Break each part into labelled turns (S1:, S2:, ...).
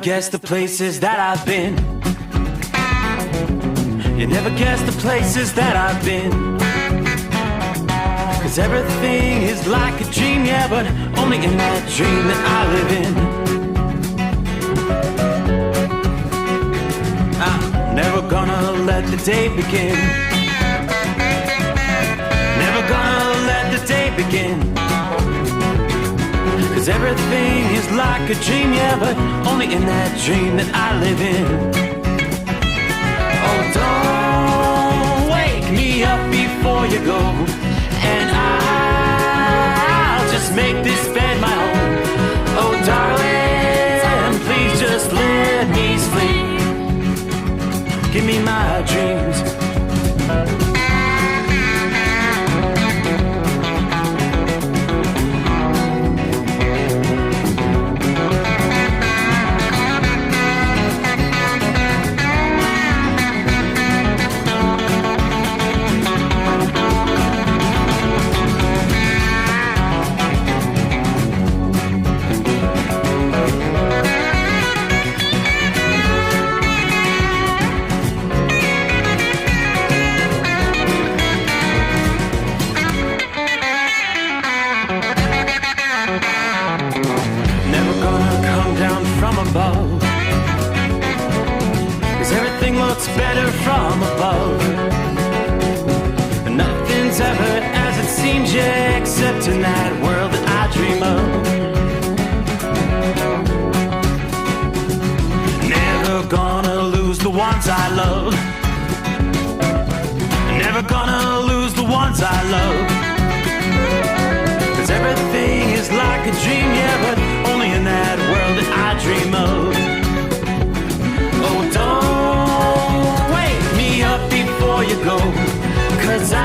S1: guess the places that I've been. You never guess the places that I've been. 'Cause everything is like a dream, yeah, but only in that dream that I live in. I'm never gonna let the day begin. Never gonna let the day begin. 'Cause everything is like a dream, yeah, but only in that dream that I live in. Oh, don't wake me up before you go, and I'll just make this bed my home. Oh, darling, please just let me sleep. Give me my dreams. Better from above. Nothing's ever as it seems, yeah, except in that world that I dream of. Never gonna lose the ones I love. Never gonna lose the ones I love. 'Cause everything is like a dream, yeah, but only in that world that I dream of. Oh, don't wake me up before you go, 'cause I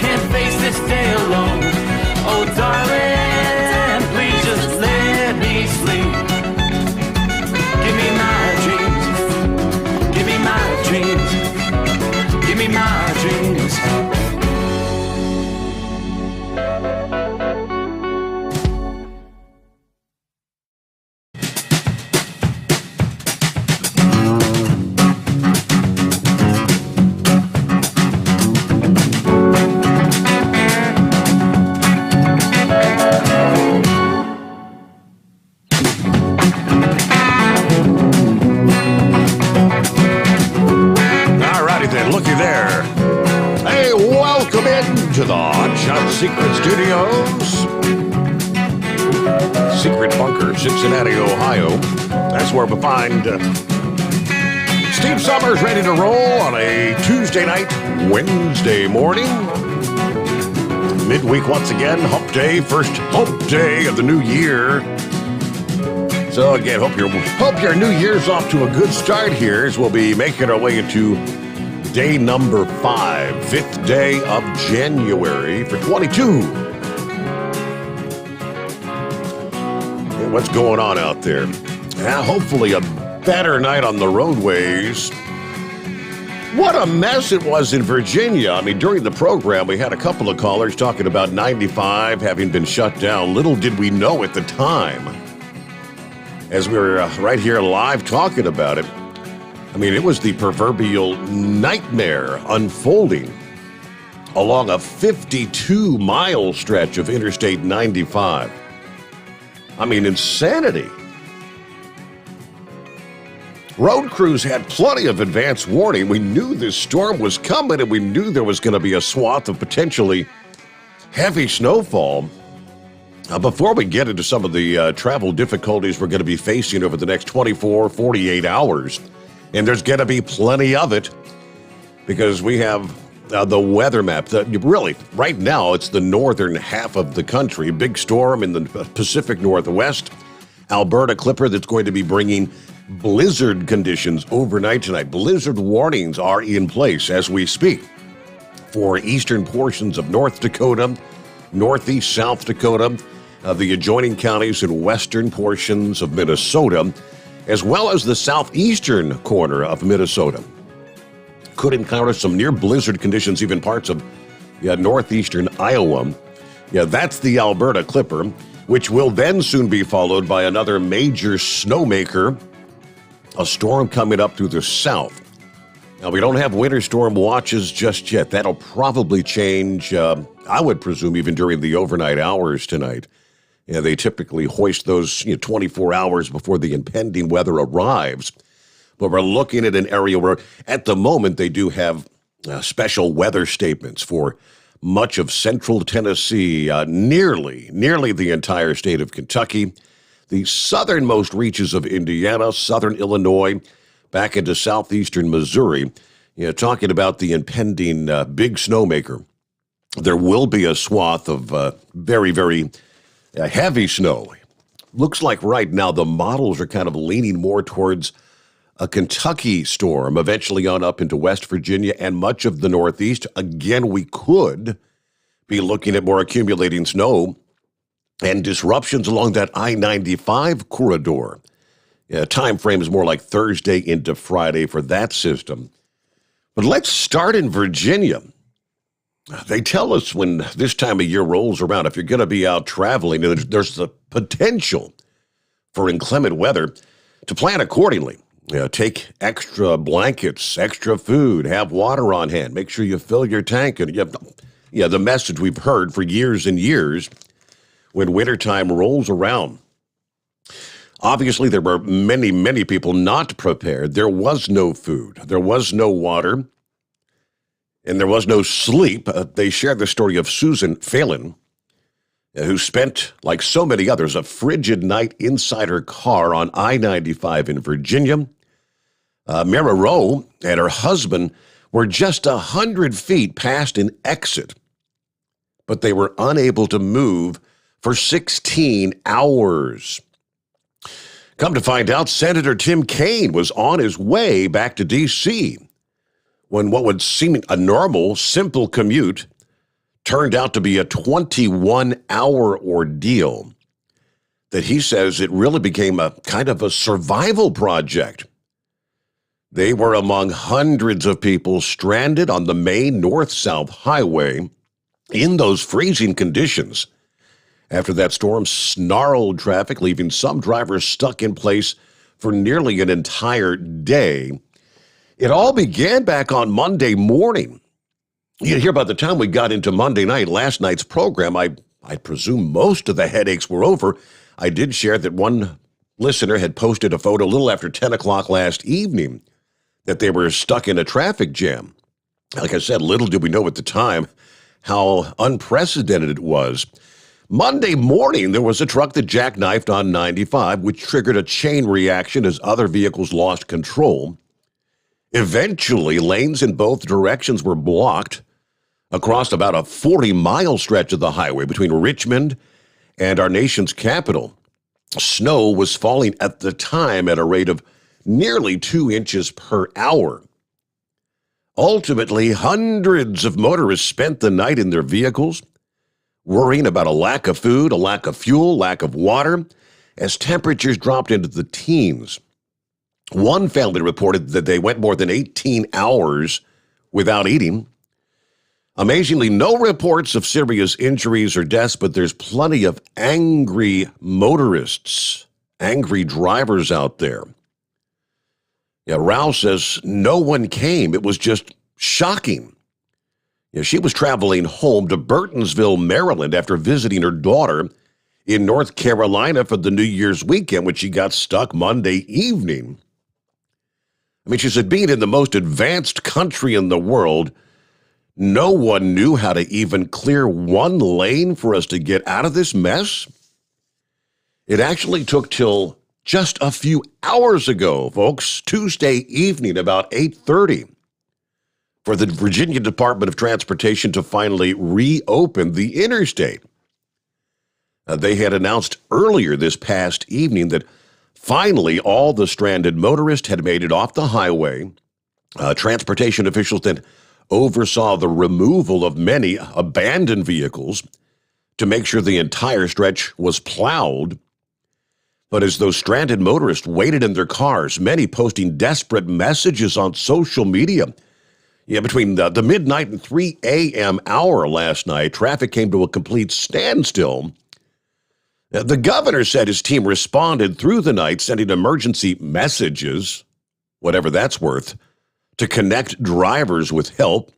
S1: can't face this day alone. Oh, darling, please just let me sleep. Give me my dreams. Give me my dreams. Give me my dreams.
S2: To the Hot Shot Secret Studios, Secret Bunker, Cincinnati, Ohio. That's where we find Steve Sommers ready to roll on a Tuesday night, Wednesday morning. Midweek once again, hump day, first hump day of the new year. So again, hope your new year's off to a good start here as we'll be making our way into day number 5, 5th day of January for 22. What's going on out there? Hopefully a better night on the roadways. What a mess it was in Virginia. I mean, during the program, we had a couple of callers talking about 95 having been shut down. Little did we know at the time, as we were right here live talking about it. I mean, it was the proverbial nightmare unfolding along a 52-mile stretch of Interstate 95. I mean, insanity. Road crews had plenty of advance warning. We knew this storm was coming, and we knew there was going to be a swath of potentially heavy snowfall. Before we get into some of the travel difficulties we're going to be facing over the next 24, 48 hours, and there's going to be plenty of it because we have the weather map. Really, right now, it's the northern half of the country. Big storm in the Pacific Northwest. Alberta Clipper that's going to be bringing blizzard conditions overnight tonight. Blizzard warnings are in place as we speak for eastern portions of North Dakota, northeast South Dakota, the adjoining counties and western portions of Minnesota, as well as the southeastern corner of Minnesota. Could encounter some near blizzard conditions, even parts of northeastern Iowa. Yeah, that's the Alberta Clipper. which will then soon be followed by another major snowmaker, a storm coming up through the south. Now, we don't have winter storm watches just yet. That'll probably change, I would presume, even during the overnight hours tonight. Yeah, they typically hoist those 24 hours before the impending weather arrives. But we're looking at an area where, at the moment, they do have special weather statements for much of central Tennessee, nearly the entire state of Kentucky, the southernmost reaches of Indiana, southern Illinois, back into southeastern Missouri. Talking about the impending big snowmaker. There will be a swath of very, very heavy snow. Looks like right now the models are kind of leaning more towards a Kentucky storm, eventually on up into West Virginia and much of the Northeast. Again, we could be looking at more accumulating snow and disruptions along that I-95 corridor. Time frame is more like Thursday into Friday for that system. But let's start in Virginia. They tell us when this time of year rolls around, if you're going to be out traveling, there's the potential for inclement weather, to plan accordingly. Take extra blankets, extra food, have water on hand, make sure you fill your tank. And the message we've heard for years and years when wintertime rolls around. Obviously, there were many, many people not prepared. There was no food. There was no water. And there was no sleep. They shared the story of Susan Phelan, who spent, like so many others, a frigid night inside her car on I-95 in Virginia. Mara Rowe and her husband were just 100 feet past an exit, but they were unable to move for 16 hours. Come to find out, Senator Tim Kaine was on his way back to D.C. when what would seem a normal, simple commute turned out to be a 21-hour ordeal that he says it really became a kind of a survival project. They were among hundreds of people stranded on the main north-south highway in those freezing conditions after that storm snarled traffic, leaving some drivers stuck in place for nearly an entire day. It all began back on Monday morning. You hear, by the time we got into Monday night, last night's program, I presume most of the headaches were over. I did share that one listener had posted a photo a little after 10 o'clock last evening that they were stuck in a traffic jam. Like I said, little did we know at the time how unprecedented it was. Monday morning, there was a truck that jackknifed on 95, which triggered a chain reaction as other vehicles lost control. Eventually, lanes in both directions were blocked across about a 40-mile stretch of the highway between Richmond and our nation's capital. Snow was falling at the time at a rate of nearly 2 inches per hour. Ultimately, hundreds of motorists spent the night in their vehicles, worrying about a lack of food, a lack of fuel, lack of water, as temperatures dropped into the teens. One family reported that they went more than 18 hours without eating. Amazingly, no reports of serious injuries or deaths, but there's plenty of angry motorists, angry drivers out there. Rao says no one came. It was just shocking. She was traveling home to Burtonsville, Maryland, after visiting her daughter in North Carolina for the New Year's weekend when she got stuck Monday evening. I mean, she said, being in the most advanced country in the world, no one knew how to even clear one lane for us to get out of this mess. It actually took till just a few hours ago, folks, Tuesday evening, about 8:30, for the Virginia Department of Transportation to finally reopen the interstate. They had announced earlier this past evening that finally all the stranded motorists had made it off the highway. Transportation officials then oversaw the removal of many abandoned vehicles to make sure the entire stretch was plowed. But as those stranded motorists waited in their cars, many posting desperate messages on social media, between the midnight and 3 a.m. hour last night, traffic came to a complete standstill The governor said his team responded through the night, sending emergency messages, whatever that's worth, to connect drivers with help,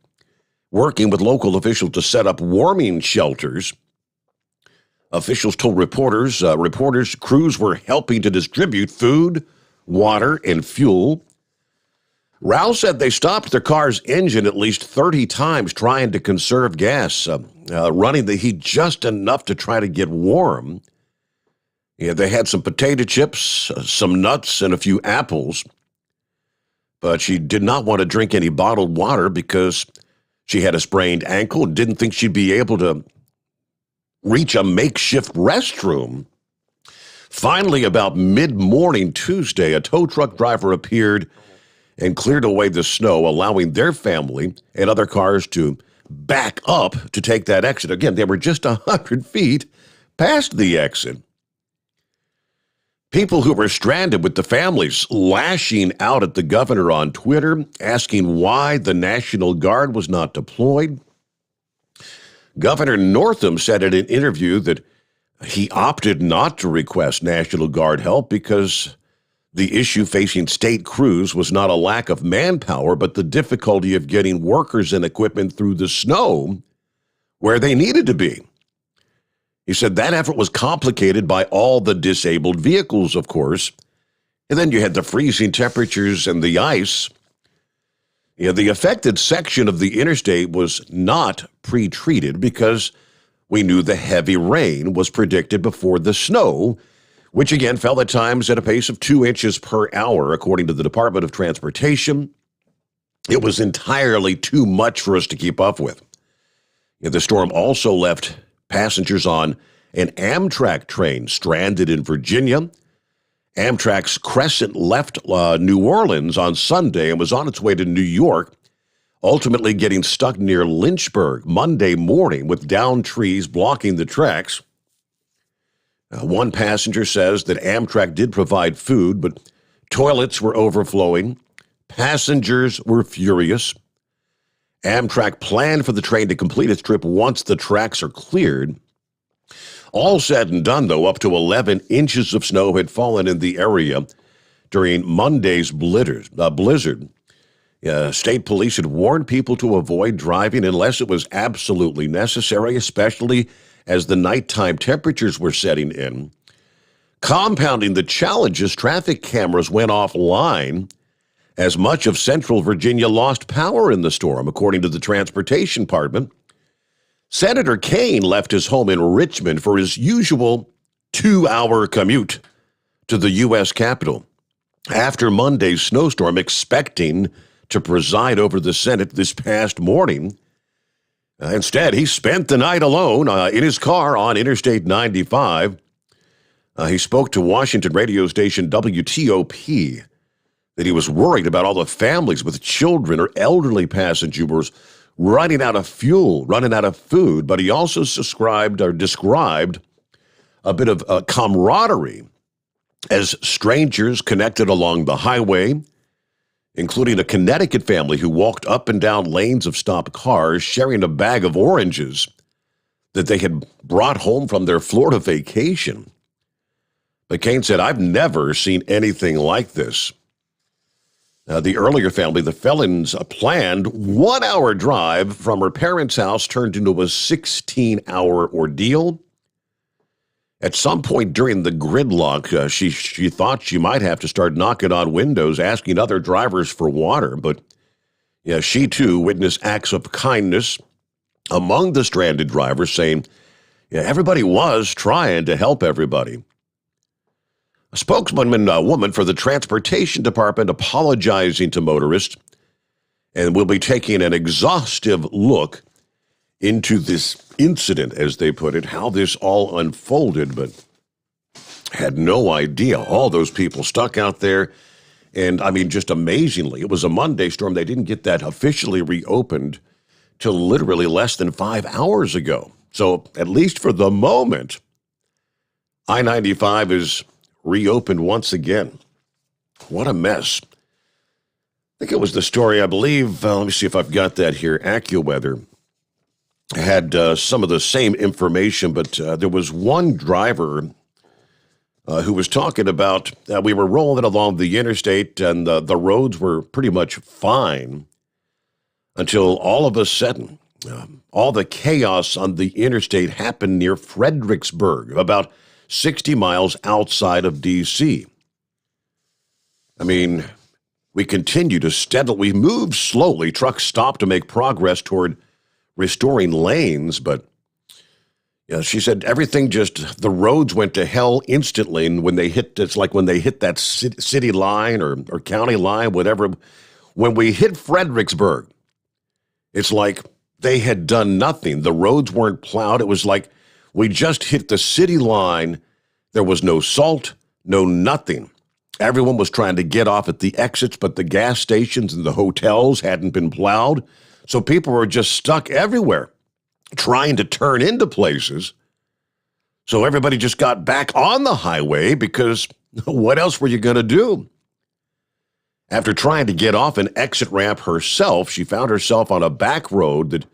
S2: working with local officials to set up warming shelters. Officials told reporters crews were helping to distribute food, water, and fuel. Rouse said they stopped their car's engine at least 30 times trying to conserve gas, running the heat just enough to try to get warm. Yeah, they had some potato chips, some nuts, and a few apples. But she did not want to drink any bottled water because she had a sprained ankle and didn't think she'd be able to reach a makeshift restroom. Finally, about mid-morning Tuesday, a tow truck driver appeared and cleared away the snow, allowing their family and other cars to back up to take that exit. Again, they were just 100 feet past the exit. People who were stranded with the families lashing out at the governor on Twitter, asking why the National Guard was not deployed. Governor Northam said in an interview that he opted not to request National Guard help because the issue facing state crews was not a lack of manpower, but the difficulty of getting workers and equipment through the snow where they needed to be. He said that effort was complicated by all the disabled vehicles, of course. And then you had the freezing temperatures and the ice. Yeah, the affected section of the interstate was not pre-treated because we knew the heavy rain was predicted before the snow, which again fell at times at a pace of 2 inches per hour, according to the Department of Transportation. It was entirely too much for us to keep up with. Yeah, the storm also left passengers on an Amtrak train stranded in Virginia. Amtrak's Crescent left New Orleans on Sunday and was on its way to New York, ultimately getting stuck near Lynchburg Monday morning with downed trees blocking the tracks. One passenger says that Amtrak did provide food, but toilets were overflowing. Passengers were furious. Amtrak planned for the train to complete its trip once the tracks are cleared. All said and done, though, up to 11 inches of snow had fallen in the area during Monday's blizzard. State police had warned people to avoid driving unless it was absolutely necessary, especially as the nighttime temperatures were setting in. Compounding the challenges, traffic cameras went offline as much of central Virginia lost power in the storm, according to the Transportation Department. Senator Kaine left his home in Richmond for his usual 2-hour commute to the U.S. Capitol after Monday's snowstorm, expecting to preside over the Senate this past morning. Instead, he spent the night alone in his car on Interstate 95. He spoke to Washington radio station WTOP that he was worried about all the families with children or elderly passengers running out of fuel, running out of food, but he also described a bit of camaraderie as strangers connected along the highway, including a Connecticut family who walked up and down lanes of stopped cars sharing a bag of oranges that they had brought home from their Florida vacation. But Kaine said, "I've never seen anything like this." The earlier family, the Felons, planned 1-hour drive from her parents' house turned into a 16-hour ordeal. At some point during the gridlock, she thought she might have to start knocking on windows, asking other drivers for water. But she too witnessed acts of kindness among the stranded drivers, saying everybody was trying to help everybody. A woman for the Transportation Department apologizing to motorists, and will be taking an exhaustive look into this incident, as they put it, how this all unfolded, but had no idea. All those people stuck out there, and I mean, just amazingly, it was a Monday storm. They didn't get that officially reopened till literally less than 5 hours ago. So at least for the moment, I-95 is reopened once again. What a mess. I think it was the story, I believe, let me see if I've got that here. AccuWeather had some of the same information, but there was one driver who was talking about we were rolling along the interstate and the roads were pretty much fine until all of a sudden, all the chaos on the interstate happened near Fredericksburg, about 60 miles outside of D.C. I mean, we continue to we move slowly. Trucks stop to make progress toward restoring lanes, but yeah, she said everything the roads went to hell instantly. And when they hit, it's like when they hit that city line or county line, whatever. When we hit Fredericksburg, it's like they had done nothing. The roads weren't plowed. It was like we just hit the city line. There was no salt, no nothing. Everyone was trying to get off at the exits, but the gas stations and the hotels hadn't been plowed. So people were just stuck everywhere, trying to turn into places. So everybody just got back on the highway because what else were you going to do? After trying to get off an exit ramp herself, she found herself on a back road that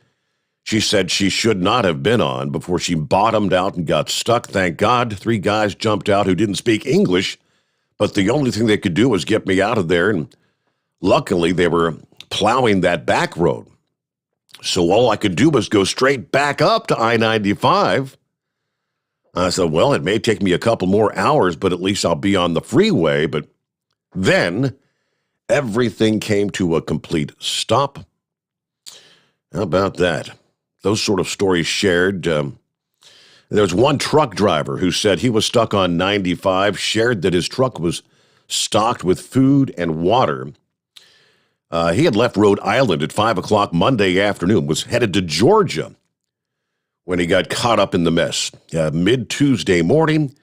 S2: she said she should not have been on before she bottomed out and got stuck. Thank God, 3 guys jumped out who didn't speak English, but the only thing they could do was get me out of there, and luckily they were plowing that back road. So all I could do was go straight back up to I-95. I said, well, it may take me a couple more hours, but at least I'll be on the freeway. But then everything came to a complete stop. How about that? Those sort of stories shared. There was one truck driver who said he was stuck on 95, shared that his truck was stocked with food and water. He had left Rhode Island at 5 o'clock Monday afternoon, was headed to Georgia when he got caught up in the mess. Mid-Tuesday morning,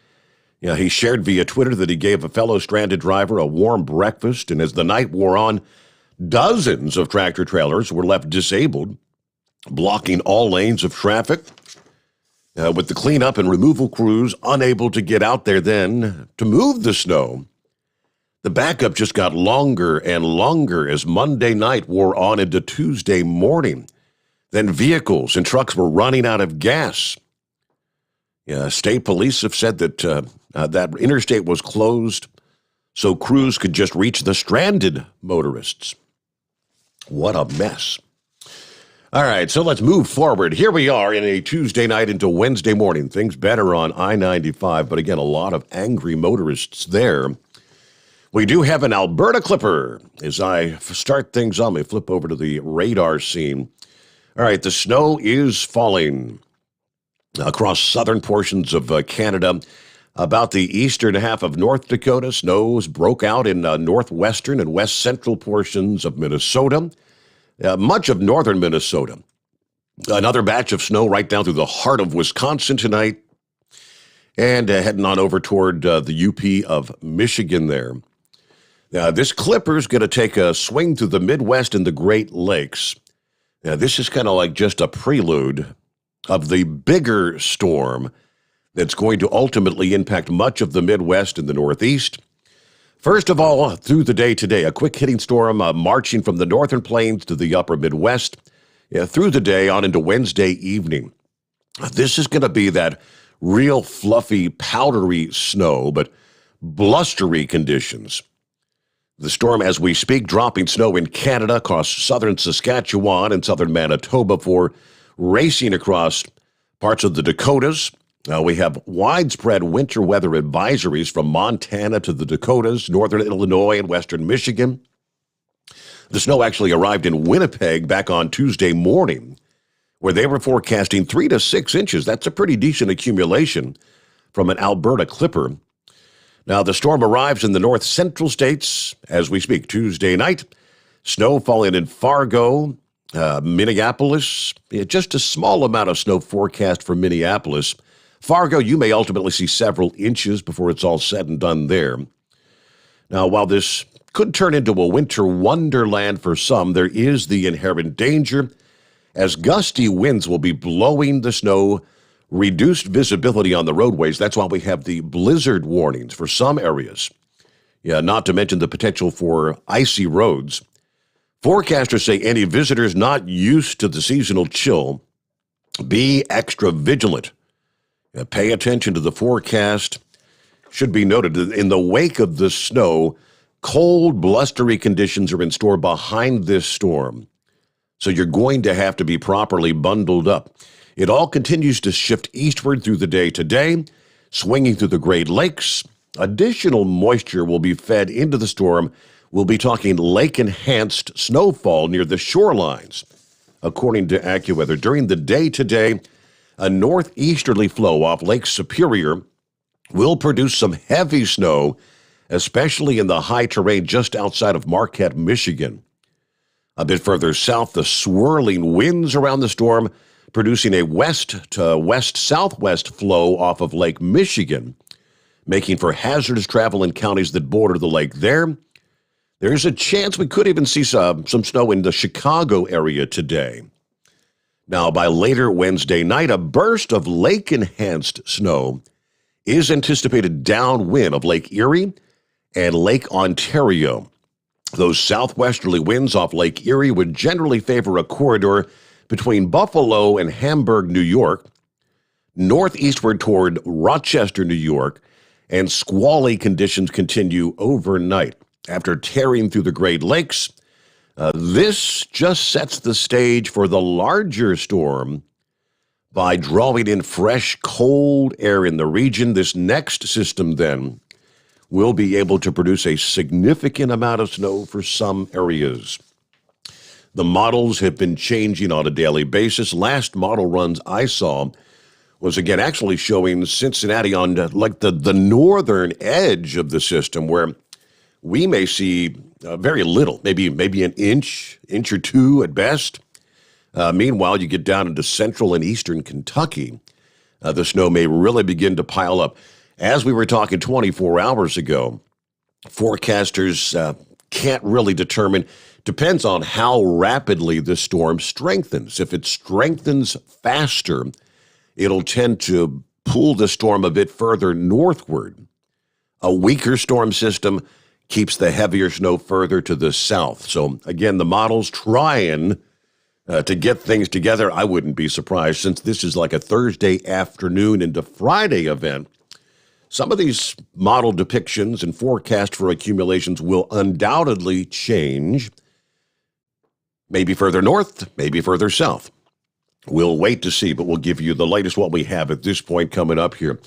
S2: he shared via Twitter that he gave a fellow stranded driver a warm breakfast, and as the night wore on, dozens of tractor trailers were left disabled, blocking all lanes of traffic, with the cleanup and removal crews unable to get out there then to move the snow. The backup just got longer and longer as Monday night wore on into Tuesday morning. Then vehicles and trucks were running out of gas. State police have said that that interstate was closed so crews could just reach the stranded motorists. What a mess. All right, so let's move forward. Here we are in a Tuesday night into Wednesday morning. Things better on I-95, but again, a lot of angry motorists there. We do have an Alberta clipper. As I start things on, we flip over to the radar scene. All right, the snow is falling across southern portions of Canada. About the eastern half of North Dakota, snows broke out in northwestern and west central portions of Minnesota. Much of northern Minnesota. Another batch of snow right down through the heart of Wisconsin tonight. And heading on over toward the UP of Michigan there. This clipper is going to take a swing through the Midwest and the Great Lakes. This is kind of like just a prelude of the bigger storm that's going to ultimately impact much of the Midwest and the Northeast. First of all, through the day today, a quick hitting storm marching from the northern plains to the upper Midwest. Through the day on into Wednesday evening. This is going to be that real fluffy, powdery snow, but blustery conditions. The storm, as we speak, dropping snow in Canada across southern Saskatchewan and southern Manitoba for racing across parts of the Dakotas. We have widespread winter weather advisories from Montana to the Dakotas, northern Illinois, and western Michigan. The snow actually arrived in Winnipeg back on Tuesday morning, where they were forecasting 3 to 6 inches. That's a pretty decent accumulation from an Alberta clipper. Now, the storm arrives in the north central states as we speak Tuesday night. Snow falling in Fargo, Minneapolis. Just a small amount of snow forecast for Minneapolis. Fargo, you may ultimately see several inches before it's all said and done there. Now, while this could turn into a winter wonderland for some, there is the inherent danger as gusty winds will be blowing the snow, reduced visibility on the roadways. That's why we have the blizzard warnings for some areas. Not to mention the potential for icy roads. Forecasters say any visitors not used to the seasonal chill, be extra vigilant. Pay attention to the forecast Should be noted that in the wake of the snow, cold, blustery conditions are in store behind this storm. So you're going to have to be properly bundled up. It all continues to shift eastward through the day today, swinging through the Great Lakes. Additional moisture will be fed into the storm. We'll be talking lake-enhanced snowfall near the shorelines. According to AccuWeather, during the day today, a northeasterly flow off Lake Superior will produce some heavy snow, especially in the high terrain just outside of Marquette, Michigan. A bit further south, the swirling winds around the storm producing a west to west-southwest flow off of Lake Michigan, making for hazardous travel in counties that border the lake there. There's a chance we could even see some snow in the Chicago area today. Now, by later Wednesday night, a burst of lake-enhanced snow is anticipated downwind of Lake Erie and Lake Ontario. Those southwesterly winds off Lake Erie would generally favor a corridor between Buffalo and Hamburg, New York, northeastward toward Rochester, New York, and squally conditions continue overnight. After tearing through the Great Lakes, this just sets the stage for the larger storm by drawing in fresh, cold air in the region. This next system, then, will be able to produce a significant amount of snow for some areas. The models have been changing on a daily basis. Last model runs I saw was, again, actually showing Cincinnati on the northern edge of the system, where we may see very little, maybe an inch or two at best. Meanwhile, you get down into central and eastern Kentucky, the snow may really begin to pile up. As we were talking 24 hours ago, forecasters can't really determine. Depends on how rapidly the storm strengthens. If it strengthens faster, it'll tend to pull the storm a bit further northward. A weaker storm system keeps the heavier snow further to the south. So again, the model's trying to get things together. I wouldn't be surprised, since this is like a Thursday afternoon into Friday event. Some of these model depictions and forecast for accumulations will undoubtedly change. Maybe further north, maybe further south. We'll wait to see, but we'll give you the latest what we have at this point coming up here.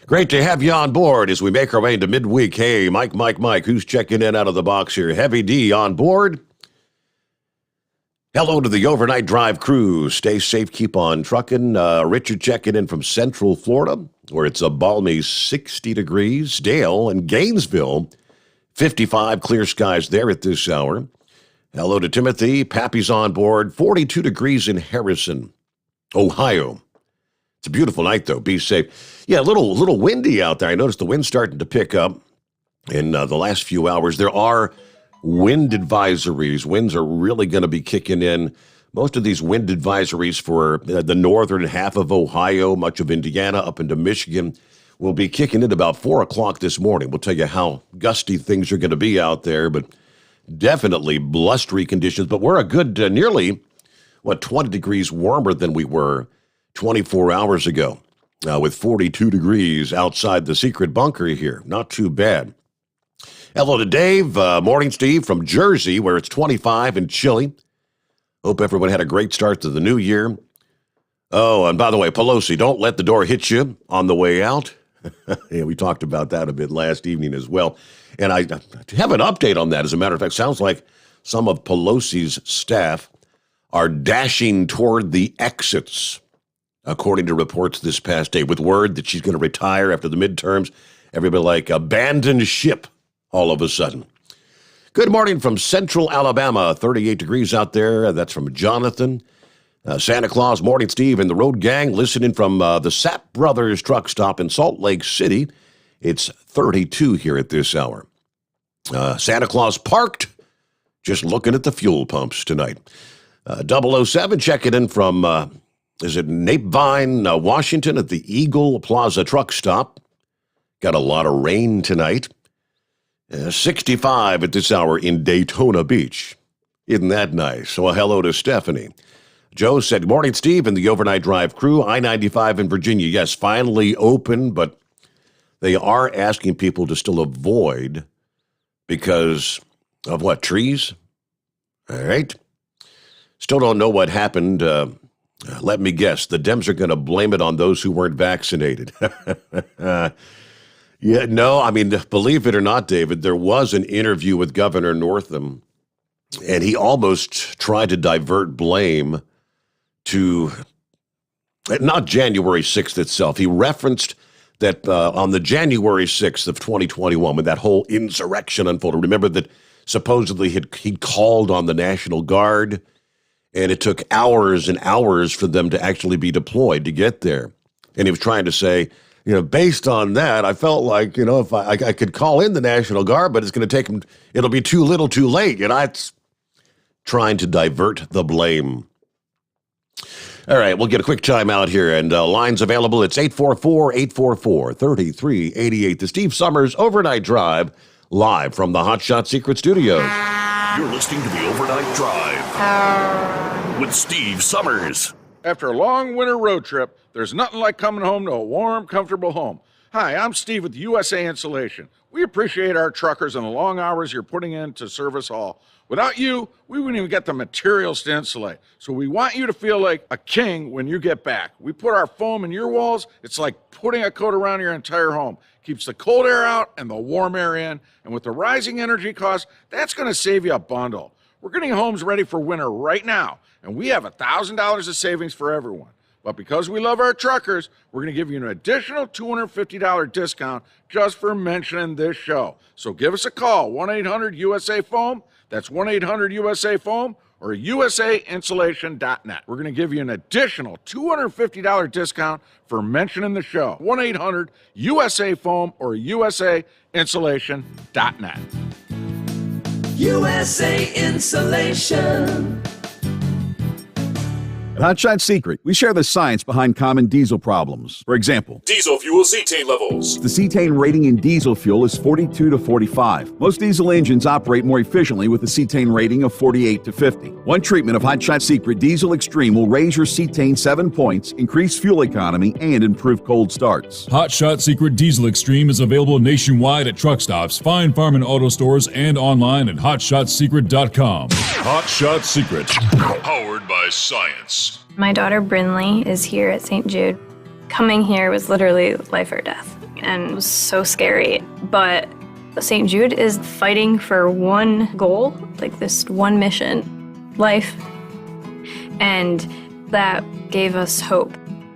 S2: Great to have you on board as we make our way into midweek. Hey, Mike, who's checking in out of the box here? Heavy D on board. Hello to the overnight drive crew. Stay safe, keep on trucking. Richard checking in from Central Florida, where it's a balmy 60 degrees. Dale in Gainesville, 55, clear skies there at this hour. Hello to Timothy. Pappy's on board. 42 degrees in Harrison, Ohio. It's a beautiful night, though. Be safe. Yeah, a little windy out there. I noticed the wind's starting to pick up in the last few hours. There are wind advisories. Winds are really going to be kicking in. Most of these wind advisories for the northern half of Ohio, much of Indiana, up into Michigan, will be kicking in about 4 o'clock this morning. We'll tell you how gusty things are going to be out there, but definitely blustery conditions. But we're a good nearly, 20 degrees warmer than we were 24 hours ago, with 42 degrees outside the secret bunker here. Not too bad. Hello to Dave. Morning, Steve, from Jersey, where it's 25 and chilly. Hope everyone had a great start to the new year. Oh, and by the way, Pelosi, don't let the door hit you on the way out. Yeah, we talked about that a bit last evening as well. And I have an update on that. As a matter of fact, sounds like some of Pelosi's staff are dashing toward the exits, according to reports this past day, with word that she's going to retire after the midterms. Everybody abandoned ship all of a sudden. Good morning from Central Alabama, 38 degrees out there. That's from Jonathan. Santa Claus, morning, Steve, and the road gang listening from the Sapp Brothers truck stop in Salt Lake City. It's 32 here at this hour. Santa Claus parked, just looking at the fuel pumps tonight. 007 checking in from, Napevine, Washington at the Eagle Plaza truck stop. Got a lot of rain tonight. 65 at this hour in Daytona Beach. Isn't that nice? Well, hello to Stephanie. Joe said, morning, Steve, and the overnight drive crew. I-95 in Virginia, yes, finally open, but They are asking people to still avoid because of what, trees? All right. Still don't know what happened. Let me guess. The Dems are going to blame it on those who weren't vaccinated. Yeah, no, I mean, believe it or not, David, there was an interview with Governor Northam, and he almost tried to divert blame to not January 6th itself. He referenced that on the January 6th of 2021, when that whole insurrection unfolded, remember that supposedly he'd called on the National Guard, and it took hours and hours for them to actually be deployed to get there. And he was trying to say, based on that, I felt like, if I could call in the National Guard, but it's going to take them, it'll be too little too late. It's trying to divert the blame. All right, we'll get a quick time out here, and lines available. It's 844-844-3388. The Steve Sommers Overnight Drive, live from the Hot Shot Secret Studios.
S3: You're listening to the Overnight Drive with Steve Sommers.
S4: After a long winter road trip, there's nothing like coming home to a warm, comfortable home. Hi, I'm Steve with USA Insulation. We appreciate our truckers and the long hours you're putting in to serve us all. Without you, we wouldn't even get the materials to insulate. So we want you to feel like a king when you get back. We put our foam in your walls. It's like putting a coat around your entire home. Keeps the cold air out and the warm air in. And with the rising energy costs, that's going to save you a bundle. We're getting homes ready for winter right now, and we have $1,000 of savings for everyone. But because we love our truckers, we're going to give you an additional $250 discount just for mentioning this show. So give us a call, 1-800-USA-FOAM. That's 1-800-USA-FOAM or usainsulation.net. We're going to give you an additional $250 discount for mentioning the show. 1-800-USA-FOAM or usainsulation.net.
S1: USA Insulation.
S5: At Hot Shot Secret, we share the science behind common diesel problems. For example,
S3: Diesel fuel cetane levels.
S5: the cetane rating in diesel fuel is 42 to 45. Most diesel engines operate more efficiently with a cetane rating of 48 to 50. One treatment of Hot Shot Secret Diesel Extreme will raise your cetane 7 points, increase fuel economy, and improve cold starts.
S6: Hot Shot Secret Diesel Extreme is available nationwide at truck stops, fine farm and auto stores, and online at hotshotsecret.com.
S3: Hot Shot Secret. Powered by science.
S7: My daughter Brinley is here at St. Jude. Coming here was literally life or death, and it was so scary. But St. Jude is fighting for one goal, like this one mission, life. And that gave us hope.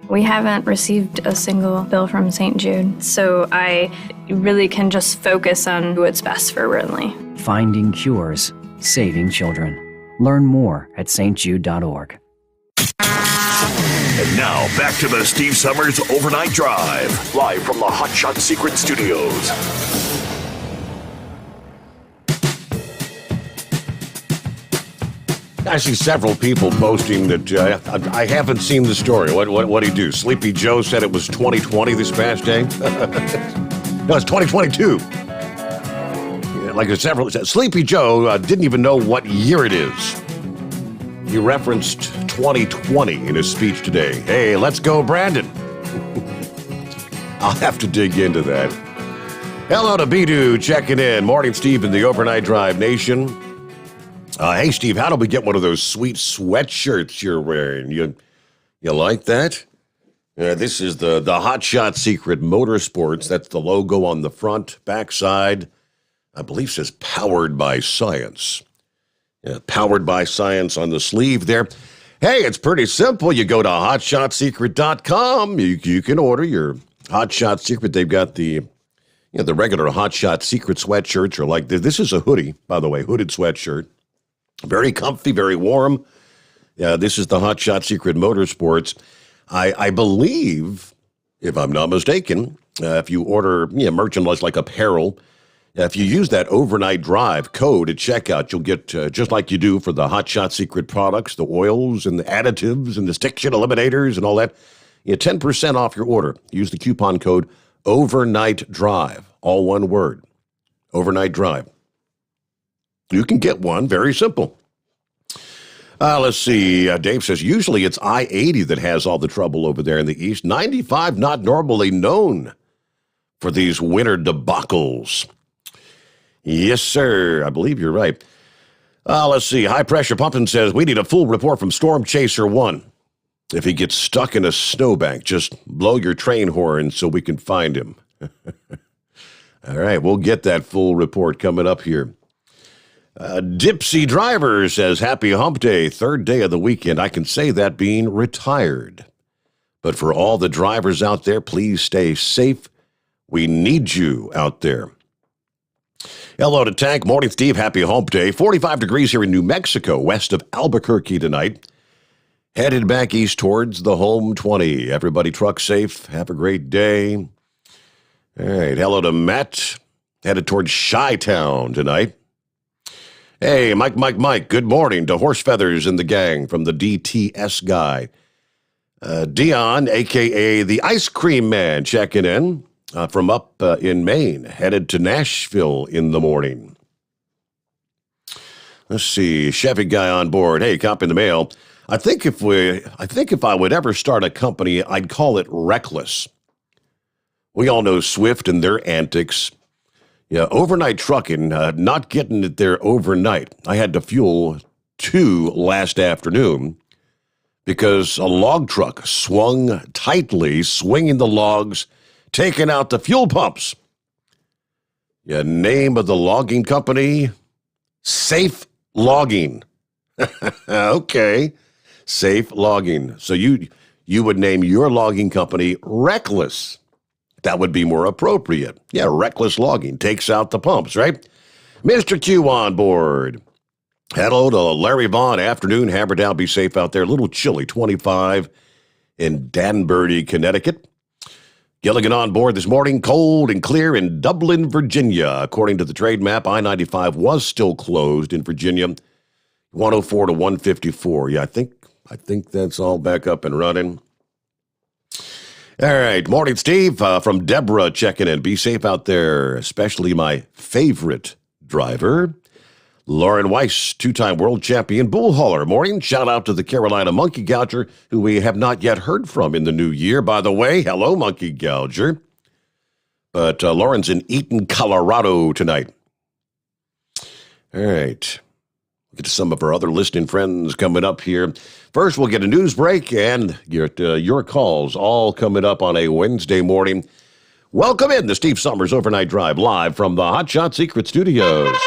S7: We haven't received a single bill from St. Jude, so I really can just focus on what's best for Brinley.
S8: Finding cures, saving children. Learn more at stjude.org.
S3: And now, back to the Steve Sommers Overnight Drive, live from the Hot Shot Secret Studios.
S2: I see several people posting that I haven't seen the story. What do you do? Sleepy Joe said it was 2020 this past day. No, it's 2022. Like several, Sleepy Joe didn't even know what year it is. He referenced 2020 in his speech today. Hey, let's go, Brandon. I'll have to dig into that. Hello to Bidu checking in. Morning, Steve, in the Overnight Drive Nation. Hey, Steve, how do we get one of those sweet sweatshirts you're wearing? You like that? This is the Hot Shot Secret Motorsports. That's the logo on the front, backside. I believe says powered by science. Powered by science on the sleeve there. Hey, it's pretty simple. You go to hotshotsecret.com. You can order your Hot Shot Secret. They've got the regular Hot Shot Secret sweatshirts are like this. This is a hoodie, by the way, hooded sweatshirt. Very comfy, very warm. This is the Hot Shot Secret Motorsports. I believe, if I'm not mistaken, if you order merchandise like apparel, if you use that Overnight Drive code at checkout, you'll get, just like you do for the Hot Shot Secret products, the oils and the additives and the stiction eliminators and all that, 10% off your order. Use the coupon code Overnight Drive, all one word, Overnight Drive. You can get one, very simple. Let's see, Dave says, usually it's I-80 that has all the trouble over there in the east. 95 not normally known for these winter debacles. Yes, sir. I believe you're right. Let's see. High Pressure Pumpkin says, we need a full report from Storm Chaser 1. If he gets stuck in a snowbank, just blow your train horn so we can find him. All right, we'll get that full report coming up here. Dipsy Driver says, happy hump day, third day of the weekend. I can say that being retired. But for all the drivers out there, please stay safe. We need you out there. Hello to Tank. Morning, Steve. Happy hump day. 45 degrees here in New Mexico, west of Albuquerque tonight. Headed back east towards the home 20. Everybody truck safe. Have a great day. All right. Hello to Matt. Headed towards Chi-Town tonight. Hey, Mike. Good morning to Horse Feathers and the gang from the DTS guy. Dion, a.k.a. the Ice Cream Man, checking in. From up in Maine, headed to Nashville in the morning. Let's see, Chevy guy on board. Hey, cop in the mail. I think if I would ever start a company, I'd call it Reckless. We all know Swift and their antics. Yeah, overnight trucking, not getting it there overnight. I had to fuel 2 last afternoon because a log truck swung tightly, swinging the logs, taking out the fuel pumps. Yeah, name of the logging company, Safe Logging. Okay, Safe Logging. So you would name your logging company Reckless. That would be more appropriate. Yeah, Reckless Logging takes out the pumps, right? Mr. Q on board. Hello to Larry Vaughn. Afternoon, hammer down, be safe out there. A little chilly, 25 in Danbury, Connecticut. Gilligan on board this morning, cold and clear in Dublin, Virginia. According to the trade map, I-95 was still closed in Virginia, 104 to 154. Yeah, I think that's all back up and running. All right, morning, Steve. From Deborah checking in. Be safe out there, especially my favorite driver, Lauren Weiss, 2-time world champion bull hauler. Morning. Shout out to the Carolina Monkey Gouger, who we have not yet heard from in the new year. By the way, hello, Monkey Gouger. But Lauren's in Eaton, Colorado tonight. All right. We'll get to some of our other listening friends coming up here. First, we'll get a news break and your calls all coming up on a Wednesday morning. Welcome in the Steve Sommers Overnight Drive live from the Hot Shot Secret Studios.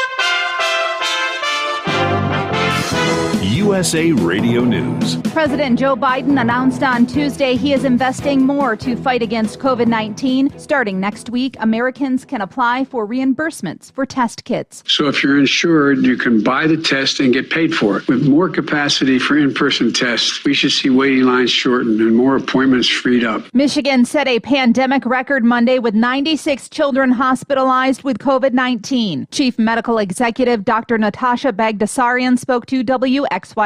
S3: USA Radio News.
S9: President Joe Biden announced on Tuesday he is investing more to fight against COVID-19. Starting next week, Americans can apply for reimbursements for test kits.
S10: So if you're insured, you can buy the test and get paid for it. With more capacity for in-person tests, we should see waiting lines shortened and more appointments freed up.
S9: Michigan set a pandemic record Monday with 96 children hospitalized with COVID-19. Chief Medical Executive Dr. Natasha Bagdasarian spoke to WXYZ.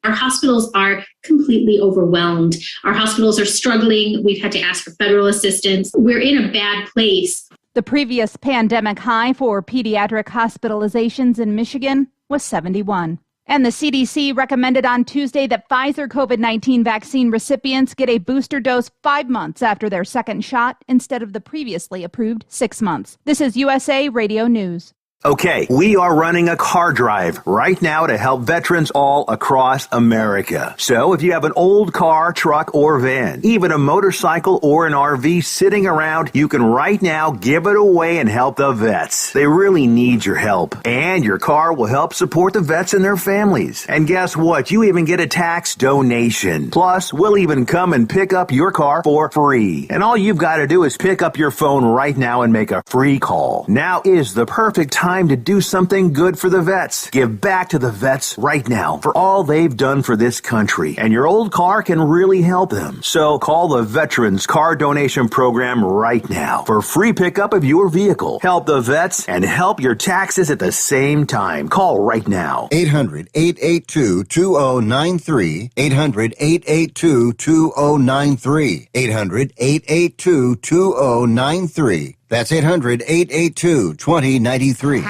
S11: Our hospitals are completely overwhelmed. Our hospitals are struggling. We've had to ask for federal assistance. We're in a bad place.
S9: The previous pandemic high for pediatric hospitalizations in Michigan was 71. And the CDC recommended on Tuesday that Pfizer COVID-19 vaccine recipients get a booster dose 5 months after their second shot instead of the previously approved 6 months. This is USA Radio News.
S12: Okay, we are running a car drive right now to help veterans all across America. So if you have an old car, truck, or van, even a motorcycle or an RV sitting around, you can right now give it away and help the vets. They really need your help. And your car will help support the vets and their families. And guess what? You even get a tax donation. Plus, we'll even come and pick up your car for free. And all you've got to do is pick up your phone right now and make a free call. Now is the perfect time to do something good for the vets. Give back to the vets right now for all they've done for this country. And your old car can really help them. So call the Veterans Car Donation Program right now for free pickup of your vehicle. Help the vets and help your taxes at the same time. Call right now.
S13: 800-882-2093. 800-882-2093. 800-882-2093. That's 800-882-2093.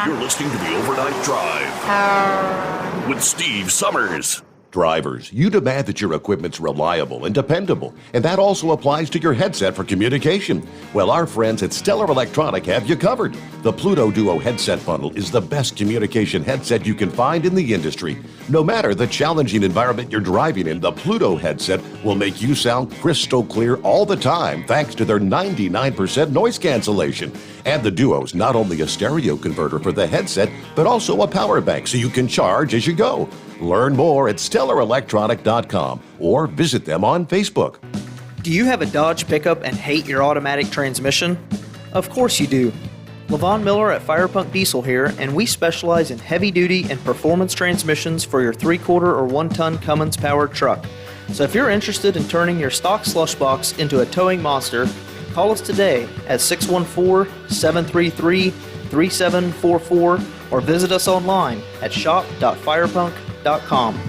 S3: You're listening to the Overnight Drive with Steve Sommers.
S2: Drivers, you demand that your equipment's reliable and dependable, and that also applies to your headset for communication. Well, our friends at Stellar Electronic have you covered. The Pluto Duo headset bundle is the best communication headset you can find in the industry. No matter the challenging environment you're driving in, the Pluto headset will make you sound crystal clear all the time thanks to their 99% noise cancellation. And the Duo's not only a stereo converter for the headset, but also a power bank so you can charge as you go. Learn more at StellarElectronic.com or visit them on Facebook.
S14: Do you have a Dodge pickup and hate your automatic transmission? Of course you do. Levon Miller at Firepunk Diesel here, and we specialize in heavy-duty and performance transmissions for your 3/4 or 1-ton Cummins-powered truck. So if you're interested in turning your stock slush box into a towing monster, call us today at 614-733-3744 or visit us online at shop.firepunk.com.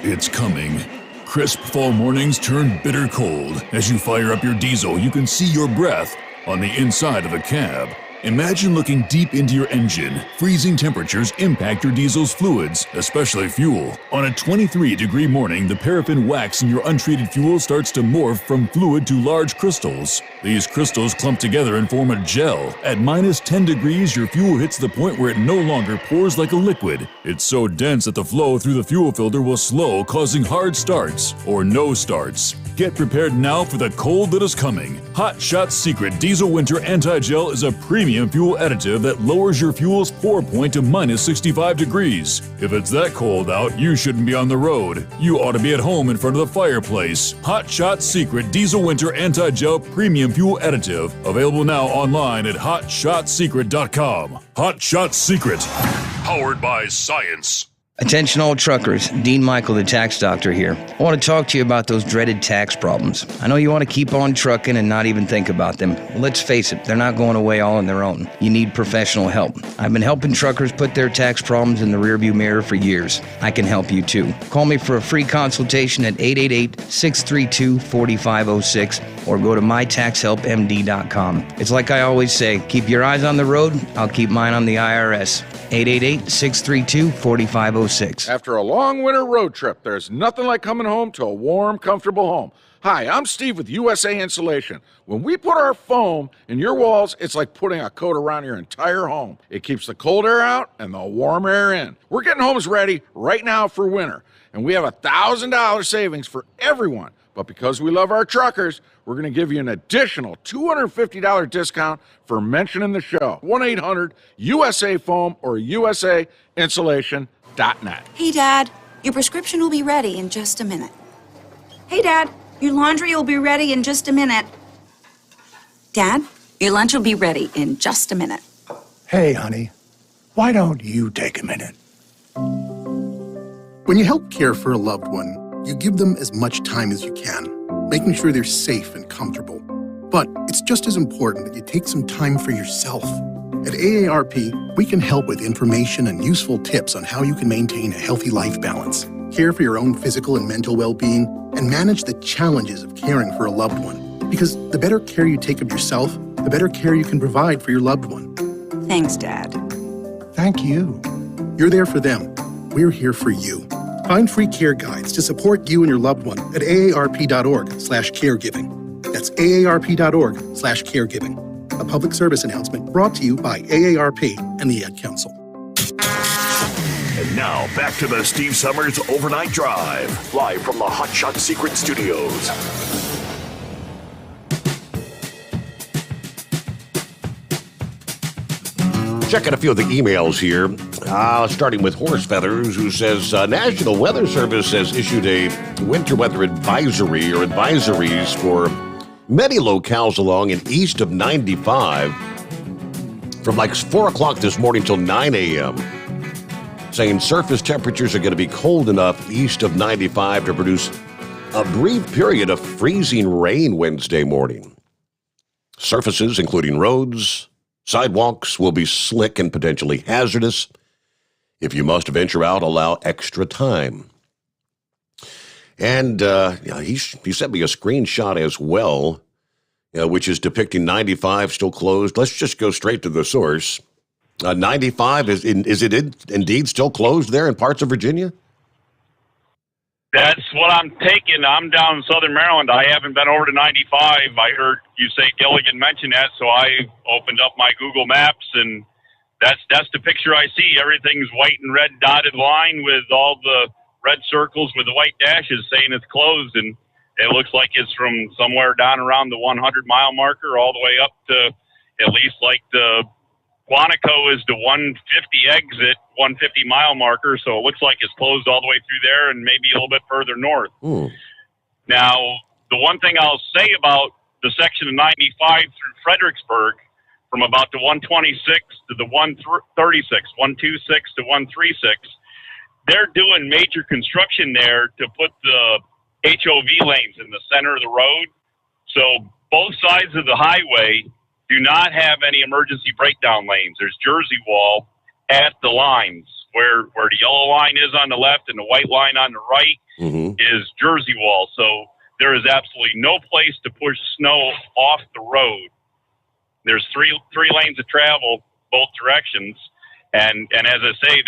S6: It's coming. Crisp fall mornings turn bitter cold. As you fire up your diesel, you can see your breath on the inside of the cab. Imagine looking deep into your engine. Freezing temperatures impact your diesel's fluids, especially fuel. On a 23-degree morning, the paraffin wax in your untreated fuel starts to morph from fluid to large crystals. These crystals clump together and form a gel. At minus 10 degrees, your fuel hits the point where it no longer pours like a liquid. It's so dense that the flow through the fuel filter will slow, causing hard starts or no starts. Get prepared now for the cold that is coming. Hot Shot's Secret Diesel Winter Anti-Gel is a premium fuel additive that lowers your fuel's pour point to minus 65 degrees. If it's that cold out, you shouldn't be on the road. You ought to be at home in front of the fireplace. Hot Shot's Secret Diesel Winter Anti-Gel Premium Fuel Additive. Available now online at HotShotSecret.com. Hot Shot Secret. Powered by science.
S15: Attention all truckers, Dean Michael, the tax doctor here. I want to talk to you about those dreaded tax problems. I know you want to keep on trucking and not even think about them. Well, let's face it, they're not going away all on their own. You need professional help. I've been helping truckers put their tax problems in the rearview mirror for years. I can help you too. Call me for a free consultation at 888-632-4506 or go to mytaxhelpmd.com. It's like I always say, keep your eyes on the road, I'll keep mine on the IRS. 888-632-4506.
S4: After a long winter road trip, there's nothing like coming home to a warm, comfortable home. Hi, I'm Steve with USA Insulation. When we put our foam in your walls, it's like putting a coat around your entire home. It keeps the cold air out and the warm air in. We're getting homes ready right now for winter, and we have $1,000 savings for everyone. But because we love our truckers, we're going to give you an additional $250 discount for mentioning the show. 1-800-USA-FOAM or USAinsulation.net.
S16: Hey, Dad, your prescription will be ready in just a minute. Hey, Dad, your laundry will be ready in just a minute. Dad, your lunch will be ready in just a minute.
S17: Hey, honey, why don't you take a minute? When you help care for a loved one, you give them as much time as you can, making sure they're safe and comfortable. But it's just as important that you take some time for yourself. At AARP, we can help with information and useful tips on how you can maintain a healthy life balance, care for your own physical and mental well-being, and manage the challenges of caring for a loved one. Because the better care you take of yourself, the better care you can provide for your loved one.
S16: Thanks, Dad.
S17: Thank you. You're there for them. We're here for you. Find free care guides to support you and your loved one at aarp.org/caregiving. That's aarp.org/caregiving. A public service announcement brought to you by AARP and the Ad Council.
S3: And now, back to the Steve Sommers Overnight Drive, live from the Hot Shot Secret Studios.
S2: Checking a few of the emails here, starting with Horse Feathers, who says National Weather Service has issued a winter weather advisory or advisories for many locales along and east of 95 from like 4 o'clock this morning till 9 a.m., saying surface temperatures are going to be cold enough east of 95 to produce a brief period of freezing rain Wednesday morning. Surfaces, including roads, sidewalks, will be slick and potentially hazardous. If you must venture out, allow extra time. And he sent me a screenshot as well, which is depicting 95 still closed. Let's just go straight to the source. 95, is it indeed still closed there in parts of Virginia?
S18: That's what I'm taking. I'm down in Southern Maryland. I haven't been over to 95. I heard you say Gilligan mentioned that, so I opened up my Google Maps, and that's the picture I see. Everything's white and red dotted line with all the red circles with the white dashes saying it's closed, and it looks like it's from somewhere down around the 100-mile marker all the way up to at least like the Quantico is the 150 exit, 150-mile marker, so it looks like it's closed all the way through there and maybe a little bit further north. Now, the one thing I'll say about the section of 95 through Fredericksburg, from about the 126 to the 136, 126 to 136, they're doing major construction there to put the HOV lanes in the center of the road. So both sides of the highway do not have any emergency breakdown lanes. There's Jersey wall at the lines where the yellow line is on the left and the white line on the right is Jersey wall. So there is absolutely no place to push snow off the road. There's three lanes of travel both directions, and as I say,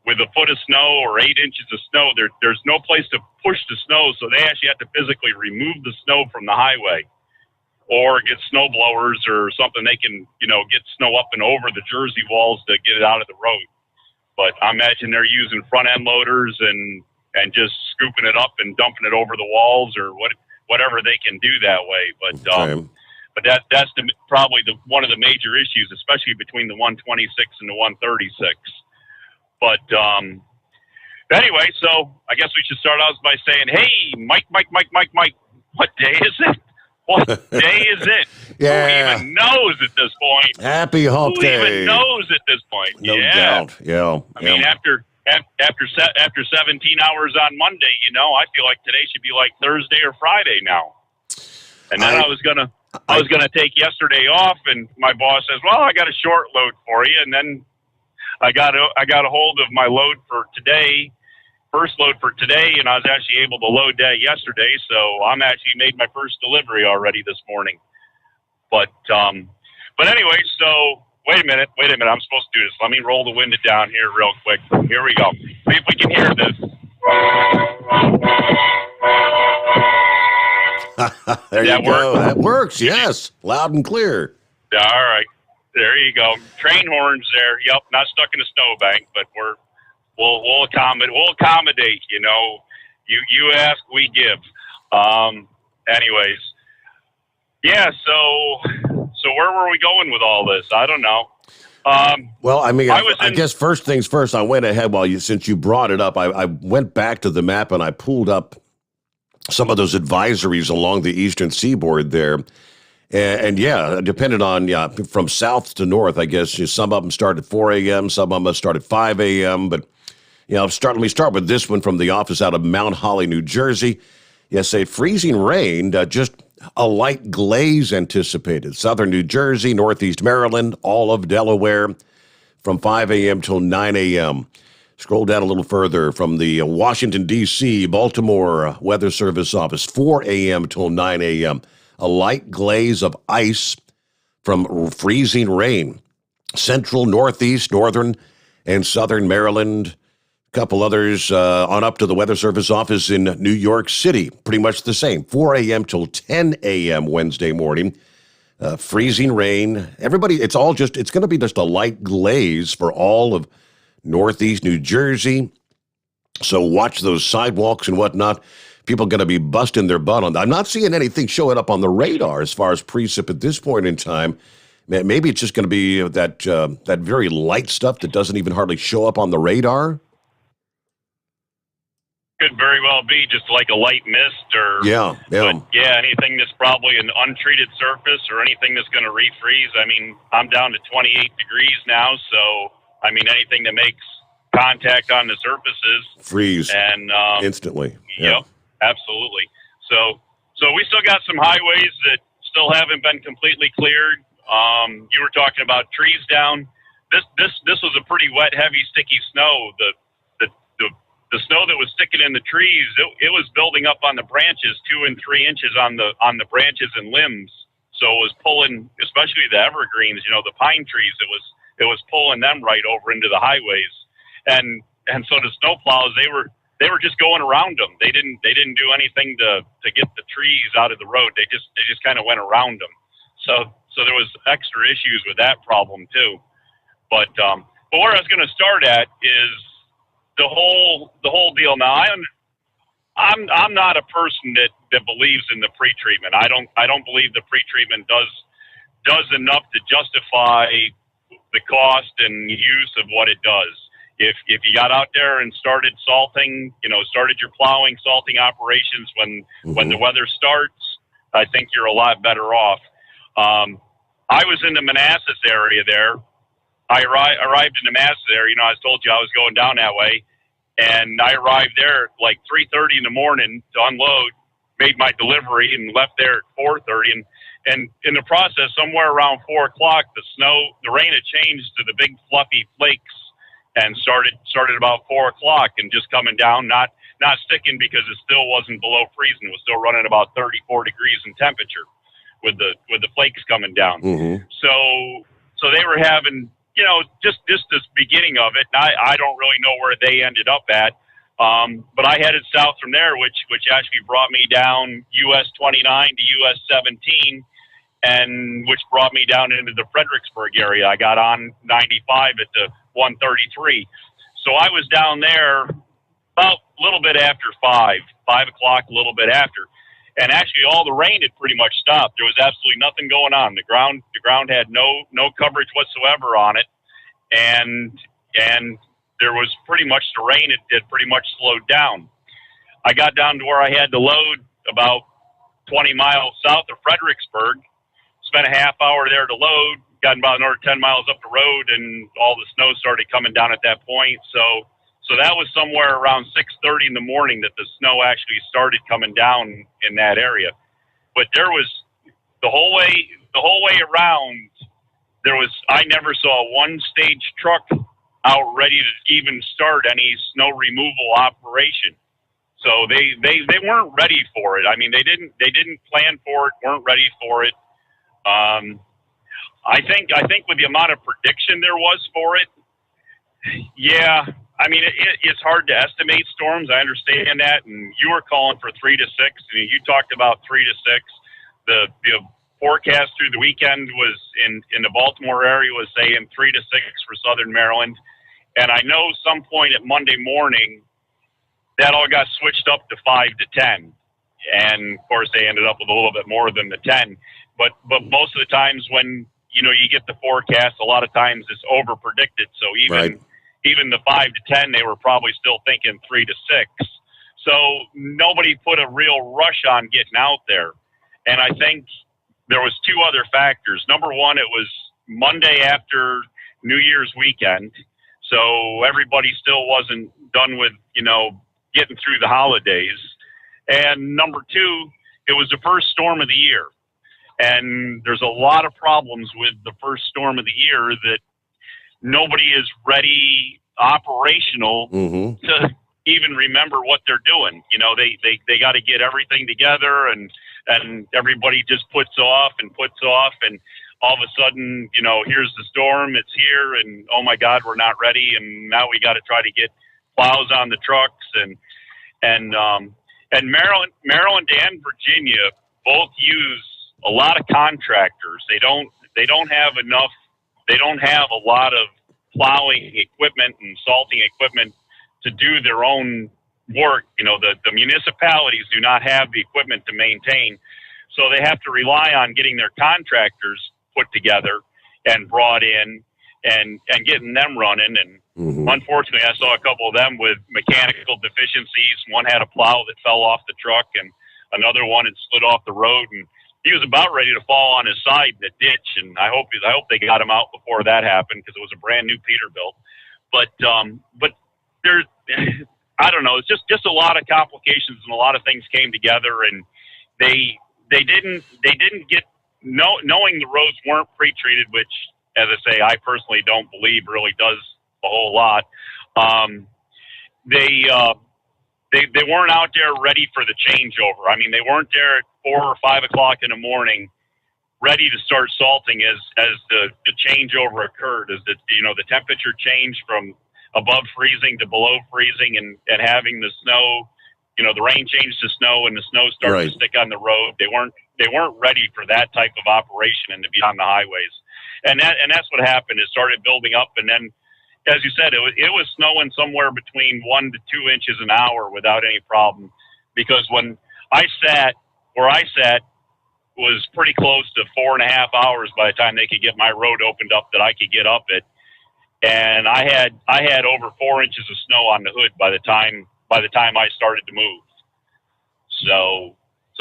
S18: with a foot of snow or 8 inches of snow, there's no place to push the snow, so they actually have to physically remove the snow from the highway, or get snow blowers or something they can, get snow up and over the Jersey walls to get it out of the road. But I imagine they're using front end loaders and just scooping it up and dumping it over the walls or whatever they can do that way. But that's probably one of the major issues, especially between the 126 and the 136. But anyway, so I guess we should start out by saying, hey, Mike, what day is it? What day is it?
S2: Yeah.
S18: Who even knows at this point?
S2: Happy hump day.
S18: Who even knows at this point?
S2: No doubt. Yeah.
S18: I mean, after 17 hours on Monday, I feel like today should be like Thursday or Friday now. And then I was gonna take yesterday off, and my boss says, "Well, I got a short load for you." And then I got a hold of my load for today, first load for today, and I was actually able to load that yesterday. So I'm actually made my first delivery already this morning. But anyway, so wait a minute. I'm supposed to do this. Let me roll the window down here real quick. Here we go. See if we can hear this.
S2: There you go. That works. Yes, loud and clear.
S18: All right, there you go. Train horns there. Yep, not stuck in a snowbank, but we'll accommodate. We'll accommodate. You ask, we give. Anyways, yeah. So where were we going with all this? I don't know.
S2: Well, I mean, I guess first things first. I went ahead since you brought it up. I went back to the map and I pulled up some of those advisories along the eastern seaboard there. And yeah, depending on, from south to north, I guess some of them start at 4 a.m., some of them start at 5 a.m. But, let me start with this one from the office out of Mount Holly, New Jersey. Yes, a freezing rain, just a light glaze anticipated. Southern New Jersey, northeast Maryland, all of Delaware from 5 a.m. till 9 a.m. Scroll down a little further from the Washington, D.C., Baltimore Weather Service office, 4 a.m. till 9 a.m. A light glaze of ice from freezing rain. Central, northeast, northern, and southern Maryland. A couple others on up to the Weather Service office in New York City. Pretty much the same. 4 a.m. till 10 a.m. Wednesday morning. Freezing rain. Everybody, it's going to be just a light glaze for all of northeast New Jersey. So watch those sidewalks and whatnot. People are going to be busting their butt on that. I'm not seeing anything showing up on the radar as far as precip at this point in time. Maybe it's just going to be that very light stuff that doesn't even hardly show up on the radar.
S18: Could very well be just like a light mist or anything that's probably an untreated surface or anything that's going to refreeze. I mean, I'm down to 28 degrees now, so I mean anything that makes contact on the surfaces
S2: freeze
S18: and
S2: instantly.
S18: Yep, absolutely. So we still got some highways that still haven't been completely cleared. You were talking about trees down. This was a pretty wet, heavy, sticky snow. The snow that was sticking in the trees, it was building up on the branches, 2 and 3 inches on the branches and limbs. So it was pulling, especially the evergreens, the pine trees. it was pulling them right over into the highways. And so the snowplows, they were just going around them. They didn't do anything to get the trees out of the road. They just kind of went around them. So there was extra issues with that problem too. But where I was going to start at is the whole deal. Now I'm not a person that believes in the pretreatment. I don't believe the pretreatment does enough to justify the cost and use of what it does. If you got out there and started salting, started your plowing, salting operations when the weather starts, I think you're a lot better off. I was in the Manassas area there. I arrived in the Manassas area. I told you I was going down that way, and I arrived there like 3:30 in the morning to unload, made my delivery, and left there at 4:30. And in the process, somewhere around 4 o'clock, the rain had changed to the big fluffy flakes, and started about 4 o'clock and just coming down, not sticking because it still wasn't below freezing. It was still running about 34 degrees in temperature with the flakes coming down. So they were having, just this beginning of it. And I don't really know where they ended up at. But I headed south from there, which actually brought me down US 29 to US 17, and which brought me down into the Fredericksburg area. I got on 95 at the 133. So I was down there about a little bit after 5 o'clock, a little bit after. And actually all the rain had pretty much stopped. There was absolutely nothing going on. The ground had no coverage whatsoever on it. And there was pretty much, the rain had pretty much slowed down. I got down to where I had to load about 20 miles south of Fredericksburg, spent a half hour there to load, got about another 10 miles up the road, and all the snow started coming down at that point. So that was somewhere around 6:30 in the morning that the snow actually started coming down in that area. But there was the whole way around, I never saw one stage truck out ready to even start any snow removal operation. So they weren't ready for it. I mean, they didn't plan for it, weren't ready for it. I think with the amount of prediction there was for it, yeah, I mean, it's hard to estimate storms. I understand that. And you were calling for 3 to 6, and you talked about 3 to 6. The forecast through the weekend was in the Baltimore area was saying 3 to 6 for Southern Maryland. And I know some point at Monday morning, that all got switched up to 5 to 10. And of course they ended up with a little bit more than the 10. But most of the times when, you get the forecast, a lot of times it's over predicted. So even the 5 to 10, they were probably still thinking 3 to 6. So nobody put a real rush on getting out there. And I think there was 2 other factors. Number one, it was Monday after New Year's weekend. So everybody still wasn't done with, getting through the holidays. And number 2, it was the first storm of the year. And there's a lot of problems with the first storm of the year that nobody is ready operational to even remember what they're doing. They got to get everything together, and everybody just puts off, and all of a sudden, here's the storm, it's here, and oh my God, we're not ready, and now we got to try to get plows on the trucks, and Maryland and Virginia both use a lot of contractors. They don't have enough. They don't have a lot of plowing equipment and salting equipment to do their own work. The municipalities do not have the equipment to maintain, so they have to rely on getting their contractors put together and brought in and getting them running. And unfortunately, I saw a couple of them with mechanical deficiencies. One had a plow that fell off the truck, and another one had slid off the road, and he was about ready to fall on his side in the ditch. And I hope they got him out before that happened, because it was a brand new Peterbilt. But there's, I don't know, it's just a lot of complications, and a lot of things came together, and they didn't get, knowing the roads weren't pre-treated, which, as I say, I personally don't believe really does a whole lot. They weren't out there ready for the changeover. I mean, they weren't there at 4 or 5 o'clock in the morning ready to start salting as the changeover occurred, as the temperature changed from above freezing to below freezing, and having the snow, the rain changed to snow and the snow started to stick on the road. They weren't ready for that type of operation and to be on the highways. And that's what happened. It started building up, and then, as you said, it was snowing somewhere between 1 to 2 inches an hour without any problem. Because when where I sat was pretty close to 4.5 hours by the time they could get my road opened up that I could get up it. And I had over 4 inches of snow on the hood by the time I started to move. So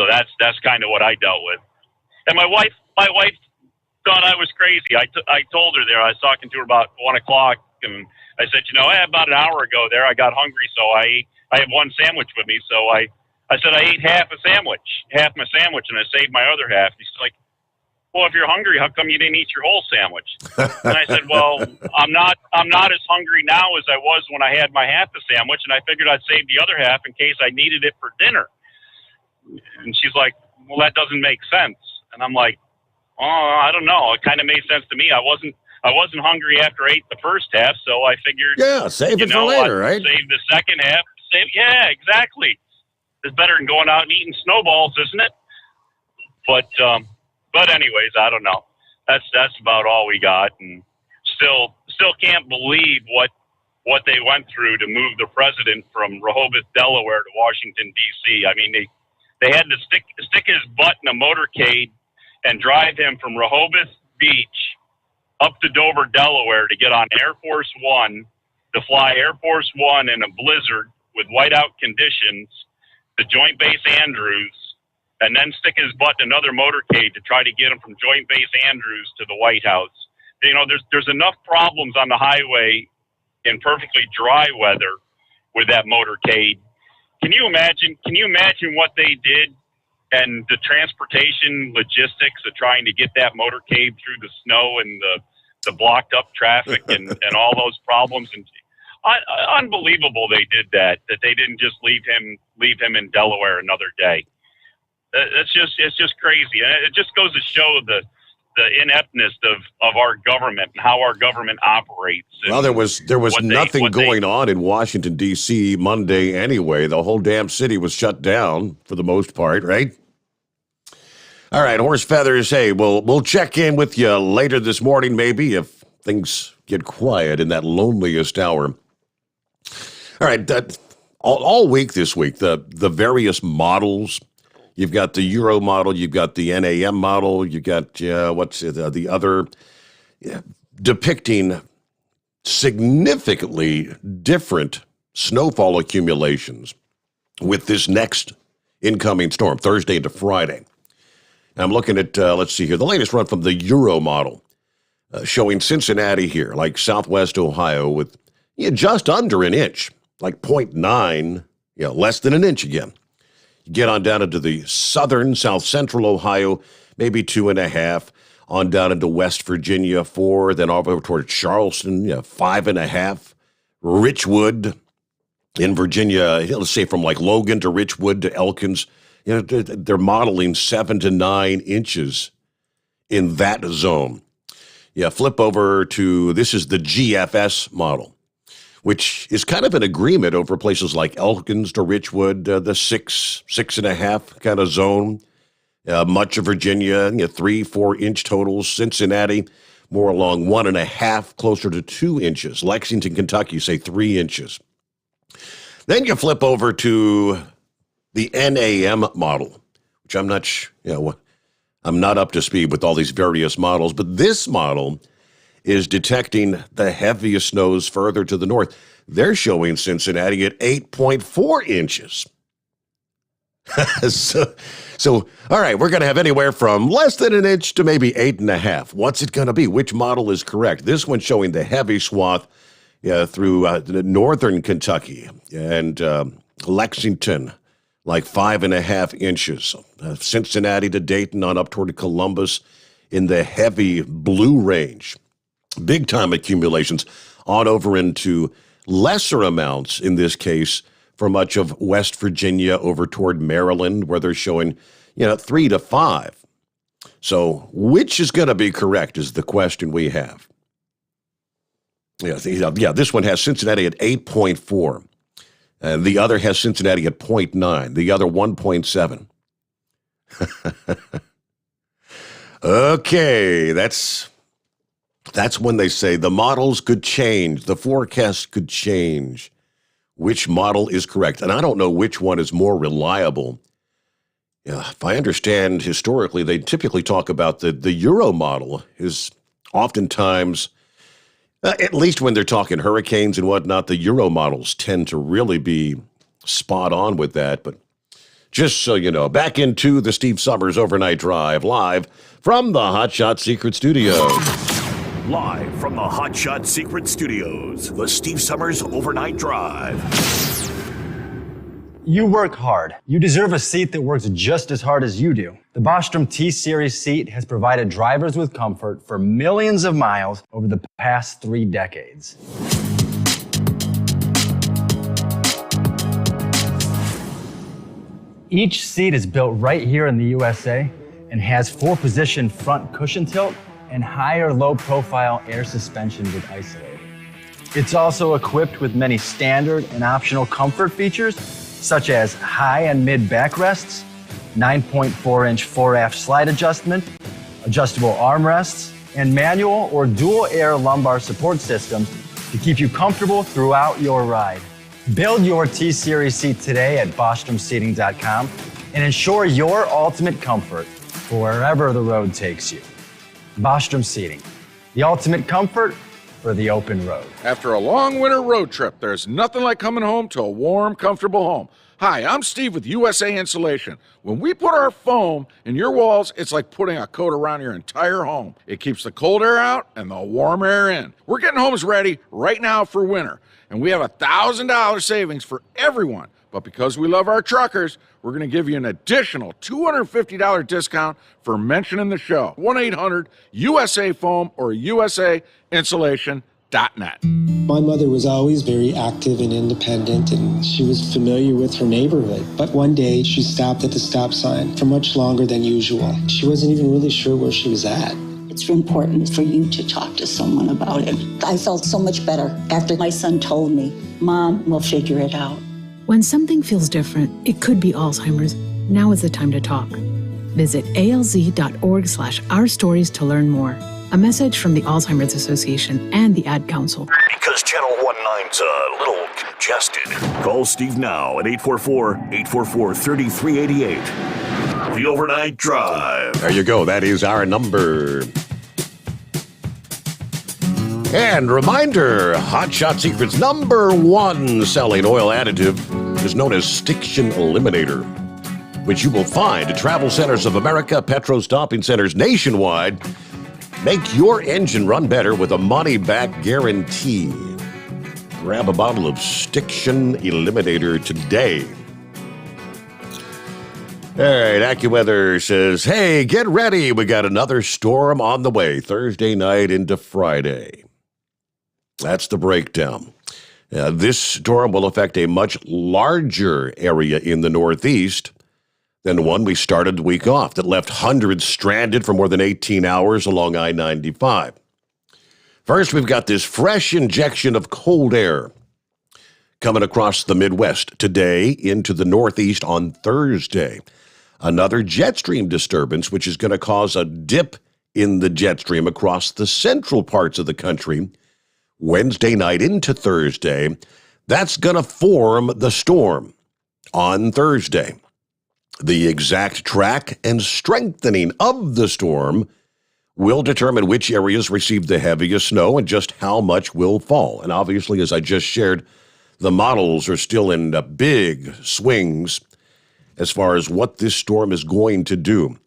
S18: that's kind of what I dealt with. And my wife thought I was crazy. I told her there, I was talking to her about 1 o'clock, and I said, about an hour ago there, I got hungry, so I had one sandwich with me. So I said I ate half my sandwich, and I saved my other half. And she's like, well, if you're hungry, how come you didn't eat your whole sandwich? And I said, well, I'm not as hungry now as I was when I had my half a sandwich, and I figured I'd save the other half in case I needed it for dinner. And she's like, well, that doesn't make sense. And I'm like, oh, I don't know. It kind of made sense to me. I wasn't hungry after I ate the first half, so I figured,
S2: save it for later, right?
S18: Save the second half. Yeah, exactly. It's better than going out and eating snowballs, isn't it? But anyways, I don't know. That's about all we got, and still can't believe what they went through to move the president from Rehoboth, Delaware, to Washington D.C. I mean, they had to stick his butt in a motorcade and drive him from Rehoboth Beach up to Dover, Delaware, to get on Air Force One, to fly Air Force One in a blizzard with whiteout conditions to Joint Base Andrews, and then stick his butt in another motorcade to try to get him from Joint Base Andrews to the White House. There's enough problems on the highway in perfectly dry weather with that motorcade. Can you imagine what they did and the transportation logistics of trying to get that motorcade through the snow and the blocked up traffic and all those problems? And unbelievable they did that they didn't just leave him in Delaware another day. It's just crazy. And it just goes to show the ineptness of our government and how our government operates.
S2: Well, there was nothing going on in Washington, D.C. Monday anyway. The whole damn city was shut down for the most part, right? All right, Horse Feathers, hey, we'll check in with you later this morning maybe if things get quiet in that loneliest hour. All right, all week this week, the various models. You've got the Euro model, you've got the NAM model, you've got the other, depicting significantly different snowfall accumulations with this next incoming storm, Thursday into Friday. Now I'm looking at, let's see here, the latest run from the Euro model, showing Cincinnati here, like southwest Ohio, with just under an inch, like 0.9, less than an inch again. You get on down into the southern, south-central Ohio, maybe 2.5, on down into West Virginia, 4, then over toward Charleston, 5.5. Richwood in Virginia, let's say from like Logan to Richwood to Elkins, they're modeling 7 to 9 inches in that zone. Flip over to, this is the GFS model, which is kind of an agreement over places like Elkins to Richwood, the 6.5 kind of zone. Much of Virginia, 3-4 inch totals. Cincinnati, more along 1.5, closer to 2 inches. Lexington, Kentucky, say 3 inches. Then you flip over to the NAM model, which I'm not up to speed with all these various models, but this model is detecting the heaviest snows further to the north. They're showing Cincinnati at 8.4 inches. So, all right, we're going to have anywhere from less than an inch to maybe 8.5. What's it going to be? Which model is correct? This one's showing the heavy swath through northern Kentucky and Lexington, like 5.5 inches. Cincinnati to Dayton on up toward Columbus in the heavy blue range. Big-time accumulations on over into lesser amounts, in this case, for much of West Virginia over toward Maryland, where they're showing, 3 to 5. So which is going to be correct is the question we have. Yeah, this one has Cincinnati at 8.4. And the other has Cincinnati at 0.9. The other 1.7. Okay, that's when they say the models could change, the forecast could change. Which model is correct? And I don't know which one is more reliable. Yeah, if I understand historically, they typically talk about the Euro model is oftentimes, at least when they're talking hurricanes and whatnot, the Euro models tend to really be spot on with that. But just so you know, back into the Steve Sommers Overnight Drive, live from the Hot Shot Secret Studios.
S3: Live from the Hot Shot Secret Studios, the Steve Sommers Overnight Drive.
S19: You work hard. You deserve a seat that works just as hard as you do. The Bostrom T-Series seat has provided drivers with comfort for millions of miles over the past 3 decades. Each seat is built right here in the USA and has 4-position front cushion tilt and higher low-profile air suspension with isolator. It's also equipped with many standard and optional comfort features, such as high and mid backrests, 9.4-inch 4-aft slide adjustment, adjustable armrests, and manual or dual air lumbar support systems to keep you comfortable throughout your ride. Build your T-Series seat today at BostromSeating.com and ensure your ultimate comfort for wherever the road takes you. Bostrom Seating, the ultimate comfort for the open road.
S4: After a long winter road trip, there's nothing like coming home to a warm, comfortable home. Hi, I'm Steve with USA Insulation. When we put our foam in your walls, it's like putting a coat around your entire home. It keeps the cold air out and the warm air in. We're getting homes ready right now for winter, and we have $1,000 savings for everyone. But because we love our truckers, we're going to give you an additional $250 discount for mentioning the show. 1-800-USA-FOAM or USAinsulation.net.
S20: My mother was always very active and independent, and she was familiar with her neighborhood. But one day, she stopped at the stop sign for much longer than usual. She wasn't even really sure where she was at.
S21: It's important for you to talk to someone about it. I felt so much better after my son told me, Mom, we'll figure it out.
S22: When something feels different, it could be Alzheimer's. Now is the time to talk. Visit alz.org/ourstories to learn more. A message from the Alzheimer's Association and the Ad Council.
S3: Because Channel 19's a little congested. Call Steve now at 844-844-3388. The Overnight Drive.
S2: There you go. That is our number. And reminder, Hot Shot Secret's #1 selling oil additive is known as Stiction Eliminator, which you will find at Travel Centers of America, Petro Stopping Centers nationwide. Make your engine run better with a money-back guarantee. Grab a bottle of Stiction Eliminator today. All right, AccuWeather says, hey, get ready. We got another storm on the way Thursday night into Friday. That's the breakdown. This storm will affect a much larger area in the Northeast than the one we started the week off that left hundreds stranded for more than 18 hours along I-95. First, we've got this fresh injection of cold air coming across the Midwest today into the Northeast on Thursday. Another jet stream disturbance, which is going to cause a dip in the jet stream across the central parts of the country Wednesday night into Thursday. That's going to form the storm on Thursday. The exact track and strengthening of the storm will determine which areas receive the heaviest snow and just how much will fall. And obviously, as I just shared, the models are still in big swings as far as what this storm is going to do.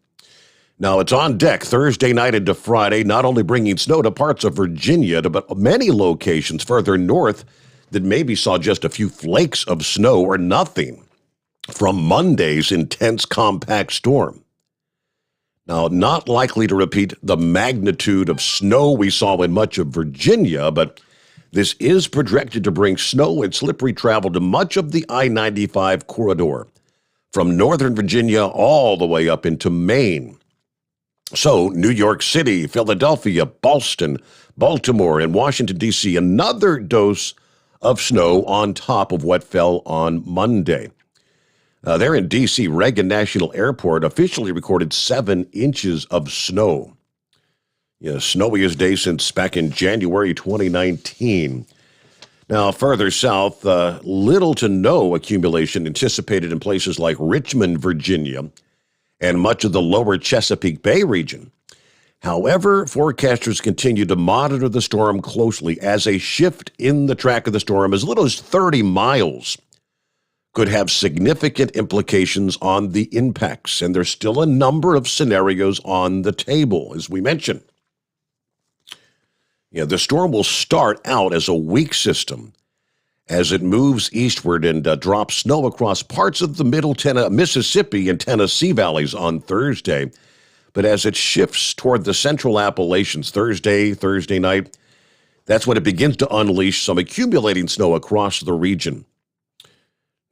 S2: Now, it's on deck Thursday night into Friday, not only bringing snow to parts of Virginia, but many locations further north that maybe saw just a few flakes of snow or nothing from Monday's intense compact storm. Now, not likely to repeat the magnitude of snow we saw in much of Virginia, but this is projected to bring snow and slippery travel to much of the I-95 corridor, from northern Virginia all the way up into Maine. So New York City, Philadelphia, Boston, Baltimore, and Washington, D.C., another dose of snow on top of what fell on Monday. There in D.C., Reagan National Airport officially recorded 7 inches of snow. Snowiest day since back in January 2019. Now, further south, little to no accumulation anticipated in places like Richmond, Virginia, and much of the lower Chesapeake Bay region. However, forecasters continue to monitor the storm closely as a shift in the track of the storm as little as 30 miles could have significant implications on the impacts. And there's still a number of scenarios on the table, as we mentioned. The storm will start out as a weak system as it moves eastward and drops snow across parts of the middle Mississippi and Tennessee valleys on Thursday. But as it shifts toward the central Appalachians Thursday night, that's when it begins to unleash some accumulating snow across the region.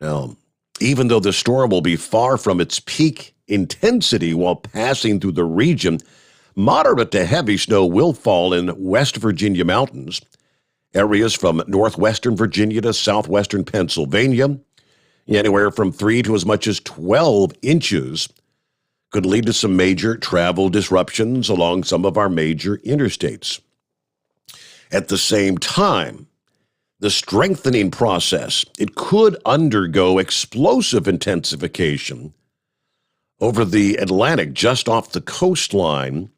S2: Now, even though the storm will be far from its peak intensity while passing through the region, moderate to heavy snow will fall in West Virginia mountains, areas from northwestern Virginia to southwestern Pennsylvania. Anywhere from 3 to as much as 12 inches could lead to some major travel disruptions along some of our major interstates. At the same time, the strengthening process, it could undergo explosive intensification over the Atlantic just off the coastline.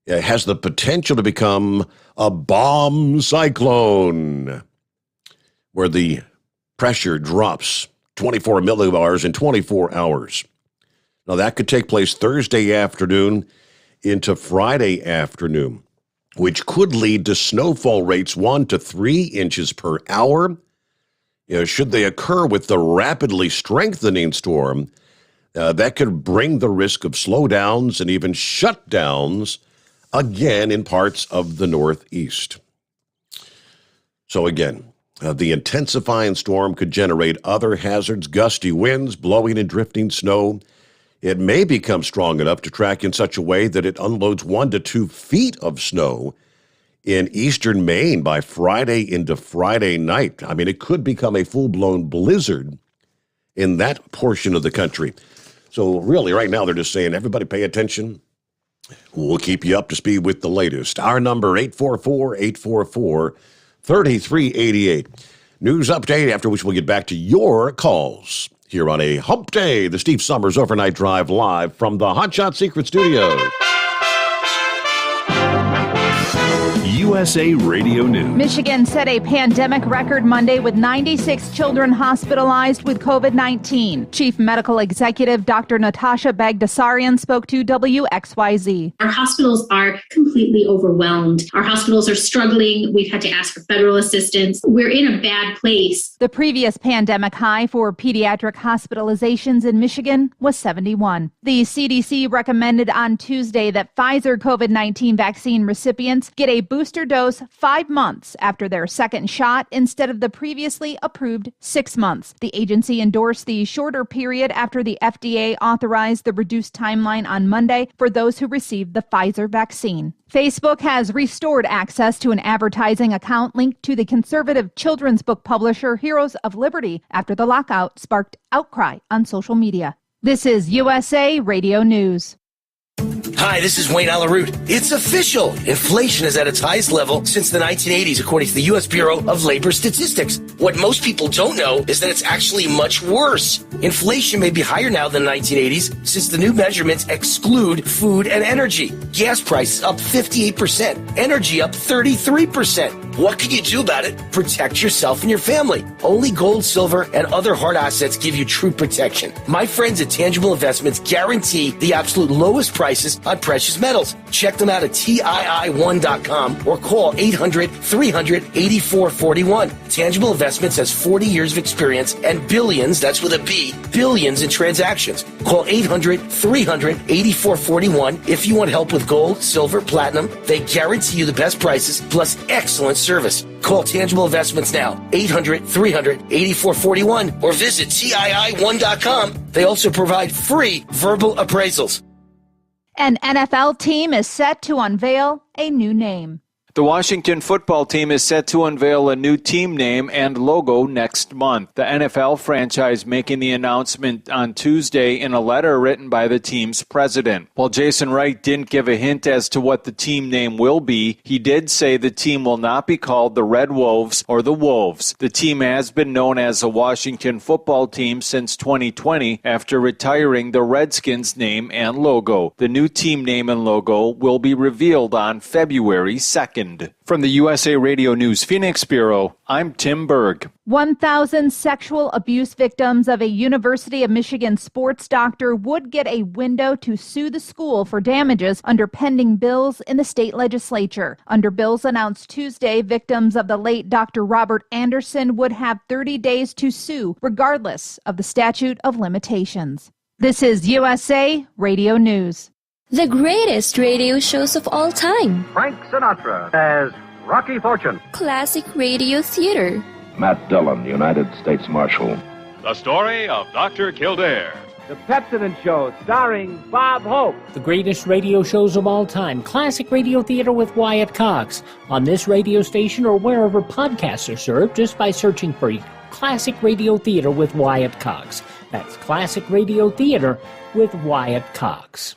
S2: It has the potential to become a bomb cyclone, where the pressure drops 24 millibars in 24 hours. Now, that could take place Thursday afternoon into Friday afternoon, which could lead to snowfall rates 1 to 3 inches per hour. Should they occur with the rapidly strengthening storm, that could bring the risk of slowdowns and even shutdowns again in parts of the Northeast. So again, the intensifying storm could generate other hazards, gusty winds, blowing and drifting snow. It may become strong enough to track in such a way that it unloads 1 to 2 feet of snow in eastern Maine by Friday into Friday night. I mean, it could become a full-blown blizzard in that portion of the country. So really, right now, they're just saying, everybody pay attention. We'll keep you up to speed with the latest. Our number, 844-844-3388. News update, after which we'll get back to your calls here on a hump day, the Steve Sommers Overnight Drive live from the Hotshot Secret Studio.
S3: USA Radio News.
S9: Michigan set a pandemic record Monday with 96 children hospitalized with COVID-19. Chief Medical Executive Dr. Natasha Bagdasarian spoke to WXYZ.
S11: Our hospitals are completely overwhelmed. Our hospitals are struggling. We've had to ask for federal assistance. We're in a bad place.
S9: The previous pandemic high for pediatric hospitalizations in Michigan was 71. The CDC recommended on Tuesday that Pfizer COVID-19 vaccine recipients get a booster dose 5 months after their second shot instead of the previously approved 6 months. The agency endorsed the shorter period after the FDA authorized the reduced timeline on Monday for those who received the Pfizer vaccine. Facebook has restored access to an advertising account linked to the conservative children's book publisher Heroes of Liberty after the lockout sparked outcry on social media. This is USA Radio News.
S1: Hi, this is Wayne Alaroot. It's official. Inflation is at its highest level since the 1980s, according to the U.S. Bureau of Labor Statistics. What most people don't know is that it's actually much worse. Inflation may be higher now than the 1980s since the new measurements exclude food and energy. Gas prices up 58%, energy up 33%. What can you do about it? Protect yourself and your family. Only gold, silver, and other hard assets give you true protection. My friends at Tangible Investments guarantee the absolute lowest prices on precious metals. Check them out at TII1.com or call 800-300-8441. Tangible Investments has 40 years of experience and billions, that's with a B, billions in transactions. Call 800-300-8441 if you want help with gold, silver, platinum. They guarantee you the best prices plus excellent service. Call Tangible Investments now, 800-300-8441 or visit TII1.com. They also provide free verbal appraisals.
S9: An NFL team is set to unveil a new name.
S5: The Washington football team is set to unveil a new team name and logo next month. The NFL franchise making the announcement on Tuesday in a letter written by the team's president. While Jason Wright didn't give a hint as to what the team name will be, he did say the team will not be called the Red Wolves or the Wolves. The team has been known as the Washington football team since 2020 after retiring the Redskins name and logo. The new team name and logo will be revealed on February 2nd. From the USA Radio News Phoenix Bureau, I'm Tim Berg.
S9: 1,000 sexual abuse victims of a University of Michigan sports doctor would get a window to sue the school for damages under pending bills in the state legislature. Under bills announced Tuesday, victims of the late Dr. Robert Anderson would have 30 days to sue, regardless of the statute of limitations. This is USA Radio News.
S7: The greatest radio shows of all time.
S23: Frank Sinatra as Rocky Fortune.
S7: Classic radio theater.
S24: Matt Dillon, United States Marshal.
S25: The story of Dr. Kildare.
S23: The Pepsodent Show, starring Bob Hope.
S26: The greatest radio shows of all time. Classic radio theater with Wyatt Cox. On this radio station or wherever podcasts are served, just by searching for Classic Radio Theater with Wyatt Cox. That's Classic Radio Theater with Wyatt Cox.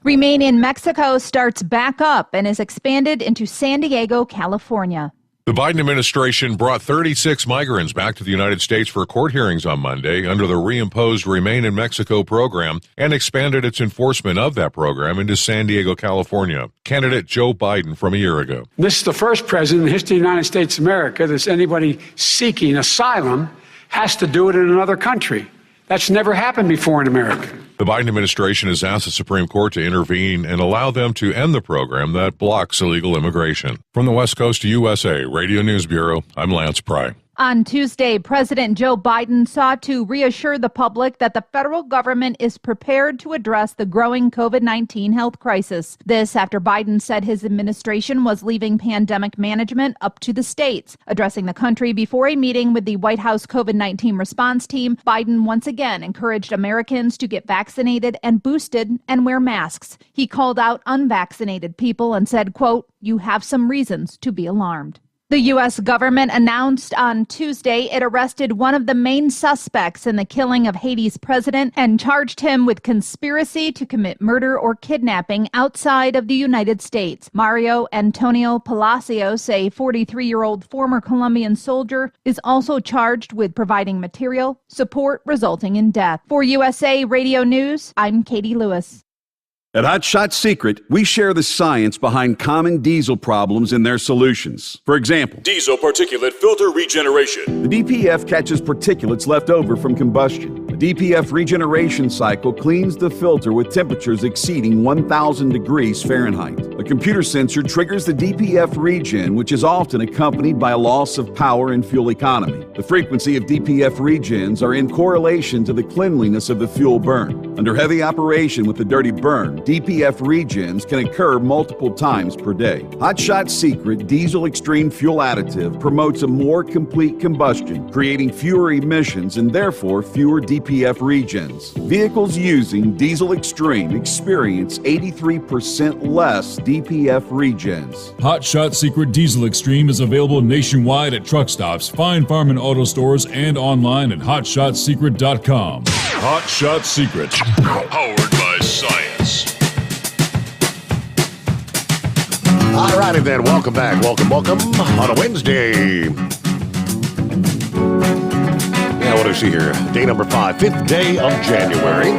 S9: Remain in Mexico starts back up and is expanded into San Diego, California.
S27: The Biden administration brought 36 migrants back to the United States for court hearings on Monday under the reimposed Remain in Mexico program and expanded its enforcement of that program into San Diego, California. Candidate Joe Biden from a year ago.
S10: This is the first president in the history of the United States of America that anybody seeking asylum has to do it in another country. That's never happened before in America.
S27: The Biden administration has asked the Supreme Court to intervene and allow them to end the program that blocks illegal immigration. From the West Coast to USA Radio News Bureau, I'm Lance Pry.
S9: On Tuesday, President Joe Biden sought to reassure the public that the federal government is prepared to address the growing COVID-19 health crisis. This after Biden said his administration was leaving pandemic management up to the states. Addressing the country before a meeting with the White House COVID-19 response team, Biden once again encouraged Americans to get vaccinated and boosted and wear masks. He called out unvaccinated people and said, quote, "You have some reasons to be alarmed." The U.S. government announced on Tuesday it arrested one of the main suspects in the killing of Haiti's president and charged him with conspiracy to commit murder or kidnapping outside of the United States. Mario Antonio Palacios, a 43-year-old former Colombian soldier, is also charged with providing material support resulting in death. For USA Radio News, I'm Katie Lewis.
S28: At Hot Shot Secret, we share the science behind common diesel problems and their solutions. For example,
S6: diesel particulate filter regeneration.
S28: The DPF catches particulates left over from combustion. The DPF regeneration cycle cleans the filter with temperatures exceeding 1,000 degrees Fahrenheit. A computer sensor triggers the DPF regen, which is often accompanied by a loss of power and fuel economy. The frequency of DPF regens are in correlation to the cleanliness of the fuel burn. Under heavy operation with the dirty burn, DPF regens can occur multiple times per day. Hot Shot Secret Diesel Extreme Fuel Additive promotes a more complete combustion, creating fewer emissions and therefore fewer DPF regens. Vehicles using Diesel Extreme experience 83% less DPF regens.
S6: Hot Shot Secret Diesel Extreme is available nationwide at truck stops, fine farm and auto stores, and online at hotshotsecret.com. Hot Shot Secret, powered by science.
S2: All righty then, welcome back. Welcome on a Wednesday. Yeah, what do we see here? Day number 5, 5th day of January.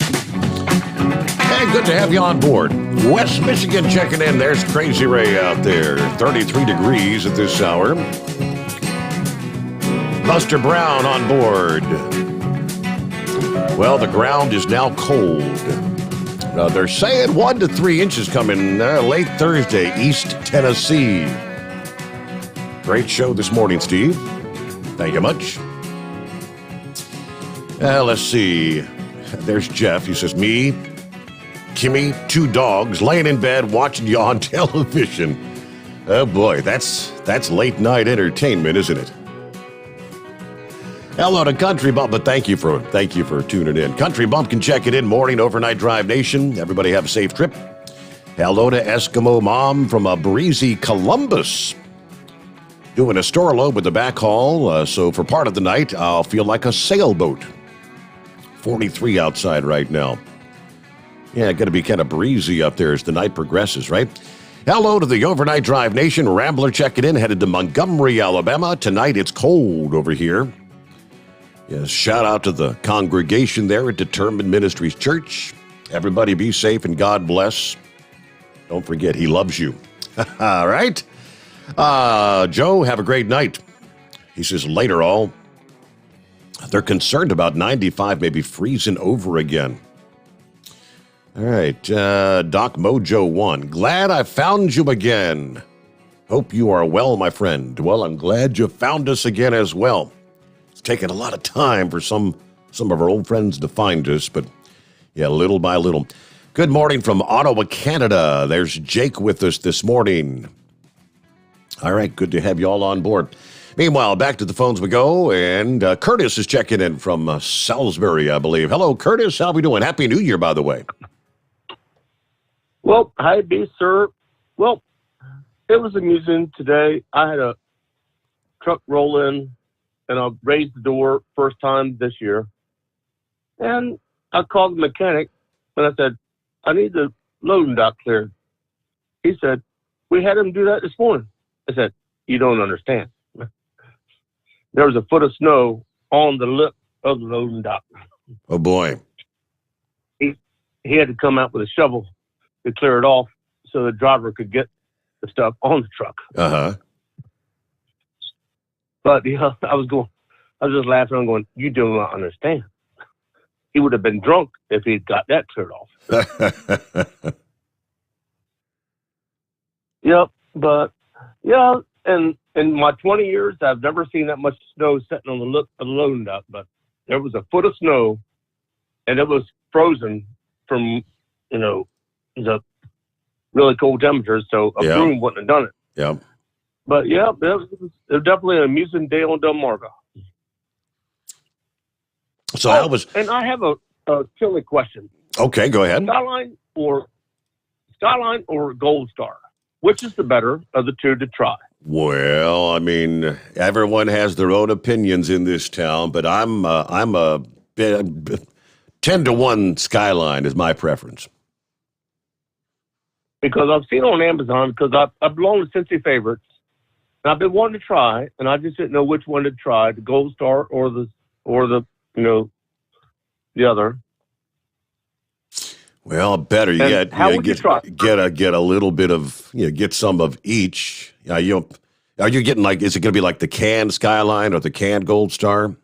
S2: And good to have you on board. West Michigan checking in. There's Crazy Ray out there. 33 degrees at this hour. Buster Brown on board. Well, the ground is now cold. They're saying 1 to 3 inches coming late Thursday, East Tennessee. Great show this morning, Steve. Thank you much. Let's see. There's Jeff. He says, me, Kimmy, 2 dogs, laying in bed watching you on television. Oh boy, that's late night entertainment, isn't it? Hello to Country Bump, but thank you for tuning in. Country Bump can check it in morning, overnight drive nation. Everybody have a safe trip. Hello to Eskimo Mom from a breezy Columbus. Doing a store load with the backhaul, so for part of the night, I'll feel like a sailboat. 43 outside right now. Yeah, got to be kind of breezy up there as the night progresses, right? Hello to the Overnight Drive Nation. Rambler checking in, headed to Montgomery, Alabama. Tonight it's cold over here. Yes, shout out to the congregation there at Determined Ministries Church. Everybody be safe and God bless. Don't forget, he loves you. All right. Joe, have a great night. He says, later all. They're concerned about 95 maybe freezing over again. All right. Doc Mojo 1. Glad I found you again. Hope you are well, my friend. Well, I'm glad you found us again as well. It's taken a lot of time for some of our old friends to find us, but yeah, little by little. Good morning from Ottawa, Canada. There's Jake with us this morning. All right, good to have you all on board. Meanwhile, back to the phones we go, and Curtis is checking in from Salisbury, I believe. Hello, Curtis. How are we doing? Happy New Year, by the way.
S8: Well, hi, B, sir. Well, it was amusing today. I had a truck roll in, and I raised the door first time this year. And I called the mechanic, and I said, I need the loading dock cleared. He said, we had him do that this morning. I said, you don't understand. There was a foot of snow on the lip of the loading dock.
S2: Oh, boy.
S8: He had to come out with a shovel to clear it off so the driver could get the stuff on the truck.
S2: Uh-huh.
S8: But yeah, I was just laughing. I'm going, you do not understand. He would have been drunk if he'd got that cleared off. Yep. But yeah, and in my 20 years, I've never seen that much snow sitting on the lip of the loading dock, but there was a foot of snow and it was frozen from, the really cold temperatures. So a broom wouldn't have done it.
S2: Yeah.
S8: But yeah, it was definitely an amusing day on Delmarva.
S2: So how was?
S8: And I have a silly question.
S2: Okay, go ahead.
S8: Skyline or Gold Star? Which is the better of the two to try?
S2: Well, I mean, everyone has their own opinions in this town, but I'm a 10-1 Skyline is my preference.
S8: Because I've seen on Amazon, because I belong to Cincy Favorites, and I've been wanting to try, and I just didn't know which one to try, the Gold Star or the the other.
S2: Well, better yet, get a little bit of, get some of each. Are you getting is it going to be like the canned Skyline or the canned Gold Star?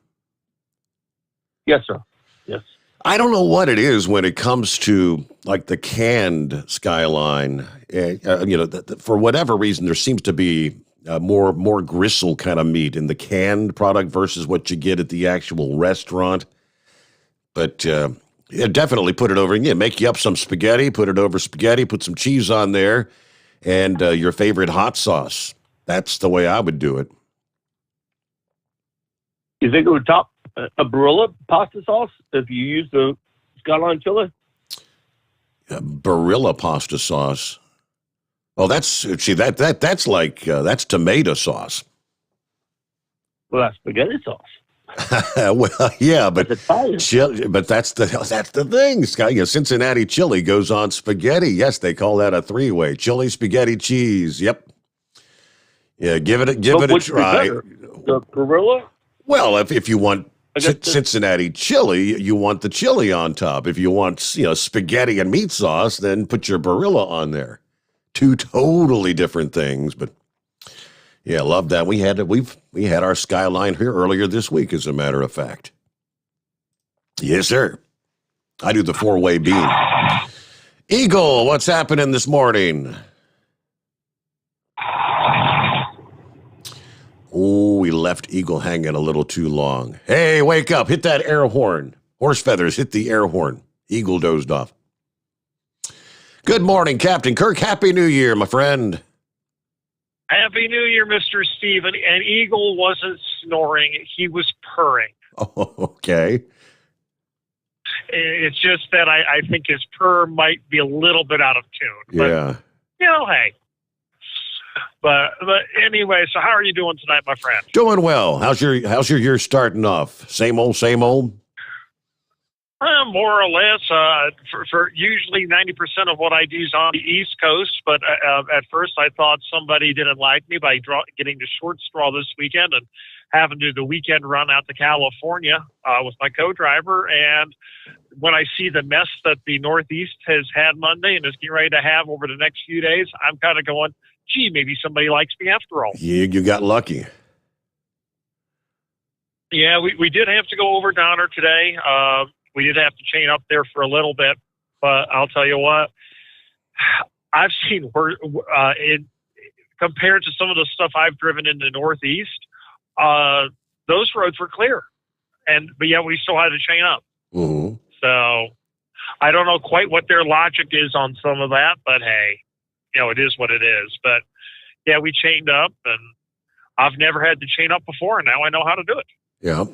S8: Yes, sir. Yes.
S2: I don't know what it is when it comes to like the canned Skyline. For whatever reason, there seems to be more gristle kind of meat in the canned product versus what you get at the actual restaurant. But definitely put it over, make you up some spaghetti, put it over spaghetti, put some cheese on there, and your favorite hot sauce. That's the way I would do it.
S8: You think it would top a Barilla pasta sauce if you use the Skyline chili?
S2: Barilla pasta sauce. Oh, that's like that's tomato sauce.
S8: Well, that's spaghetti sauce.
S2: Well, yeah, but that's the thing. Cincinnati chili goes on spaghetti. Yes, they call that a three-way: chili, spaghetti, cheese. Yep. Yeah, give it a try.
S8: The Barilla?
S2: Well, if you want Cincinnati chili, you want the chili on top. If you want spaghetti and meat sauce, then put your Barilla on there. Two totally different things, but. Yeah, love that. We had our Skyline here earlier this week, as a matter of fact. Yes, sir. I do the 4-way beam. Eagle, what's happening this morning? Oh, we left Eagle hanging a little too long. Hey, wake up. Hit that air horn. Horse feathers, hit the air horn. Eagle dozed off. Good morning, Captain Kirk. Happy New Year, my friend.
S12: Happy New Year, Mr. Steve. And Eagle wasn't snoring. He was purring.
S2: Oh, okay.
S12: It's just that I think his purr might be a little bit out of tune.
S2: Yeah.
S12: But, hey. But anyway, so how are you doing tonight, my friend?
S2: Doing well. How's your year starting off? Same old, same old?
S12: More or less. For usually 90% of what I do is on the East Coast, but at first I thought somebody didn't like me by getting the short straw this weekend and having to do the weekend run out to California with my co-driver. And when I see the mess that the Northeast has had Monday and is getting ready to have over the next few days, I'm kind of going, gee, maybe somebody likes me after all.
S2: You got lucky.
S12: Yeah, we did have to go over Donner today. We did have to chain up there for a little bit, but I'll tell you what, I've seen compared to some of the stuff I've driven in the Northeast, those roads were clear, but yet we still had to chain up.
S2: Mm-hmm.
S12: So I don't know quite what their logic is on some of that, but hey, it is what it is. But yeah, we chained up, and I've never had to chain up before, and now I know how to do it.
S2: Yeah.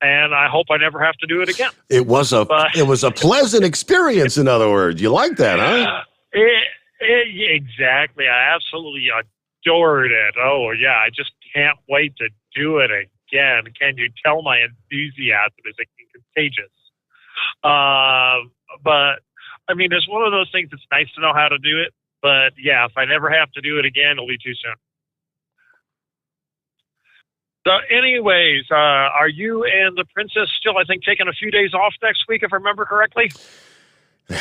S12: And I hope I never have to do it again.
S2: It was a pleasant experience, in other words. You like that, huh?
S12: Exactly. I absolutely adored it. Oh, yeah. I just can't wait to do it again. Can you tell my enthusiasm is contagious? But, I mean, it's one of those things that's nice to know how to do it. But, yeah, if I never have to do it again, it'll be too soon. So anyways, are you and the princess still, I think, taking a few days off next week, if I remember correctly?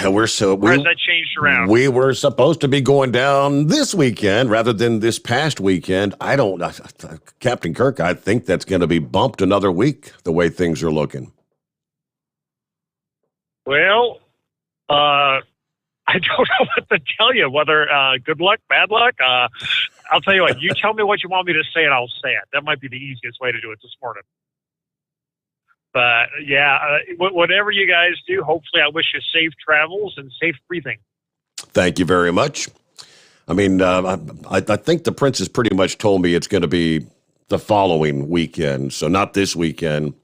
S2: Or has
S12: that changed around?
S2: We were supposed to be going down this weekend rather than this past weekend. Captain Kirk, I think that's going to be bumped another week, the way things are looking.
S12: Well, I don't know what to tell you, whether good luck, bad luck. I'll tell you what, you tell me what you want me to say and I'll say it. That might be the easiest way to do it this morning. But yeah, whatever you guys do, hopefully I wish you safe travels and safe breathing.
S2: Thank you very much. I mean, I think the princess pretty much told me it's going to be the following weekend. So not this weekend.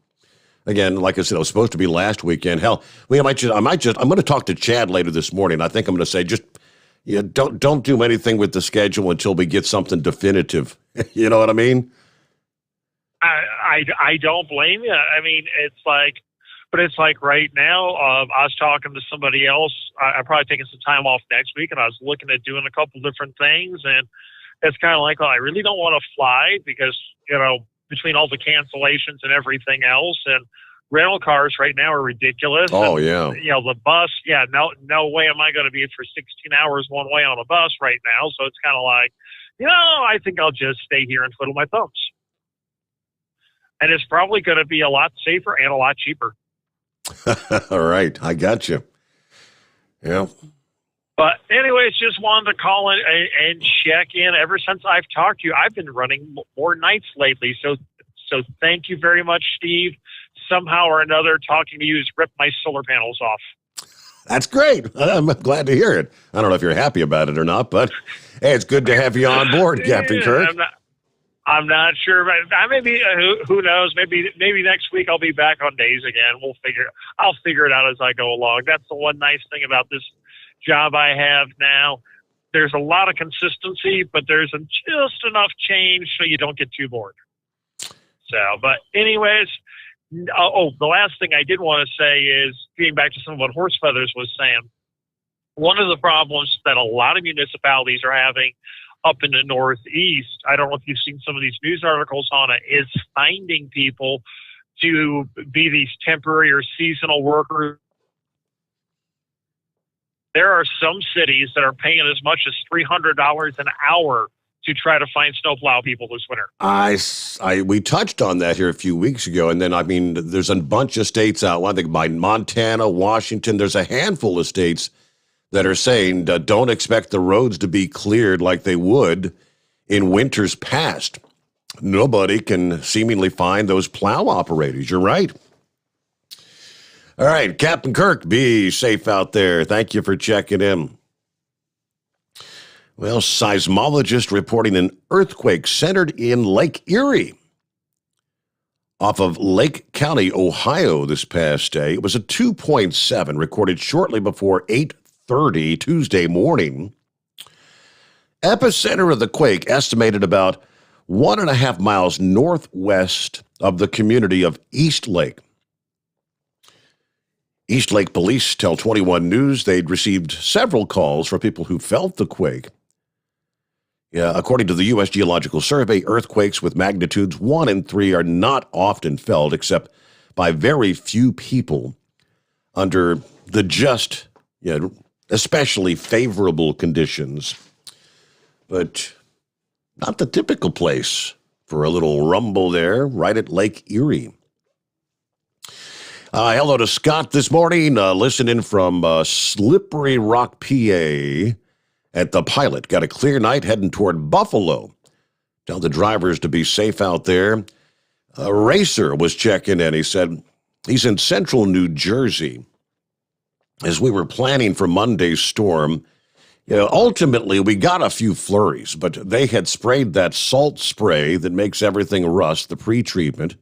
S2: Again, like I said, it was supposed to be last weekend. Hell, I'm going to talk to Chad later this morning. I think I'm going to say, don't do anything with the schedule until we get something definitive. You know what I mean?
S12: I don't blame you. I mean, it's like right now, I was talking to somebody else. I'm probably taking some time off next week, and I was looking at doing a couple different things. And it's kind of like, I really don't want to fly because, between all the cancellations and everything else, and rental cars right now are ridiculous.
S2: Oh,
S12: and,
S2: yeah.
S12: The bus, no way am I going to be for 16 hours one way on a bus right now. So it's kind of like, I think I'll just stay here and twiddle my thumbs. And it's probably going to be a lot safer and a lot cheaper.
S2: All right. I got you. Yeah.
S12: But anyways, just wanted to call in and check in. Ever since I've talked to you, I've been running more nights lately. So thank you very much, Steve. Somehow or another, talking to you has ripped my solar panels off.
S2: That's great. I'm glad to hear it. I don't know if you're happy about it or not, but hey, it's good to have you on board, Captain Kirk.
S12: I'm not sure, but I may be. Who knows? Maybe next week I'll be back on days again. I'll figure it out as I go along. That's the one nice thing about this job I have now. There's a lot of consistency, but there's just enough change so you don't get too bored. So, but anyways, the last thing I did want to say is getting back to some of what Horse Feathers was saying. One of the problems that a lot of municipalities are having up in the Northeast, I don't know if you've seen some of these news articles on it, is finding people to be these temporary or seasonal workers. There are some cities that are paying as much as $300 an hour to try to find snowplow people this winter.
S2: We touched on that here a few weeks ago, and then, there's a bunch of states out, I think by Montana, Washington, there's a handful of states that are saying don't expect the roads to be cleared like they would in winters past. Nobody can seemingly find those plow operators. You're right. All right, Captain Kirk, be safe out there. Thank you for checking in. Well, seismologists reporting an earthquake centered in Lake Erie. off of Lake County, Ohio this past day. It was a 2.7 recorded shortly before 8:30 Tuesday morning. Epicenter of the quake estimated about 1.5 miles northwest of the community of East Lake. East Lake police tell 21 News they'd received several calls from people who felt the quake. Yeah, according to the U.S. Geological Survey, earthquakes with magnitudes 1 and 3 are not often felt except by very few people under the just, especially favorable conditions. But not the typical place for a little rumble there, right at Lake Erie. Hello to Scott this morning, listening from Slippery Rock, PA, at the Pilot. Got a clear night heading toward Buffalo. Tell the drivers to be safe out there. A racer was checking in. He said he's in central New Jersey. As we were planning for Monday's storm, ultimately we got a few flurries, but they had sprayed that salt spray that makes everything rust, the pre-treatment.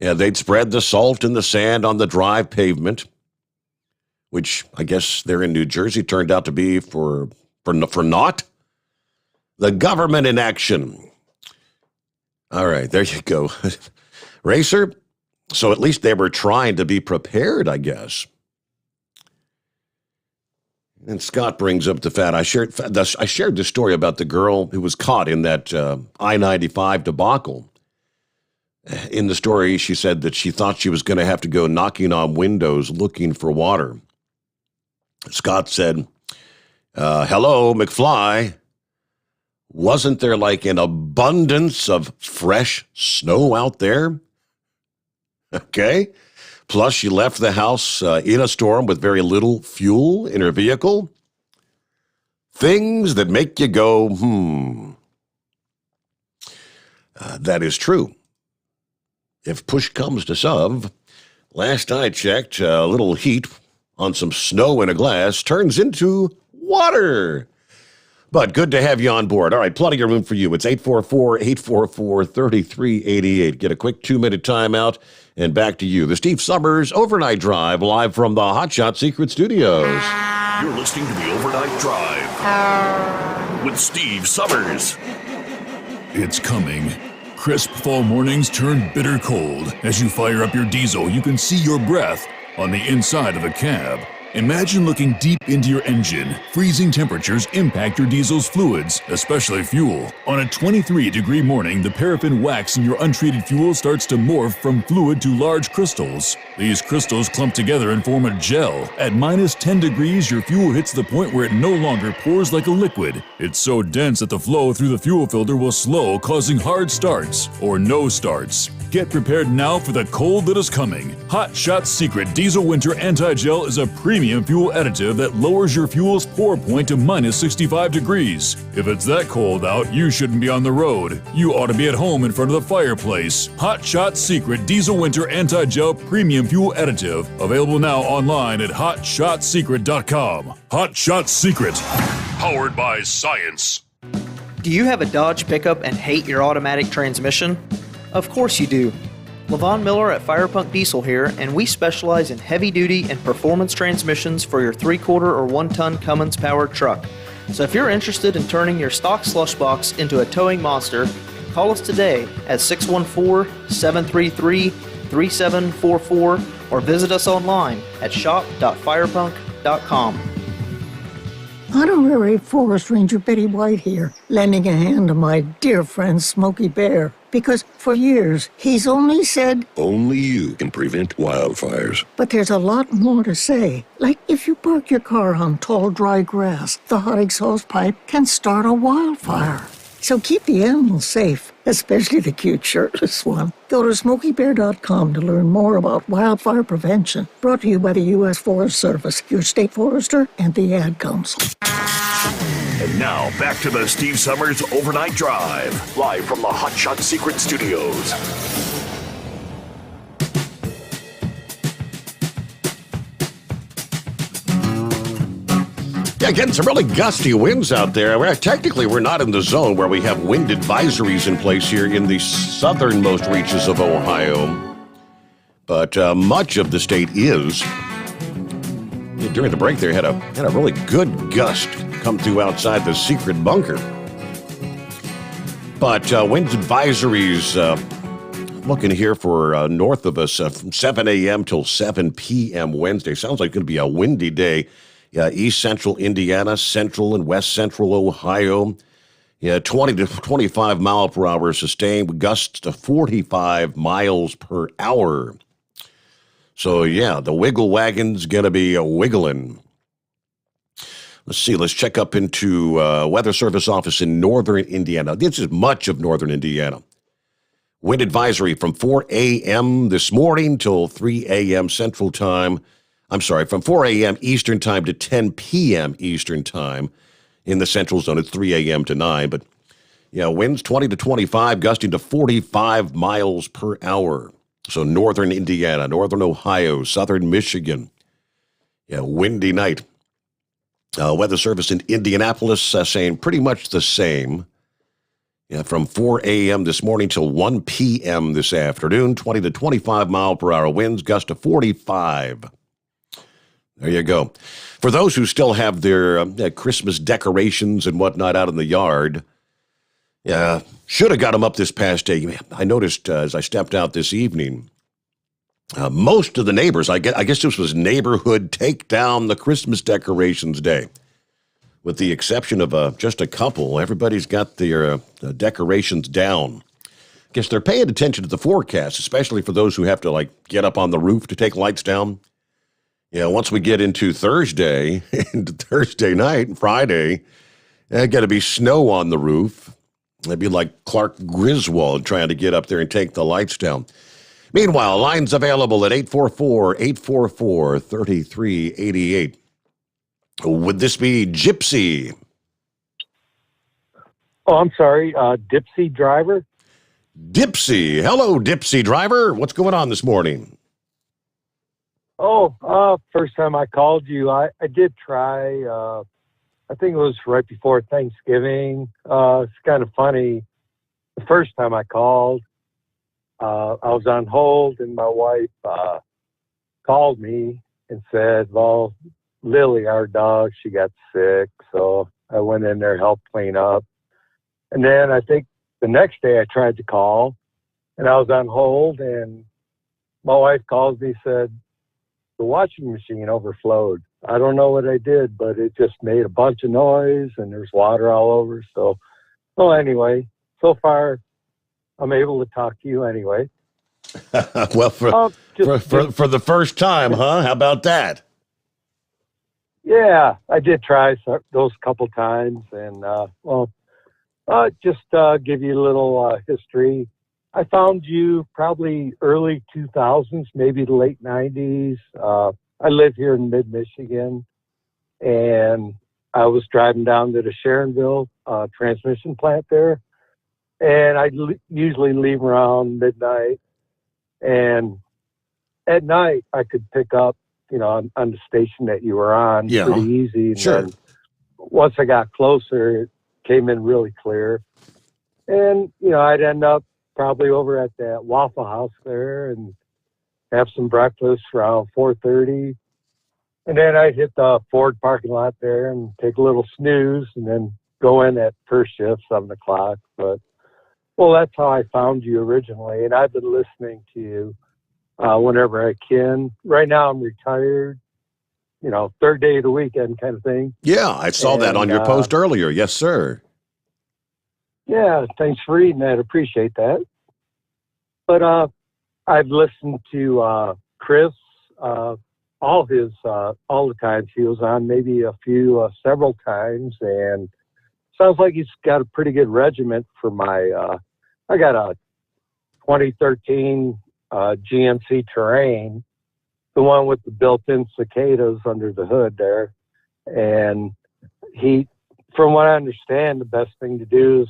S2: Yeah, they'd spread the salt and the sand on the dry pavement, which I guess there in New Jersey turned out to be for naught. The government in action. All right, there you go. Racer, so at least they were trying to be prepared, I guess. And Scott brings up the fact, I shared this story about the girl who was caught in that I-95 debacle. In the story, she said that she thought she was going to have to go knocking on windows looking for water. Scott said, hello, McFly. Wasn't there like an abundance of fresh snow out there? Okay. Plus, she left the house in a storm with very little fuel in her vehicle. Things that make you go, that is true. If push comes to shove, last I checked, a little heat on some snow in a glass turns into water. But good to have you on board. All right, plenty of room for you. It's 844-844-3388. Get a quick 2-minute timeout and back to you. The Steve Sommers Overnight Drive, live from the Hotshot Secret Studios.
S3: You're listening to the Overnight Drive with Steve Sommers.
S6: It's coming. Crisp fall mornings turn bitter cold. As you fire up your diesel, you can see your breath on the inside of a cab. Imagine looking deep into your engine. Freezing temperatures impact your diesel's fluids, especially fuel. On a 23-degree morning, the paraffin wax in your untreated fuel starts to morph from fluid to large crystals. These crystals clump together and form a gel. At minus 10 degrees, your fuel hits the point where it no longer pours like a liquid. It's so dense that the flow through the fuel filter will slow, causing hard starts or no starts. Get prepared now for the cold that is coming. Hot Shot Secret Diesel Winter Anti-Gel is a premium fuel additive that lowers your fuel's pour point to minus 65 degrees. If it's that cold out, you shouldn't be on the road. You ought to be at home in front of the fireplace. Hot Shot Secret Diesel Winter Anti-Gel Premium Fuel Additive. Available now online at hotshotsecret.com. Hot Shot Secret.
S3: Powered by science.
S4: Do you have a Dodge pickup and hate your automatic transmission? Of course you do. Levon Miller at Firepunk Diesel here, and we specialize in heavy-duty and performance transmissions for your 3/4 or 1-ton Cummins-powered truck. So if you're interested in turning your stock slush box into a towing monster, call us today at 614-733-3744 or visit us online at shop.firepunk.com.
S13: Honorary Forest Ranger Betty White here, lending a hand to my dear friend Smokey Bear. Because for years, he's only said,
S14: only you can prevent wildfires.
S13: But there's a lot more to say. Like if you park your car on tall, dry grass, the hot exhaust pipe can start a wildfire. So keep the animals safe, especially the cute shirtless one. Go to SmokeyBear.com to learn more about wildfire prevention. Brought to you by the U.S. Forest Service, your state forester, and the Ad Council.
S3: And now, back to the Steve Sommers Overnight Drive, live from the Hotshot Secret Studios.
S2: Yeah, getting some really gusty winds out there. Technically, we're not in the zone where we have wind advisories in place here in the southernmost reaches of Ohio. But much of the state is. During the break there, had a really good gust come through outside the secret bunker. But wind advisories looking here for north of us from 7 a.m. till 7 p.m. Wednesday. Sounds like it's going to be a windy day. East central Indiana, central and west central Ohio. 20 to 25 mile per hour sustained, gusts to 45 miles per hour. So, the wiggle wagon's going to be wiggling. Let's see. Let's check up into Weather Service office in northern Indiana. This is much of northern Indiana. Wind advisory from 4 a.m. this morning till 3 a.m. Central Time. I'm sorry, from 4 a.m. Eastern Time to 10 p.m. Eastern Time. In the Central Zone, it's 3 a.m. to 9. But, winds 20 to 25, gusting to 45 miles per hour. So northern Indiana, northern Ohio, southern Michigan. Windy night. Weather Service in Indianapolis saying pretty much the same. From 4 a.m. this morning till 1 p.m. this afternoon, 20 to 25 mile per hour winds, gust to 45. There you go. For those who still have their Christmas decorations and whatnot out in the yard, should have got them up this past day. I noticed as I stepped out this evening, most of the neighbors, I guess this was neighborhood take down the Christmas decorations day. With the exception of just a couple, everybody's got their decorations down. I guess they're paying attention to the forecast, especially for those who have to get up on the roof to take lights down. Once we get into Thursday, into Thursday night and Friday, got to be snow on the roof. It'd be like Clark Griswold trying to get up there and take the lights down. Meanwhile, lines available at 844-844-3388. Would this be Gypsy?
S15: Oh, I'm sorry, Dipsy Driver?
S2: Dipsy. Hello, Dipsy Driver. What's going on this morning?
S15: First time I called you, I did try, I think it was right before Thanksgiving. It's kind of funny. The first time I called, I was on hold and my wife called me and said, well, Lily, our dog, she got sick. So I went in there, helped clean up. And then I think the next day I tried to call and I was on hold and my wife calls me, said, the washing machine overflowed. I don't know what I did, but it just made a bunch of noise and there's water all over. So, anyway, so far I'm able to talk to you anyway.
S2: Well, for the first time, huh? How about that?
S15: Yeah, I did try those couple times and, just give you a little history. I found you probably early 2000s, maybe the late 90s. I live here in mid-Michigan, and I was driving down to the Sharonville transmission plant there, and I usually leave around midnight. And at night, I could pick up, on the station that you were on pretty easy. And
S2: sure.
S15: Then once I got closer, it came in really clear. And, I'd end up probably over at that Waffle House there and have some breakfast around 4:30. And then I'd hit the Ford parking lot there and take a little snooze and then go in at first shift, 7 o'clock. But, that's how I found you originally. And I've been listening to you whenever I can. Right now I'm retired, third day of the weekend kind of thing.
S2: Yeah, I saw that on your post earlier. Yes, sir.
S15: Yeah, thanks for reading that. Appreciate that. But I've listened to Chris all the times he was on, maybe several times, and sounds like he's got a pretty good regiment for my. I got a 2013 GMC Terrain, the one with the built-in cicadas under the hood there, and from what I understand, the best thing to do is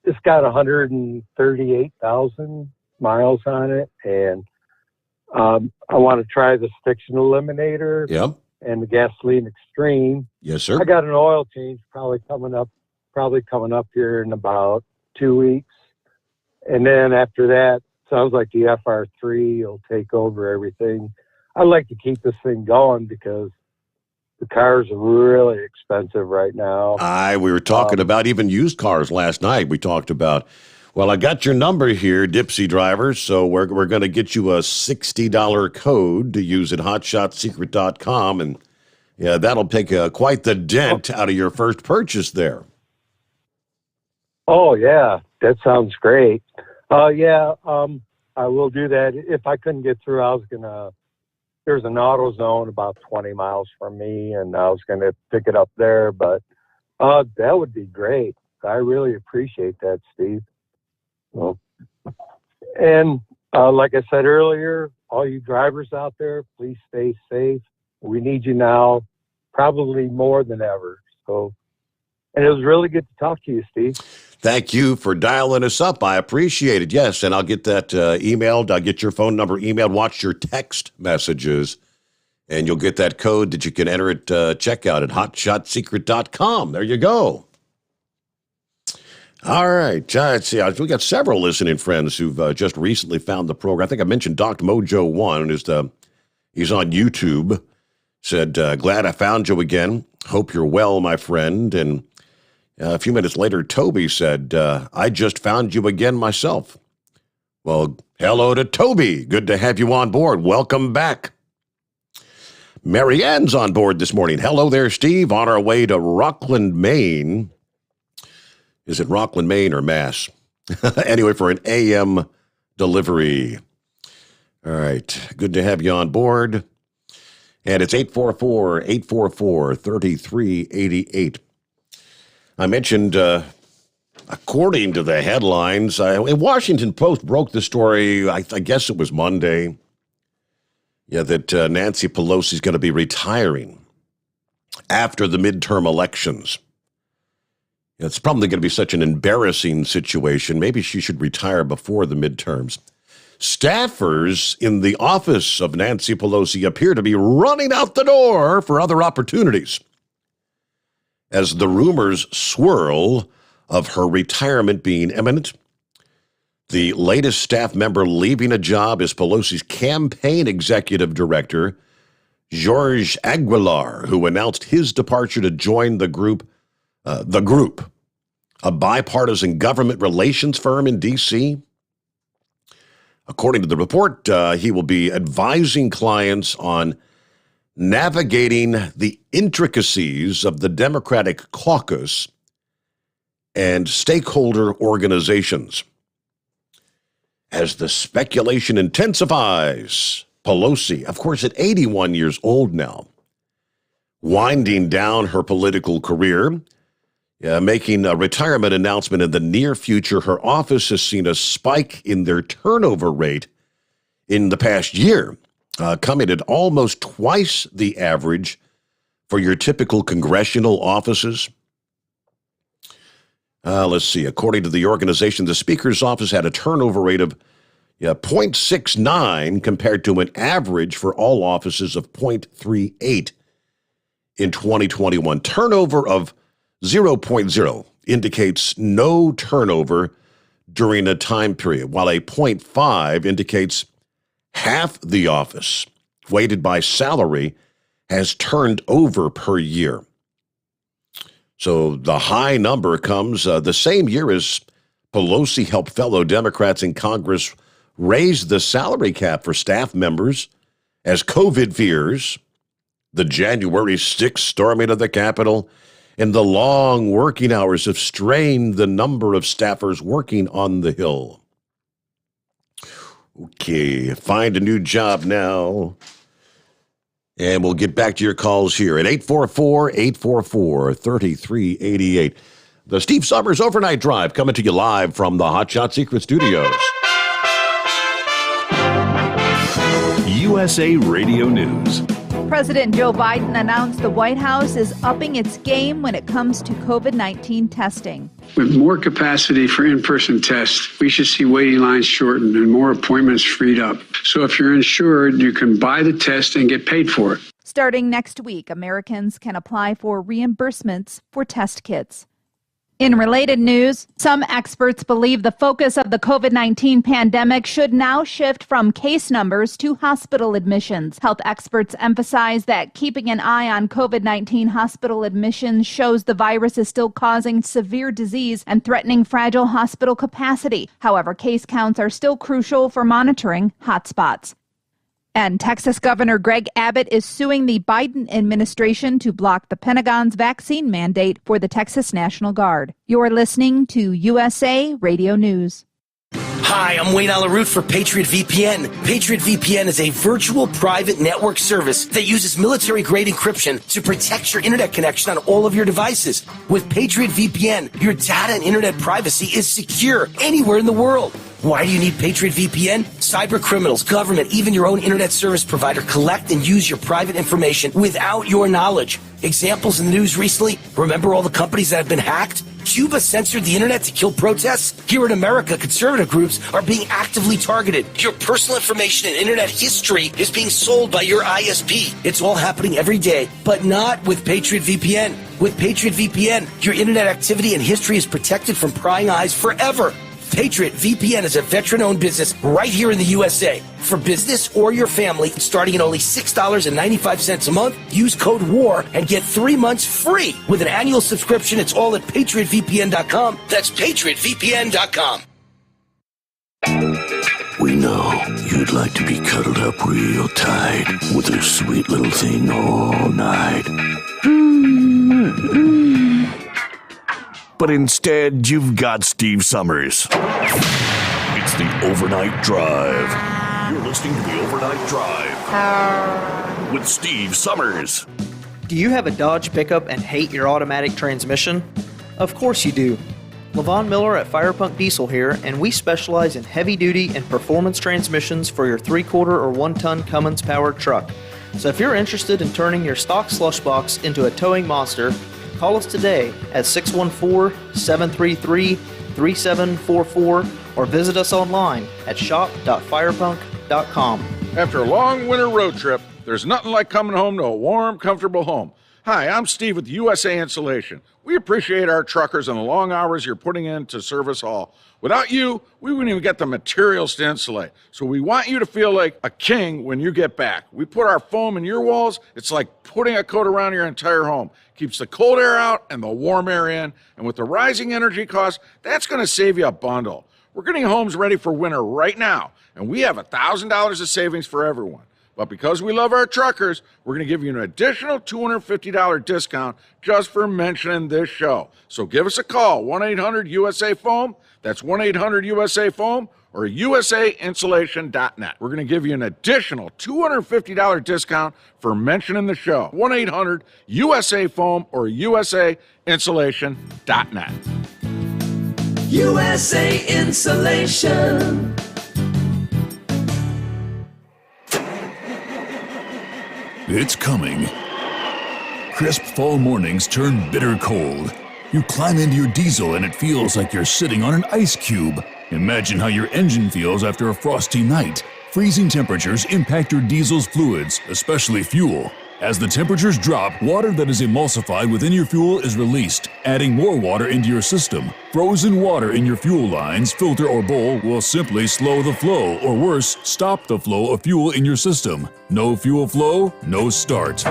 S15: it's got 138,000 miles on it, and I want to try the Stiction Eliminator.
S2: Yep.
S15: and the gasoline extreme.
S2: Yes, sir.
S15: I got an oil change probably coming up here in about 2 weeks. And then after that, sounds like the FR3 will take over everything. I like to keep this thing going because the cars are really expensive right now.
S2: We were talking about even used cars last night. We talked about, well, I got your number here, Dipsy drivers, so we're going to get you a $60 code to use at hotshotsecret.com, and yeah, that'll take quite the dent out of your first purchase there.
S15: Oh, yeah, that sounds great. I will do that. If I couldn't get through, there's an AutoZone about 20 miles from me, and I was going to pick it up there, but that would be great. I really appreciate that, Steve. Well, and like I said earlier, all you drivers out there, please stay safe. We need you now, probably more than ever. So, and it was really good to talk to you, Steve.
S2: Thank you for dialing us up. I appreciate it. Yes, and I'll get that emailed. I'll get your phone number emailed. Watch your text messages, and you'll get that code that you can enter at checkout at hotshotsecret.com. There you go. All right. Let's see. We got several listening friends who've just recently found the program. I think I mentioned Doc Mojo 1. He's on YouTube. Said, glad I found you again. Hope you're well, my friend. And a few minutes later, Toby said, I just found you again myself. Well, hello to Toby. Good to have you on board. Welcome back. Marianne's on board this morning. Hello there, Steve. On our way to Rockland, Maine. Is it Rockland, Maine or Mass? Anyway, for an AM delivery. All right. Good to have you on board. And it's 844-844-3388. I mentioned, according to the headlines, Washington Post broke the story, I guess it was Monday, that Nancy Pelosi is going to be retiring after the midterm elections. It's probably going to be such an embarrassing situation. Maybe she should retire before the midterms. Staffers in the office of Nancy Pelosi appear to be running out the door for other opportunities as the rumors swirl of her retirement being imminent. The latest staff member leaving a job is Pelosi's campaign executive director, George Aguilar, who announced his departure to join the group, a bipartisan government relations firm in D.C. According to the report, he will be advising clients on navigating the intricacies of the Democratic caucus and stakeholder organizations. As the speculation intensifies, Pelosi, of course at 81 years old now, winding down her political career, making a retirement announcement in the near future. Her office has seen a spike in their turnover rate in the past year, coming at almost twice the average for your typical congressional offices. Let's see. According to the organization, the Speaker's office had a turnover rate of 0.69 compared to an average for all offices of 0.38 in 2021. Turnover of 0.0 indicates no turnover during a time period, while a 0.5 indicates half the office, weighted by salary, has turned over per year. So the high number comes the same year as Pelosi helped fellow Democrats in Congress raise the salary cap for staff members as COVID fears, the January 6th storming of the Capitol, and the long working hours have strained the number of staffers working on the Hill. Okay, find a new job now. And we'll get back to your calls here at 844-844-3388. The Steve Sommers Overnight Drive coming to you live from the Hot Shot Secret Studios.
S3: USA Radio News.
S9: President Joe Biden announced the White House is upping its game when it comes to COVID-19 testing.
S10: With more capacity for in-person tests, we should see waiting lines shortened and more appointments freed up. So if you're insured, you can buy the test and get paid for it.
S9: Starting next week, Americans can apply for reimbursements for test kits. In related news, some experts believe the focus of the COVID-19 pandemic should now shift from case numbers to hospital admissions. Health experts emphasize that keeping an eye on COVID-19 hospital admissions shows the virus is still causing severe disease and threatening fragile hospital capacity. However, case counts are still crucial for monitoring hotspots. And Texas Governor Greg Abbott is suing the Biden administration to block the Pentagon's vaccine mandate for the Texas National Guard. You're listening to USA Radio News.
S1: Hi, I'm Wayne Alaroot for Patriot VPN. Patriot VPN is a virtual private network service that uses military-grade encryption to protect your internet connection on all of your devices. With Patriot VPN, your data and internet privacy is secure anywhere in the world. Why do you need Patriot VPN? Cyber criminals, government, even your own internet service provider collect and use your private information without your knowledge. Examples in the news recently, remember all the companies that have been hacked? Cuba censored the internet to kill protests? Here in America, conservative groups are being actively targeted. Your personal information and internet history is being sold by your ISP. It's all happening every day, but not with Patriot VPN. With Patriot VPN, your internet activity and history is protected from prying eyes forever. Patriot VPN is a veteran-owned business right here in the USA. For business or your family, starting at only $6.95 a month, use code WAR and get 3 months free. With an annual subscription, it's all at PatriotVPN.com. That's PatriotVPN.com.
S3: We know you'd like to be cuddled up real tight with a sweet little thing all night. But instead, you've got Steve Sommers. It's the Overnight Drive. You're listening to the Overnight Drive with Steve Sommers.
S4: Do you have a Dodge pickup and hate your automatic transmission? Of course you do. Levon Miller at Firepunk Diesel here, and we specialize in heavy-duty and performance transmissions for your 3/4 or 1-ton Cummins-powered truck. So if you're interested in turning your stock slush box into a towing monster, call us today at 614-733-3744 or visit us online at shop.firepunk.com.
S11: After a long winter road trip, there's nothing like coming home to a warm, comfortable home. Hi, I'm Steve with USA Insulation. We appreciate our truckers and the long hours you're putting into Service Hall. Without you, we wouldn't even get the materials to insulate. So we want you to feel like a king when you get back. We put our foam in your walls. It's like putting a coat around your entire home. Keeps the cold air out and the warm air in. And with the rising energy costs, that's going to save you a bundle. We're getting homes ready for winter right now, and we have $1,000 of savings for everyone. But because we love our truckers, we're going to give you an additional $250 discount just for mentioning this show. So give us a call, 1-800-USA-FOAM. That's 1-800-USA-FOAM or usainsulation.net. We're going to give you an additional $250 discount for mentioning the show. 1-800-USA-FOAM or usainsulation.net.
S16: USA Insulation.
S6: It's coming. Crisp fall mornings turn bitter cold. You climb into your diesel and it feels like you're sitting on an ice cube. Imagine how your engine feels after a frosty night. Freezing temperatures impact your diesel's fluids, especially fuel. As the temperatures drop, water that is emulsified within your fuel is released, adding more water into your system. Frozen water in your fuel lines, filter, or bowl will simply slow the flow, or worse, stop the flow of fuel in your system. No fuel flow, no start.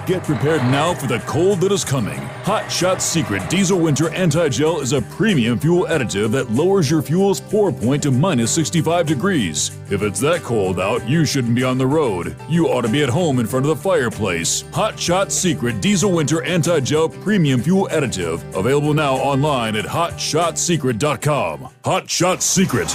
S6: Get prepared now for the cold that is coming. Hot Shot Secret Diesel Winter Anti-Gel is a premium fuel additive that lowers your fuel's pour point to minus 65 degrees. If it's that cold out, you shouldn't be on the road. You ought to be at home in front of the fireplace. Hot Shot Secret Diesel Winter Anti-Gel Premium Fuel Additive. Available now online at hotshotsecret.com. Hot Shot Secret.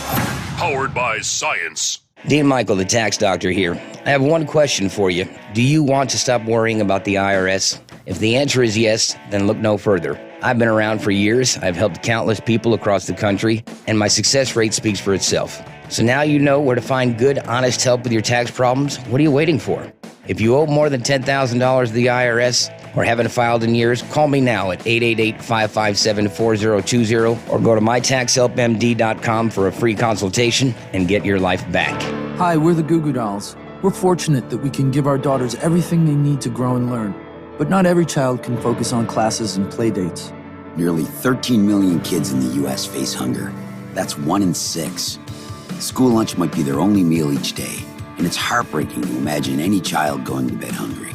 S3: Powered by science.
S17: Dean Michael, the tax doctor here. I have one question for you. Do you want to stop worrying about the IRS? If the answer is yes, then look no further. I've been around for years, I've helped countless people across the country, and my success rate speaks for itself. So now you know where to find good, honest help with your tax problems. What are you waiting for? If you owe more than $10,000 to the IRS or haven't filed in years, call me now at 888-557-4020 or go to mytaxhelpmd.com for a free consultation and get your life back.
S18: Hi, we're the Goo Goo Dolls.
S5: We're fortunate that we can give our daughters everything they need to grow and learn, but not every child can focus on classes and play dates.
S7: Nearly 13 million kids in the U.S. face hunger. That's 1 in 6. School lunch might be their only meal each day, and it's heartbreaking to imagine any child going to bed hungry.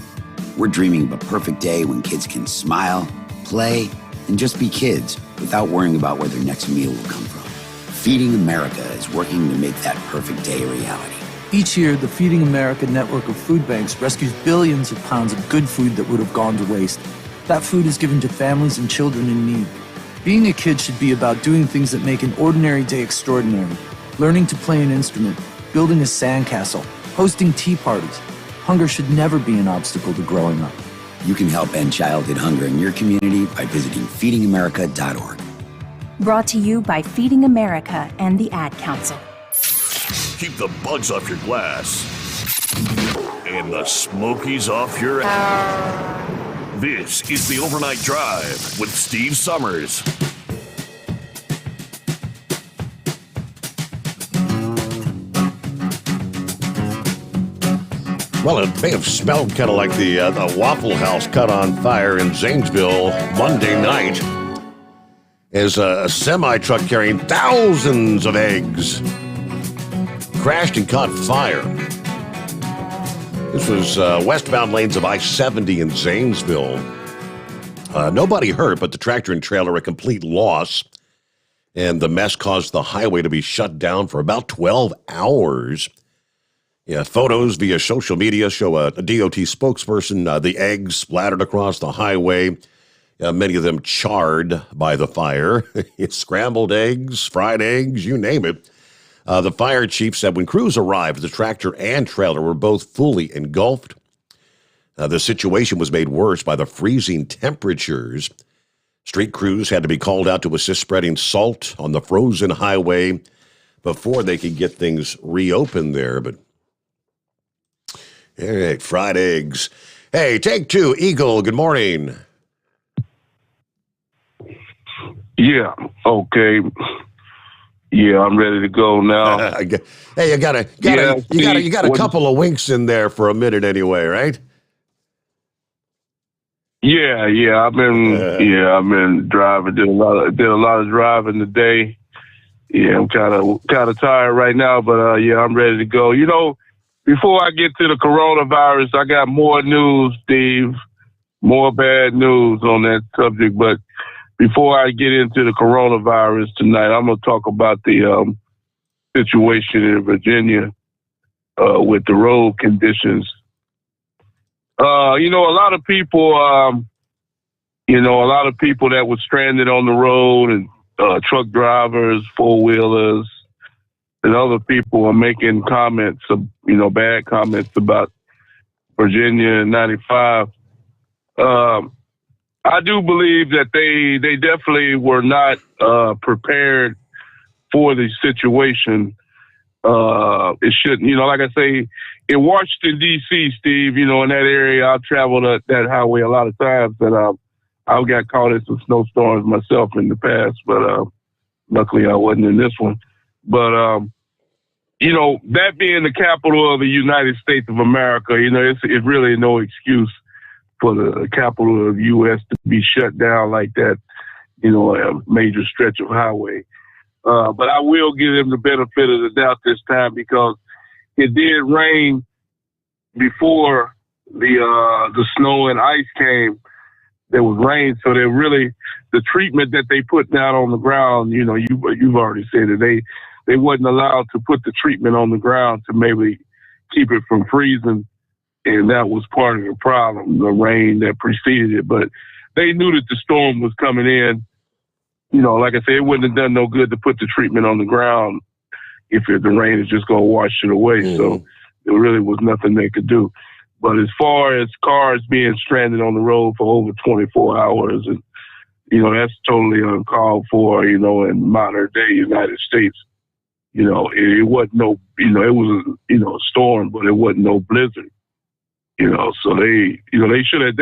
S7: We're dreaming of a perfect day when kids can smile, play, and just be kids without worrying about where their next meal will come from. Feeding America is working to make that perfect day a reality.
S5: Each year, the Feeding America network of food banks rescues billions of pounds of good food that would have gone to waste. That food is given to families and children in need. Being a kid should be about doing things that make an ordinary day extraordinary. Learning to play an instrument, building a sandcastle, hosting tea parties. Hunger should never be an obstacle to growing up.
S7: You can help end childhood hunger in your community by visiting feedingamerica.org.
S18: Brought to you by Feeding America and the Ad Council.
S3: Keep the bugs off your glass and the smokies off your ass. This is the Overnight Drive with Steve Summers.
S2: Well, it may have smelled kind of like the Waffle House caught on fire in Zanesville Monday night as a semi-truck carrying thousands of eggs crashed and caught fire. This was westbound lanes of I-70 in Zanesville. Nobody hurt, but the tractor and trailer a complete loss. And the mess caused the highway to be shut down for about 12 hours. Yeah, photos via social media show a DOT spokesperson, the eggs splattered across the highway, many of them charred by the fire. Scrambled eggs, fried eggs, you name it. The fire chief said when crews arrived, the tractor and trailer were both fully engulfed. The situation was made worse by the freezing temperatures. Street crews had to be called out to assist spreading salt on the frozen highway before they could get things reopened there. But all right, fried eggs. Hey, take two, Eagle, good morning.
S19: Yeah, okay. Yeah, I'm ready to go now.
S2: Hey, you got a couple of winks in there for a minute anyway, right?
S19: Yeah. I've been driving. Did a lot of driving today. Yeah, I'm kind of tired right now, but I'm ready to go. You know, before I get to the coronavirus, I got more news, Steve. More bad news on that subject, but before I get into the coronavirus tonight, I'm going to talk about the situation in Virginia with the road conditions. A lot of people, that were stranded on the road, and truck drivers, four-wheelers, and other people are making comments, bad comments about Virginia in 95. I do believe that they definitely were not prepared for the situation. It shouldn't, like I say, in Washington, D.C., Steve, in that area, I've traveled that highway a lot of times, and I got caught in some snowstorms myself in the past, but luckily I wasn't in this one. But, that being the capital of the United States of America, it's really no excuse for the capital of the U.S. to be shut down like that, a major stretch of highway. But I will give them the benefit of the doubt this time because it did rain before the snow and ice came. There was rain, so the treatment that they put down on the ground, you've already said it. They wasn't allowed to put the treatment on the ground to maybe keep it from freezing. And that was part of the problem, the rain that preceded it. But they knew that the storm was coming in. Like I said, it wouldn't have done no good to put the treatment on the ground if the rain is just going to wash it away. Mm-hmm. So there really was nothing they could do. But as far as cars being stranded on the road for over 24 hours, and that's totally uncalled for, in modern day United States. It wasn't no, it was, a storm, but it wasn't no blizzard. So it shouldn't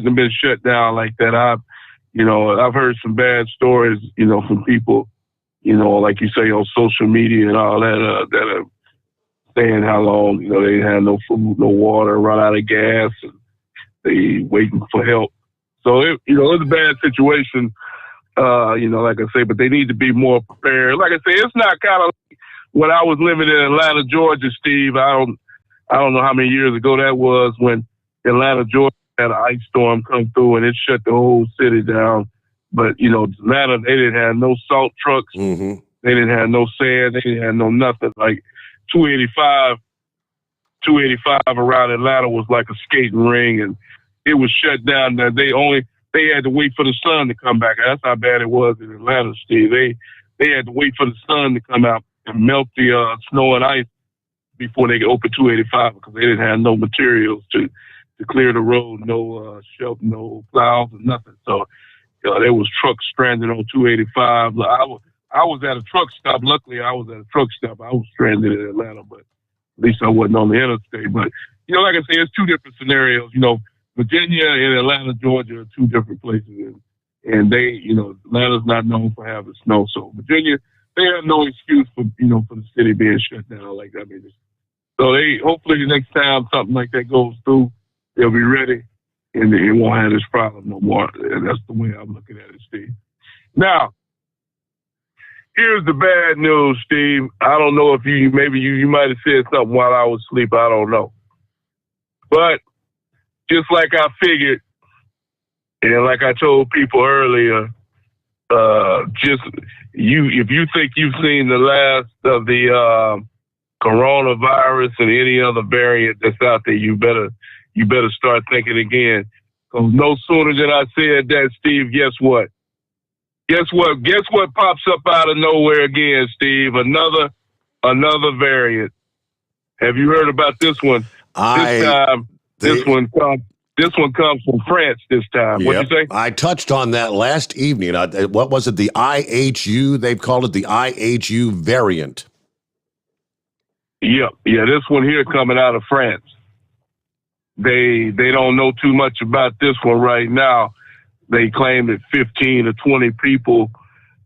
S19: have been shut down like that. I've heard some bad stories, from people, like you say on social media and all that, that have saying how long, they didn't have no food, no water, run out of gas, and they waiting for help. So, it was a bad situation, like I say, but they need to be more prepared. Like I say, it's not kind of like when I was living in Atlanta, Georgia, Steve. I don't know how many years ago that was when Atlanta, Georgia had an ice storm come through and it shut the whole city down. But, Atlanta, they didn't have no salt trucks.
S2: Mm-hmm.
S19: They didn't have no sand. They didn't have no nothing. Like 285 around Atlanta was like a skating ring, and it was shut down. They had to wait for the sun to come back. That's how bad it was in Atlanta, Steve. They had to wait for the sun to come out and melt the snow and ice before they could open 285 because they didn't have no materials to clear the road, no shelf, no plows, or nothing. So there was trucks stranded on 285. I was at a truck stop. Luckily, I was at a truck stop. I was stranded in Atlanta, but at least I wasn't on the interstate. But, like I say, it's two different scenarios. Virginia and Atlanta, Georgia are two different places. And they, Atlanta's not known for having snow. So Virginia, they have no excuse for, for the city being shut down like that. I mean, so hopefully the next time something like that goes through, they'll be ready and they won't have this problem no more. And that's the way I'm looking at it, Steve. Now, here's the bad news, Steve. I don't know if you might have said something while I was asleep. I don't know. But just like I figured, and like I told people earlier, if you think you've seen the last of the coronavirus and any other variant that's out there, you better start thinking again. Because no sooner than I said that, Steve, guess what? Guess what pops up out of nowhere again, Steve? Another variant. Have you heard about this one? This one comes from France this time.
S2: Yep.
S19: What'd you say?
S2: I touched on that last evening. What was it? The IHU? They've called it the IHU variant.
S19: Yeah. This one here coming out of France. They don't know too much about this one right now. They claim that 15 to 20 people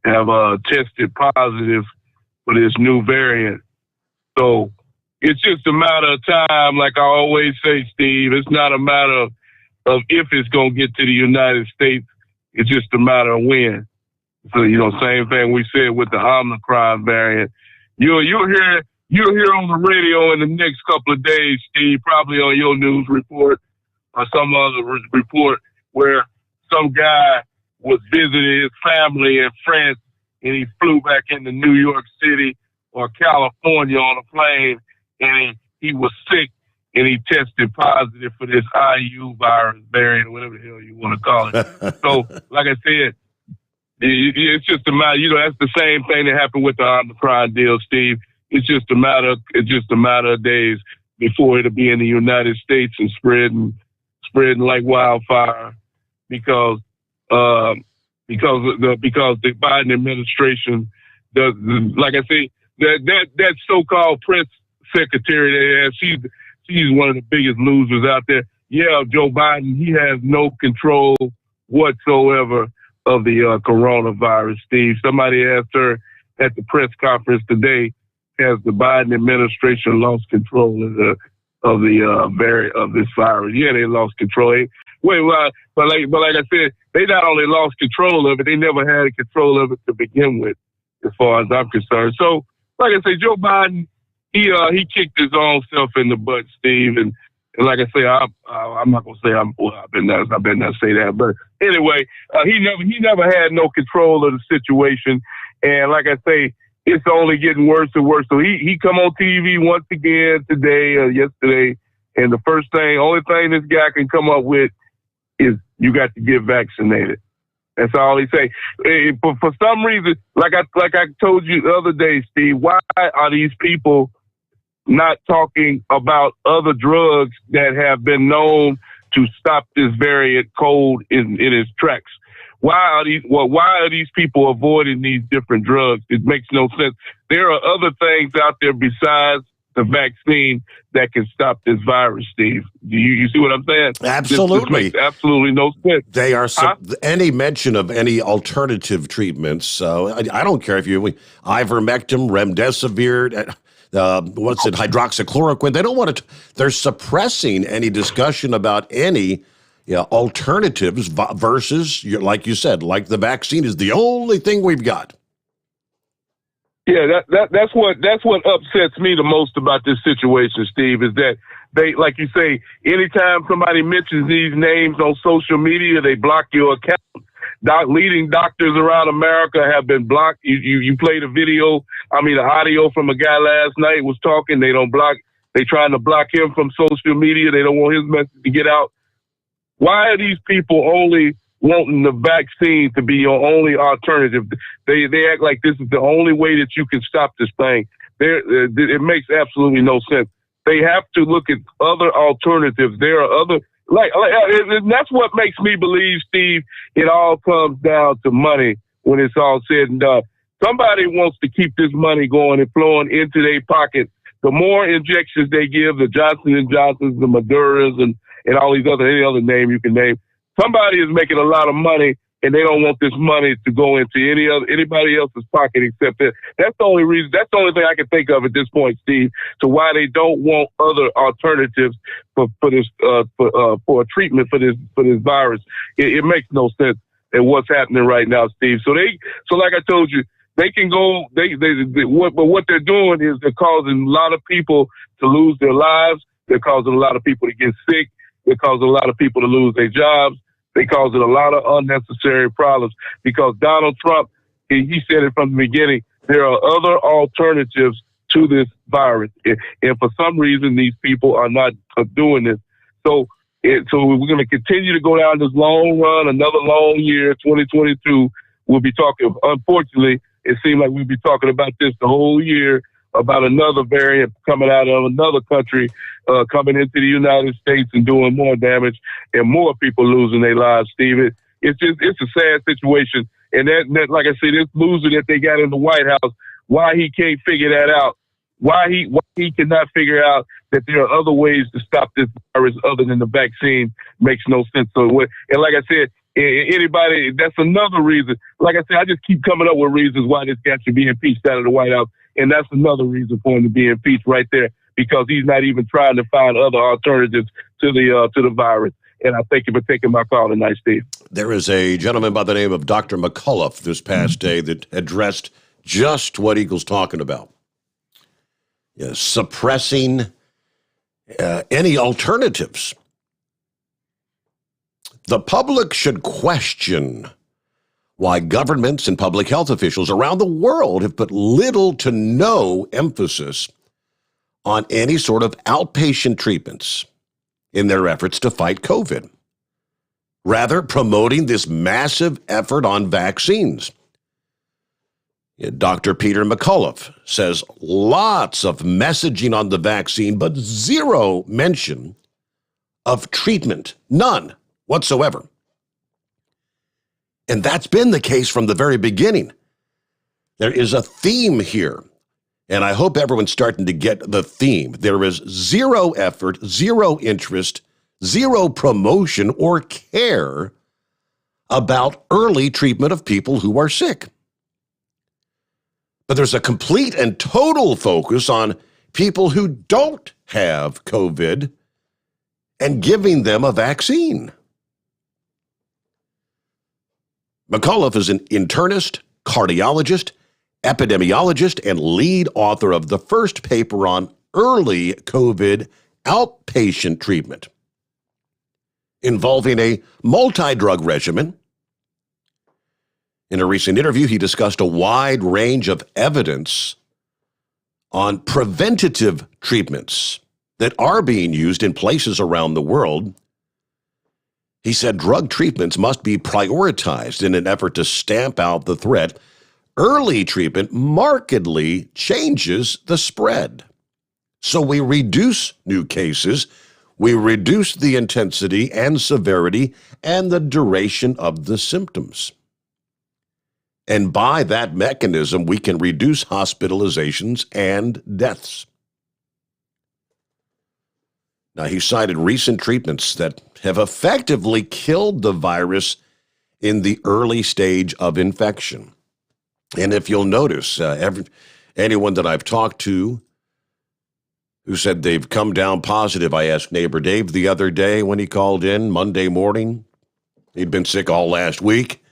S19: have tested positive for this new variant. So it's just a matter of time. Like I always say, Steve, it's not a matter of if it's going to get to the United States. It's just a matter of when. So, same thing we said with the Omicron variant. You'll hear on the radio in the next couple of days, Steve, probably on your news report or some other report where some guy was visiting his family in France and he flew back into New York City or California on a plane and he was sick and he tested positive for this IU virus variant or whatever the hell you want to call it. So, like I said, it's just a matter, that's the same thing that happened with the Omicron deal, Steve. It's just a matter of days before it'll be in the United States and spreading like wildfire because the Biden administration does, like I say, that so-called press secretary they have, she's one of the biggest losers out there. Yeah, Joe Biden, he has no control whatsoever of the coronavirus, Steve. Somebody asked her at the press conference today, has the Biden administration lost control of this virus? Yeah, they lost control. But like I said, they not only lost control of it, they never had control of it to begin with, as far as I'm concerned. So, like I say, Joe Biden, he kicked his own self in the butt, Steve. And like I say, I'm not gonna say I better not say that. But anyway, he never had no control of the situation. And like I say, it's only getting worse and worse. So he come on TV once again today or yesterday, and the only thing this guy can come up with is you got to get vaccinated. That's all he say. For some reason, like I told you the other day, Steve, why are these people not talking about other drugs that have been known to stop this variant cold in its tracks? Why are these people avoiding these different drugs? It makes no sense. There are other things out there besides the vaccine that can stop this virus, Steve. You see what I'm saying?
S2: Absolutely.
S19: This makes absolutely no sense.
S2: They are any mention of any alternative treatments. So I don't care if you ivermectin, remdesivir. hydroxychloroquine. They don't want to, they're suppressing any discussion about any alternatives versus, like you said, like the vaccine is the only thing we've got.
S19: Yeah, that's what upsets me the most about this situation, Steve, is that they, like you say, anytime somebody mentions these names on social media, they block your account. Leading doctors around America have been blocked. You played a video, the audio from a guy last night was talking. They trying to block him from social media. They don't want his message to get out. Why are these people only wanting the vaccine to be your only alternative? They act like this is the only way that you can stop this thing. It makes absolutely no sense. They have to look at other alternatives. There are other, and that's what makes me believe, Steve, it all comes down to money when it's all said and done. Somebody wants to keep this money going and flowing into their pocket. The more injections they give, the Johnson & Johnsons, the Maduras, and all these any other name you can name, somebody is making a lot of money, and they don't want this money to go into anybody else's pocket except that. That's the only reason. That's the only thing I can think of at this point, Steve, to why they don't want other alternatives for a treatment for this virus. It makes no sense in what's happening right now, Steve. So like I told you, they can go. But what they're doing is they're causing a lot of people to lose their lives. They're causing a lot of people to get sick. They're causing a lot of people to lose their jobs. They causing a lot of unnecessary problems because Donald Trump, he said it from the beginning, there are other alternatives to this virus. And for some reason, these people are not doing this. So we're going to continue to go down this long run, another long year, 2022. We'll be talking, unfortunately, it seems like we'll be talking about this the whole year, about another variant coming out of another country, coming into the United States and doing more damage and more people losing their lives, Steve. It's a sad situation. And that, like I said, this loser that they got in the White House, why he can't figure that out, why he cannot figure out that there are other ways to stop this virus other than the vaccine makes no sense. So, and like I said, anybody, that's another reason. Like I said, I just keep coming up with reasons why this guy should be impeached out of the White House. And that's another reason for him to be impeached right there, because he's not even trying to find other alternatives to the virus. And I thank you for taking my call tonight, Steve.
S2: There is a gentleman by the name of Dr. McCullough this past day that addressed just what Eagle's talking about. Suppressing any alternatives. The public should question why governments and public health officials around the world have put little to no emphasis on any sort of outpatient treatments in their efforts to fight COVID, rather promoting this massive effort on vaccines. Dr. Peter McCullough says lots of messaging on the vaccine, but zero mention of treatment, none whatsoever. And that's been the case from the very beginning. There is a theme here, and I hope everyone's starting to get the theme. There is zero effort, zero interest, zero promotion or care about early treatment of people who are sick. But there's a complete and total focus on people who don't have COVID and giving them a vaccine. McCullough is an internist, cardiologist, epidemiologist, and lead author of the first paper on early COVID outpatient treatment involving a multi-drug regimen. In a recent interview, he discussed a wide range of evidence on preventative treatments that are being used in places around the world. He said drug treatments must be prioritized in an effort to stamp out the threat. Early treatment markedly changes the spread. So we reduce new cases, we reduce the intensity and severity and the duration of the symptoms. And by that mechanism, we can reduce hospitalizations and deaths. Now, he cited recent treatments that have effectively killed the virus in the early stage of infection. And if you'll notice, anyone that I've talked to who said they've come down positive. I asked neighbor Dave the other day when he called in Monday morning. He'd been sick all last week.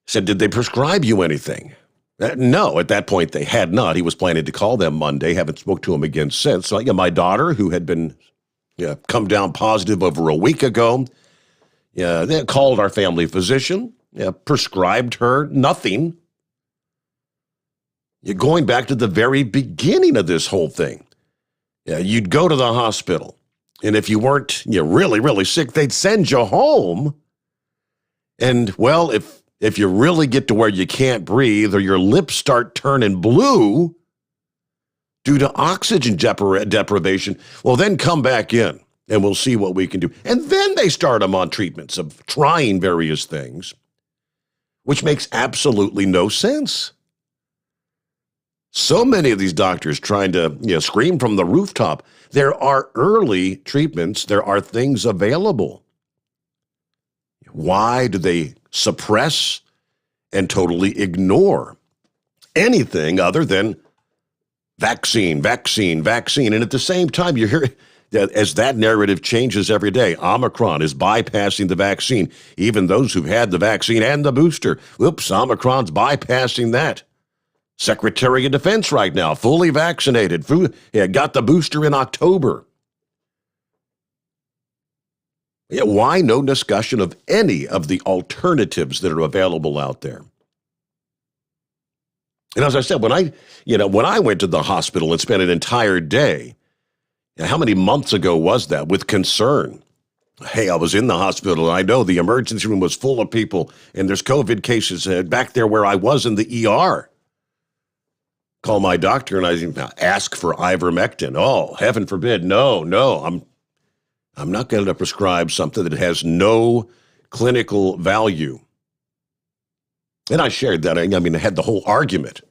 S2: Said, did they prescribe you anything? No, at that point they had not. He was planning to call them Monday. Haven't spoke to him again since. So my daughter, who had been come down positive over a week ago, they called our family physician, prescribed her nothing. You're going back to the very beginning of this whole thing. You'd go to the hospital, and if you weren't really, really sick, they'd send you home. And, well, if you really get to where you can't breathe or your lips start turning blue due to oxygen deprivation, well, then come back in and we'll see what we can do. And then they start them on treatments of trying various things, which makes absolutely no sense. So many of these doctors trying to scream from the rooftop. There are early treatments. There are things available. Why do they suppress and totally ignore anything other than vaccine, vaccine, vaccine? And at the same time, you hear that as that narrative changes every day, Omicron is bypassing the vaccine. Even those who've had the vaccine and the booster, oops, Omicron's bypassing that. Secretary of Defense right now, fully vaccinated, got the booster in October. Why no discussion of any of the alternatives that are available out there? And as I said, when I went to the hospital and spent an entire day, how many months ago was that, with concern? Hey, I was in the hospital, and I know the emergency room was full of people, and there's COVID cases back there where I was in the ER. Call my doctor, and I ask for ivermectin. Oh, heaven forbid. No, I'm not going to prescribe something that has no clinical value. And I shared that. I had the whole argument.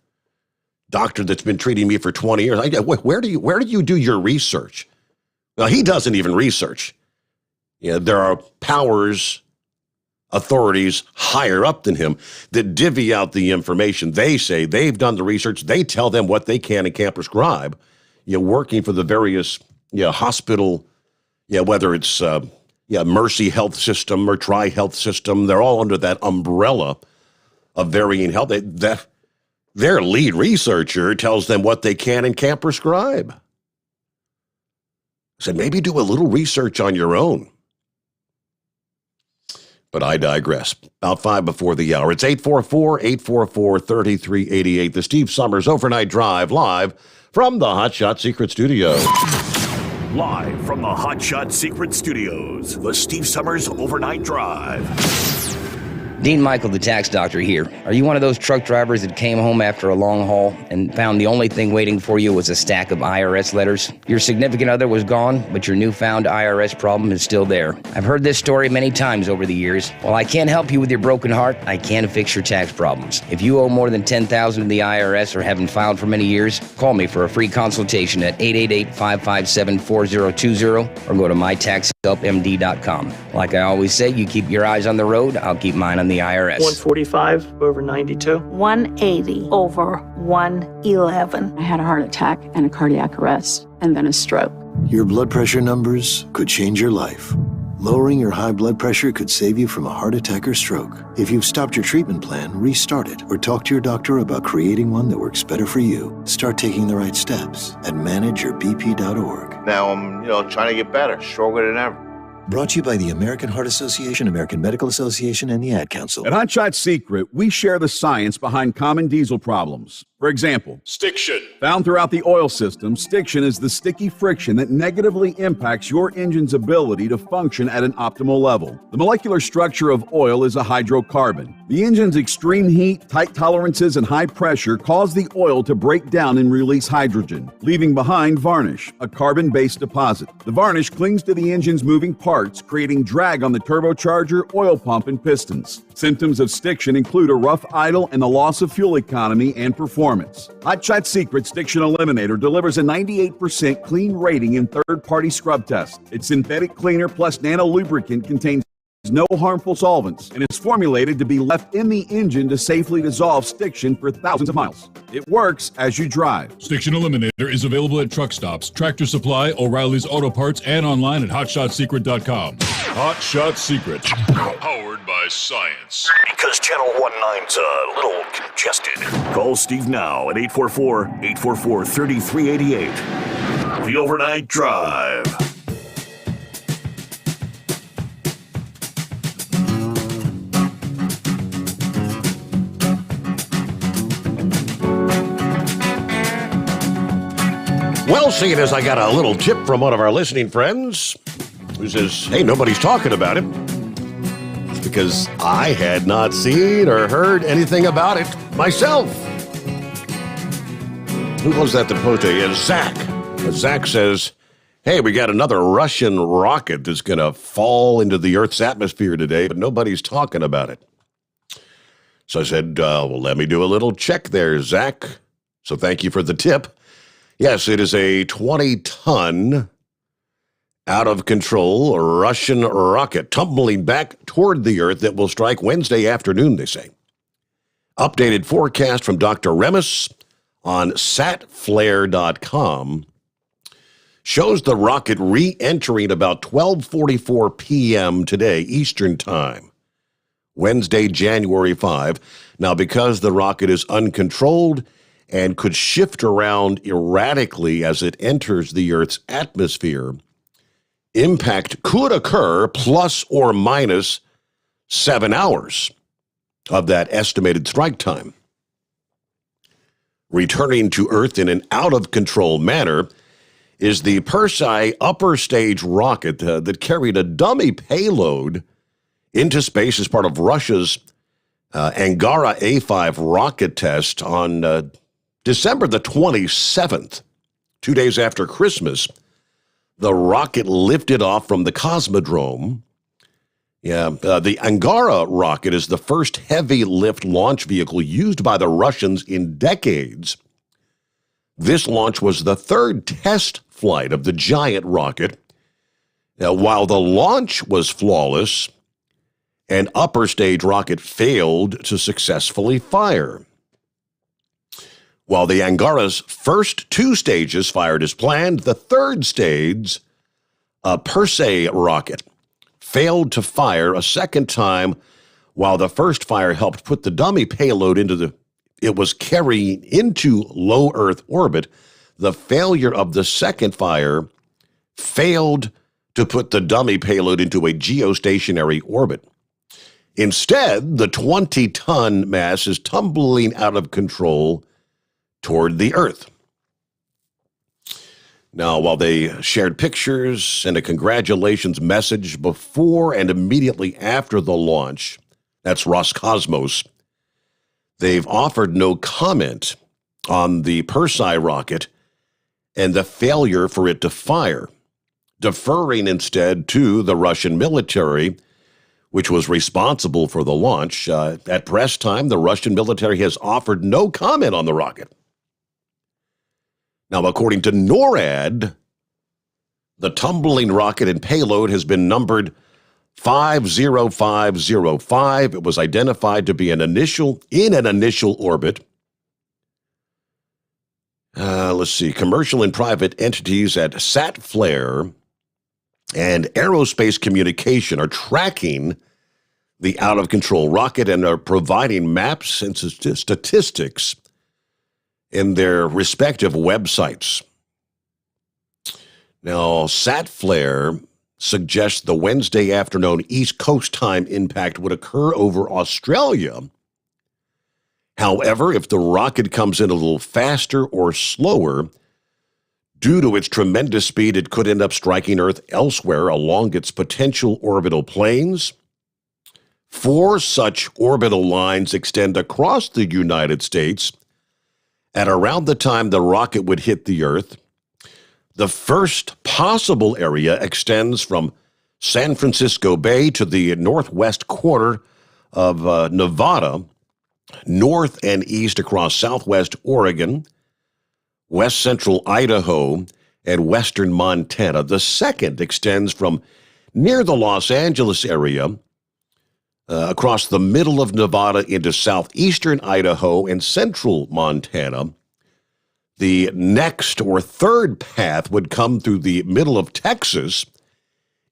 S2: Doctor that's been treating me for 20 years. Where do you do your research? Well, he doesn't even research. There are powers, authorities higher up than him that divvy out the information. They say they've done the research. They tell them what they can and can't prescribe. Working for the various hospital, whether it's Mercy Health System or Tri Health System, they're all under that umbrella of varying health. Their lead researcher tells them what they can and can't prescribe. I said, maybe do a little research on your own. But I digress. About 5 before the hour. It's 844-844-3388. The Steve Sommers Overnight Drive, live from the Hot Shot Secret Studios.
S3: Live from the Hot Shot Secret Studios, the Steve Sommers Overnight Drive.
S17: Dean Michael, the tax doctor here. Are you one of those truck drivers that came home after a long haul and found the only thing waiting for you was a stack of IRS letters? Your significant other was gone, but your newfound IRS problem is still there. I've heard this story many times over the years. While I can't help you with your broken heart, I can fix your tax problems. If you owe more than $10,000 to the IRS or haven't filed for many years, call me for a free consultation at 888-557-4020 or go to mytaxhelpmd.com. Like I always say, you keep your eyes on the road, I'll keep mine on the IRS.
S20: 145 over 92.
S21: 180 over 111.
S22: I had a heart attack and a cardiac arrest, and then a stroke.
S23: Your blood pressure numbers could change your life. Lowering your high blood pressure could save you from a heart attack or stroke. If you've stopped your treatment plan, restart it or talk to your doctor about creating one that works better for you. Start taking the right steps at manageyourbp.org.
S24: Now I'm, trying to get better, stronger than ever.
S23: Brought to you by the American Heart Association, American Medical Association, and the Ad Council.
S28: At Hot Shot Secret, we share the science behind common diesel problems. For example,
S6: stiction.
S28: Found throughout the oil system, stiction is the sticky friction that negatively impacts your engine's ability to function at an optimal level. The molecular structure of oil is a hydrocarbon. The engine's extreme heat, tight tolerances, and high pressure cause the oil to break down and release hydrogen, leaving behind varnish, a carbon-based deposit. The varnish clings to the engine's moving parts, creating drag on the turbocharger, oil pump, and pistons. Symptoms of stiction include a rough idle and the loss of fuel economy and performance. Hot Shot Secret Stiction Eliminator delivers a 98% clean rating in third-party scrub tests. Its synthetic cleaner plus nano lubricant contains no harmful solvents and is formulated to be left in the engine to safely dissolve stiction for thousands of miles. It works as you drive.
S6: Stiction Eliminator is available at truck stops, Tractor Supply, O'Reilly's Auto Parts, and online at HotShotSecret.com. Hot Shot Secret. Powered by science.
S3: Because Channel 19's a little congested. Call Steve now at 844-844-3388. The Overnight Drive.
S2: Well, seeing as I got a little tip from one of our listening friends who says, hey, nobody's talking about it. It's because I had not seen or heard anything about it myself. Who was that posted? Yeah, Zach. Zach says, hey, we got another Russian rocket that's going to fall into the Earth's atmosphere today, but nobody's talking about it. So I said, well, let me do a little check there, Zach. So thank you for the tip. Yes, it is a 20-ton, out-of-control Russian rocket tumbling back toward the Earth that will strike Wednesday afternoon, they say. Updated forecast from Dr. Remus on satflare.com shows the rocket re-entering about 12:44 p.m. today, Eastern Time, Wednesday, January 5. Now, because the rocket is uncontrolled and could shift around erratically as it enters the Earth's atmosphere, impact could occur plus or minus 7 hours of that estimated strike time. Returning to Earth in an out-of-control manner is the Persei upper stage rocket that carried a dummy payload into space as part of Russia's Angara A5 rocket test on December the 27th, 2 days after Christmas. The rocket lifted off from the Cosmodrome. The Angara rocket is the first heavy lift launch vehicle used by the Russians in decades. This launch was the third test flight of the giant rocket. Now, while the launch was flawless, an upper stage rocket failed to successfully fire. While the Angara's first two stages fired as planned, the third stage, a Persei rocket, failed to fire a second time. While the first fire helped put the dummy payload it was carrying into low Earth orbit, the failure of the second fire failed to put the dummy payload into a geostationary orbit. Instead, the 20-ton mass is tumbling out of control toward the Earth. Now, while they shared pictures and a congratulations message before and immediately after the launch, that's Roscosmos, they've offered no comment on the Persei rocket and the failure for it to fire, deferring instead to the Russian military, which was responsible for the launch. At press time, the Russian military has offered no comment on the rocket. Now, according to NORAD, the tumbling rocket and payload has been numbered 50505. It was identified to be in an initial orbit. Commercial and private entities at SatFlare and Aerospace Communication are tracking the out-of-control rocket and are providing maps and statistics in their respective websites. Now, SatFlare suggests the Wednesday afternoon East Coast time impact would occur over Australia. However, if the rocket comes in a little faster or slower, due to its tremendous speed, it could end up striking Earth elsewhere along its potential orbital planes. 4 such orbital lines extend across the United States at around the time the rocket would hit the Earth. The first possible area extends from San Francisco Bay to the northwest corner of Nevada, north and east across southwest Oregon, west central Idaho, and western Montana. The second extends from near the Los Angeles area across the middle of Nevada into southeastern Idaho and central Montana. The next or third path would come through the middle of Texas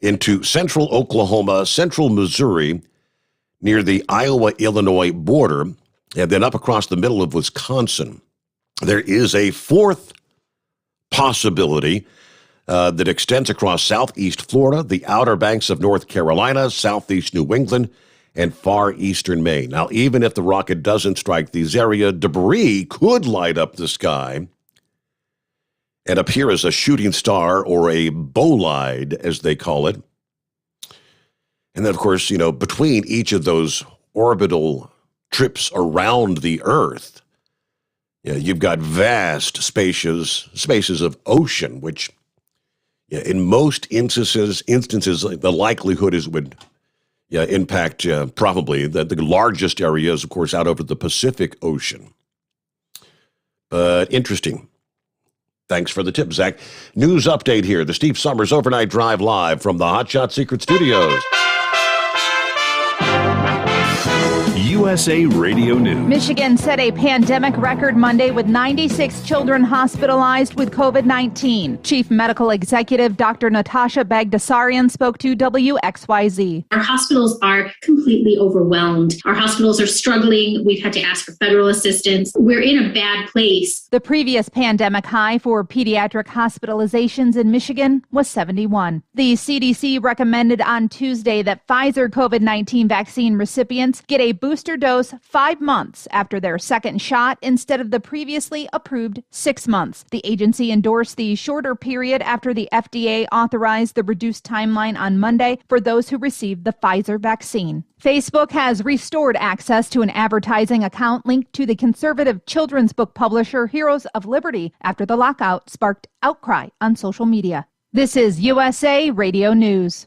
S2: into central Oklahoma, central Missouri, near the Iowa-Illinois border, and then up across the middle of Wisconsin. There is a fourth possibility that extends across southeast Florida, the Outer Banks of North Carolina, southeast New England, and far eastern Maine. Now, even if the rocket doesn't strike these areas, debris could light up the sky and appear as a shooting star or a bolide, as they call it. And then, of course, between each of those orbital trips around the Earth, you've got vast spaces of ocean, which in most instances, the likelihood is would impact probably the largest areas, of course, out over the Pacific Ocean. But interesting. Thanks for the tip, Zach. News update here. The Steve Summers Overnight Drive live from the Hotshot Secret Studios.
S3: USA Radio News.
S9: Michigan set a pandemic record Monday with 96 children hospitalized with COVID-19. Chief Medical Executive Dr. Natasha Bagdasarian spoke to WXYZ.
S8: Our hospitals are completely overwhelmed. Our hospitals are struggling. We've had to ask for federal assistance. We're in a bad place.
S9: The previous pandemic high for pediatric hospitalizations in Michigan was 71. The CDC recommended on Tuesday that Pfizer COVID-19 vaccine recipients get a booster dose 5 months after their second shot instead of the previously approved 6 months. The agency endorsed the shorter period after the FDA authorized the reduced timeline on Monday for those who received the Pfizer vaccine. Facebook has restored access to an advertising account linked to the conservative children's book publisher Heroes of Liberty after the lockout sparked outcry on social media. This is USA Radio News.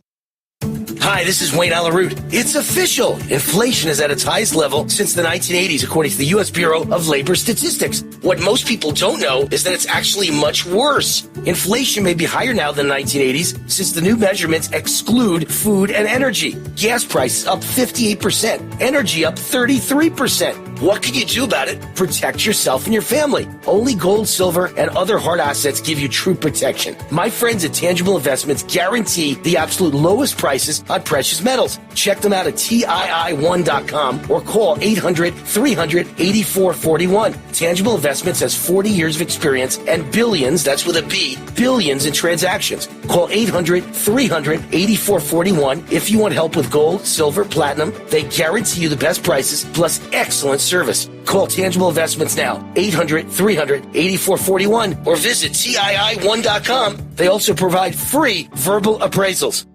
S1: Hi, this is Wayne Alaroot. It's official. Inflation is at its highest level since the 1980s, according to the U.S. Bureau of Labor Statistics. What most people don't know is that it's actually much worse. Inflation may be higher now than the 1980s since the new measurements exclude food and energy. Gas prices up 58%, energy up 33%. What can you do about it? Protect yourself and your family. Only gold, silver, and other hard assets give you true protection. My friends at Tangible Investments guarantee the absolute lowest prices on precious metals. Check them out at TII1.com or call 800-300-8441. Tangible Investments has 40 years of experience and billions, that's with a B, billions in transactions. Call 800-300-8441 if you want help with gold, silver, platinum. They guarantee you the best prices plus excellent service. Call Tangible Investments now, 800-300-8441 or visit TII1.com. They also provide free verbal appraisals.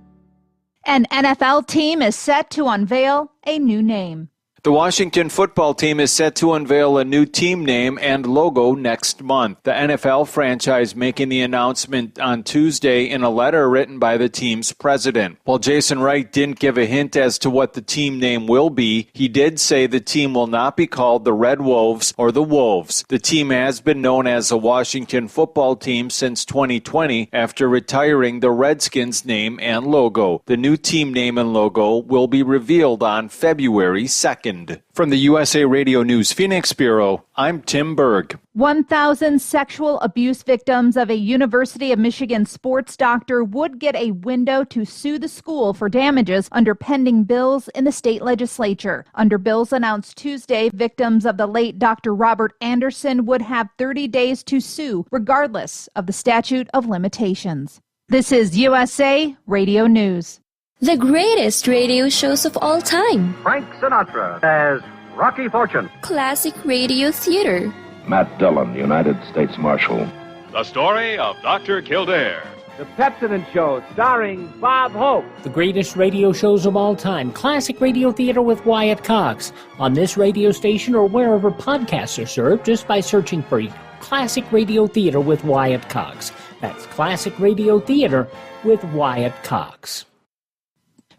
S9: An NFL team is set to unveil a new name.
S12: The Washington football team is set to unveil a new team name and logo next month. The NFL franchise making the announcement on Tuesday in a letter written by the team's president. While Jason Wright didn't give a hint as to what the team name will be, he did say the team will not be called the Red Wolves or the Wolves. The team has been known as the Washington football team since 2020 after retiring the Redskins name and logo. The new team name and logo will be revealed on February 2nd. From the USA Radio News Phoenix Bureau, I'm Tim Berg.
S9: 1,000 sexual abuse victims of a University of Michigan sports doctor would get a window to sue the school for damages under pending bills in the state legislature. Under bills announced Tuesday, victims of the late Dr. Robert Anderson would have 30 days to sue, regardless of the statute of limitations. This is USA Radio News.
S13: The greatest radio shows of all time.
S14: Frank Sinatra as Rocky Fortune.
S13: Classic radio theater.
S15: Matt Dillon, United States Marshal.
S25: The story of Dr. Kildare.
S14: The Pepsodent Show, starring Bob Hope.
S26: The greatest radio shows of all time. Classic radio theater with Wyatt Cox. On this radio station or wherever podcasts are served, just by searching for Classic Radio Theater with Wyatt Cox. That's Classic Radio Theater with Wyatt Cox.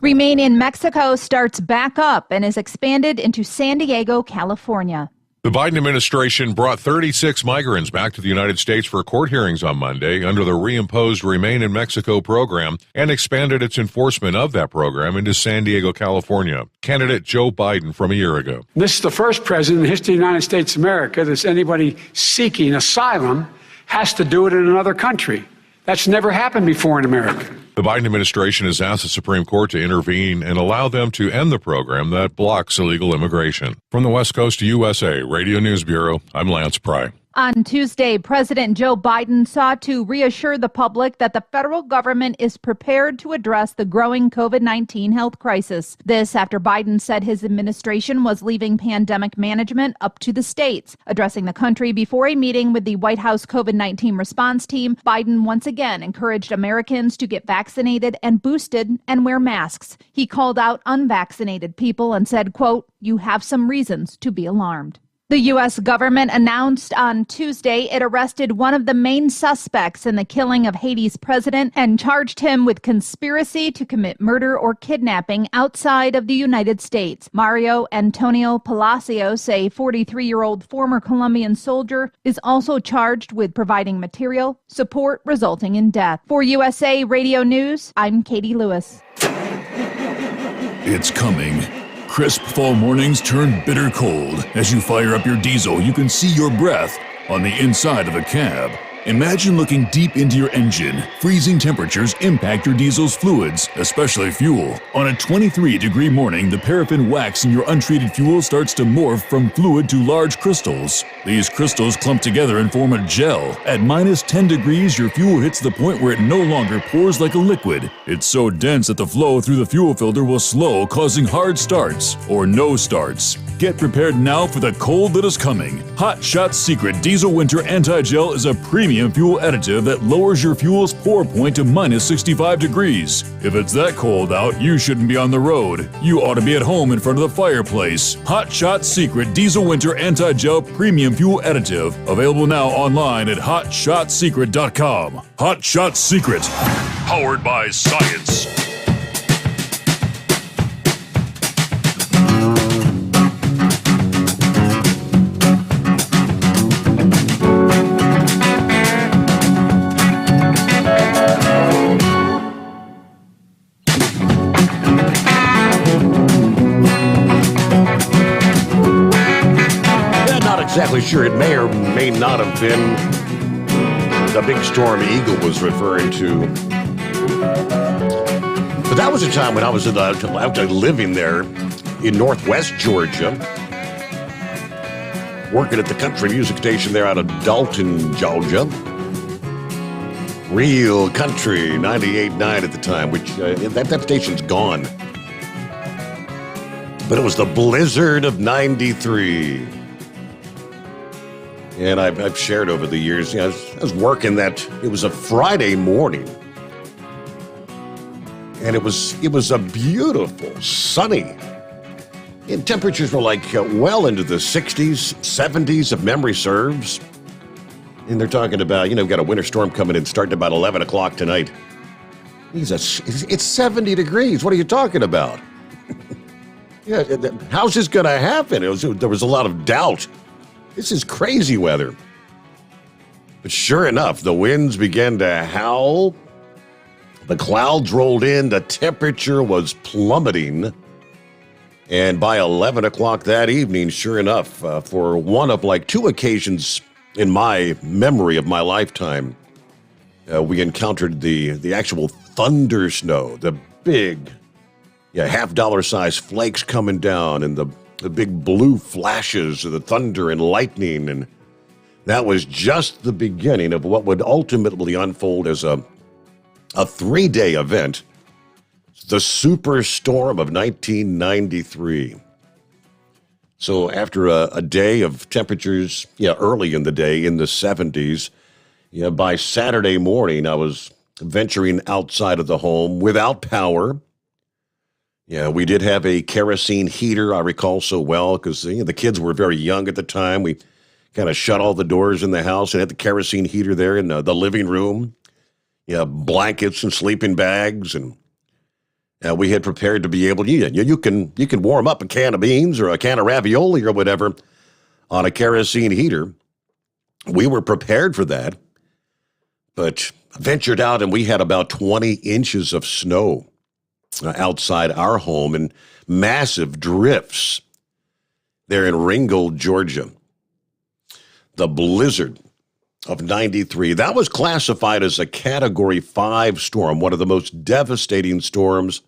S9: Remain in Mexico starts back up and is expanded into San Diego, California.
S4: The Biden administration brought 36 migrants back to the United States for court hearings on Monday under the reimposed Remain in Mexico program and expanded its enforcement of that program into San Diego, California. Candidate Joe Biden from a year ago.
S5: This is the first president in the history of the United States of America that anybody seeking asylum has to do it in another country. That's never happened before in America.
S4: The Biden administration has asked the Supreme Court to intervene and allow them to end the program that blocks illegal immigration. From the West Coast to USA Radio News Bureau, I'm Lance Pry.
S9: On Tuesday, President Joe Biden sought to reassure the public that the federal government is prepared to address the growing COVID-19 health crisis. This after Biden said his administration was leaving pandemic management up to the states. Addressing the country before a meeting with the White House COVID-19 response team, Biden once again encouraged Americans to get vaccinated and boosted and wear masks. He called out unvaccinated people and said, quote, "You have some reasons to be alarmed." The U.S. government announced on Tuesday it arrested one of the main suspects in the killing of Haiti's president and charged him with conspiracy to commit murder or kidnapping outside of the United States. Mario Antonio Palacios, a 43-year-old former Colombian soldier, is also charged with providing material support resulting in death. For USA Radio News, I'm Katie Lewis.
S6: It's coming. Crisp fall mornings turn bitter cold. As you fire up your diesel, you can see your breath on the inside of a cab. Imagine looking deep into your engine. Freezing temperatures impact your diesel's fluids, especially fuel. On a 23-degree morning, the paraffin wax in your untreated fuel starts to morph from fluid to large crystals. These crystals clump together and form a gel. At minus 10 degrees, your fuel hits the point where it no longer pours like a liquid. It's so dense that the flow through the fuel filter will slow, causing hard starts or no starts. Get prepared now for the cold that is coming. Hot Shot's Secret Diesel Winter Anti-Gel is a premium fuel additive that lowers your fuel's pour point to minus 65 degrees. If it's that cold out, you shouldn't be on the road. You ought to be at home in front of the fireplace. Hot Shot's Secret Diesel Winter Anti-Gel Premium Fuel Additive. Available now online at hotshotsecret.com. Hot Shot Secret.
S3: Powered by science.
S2: Exactly sure. It may or may not have been the big storm Eagle was referring to. But that was a time when I was out living there in northwest Georgia, working at the country music station there out of Dalton, Georgia. Real country, 98.9 at the time, which that station's gone. But it was the blizzard of 93. And I've shared over the years, I was working that, it was a Friday morning. And it was a beautiful, sunny. And temperatures were like well into the 60s, 70s, if memory serves. And they're talking about, we've got a winter storm coming in starting about 11 o'clock tonight. It's 70 degrees. What are you talking about? Yeah, how's this going to happen? There was a lot of doubt. This is crazy weather. But sure enough, the winds began to howl. The clouds rolled in. The temperature was plummeting. And by 11 o'clock that evening, sure enough, for one of like two occasions in my memory of my lifetime, we encountered the actual thunder snow, the big, $50 size flakes coming down and the big blue flashes of the thunder and lightning. And that was just the beginning of what would ultimately unfold as a 3-day event, the superstorm of 1993. So after a day of temperatures, early in the day in the 70s, by Saturday morning, I was venturing outside of the home without power. Yeah, we did have a kerosene heater, I recall so well, because the kids were very young at the time. We kind of shut all the doors in the house and had the kerosene heater there in the living room. Blankets and sleeping bags, and we had prepared to be able to, you can warm up a can of beans or a can of ravioli or whatever on a kerosene heater. We were prepared for that, but ventured out and we had about 20 inches of snow outside our home and massive drifts there in Ringgold, Georgia. The blizzard of 93, that was classified as a Category 5 storm, one of the most devastating storms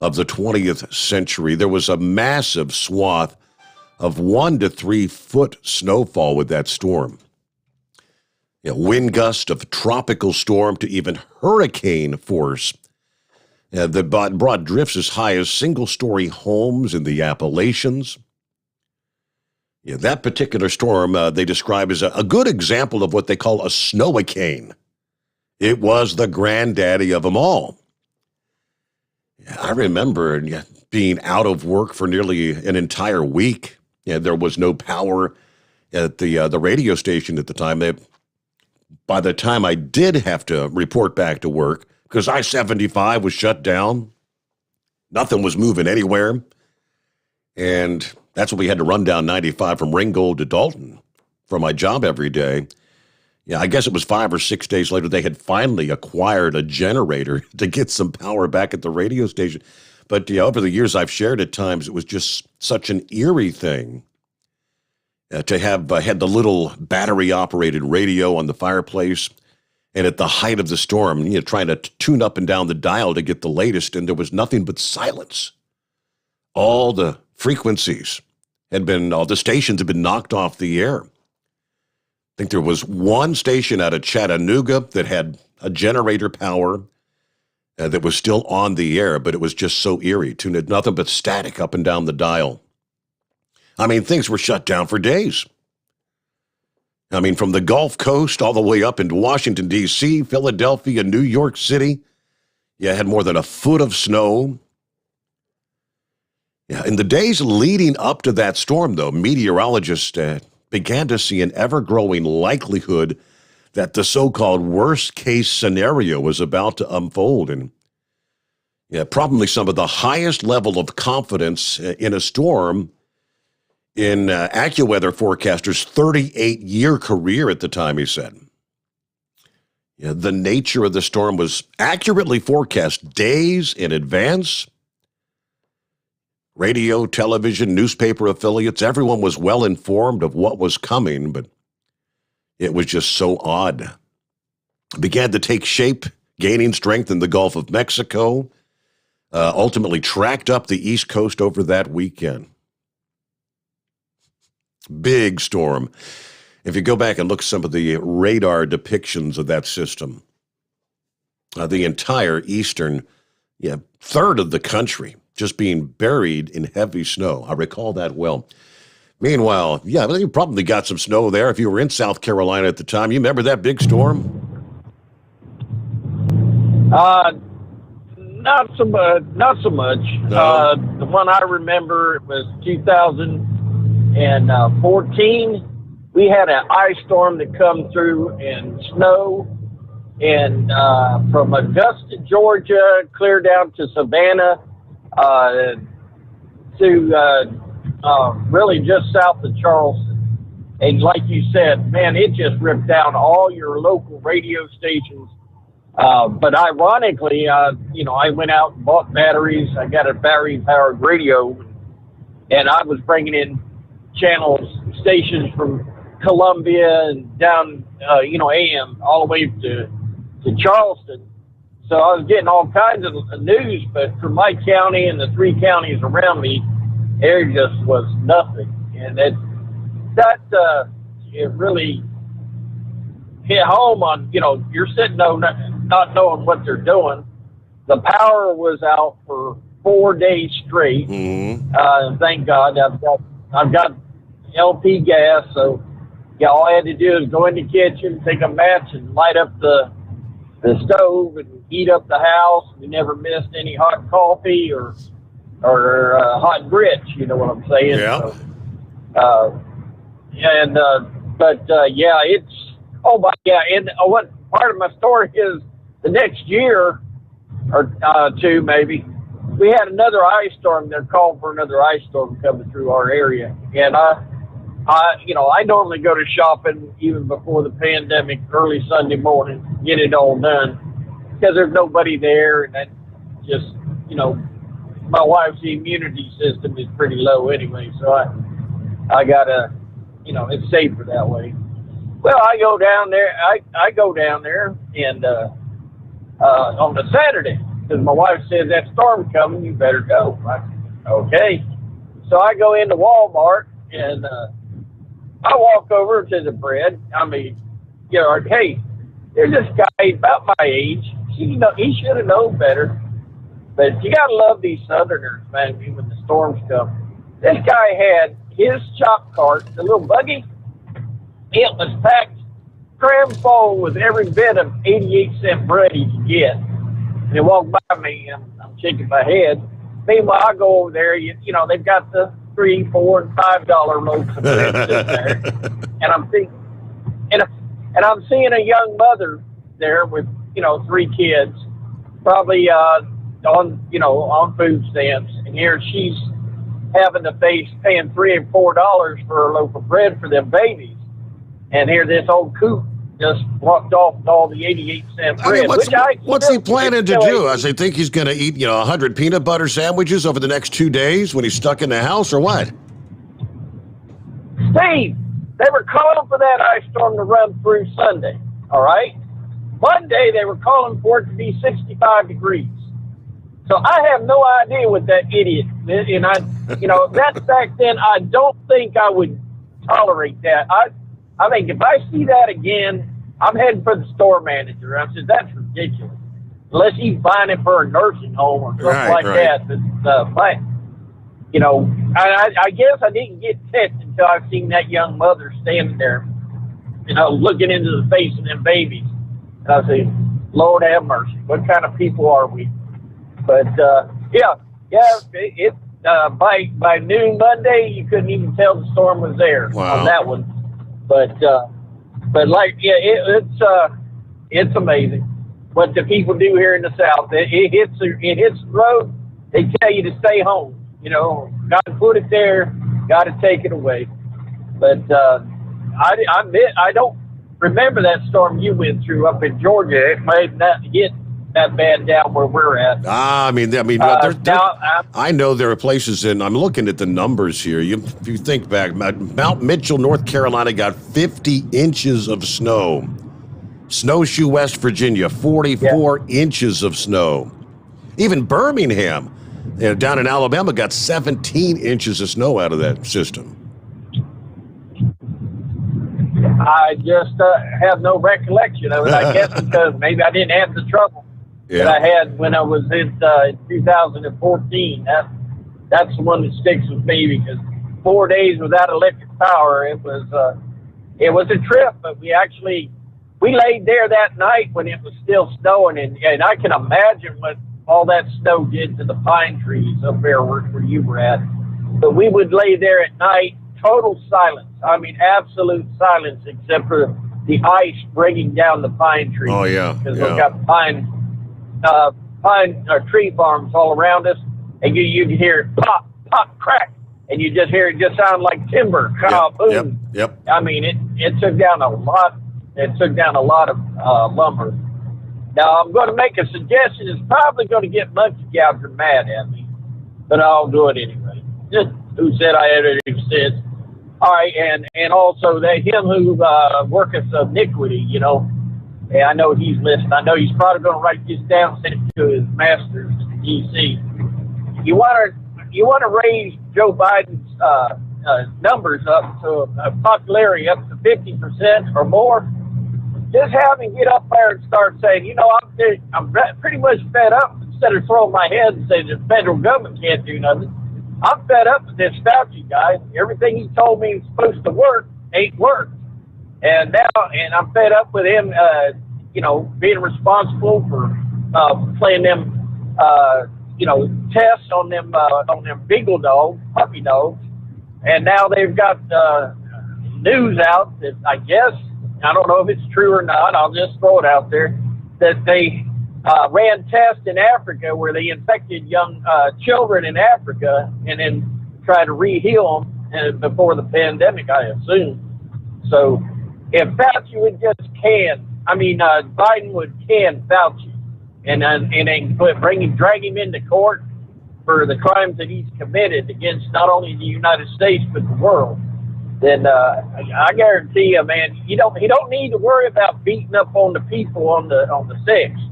S2: of the 20th century. There was a massive swath of 1 to 3 foot snowfall with that storm. Wind gust of tropical storm to even hurricane force that brought drifts as high as single-story homes in the Appalachians. That particular storm they describe as a good example of what they call a snowicane. It was the granddaddy of them all. I remember being out of work for nearly an entire week. There was no power at the radio station at the time. By the time I did have to report back to work, because I-75 was shut down, nothing was moving anywhere, and that's when we had to run down 95 from Ringgold to Dalton for my job every day. I guess it was 5 or 6 days later they had finally acquired a generator to get some power back at the radio station. But over the years I've shared at times, it was just such an eerie thing to have had the little battery-operated radio on the fireplace, and at the height of the storm, trying to tune up and down the dial to get the latest, and there was nothing but silence. All the frequencies all the stations had been knocked off the air. I think there was one station out of Chattanooga that had a generator power that was still on the air, but it was just so eerie. Tuned nothing but static up and down the dial. I mean, things were shut down for days. I mean, from the Gulf Coast all the way up into Washington, D.C., Philadelphia, New York City, had more than a foot of snow. In the days leading up to that storm, though, meteorologists began to see an ever-growing likelihood that the so-called worst-case scenario was about to unfold. And probably some of the highest level of confidence in a storm in AccuWeather forecasters' 38-year career at the time, he said. The nature of the storm was accurately forecast days in advance. Radio, television, newspaper affiliates, everyone was well informed of what was coming, but it was just so odd. It began to take shape, gaining strength in the Gulf of Mexico, ultimately tracked up the East Coast over that weekend. Big storm. If you go back and look at some of the radar depictions of that system, the entire eastern third of the country just being buried in heavy snow. I recall that well. Meanwhile, you probably got some snow there if you were in South Carolina at the time. You remember that big storm?
S7: Not so much. No. The one I remember was 2014. We had an ice storm that come through and snow, and from Augusta, Georgia, clear down to Savannah, to really just south of Charleston. And like you said, man, it just ripped down all your local radio stations. But ironically, I went out and bought batteries. I got a battery-powered radio, and I was bringing in stations from Columbia and down, AM all the way to Charleston. So I was getting all kinds of news, but for my county and the 3 counties around me, there just was nothing. And it really hit home on, you're sitting there not knowing what they're doing. The power was out for 4 days straight. Mm-hmm. Thank God I've got LP gas, so all I had to do is go in the kitchen, take a match, and light up the stove and heat up the house. We never missed any hot coffee or hot grits. You know what I'm saying?
S2: Yeah.
S7: So, it's and what part of my story is the next year or 2 maybe, we had another ice storm. They're called for another ice storm coming through our area, and I normally go to shopping even before the pandemic, early Sunday morning, get it all done because there's nobody there, and that just, my wife's immunity system is pretty low anyway, so I gotta, it's safer that way. Well, I go down there. I go down there, and on the Saturday, because my wife says that storm's coming, you better go. I said, okay. So I go into Walmart, and I walk over to the bread. I mean, hey, there's this guy about my age. He should have known better. But you got to love these Southerners, man, when the storms come. This guy had his chop cart, the little buggy. It was packed, crammed full with every bit of 88-cent bread he could get. And he walked by me, and I'm shaking my head. Meanwhile, I go over there. They've got the $3, $4, and $5 loaves of bread sitting there, and I'm thinking, and I'm seeing a young mother there with 3 kids, probably on food stamps, and here she's having to face paying $3 and $4 for a loaf of bread for them babies, and here this old coot just walked off with all the 88-cent bread.
S2: What's he planning to do? Does he think he's going to eat 100 peanut butter sandwiches over the next 2 days when he's stuck in the house, or what?
S7: Steve, they were calling for that ice storm to run through Sunday. All right, Monday they were calling for it to be 65 degrees. So I have no idea what that idiot, and that's back then. I don't think I would tolerate that. I think if I see that again, I'm heading for the store manager. I said, that's ridiculous. Unless he's buying it for a nursing home or something that. But, I guess I didn't get ticked until I seen that young mother standing there, looking into the face of them babies. And I said, Lord have mercy. What kind of people are we? But, by noon Monday, you couldn't even tell the storm was there on that one. But it's amazing what the people do here in the South. It hits the road. They tell you to stay home. Got to put it there. Got to take it away. But I admit I don't remember that storm you went through up in Georgia. It may not hit that bad down where we're at.
S2: I know there are places I'm looking at the numbers here. If you think back, Mount Mitchell, North Carolina got 50 inches of snow. Snowshoe, West Virginia, 44 inches of snow. Even Birmingham, down in Alabama, got 17 inches of snow out of that system.
S7: I just have no recollection of it, I guess, because maybe I didn't have the trouble that I had when I was in 2014. That's the one that sticks with me, because 4 days without electric power, it was a trip. But we laid there that night when it was still snowing, and I can imagine what all that snow did to the pine trees up there where you were at. But we would lay there at night, total silence. I mean, absolute silence, except for the ice bringing down the pine trees.
S2: Oh yeah,
S7: because we've got pine tree farms all around us, and you can hear it pop, pop, crack, and you just hear it just sound like timber. Boom.
S2: Yep.
S7: I mean, it took down a lot. It took down a lot of lumber. Now I'm going to make a suggestion. It's probably going to get monkey gouger mad at me, but I'll do it anyway. Just who said I had any sense? All right, and also that him who worketh of iniquity, and I know he's listening. I know he's probably going to write this down, send it to his masters in D.C. You want to raise Joe Biden's numbers up to popularity up to 50% or more. Just have him get up there and start saying, I'm pretty much fed up. Instead of throwing my head and saying the federal government can't do nothing, I'm fed up with this Fauci guy. Everything he told me was supposed to work ain't worked. And I'm fed up with him, being responsible for playing them, tests on them beagle dogs, puppy dogs. And now they've got news out that I guess, I don't know if it's true or not, I'll just throw it out there, that they ran tests in Africa where they infected young children in Africa and then tried to re-heal them before the pandemic, I assume. So if Fauci would just Biden would can Fauci and drag him into court for the crimes that he's committed against not only the United States but the world, then I guarantee you, man, he don't need to worry about beating up on the people on the 6th.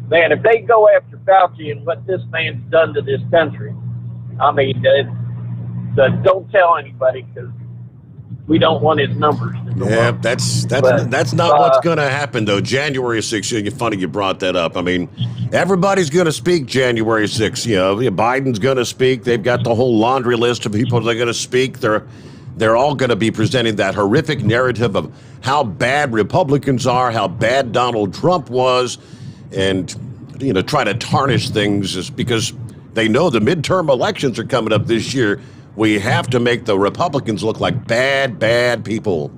S7: Man, if they go after Fauci and what this man's done to this country, I mean, don't tell anybody, because we don't want his numbers to go up.
S2: That's not what's going to happen, though. January 6th, funny you brought that up. I mean, everybody's going to speak January 6th. You know, Biden's going to speak. They've got the whole laundry list of people that are going to speak. They're all going to be presenting that horrific narrative of how bad Republicans are, how bad Donald Trump was, and, you know, try to tarnish things just because they know the midterm elections are coming up this year. We have to make the Republicans look like bad people.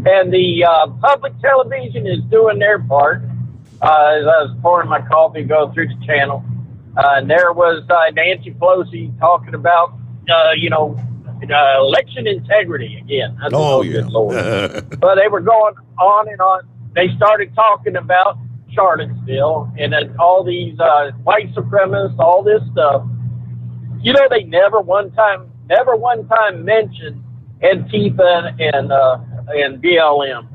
S7: And the public television is doing their part. As I was pouring my coffee, going through the channel, and there was Nancy Pelosi talking about, election integrity again. Good Lord. But they were going on and on. They started talking about Charlottesville and all these white supremacists, all this stuff. You know, they never one time mentioned Antifa and BLM.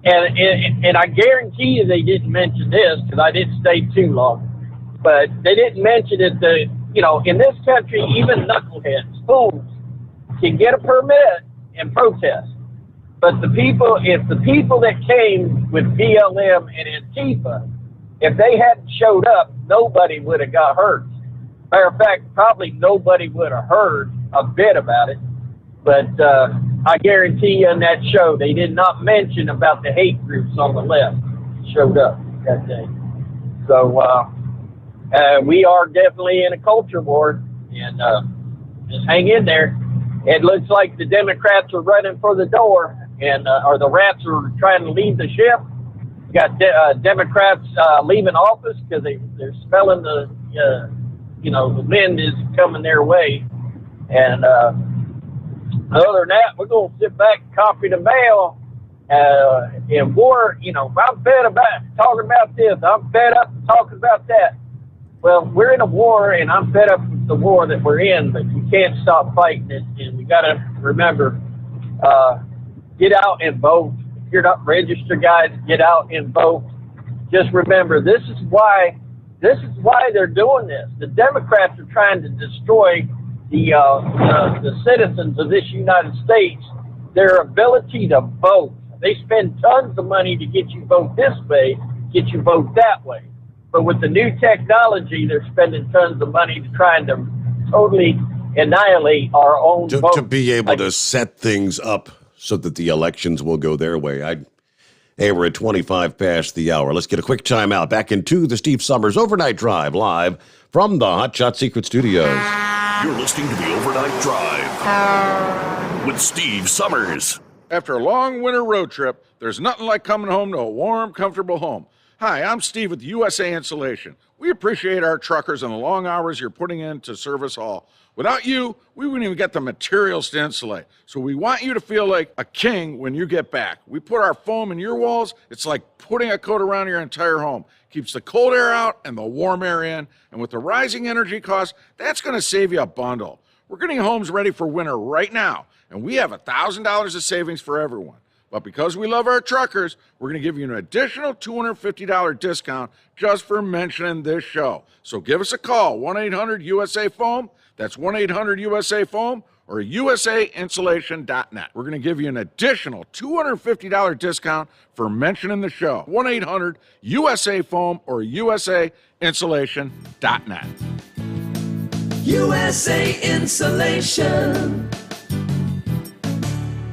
S7: And I guarantee you they didn't mention this, because I didn't stay too long. But they didn't mention it. In this country, even knuckleheads, fools, can get a permit and protest. But if the people that came with BLM and Antifa, if they hadn't showed up, nobody would have got hurt. Matter of fact, probably nobody would have heard a bit about it. But I guarantee you in that show, they did not mention about the hate groups on the left showed up that day. So we are definitely in a culture war, and just hang in there. It looks like the Democrats are running for the door, or the rats are trying to leave the ship. You got Democrats leaving office because they're smelling the wind is coming their way. And other than that, we're going to sit back and copy the mail. And war, I'm fed about talking about this. I'm fed up talking about that. Well, we're in a war, and I'm fed up with the war that we're in, but you can't stop fighting it. And we got to remember, get out and vote. If you're not registered, guys, get out and vote. Just remember, this is why they're doing this. The Democrats are trying to destroy the citizens of this United States, their ability to vote. They spend tons of money to get you vote this way, get you vote that way. But with the new technology, they're spending tons of money to trying to totally annihilate our own vote.
S2: To be able to set things up so that the elections will go their way. Hey, we're at 25 past the hour. Let's get a quick timeout. Back into the Steve Sommers Overnight Drive, live from the Hot Shot Secret Studios.
S3: You're listening to the Overnight Drive with Steve Sommers.
S10: After a long winter road trip, there's nothing like coming home to a warm, comfortable home. Hi, I'm Steve with USA Insulation. We appreciate our truckers and the long hours you're putting in to serve us all. Without you, we wouldn't even get the materials to insulate. So we want you to feel like a king when you get back. We put our foam in your walls. It's like putting a coat around your entire home. Keeps the cold air out and the warm air in. And with the rising energy costs, that's going to save you a bundle. We're getting homes ready for winter right now, and we have $1,000 of savings for everyone. But because we love our truckers, we're going to give you an additional $250 discount just for mentioning this show. So give us a call, 1-800-USA-FOAM. That's 1-800-USA-FOAM or USAinsulation.net. We're going to give you an additional $250 discount for mentioning the show. 1-800-USA-FOAM or USAinsulation.net.
S11: USA Insulation.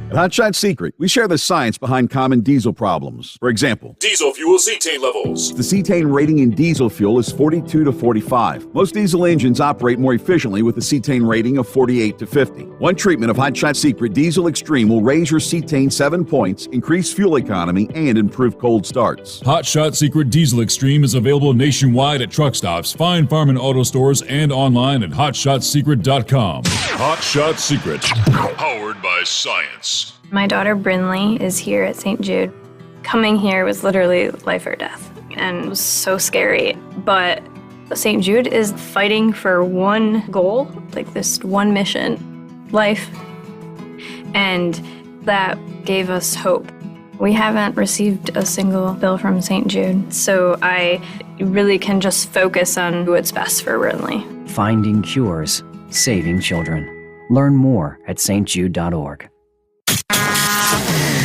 S28: At Hot Shot Secret, we share the science behind common diesel problems. For example,
S3: Diesel fuel cetane levels.
S28: the cetane rating in diesel fuel is 42 to 45. Most diesel engines operate more efficiently with a cetane rating of 48 to 50. One treatment of Hot Shot Secret Diesel Extreme will raise your cetane 7 points, increase fuel economy, and improve cold starts.
S6: Hot Shot Secret Diesel Extreme is available nationwide at truck stops, fine farm and auto stores, and online at hotshotsecret.com. Hot Shot Secret. Powered by science.
S11: My daughter Brinley is here at St. Jude. Coming here was literally life or death, and it was so scary. But St. Jude is fighting for one goal, like this one mission, life. And that gave us hope. We haven't received a single bill from St. Jude, so I really can just focus on what's best for Brinley.
S16: Finding cures, saving children. Learn more at stjude.org.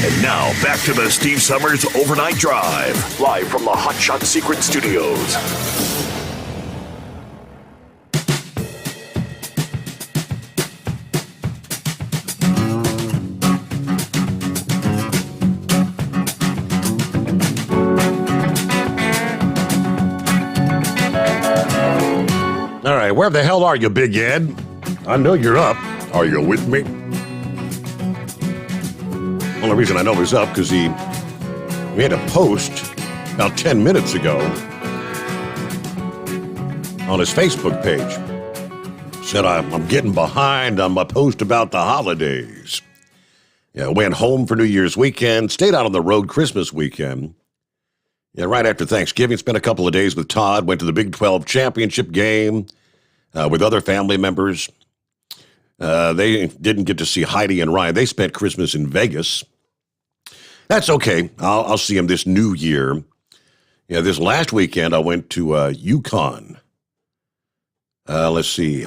S3: And now, back to the Steve Summers Overnight Drive, live from the Hot Shot Secret Studios.
S2: All right, where the hell are you, Big Ed? I know you're up. Are you with me? Only reason I know he's up because he made a post about 10 minutes ago on his Facebook page. Said, I'm getting behind on my post about the holidays. Yeah, went home for New Year's weekend, stayed out on the road Christmas weekend. Yeah, right after Thanksgiving, spent a couple of days with Todd, went to the Big 12 championship game with other family members. They didn't get to see Heidi and Ryan. They spent Christmas in Vegas. That's okay. I'll see them this new year. Yeah, this last weekend I went to Yukon. Let's see.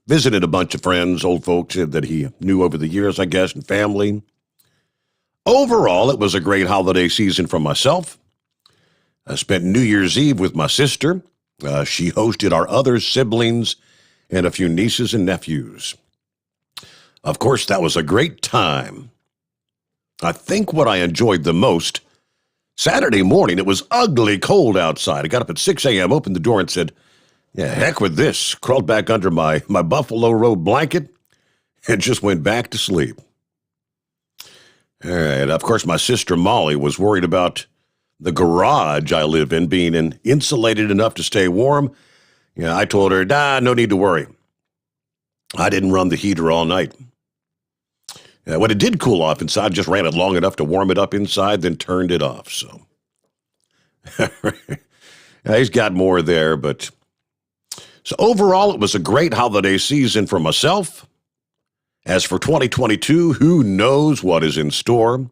S2: Visited a bunch of friends, old folks that he knew over the years, I guess, and family. Overall, it was a great holiday season for myself. I spent New Year's Eve with my sister. She hosted our other siblings and a few nieces and nephews. Of course, that was a great time. I think what I enjoyed the most, Saturday morning, it was ugly cold outside. I got up at 6 a.m., opened the door and said, yeah, heck with this. Crawled back under my Buffalo Road blanket and just went back to sleep. All right, of course, my sister Molly was worried about the garage I live in being insulated enough to stay warm. Yeah, I told her, no need to worry. I didn't run the heater all night. When it did cool off inside, just ran it long enough to warm it up inside, then turned it off. So he's got more there, but so overall, it was a great holiday season for myself. As for 2022, who knows what is in store?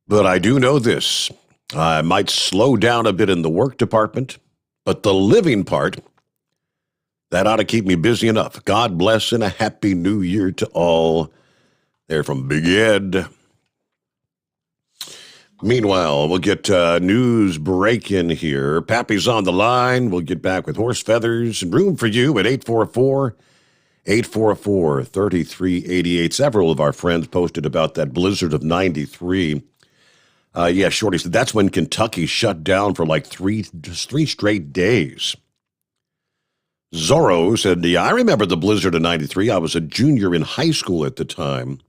S2: But I do know this. I might slow down a bit in the work department, but the living part, that ought to keep me busy enough. God bless and a happy new year to all. There from Big Ed. Meanwhile, we'll get news break-in here. Pappy's on the line. We'll get back with horse feathers and room for you at 844-3388. Several of our friends posted about that blizzard of 93. Yeah, Shorty said that's when Kentucky shut down for like three straight days. Zorro said, yeah, I remember the blizzard of 93. I was a junior in high school at the time.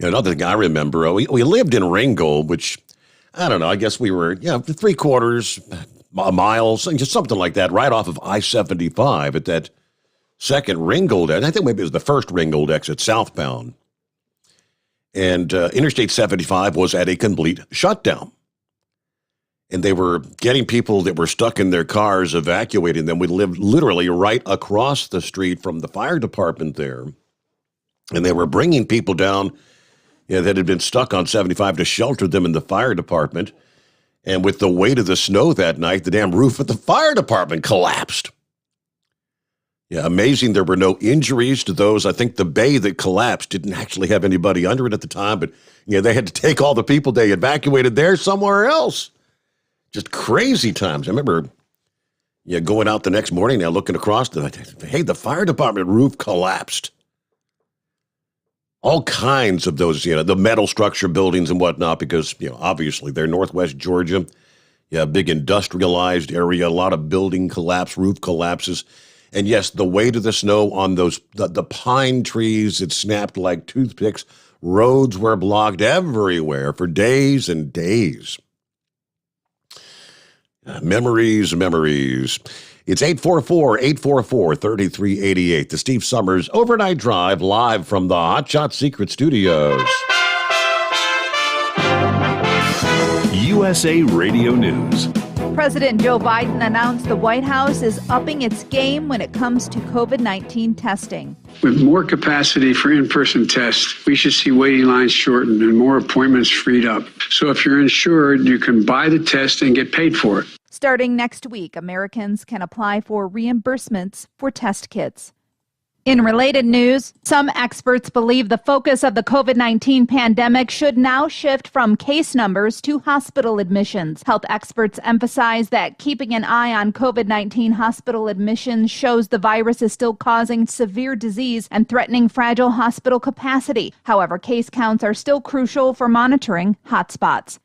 S2: Another thing I remember, we lived in Ringgold, which, I don't know, I guess we were, 3/4 miles, just something like that, right off of I-75 at that second Ringgold. I think maybe it was the first Ringgold exit southbound. And Interstate 75 was at a complete shutdown. And they were getting people that were stuck in their cars, evacuating them. We lived literally right across the street from the fire department there. And they were bringing people down that had been stuck on 75 to shelter them in the fire department. And with the weight of the snow that night, the damn roof of the fire department collapsed. Yeah, amazing there were no injuries to those. I think the bay that collapsed didn't actually have anybody under it at the time, but they had to take all the people they evacuated there somewhere else. Just crazy times. I remember going out the next morning, looking across, the fire department roof collapsed. all kinds of those, the metal structure buildings and whatnot, because, obviously they're Northwest Georgia. Yeah, big industrialized area, a lot of building collapse, roof collapses. And yes, the weight of the snow on those, the pine trees, it snapped like toothpicks. Roads were blocked everywhere for days and days. Memories. It's 844-844-3388. The Steve Summers Overnight Drive, live from the Hot Shot Secret Studios.
S3: USA Radio News.
S9: President Joe Biden announced the White House is upping its game when it comes to COVID-19 testing.
S5: With more capacity for in-person tests, we should see waiting lines shortened and more appointments freed up. So if you're insured, you can buy the test and get paid for it.
S9: Starting next week, Americans can apply for reimbursements for test kits. In related news, some experts believe the focus of the COVID-19 pandemic should now shift from case numbers to hospital admissions. Health experts emphasize that keeping an eye on COVID-19 hospital admissions shows the virus is still causing severe disease and threatening fragile hospital capacity. However, case counts are still crucial for monitoring hotspots.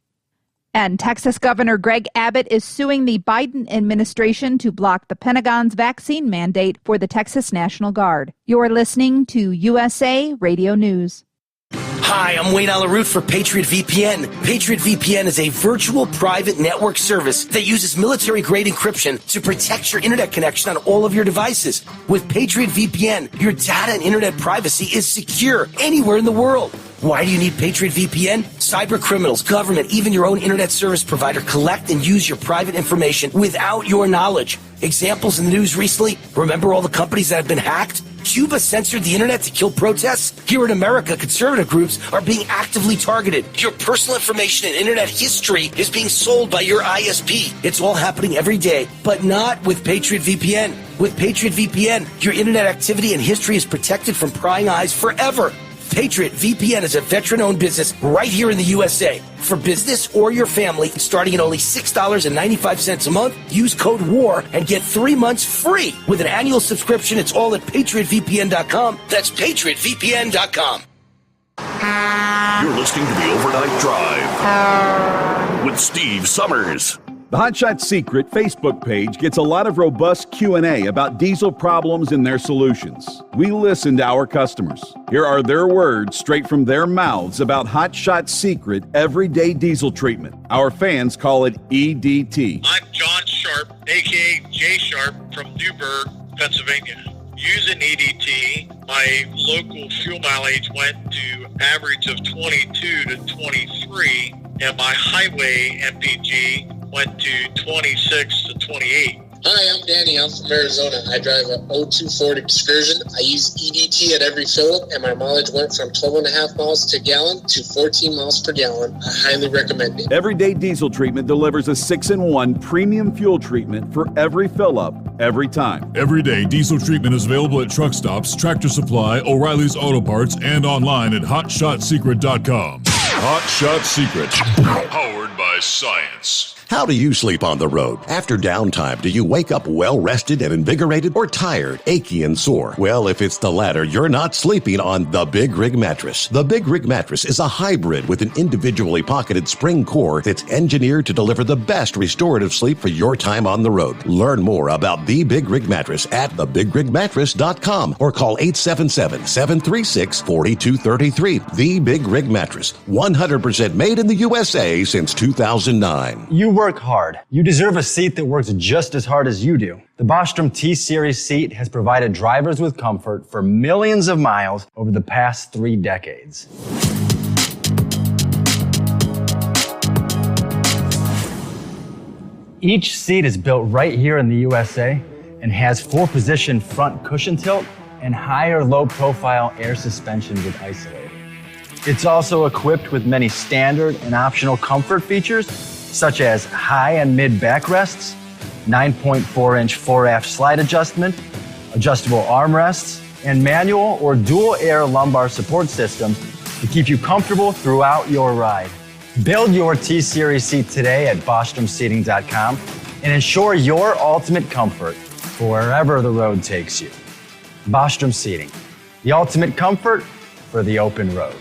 S9: And Texas Governor Greg Abbott is suing the Biden administration to block the Pentagon's vaccine mandate for the Texas National Guard. You're listening to USA Radio News.
S1: Hi, I'm Wayne Alaroot for Patriot VPN. Patriot VPN is a virtual private network service that uses military-grade encryption to protect your internet connection on all of your devices. With Patriot VPN, your data and internet privacy is secure anywhere in the world. Why do you need Patriot VPN? Cyber criminals, government, even your own internet service provider collect and use your private information without your knowledge. Examples in the news recently, remember all the companies that have been hacked? Cuba censored the internet to kill protests? Here in America, conservative groups are being actively targeted. Your personal information and internet history is being sold by your ISP. It's all happening every day, but not with Patriot VPN. With Patriot VPN, your internet activity and history is protected from prying eyes forever. Patriot VPN is a veteran-owned business right here in the USA. For business or your family, starting at only $6.95 a month, use code WAR and get 3 months free. With an annual subscription, it's all at PatriotVPN.com. That's PatriotVPN.com.
S3: You're listening to the Overnight Drive with Steve Summers.
S28: The Hot Shot Secret Facebook page gets a lot of robust Q&A about diesel problems and their solutions. We listen to our customers. Here are their words straight from their mouths about Hot Shot Secret everyday diesel treatment. Our fans call it EDT.
S17: I'm John Sharp, a.k.a. Jay Sharp from Newburgh, Pennsylvania. Using EDT, my local fuel mileage went to average of 22 to 23, and my highway MPG went to 26 to 28.
S18: Hi, I'm Danny. I'm from Arizona. I drive a 02 Ford Excursion. I use EDT at every fill-up, and my mileage went from 12.5 miles to gallon to 14 miles per gallon. I highly recommend it.
S28: Everyday diesel treatment delivers a 6-in-1 premium fuel treatment for every fill-up, every time.
S6: Everyday diesel treatment is available at truck stops, Tractor Supply, O'Reilly's Auto Parts, and online at HotShotSecret.com. Hot Shot Secret, powered by science.
S2: How do you sleep on the road? After downtime, do you wake up well-rested and invigorated, or tired, achy, and sore? Well, if it's the latter, you're not sleeping on the Big Rig Mattress. The Big Rig Mattress is a hybrid with an individually pocketed spring core that's engineered to deliver the best restorative sleep for your time on the road. Learn more about the Big Rig Mattress at thebigrigmattress.com or call 877-736-4233. The Big Rig Mattress, 100% made in the USA since 2009.
S19: You work hard. You deserve a seat that works just as hard as you do. The Bostrom T-Series seat has provided drivers with comfort for millions of miles over the past 3 decades. Each seat is built right here in the USA and has 4-position front cushion tilt and higher low-profile air suspension with isolator. It's also equipped with many standard and optional comfort features, such as high and mid backrests, 9.4-inch fore-aft slide adjustment, adjustable armrests, and manual or dual air lumbar support systems to keep you comfortable throughout your ride. Build your T-Series seat today at BostromSeating.com and ensure your ultimate comfort for wherever the road takes you. Bostrom Seating, the ultimate comfort for the open road.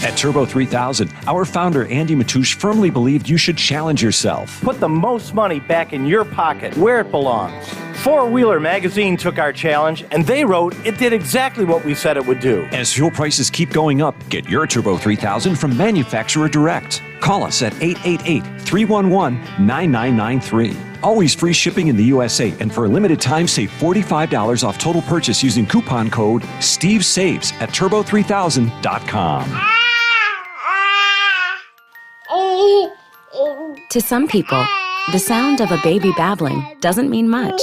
S8: At Turbo 3000, our founder Andy Matouche firmly believed you should challenge yourself.
S12: Put the most money back in your pocket, where it belongs. Four Wheeler magazine took our challenge, and they wrote it did exactly what we said it would do.
S8: As fuel prices keep going up, get your Turbo 3000 from manufacturer direct. Call us at 888-311-9993. Always free shipping in the USA, and for a limited time, save $45 off total purchase using coupon code SteveSaves at turbo3000.com.
S20: To some people, the sound of a baby babbling doesn't mean much.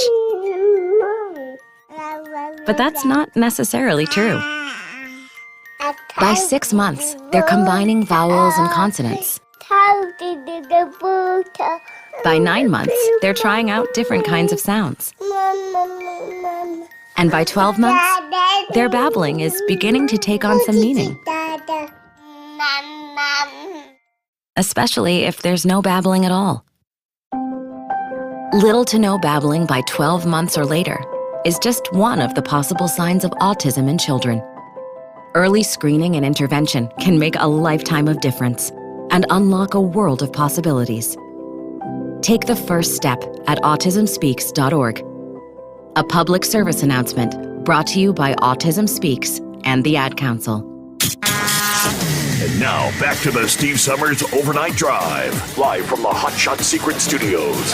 S20: But that's not necessarily true. By 6 months, they're combining vowels and consonants. By 9 months, they're trying out different kinds of sounds. And by 12 months, their babbling is beginning to take on some meaning. Especially if there's no babbling at all. Little to no babbling by 12 months or later is just one of the possible signs of autism in children. Early screening and intervention can make a lifetime of difference and unlock a world of possibilities. Take the first step at autismspeaks.org. A public service announcement brought to you by Autism Speaks and the Ad Council.
S3: And now, back to the Steve Summers Overnight Drive, live from the Hot Shot Secret Studios.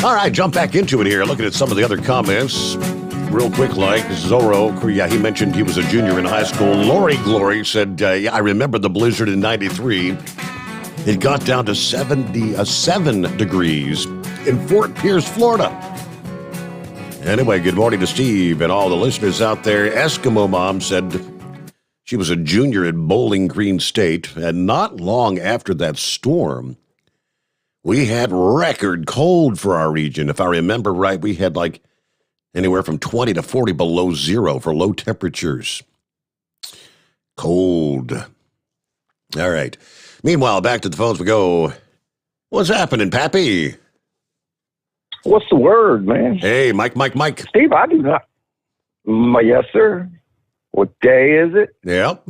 S2: All right, jump back into it here. Looking at some of the other comments. Real quick, like Zorro, yeah, he mentioned he was a junior in high school. Lori Glory said, yeah, I remember the blizzard in 93. It got down to 7 degrees in Fort Pierce, Florida. Anyway, good morning to Steve and all the listeners out there. Eskimo Mom said she was a junior at Bowling Green State, and not long after that storm, we had record cold for our region. If I remember right, we had like anywhere from 20 to 40 below zero for low temperatures. Cold. All right. Meanwhile, back to the phones we go. What's happening, Pappy?
S21: What's the word, man?
S2: Hey, Mike.
S21: Steve, I do not. Yes, sir. What day is it?
S2: Yep.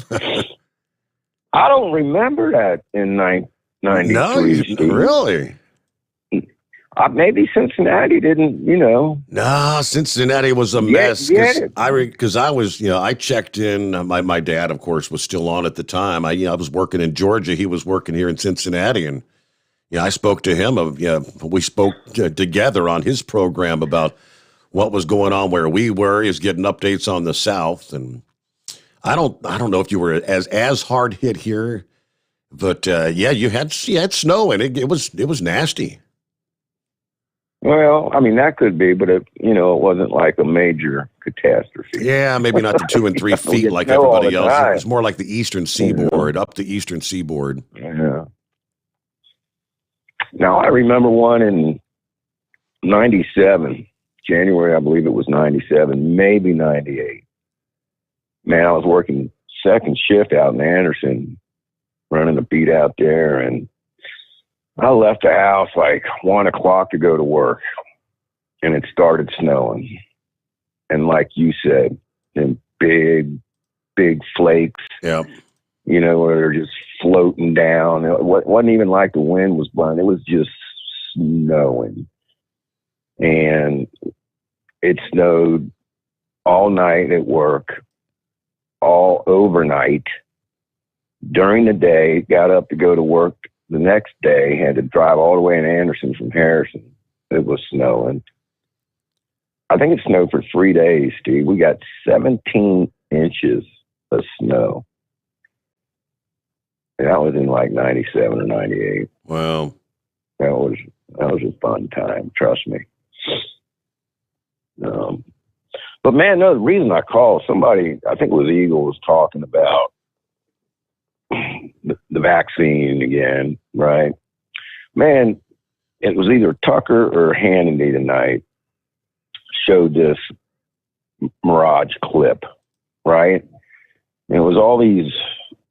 S21: I don't remember that in 93.
S2: No, really?
S21: Maybe Cincinnati didn't,
S2: No, Cincinnati was a mess. Because I was, I checked in. My dad, of course, was still on at the time. I was working in Georgia. He was working here in Cincinnati, and I spoke to him. We spoke together on his program about what was going on where we were. He was getting updates on the South, and I don't know if you were as hard hit here, but you had snow, and it was nasty.
S21: Well, I mean, that could be, but it wasn't like a major catastrophe.
S2: Yeah, maybe not to 2 and 3 feet like everybody else. It was more like the Eastern Seaboard, up the Eastern Seaboard.
S21: Yeah. Now, I remember one in 97, January, I believe it was 97, maybe 98. Man, I was working second shift out in Anderson, running a beat out there, and I left the house like 1 o'clock to go to work, and it started snowing. And like you said, in big flakes, where they're just floating down. It wasn't even like the wind was blowing. It was just snowing. And it snowed all night at work, all overnight. During the day, got up to go to work the next day, had to drive all the way in Anderson from Harrison. It was snowing. I think it snowed for 3 days, Steve. We got 17 inches of snow. And that was in like 97 or 98.
S2: Wow.
S21: That was a fun time, trust me. But man, no, the reason I called, somebody, I think it was Eagle, was talking about the vaccine again, right? Man, it was either Tucker or Hannity tonight showed this Mirage clip, right? And it was all these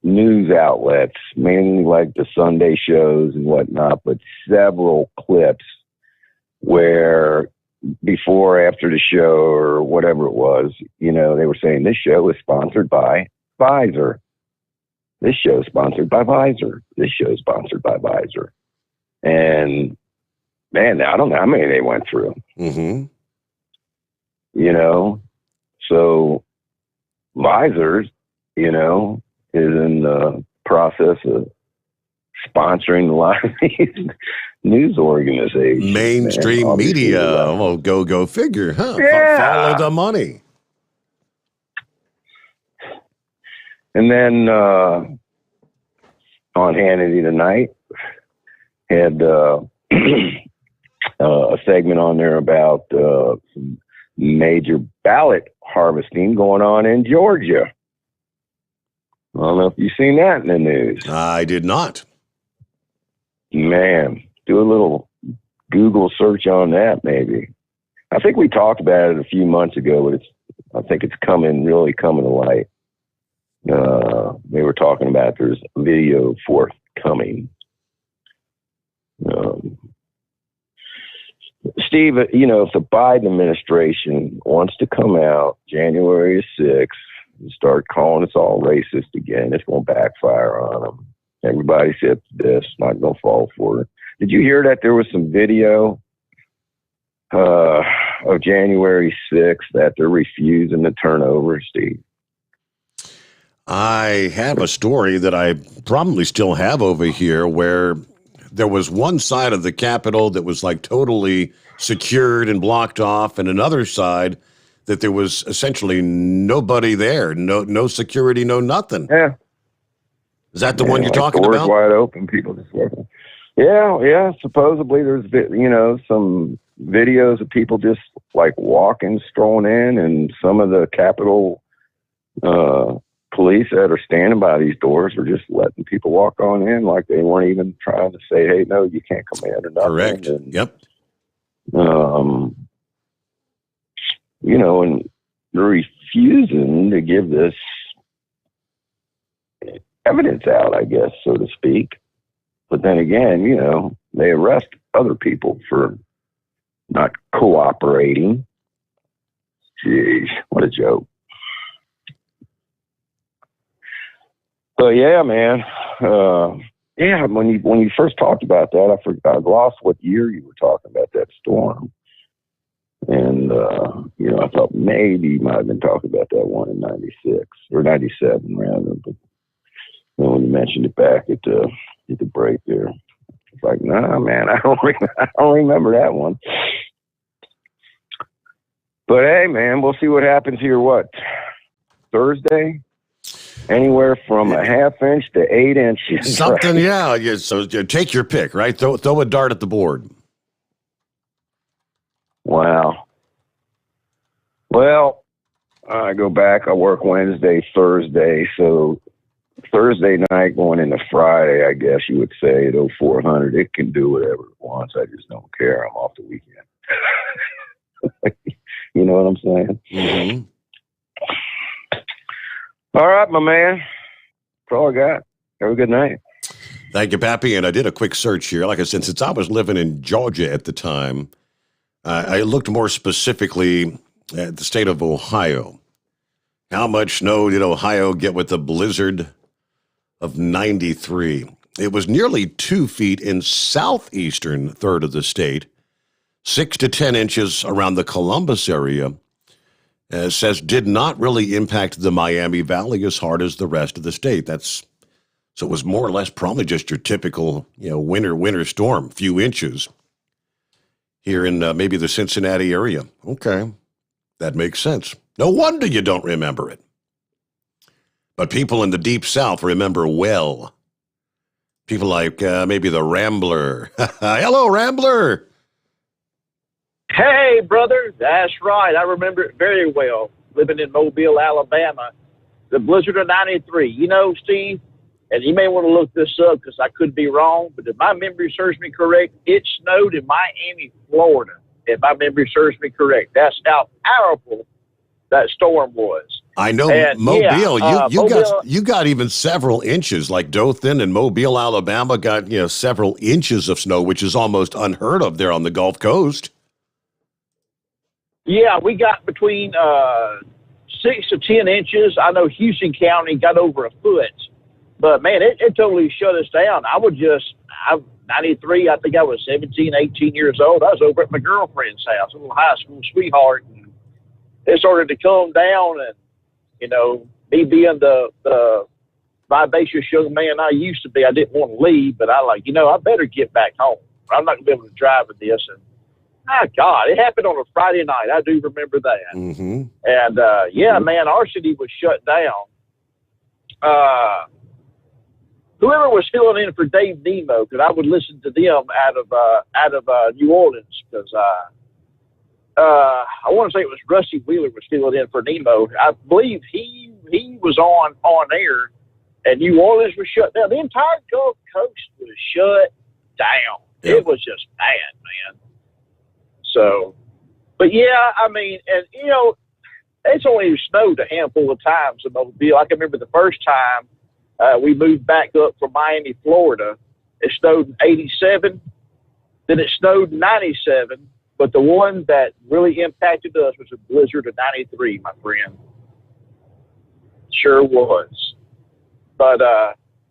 S21: news outlets, mainly like the Sunday shows and whatnot, but several clips where before, after the show or whatever it was, they were saying this show is sponsored by Pfizer. This show is sponsored by Pfizer. This show is sponsored by Pfizer. And man, I don't know how many they went through.
S2: Mm-hmm.
S21: So Pfizer, is in the process of sponsoring a lot of these news organizations.
S2: Mainstream media. Well, go figure, huh?
S21: Yeah.
S2: Follow the money.
S21: And then on Hannity tonight had a segment on there about some major ballot harvesting going on in Georgia. I don't know if you've seen that in the news.
S2: I did not.
S21: Man, do a little Google search on that, maybe. I think we talked about it a few months ago, but I think it's really coming to light. They were talking about there's a video forthcoming. Steve, if the Biden administration wants to come out January 6th and start calling us all racist again, it's going to backfire on them. Everybody said this, not going to fall for it. Did you hear that there was some video of January 6th that they're refusing to turn over, Steve?
S2: I have a story that I probably still have over here where there was one side of the Capitol that was like totally secured and blocked off, and another side that there was essentially nobody there, no security, no nothing.
S21: Yeah.
S2: Is that the one you're talking
S21: doors
S2: about?
S21: Wide open, people just working. Yeah. Supposedly there's, some videos of people just like walking, strolling in, and some of the Capitol police that are standing by these doors are just letting people walk on in, like they weren't even trying to say, "Hey, no, you can't come in," or nothing.
S2: Correct.
S21: And,
S2: yep.
S21: And they're refusing to give this evidence out, I guess, so to speak. But then again, they arrest other people for not cooperating. Jeez, what a joke. So yeah, man. When you first talked about that, I lost what year you were talking about that storm. And, I thought maybe you might have been talking about that one in 96 or 97 rather. But when you mentioned it back at the break there, it's like, nah, man, I don't remember that one. But hey, man, we'll see what happens here. What, Thursday? Anywhere from a half inch to 8 inches.
S2: Something,
S21: right?
S2: yeah. So take your pick, right? Throw a dart at the board.
S21: Wow. Well, I go back. I work Wednesday, Thursday. So Thursday night going into Friday, I guess you would say at 0400, it can do whatever it wants. I just don't care. I'm off the weekend. You know what I'm saying?
S2: Mm-hmm.
S21: All right, my man. That's all I got. Have a good night.
S2: Thank you, Pappy. And I did a quick search here. Like I said, since I was living in Georgia at the time, I looked more specifically at the state of Ohio. How much snow did Ohio get with the blizzard of 93? It was nearly 2 feet in southeastern third of the state, 6 to 10 inches around the Columbus area. Says did not really impact the Miami Valley as hard as the rest of the state. So it was more or less probably just your typical, winter storm, few inches here in maybe the Cincinnati area. Okay, that makes sense. No wonder you don't remember it. But people in the Deep South remember well. People like maybe the Rambler. Hello, Rambler.
S13: Hey, brother, that's right. I remember it very well, living in Mobile, Alabama, the blizzard of 93. Steve, and you may want to look this up because I could be wrong, but if my memory serves me correct, it snowed in Miami, Florida, if my memory serves me correct. That's how powerful that storm was.
S2: I know
S13: And,
S2: Mobile.
S13: yeah,
S2: You got even several inches. Like Dothan and Mobile, Alabama, got several inches of snow, which is almost unheard of there on the Gulf Coast.
S13: Yeah, we got between 6 to 10 inches. I know Houston County got over a foot, but man, it totally shut us down. I'm 93. I think I was 17, 18 years old. I was over at my girlfriend's house, a little high school sweetheart, and it started to calm down. And me being the vivacious young man I used to be, I didn't want to leave, but I better get back home. I'm not gonna be able to drive with this. And my God, it happened on a Friday night. I do remember that.
S2: Mm-hmm.
S13: And man, our city was shut down. Whoever was filling in for Dave Nemo, because I would listen to them out of New Orleans, because I want to say it was Rusty Wheeler was filling in for Nemo. I believe he was on air, and New Orleans was shut down. The entire Gulf Coast was shut down. Yep. It was just bad, man. So, but yeah, I mean, and it's only snowed a handful of times in Mobile. I can remember the first time we moved back up from Miami, Florida. It snowed in 87, then it snowed in 97, but the one that really impacted us was a blizzard of 93, my friend. Sure was. But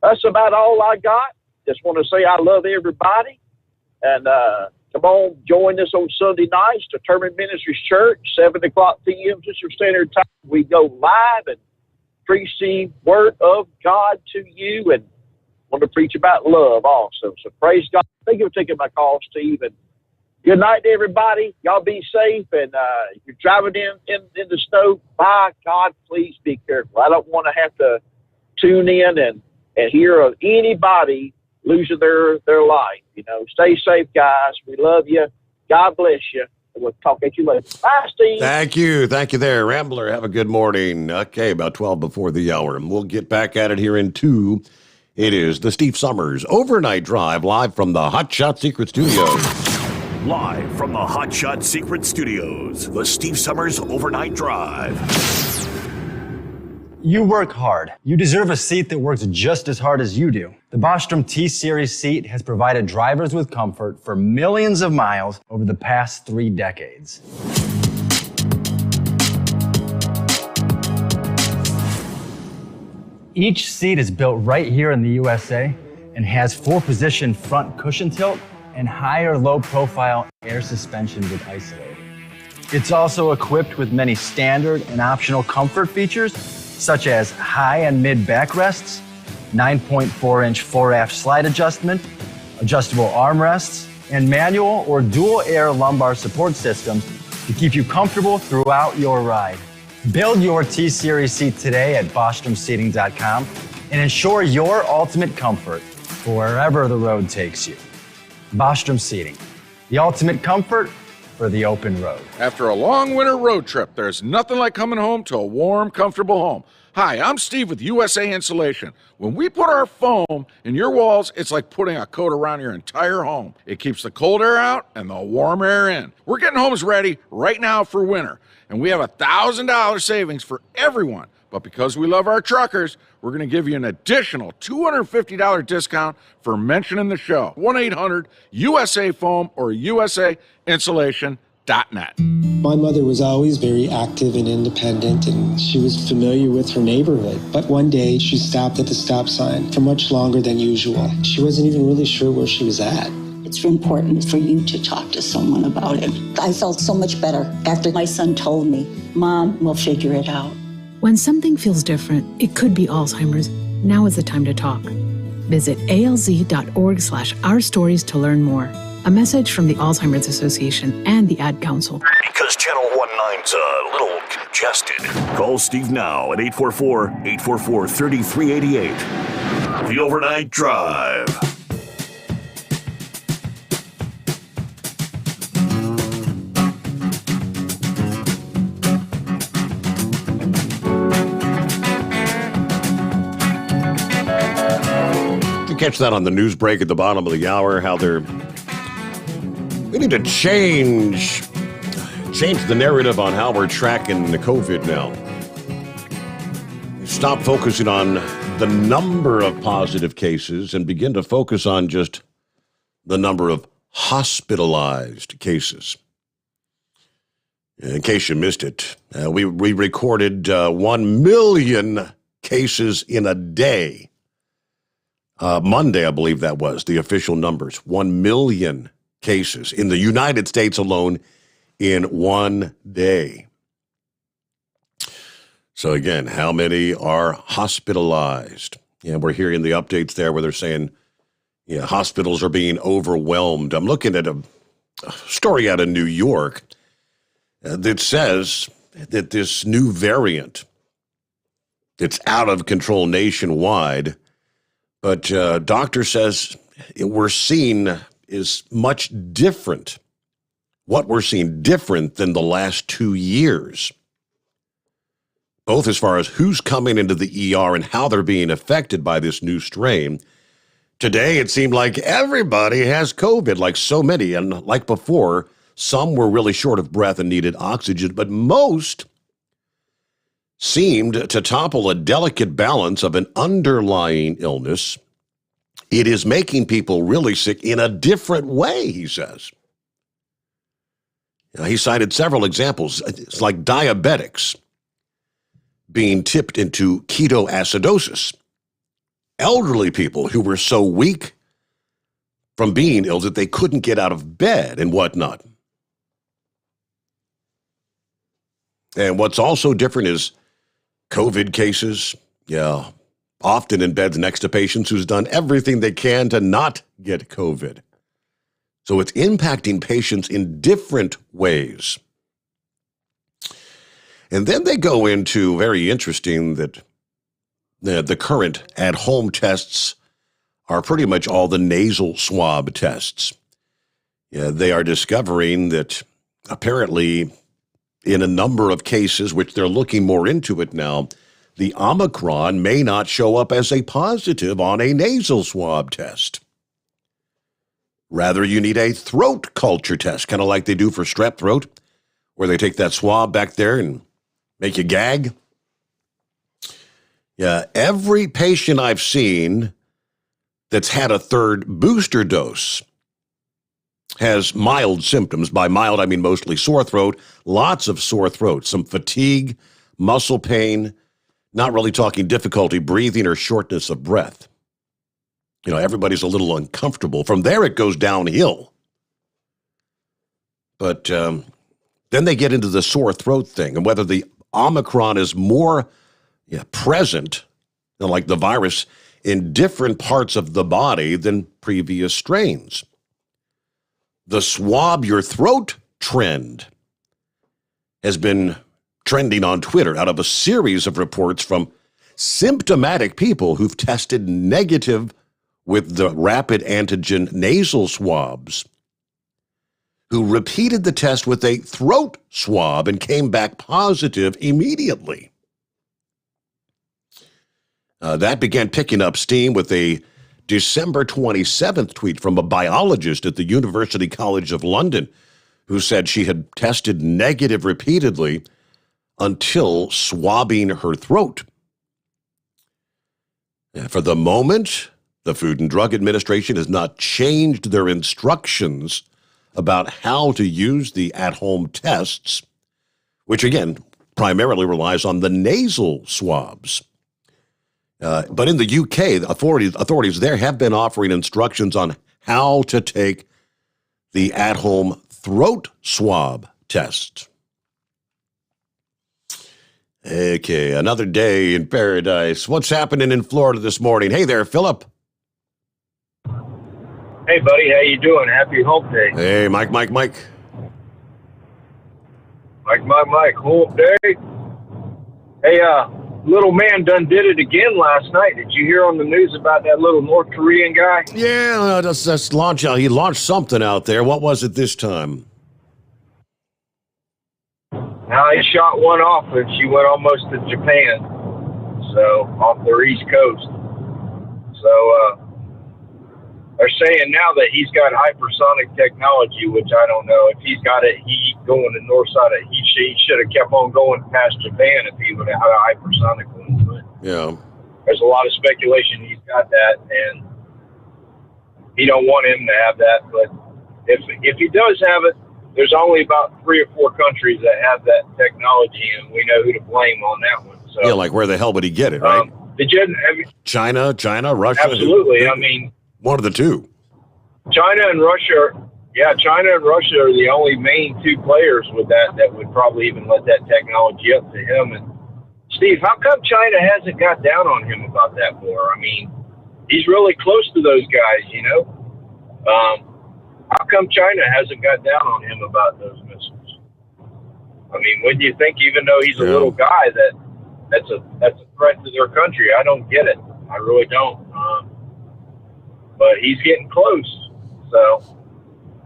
S13: that's about all I got. Just want to say I love everybody. And come on, join us on Sunday nights, Determined Ministries Church, 7 o'clock p.m. Central Standard Time. We go live and preach the Word of God to you, and want to preach about love also. So praise God. Thank you for taking my call, Steve. And good night to everybody. Y'all be safe. And if you're driving in the snow, by God, please be careful. I don't want to have to tune in and hear of anybody losing their life. Stay safe, guys. We love you. God bless you. And we'll talk at you later. Bye, Steve.
S2: Thank you there, Rambler. Have a good morning. Okay, about 12 before the hour, and we'll get back at it here in 2. It is the Steve Summers Overnight Drive, live from the Hot Shot Secret Studios.
S3: Live from the Hot Shot Secret Studios, the Steve Summers Overnight Drive.
S19: You work hard. You deserve a seat that works just as hard as you do. The Bostrom T-Series seat has provided drivers with comfort for millions of miles over the past 3 decades. Each seat is built right here in the USA and has 4-position front cushion tilt and higher low-profile air suspension with Isolator. It's also equipped with many standard and optional comfort features, such as high and mid backrests, 9.4-inch 4-aft slide adjustment, adjustable armrests, and manual or dual air lumbar support systems to keep you comfortable throughout your ride. Build your T-Series seat today at BostromSeating.com and ensure your ultimate comfort for wherever the road takes you. Bostrom Seating, the ultimate comfort for the open road.
S10: After a long winter road trip, there's nothing like coming home to a warm, comfortable home. Hi, I'm Steve with USA Insulation. When we put our foam in your walls, it's like putting a coat around your entire home. It keeps the cold air out and the warm air in. We're getting homes ready right now for winter, and we have $1,000 savings for everyone. But because we love our truckers, we're going to give you an additional $250 discount for mentioning the show. 1-800-USA-FOAM or USAinsulation.net.
S14: My mother was always very active and independent, and she was familiar with her neighborhood. But one day, she stopped at the stop sign for much longer than usual. She wasn't even really sure where she was at.
S15: It's important for you to talk to someone about it. I felt so much better after my son told me, Mom, we'll figure it out.
S22: When something feels different, it could be Alzheimer's. Now is the time to talk. Visit alz.org/ourstories to learn more. A message from the Alzheimer's Association and the Ad Council.
S3: Because Channel 19's a little congested. Call Steve now at 844-844-3388. The Overnight Drive.
S2: Catch that on the news break at the bottom of the hour, how we need to change the narrative on how we're tracking the COVID now. stop focusing on the number of positive cases and begin to focus on just the number of hospitalized cases. In case you missed it, we recorded 1 million cases in a day. Monday, I believe that was the official numbers. 1 million cases in the United States alone in one day. So again, how many are hospitalized? We're hearing the updates there where they're saying, hospitals are being overwhelmed. I'm looking at a story out of New York that says that this new variant, it's out of control nationwide, but doctor says we're seeing is much different. What we're seeing different than the last 2 years, both as far as who's coming into the ER and how they're being affected by this new strain. Today, it seemed like everybody has COVID, like so many. And like before, some were really short of breath and needed oxygen, but most seemed to topple a delicate balance of an underlying illness. It is making people really sick in a different way, he says. He cited several examples. It's like diabetics being tipped into ketoacidosis. Elderly people who were so weak from being ill that they couldn't get out of bed and whatnot. And what's also different is COVID cases, often in beds next to patients who's done everything they can to not get COVID. So it's impacting patients in different ways. And then they go into, very interesting, that the current at-home tests are pretty much all the nasal swab tests. They are discovering that apparently in a number of cases, which they're looking more into it now, the Omicron may not show up as a positive on a nasal swab test. Rather, you need a throat culture test, kind of like they do for strep throat, where they take that swab back there and make you gag. Every patient I've seen that's had a third booster dose has mild symptoms. By mild, I mean mostly sore throat, lots of sore throat, some fatigue, muscle pain, not really talking difficulty breathing or shortness of breath. Everybody's a little uncomfortable. From there, it goes downhill. But then they get into the sore throat thing and whether the Omicron is more present, like the virus, in different parts of the body than previous strains. The swab your throat trend has been trending on Twitter out of a series of reports from symptomatic people who've tested negative with the rapid antigen nasal swabs, who repeated the test with a throat swab and came back positive immediately. That began picking up steam with a December 27th tweet from a biologist at the University College of London who said she had tested negative repeatedly until swabbing her throat. For the moment, the Food and Drug Administration has not changed their instructions about how to use the at-home tests, which again primarily relies on the nasal swabs. But in the UK, the authorities there have been offering instructions on how to take the at-home throat swab test. Okay, another day in paradise. What's happening in Florida this morning? Hey there, Philip.
S4: Hey, buddy, how you doing? Happy Hump Day.
S2: Hey, Mike.
S4: Mike, Hump Day. Hey, little man done did it again last night. Did you hear on the news about that little North Korean guy?
S2: Yeah, that's launch out. He launched something out there. What was it this time?
S4: Now he shot one off, and she went almost to Japan, so off their East Coast. So they're saying now that he's got hypersonic technology, which I don't know. If he's got it, he going the north side of he should have kept on going past Japan if he would have had a hypersonic one. But
S2: Yeah.
S4: There's a lot of speculation he's got that, and he don't want him to have that. But if he does have it, there's only about 3 or 4 countries that have that technology, and we know who to blame on that one. So,
S2: Yeah, like where the hell would he get it, right? China, Russia?
S4: Absolutely. I mean,
S2: one of the two.
S4: China and Russia are the only main 2 players with that would probably even let that technology up to him. And Steve, how come China hasn't got down on him about that more? I mean, he's really close to those guys, you know. How come China hasn't got down on him about those missiles? I mean, wouldn't you think, even though he's a little guy, that's a threat to their country? I don't get it. I really don't. But he's getting close. So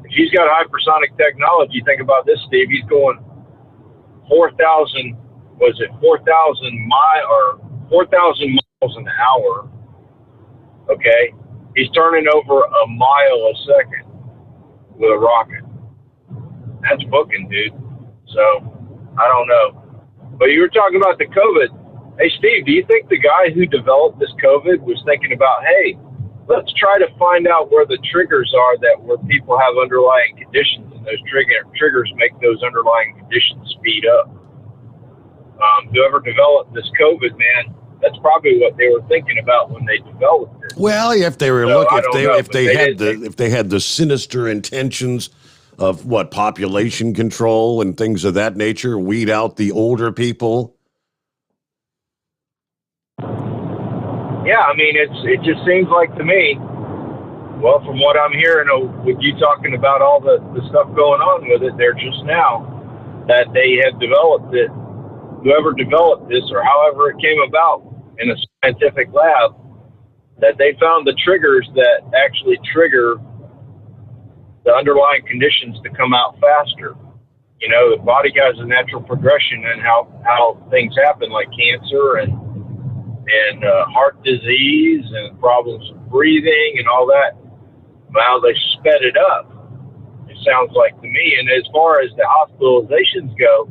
S4: if he's got hypersonic technology, think about this, Steve. He's going 4,000 miles an hour. Okay, he's turning over a mile a second with a rocket. That's booking, dude. So I don't know. But you were talking about the COVID. Hey, Steve, do you think the guy who developed this COVID was thinking about, hey, let's try to find out where the triggers are where people have underlying conditions, and those triggers make those underlying conditions speed up? Whoever developed this COVID, man, that's probably what they were thinking about when they developed it.
S2: Well, if they were if they had the sinister intentions of population control and things of that nature, weed out the older people.
S4: Yeah, I mean, it just seems like to me, well, from what I'm hearing with you talking about all the stuff going on with it there just now, that they have developed it, whoever developed this or however it came about in a scientific lab, that they found the triggers that actually trigger the underlying conditions to come out faster. You know, the body has a natural progression in how things happen, like cancer and heart disease and problems with breathing and all that. Well, they sped it up, it sounds like to me. And as far as the hospitalizations go,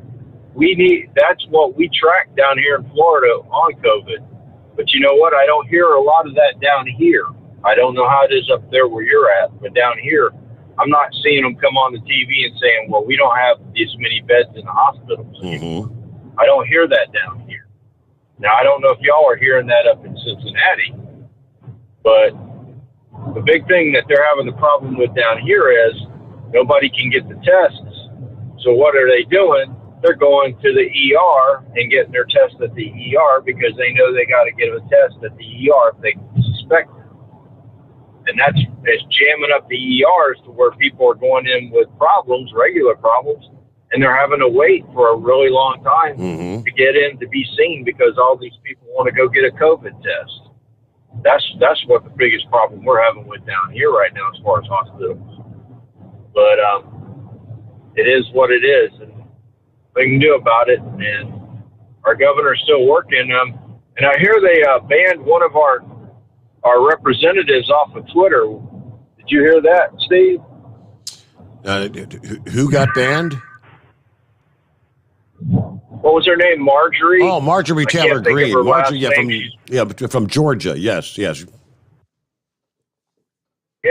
S4: that's what we track down here in Florida on COVID. But you know what? I don't hear a lot of that down here. I don't know how it is up there where you're at, but down here, I'm not seeing them come on the TV and saying, well, we don't have this many beds in the hospitals anymore. I don't hear that down here. Now, I don't know if y'all are hearing that up in Cincinnati, but the big thing that they're having the problem with down here is nobody can get the tests. So what are they doing? They're going to the ER and getting their test at the ER because they know they got to get a test at the ER if they suspect it. And that's jamming up the ERs to where people are going in with problems, regular problems, and they're having to wait for a really long time to get in to be seen because all these people want to go get a COVID test. That's what the biggest problem we're having with down here right now as far as hospitals. But it is what it is, and we can do about it. And our governor's still working. And I hear they banned one of our representatives off of Twitter. Did you hear that, Steve?
S2: Who got banned?
S4: What was her name? Marjorie?
S2: Oh, Marjorie Taylor Greene. Marjorie, from Georgia. Yes.
S4: Yeah,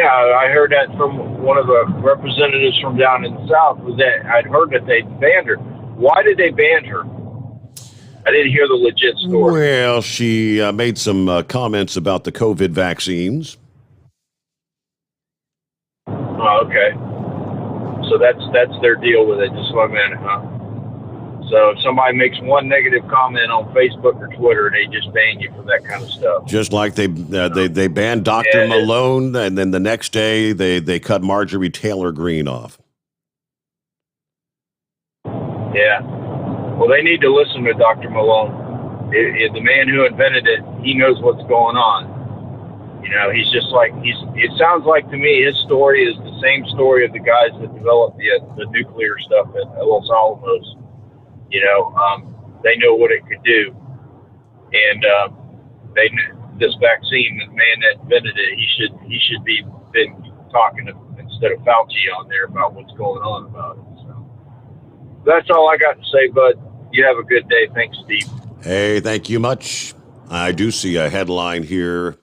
S4: I heard that from one of the representatives from down in the South. I'd heard that they banned her. Why did they ban her? I didn't hear the legit story.
S2: Well, she made some comments about the COVID vaccines.
S4: Oh, okay. So that's their deal with it, just one minute, huh? So if somebody makes one negative comment on Facebook or Twitter, they just ban you for that kind of stuff.
S2: Just like they banned Dr. Malone, and then the next day they cut Marjorie Taylor Greene off.
S4: Yeah. Well, they need to listen to Dr. Malone. The man who invented it, he knows what's going on. You know, he's just like, it sounds like to me his story is the same story of the guys that developed the nuclear stuff at Los Alamos. You know, they know what it could do. And this vaccine, the man that invented it, he should be been talking instead of Fauci on there about what's going on about it. So that's all I got to say, bud. You have a good day. Thanks, Steve.
S2: Hey, thank you much. I do see a headline here.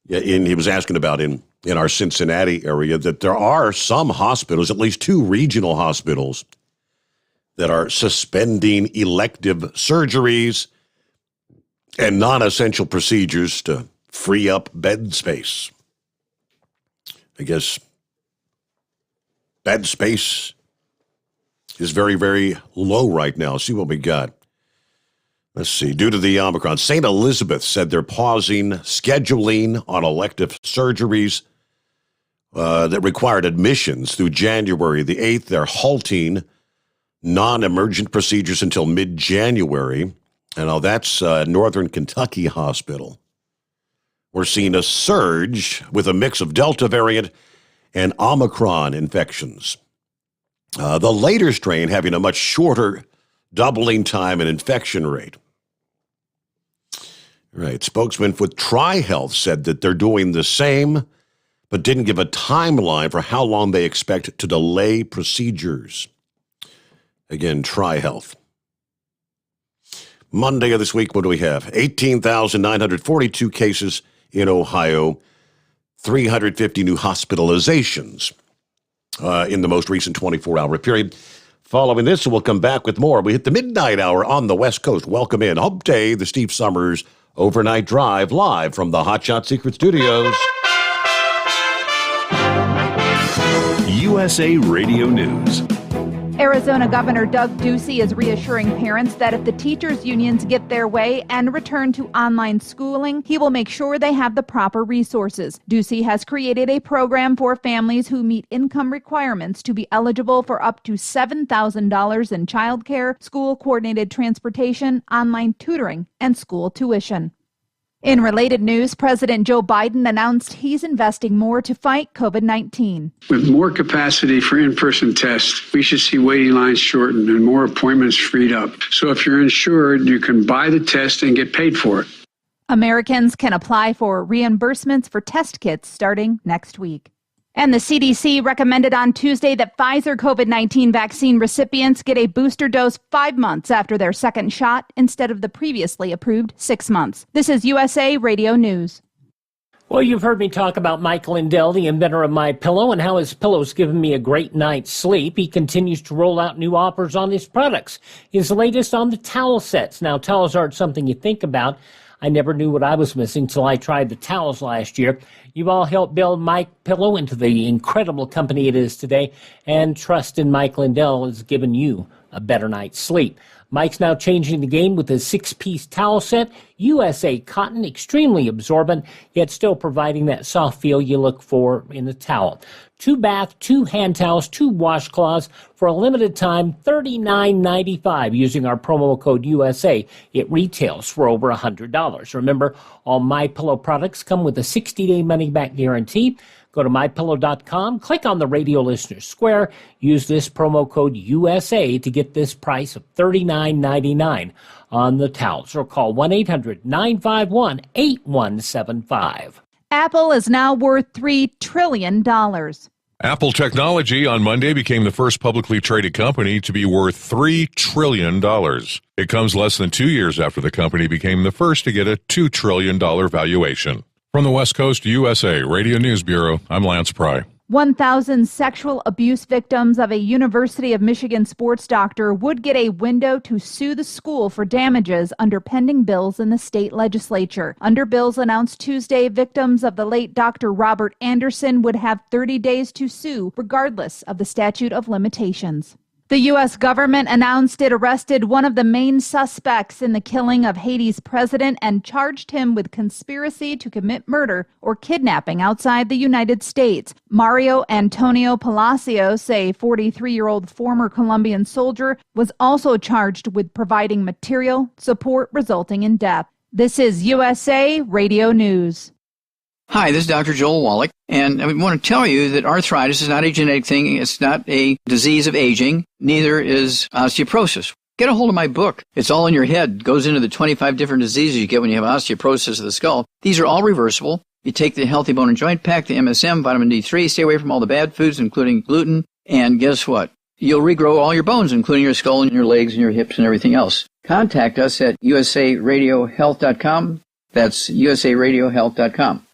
S2: He was asking about in our Cincinnati area that there are some hospitals, at least 2 regional hospitals, that are suspending elective surgeries and non-essential procedures to free up bed space. I guess bed space is very, very low right now. See what we got. Let's see. Due to the Omicron, St. Elizabeth said they're pausing scheduling on elective surgeries that required admissions through January the 8th. They're halting non-emergent procedures until mid-January. And now that's Northern Kentucky Hospital. We're seeing a surge with a mix of Delta variant and Omicron infections. The later strain having a much shorter doubling time and infection rate. Right. Spokesman with TriHealth said that they're doing the same, but didn't give a timeline for how long they expect to delay procedures. Again, TriHealth. Monday of this week, what do we have? 18,942 cases in Ohio, 350 new hospitalizations in the most recent 24-hour period. Following this, we'll come back with more. We hit the midnight hour on the West Coast. Welcome in. Hump Day, the Steve Summers Overnight Drive, live from the Hot Shot Secret Studios.
S3: USA Radio News.
S9: Arizona Governor Doug Ducey is reassuring parents that if the teachers' unions get their way and return to online schooling, he will make sure they have the proper resources. Ducey has created a program for families who meet income requirements to be eligible for up to $7,000 in childcare, school-coordinated transportation, online tutoring, and school tuition. In related news, President Joe Biden announced he's investing more to fight COVID-19.
S5: With more capacity for in-person tests, we should see waiting lines shortened and more appointments freed up. So if you're insured, you can buy the test and get paid for it.
S9: Americans can apply for reimbursements for test kits starting next week. And the CDC recommended on Tuesday that Pfizer COVID-19 vaccine recipients get a booster dose 5 months after their second shot instead of the previously approved 6 months. This is USA Radio News.
S7: Well, you've heard me talk about Mike Lindell, the inventor of MyPillow, and how his pillow's given me a great night's sleep. He continues to roll out new offers on his products. His latest on the towel sets. Now, towels aren't something you think about. I never knew what I was missing till I tried the towels last year. You've all helped build MyPillow into the incredible company it is today, and trust in Mike Lindell has given you a better night's sleep. Mike's now changing the game with his 6-piece towel set, USA cotton, extremely absorbent, yet still providing that soft feel you look for in a towel. 2 bath, 2 hand towels, 2 washcloths for a limited time, $39.95 using our promo code USA. It retails for over $100. Remember, all MyPillow products come with a 60-day money-back guarantee. Go to MyPillow.com, click on the Radio Listeners Square, use this promo code USA to get this price of $39.99 on the towels, or call 1-800-951-8175.
S9: Apple is now worth $3 trillion.
S11: Apple Technology on Monday became the first publicly traded company to be worth $3 trillion. It comes less than 2 years after the company became the first to get a $2 trillion valuation. From the West Coast USA Radio News Bureau, I'm Lance Pry.
S9: 1,000 sexual abuse victims of a University of Michigan sports doctor would get a window to sue the school for damages under pending bills in the state legislature. Under bills announced Tuesday, victims of the late Dr. Robert Anderson would have 30 days to sue, regardless of the statute of limitations. The U.S. government announced it arrested one of the main suspects in the killing of Haiti's president and charged him with conspiracy to commit murder or kidnapping outside the United States. Mario Antonio Palacios, a 43-year-old former Colombian soldier, was also charged with providing material support resulting in death. This is USA Radio News.
S16: Hi, this is Dr. Joel Wallach, and I want to tell you that arthritis is not a genetic thing. It's not a disease of aging. Neither is osteoporosis. Get a hold of my book. It's all in your head. It goes into the 25 different diseases you get when you have osteoporosis of the skull. These are all reversible. You take the Healthy Bone and Joint Pack, the MSM, vitamin D3, stay away from all the bad foods, including gluten, and guess what? You'll regrow all your bones, including your skull and your legs and your hips and everything else. Contact us at usaradiohealth.com. That's usaradiohealth.com.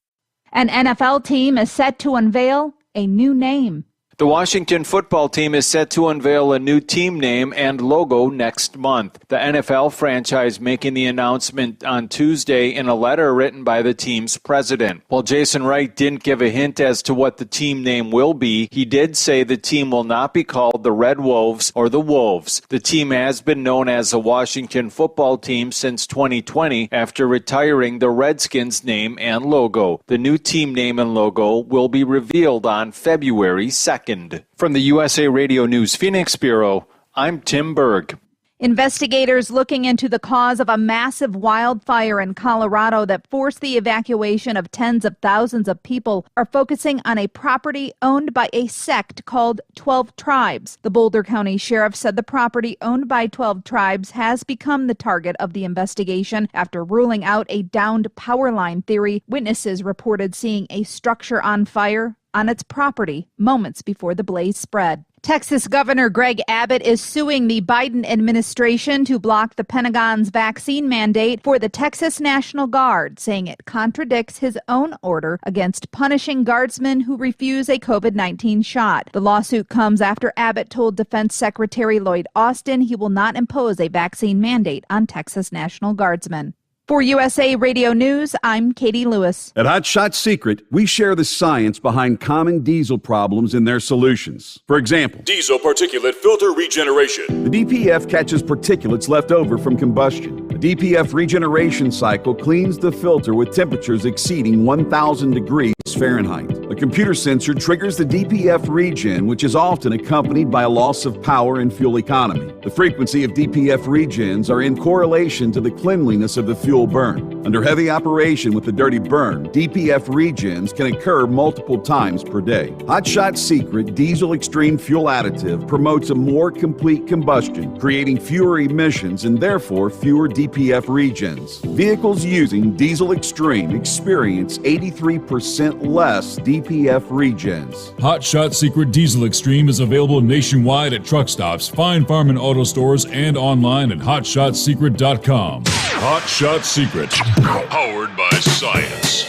S9: An NFL team is set to unveil a new name.
S1: The Washington football team is set to unveil a new team name and logo next month. The NFL franchise making the announcement on Tuesday in a letter written by the team's president. While Jason Wright didn't give a hint as to what the team name will be, he did say the team will not be called the Red Wolves or the Wolves. The team has been known as the Washington football team since 2020 after retiring the Redskins name and logo. The new team name and logo will be revealed on February 2nd. From the USA Radio News Phoenix Bureau, I'm Tim Berg.
S9: Investigators looking into the cause of a massive wildfire in Colorado that forced the evacuation of tens of thousands of people are focusing on a property owned by a sect called 12 Tribes. The Boulder County Sheriff said the property owned by 12 Tribes has become the target of the investigation after ruling out a downed power line theory. Witnesses reported seeing a structure on fire on its property moments before the blaze spread. Texas Governor Greg Abbott is suing the Biden administration to block the Pentagon's vaccine mandate for the Texas National Guard, saying it contradicts his own order against punishing guardsmen who refuse a COVID-19 shot. The lawsuit comes after Abbott told Defense Secretary Lloyd Austin he will not impose a vaccine mandate on Texas National Guardsmen. For USA Radio News, I'm Katie Lewis.
S28: At Hot Shot Secret, we share the science behind common diesel problems and their solutions. For example,
S6: Diesel particulate filter regeneration.
S28: the DPF catches particulates left over from combustion. The DPF regeneration cycle cleans the filter with temperatures exceeding 1,000 degrees Fahrenheit. A computer sensor triggers the DPF regen, which is often accompanied by a loss of power and fuel economy. The frequency of DPF regens are in correlation to the cleanliness of the fuel burn. Under heavy operation with the dirty burn, DPF regens can occur multiple times per day. Hot Shot Secret Diesel Extreme Fuel Additive promotes a more complete combustion, creating fewer emissions and therefore fewer DPF regens. Vehicles using Diesel Extreme experience 83% less DPF regens.
S6: Hot Shot Secret Diesel Extreme is available nationwide at truck stops, fine farm and auto stores, and online at hotshotsecret.com. Hot Shot Secret, powered by science.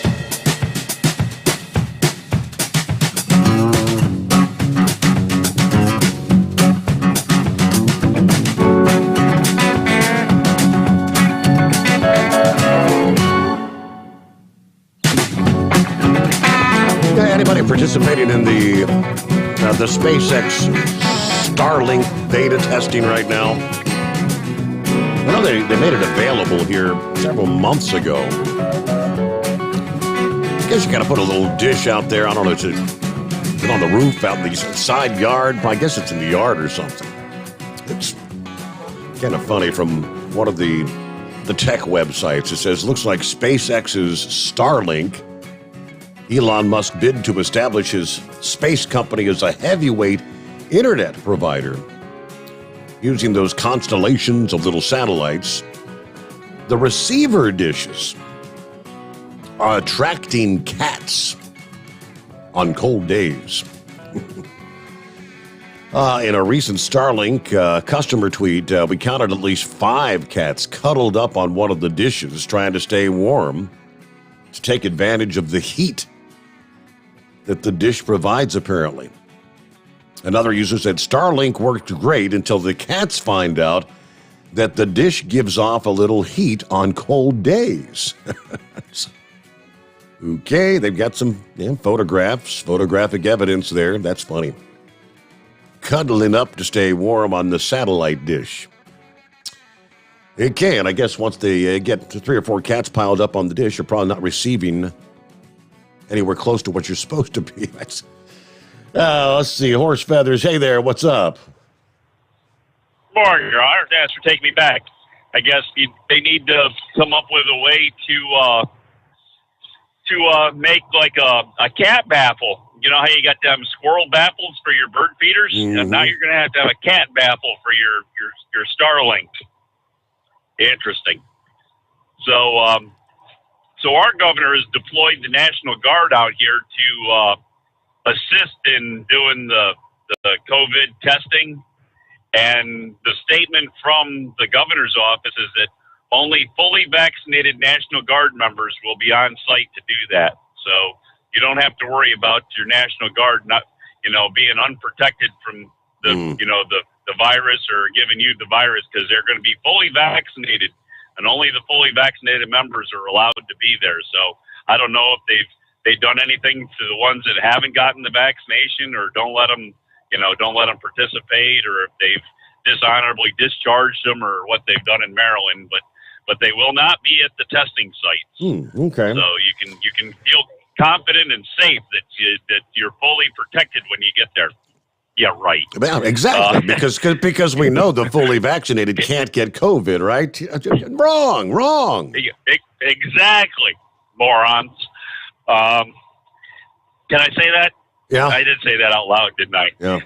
S2: Anybody participating in the SpaceX Starlink beta testing right now? I know they made it available here several months ago. I guess you got to put a little dish out there. I don't know, is it on the roof, out in the side yard? I guess it's in the yard or something. It's kind of funny from one of the tech websites. It says, looks like SpaceX's Starlink, Elon Musk bid to establish his space company as a heavyweight internet provider. Using those constellations of little satellites, the receiver dishes are attracting cats on cold days. In a recent Starlink customer tweet, we counted at least 5 cats cuddled up on one of the dishes trying to stay warm to take advantage of the heat that the dish provides, apparently. Another user said Starlink worked great until the cats find out that the dish gives off a little heat on cold days. Okay, they've got some photographic evidence there. That's funny. Cuddling up to stay warm on the satellite dish. Okay, and I guess once they get 3 or 4 cats piled up on the dish, you're probably not receiving anywhere close to what you're supposed to be. Let's see, Horse Feathers. Hey there, what's up?
S17: Morning, Your Honor. Thanks for taking me back. I guess they need to come up with a way to make like a cat baffle. You know how you got them squirrel baffles for your bird feeders?
S2: Mm-hmm.
S17: And now you're going to have a cat baffle for your Starlink. Interesting. So our governor has deployed the National Guard out here to assist in doing the COVID testing. And the statement from the governor's office is that only fully vaccinated National Guard members will be on site to do that. So you don't have to worry about your National Guard not, being unprotected from the, the virus or giving you the virus, because they're going to be fully vaccinated, and only the fully vaccinated members are allowed to be there. So I don't know if they've done anything to the ones that haven't gotten the vaccination, or don't let them participate, or if they've dishonorably discharged them, or what they've done in Maryland. But they will not be at the testing sites.
S2: Okay.
S17: So you can feel confident and safe that you're fully protected when you get there. Yeah, right.
S2: Yeah, exactly. Because we know the fully vaccinated can't get COVID, right? Wrong.
S17: Exactly, morons. Can I say that?
S2: Yeah.
S17: I did say that out loud, didn't I?
S2: Yeah.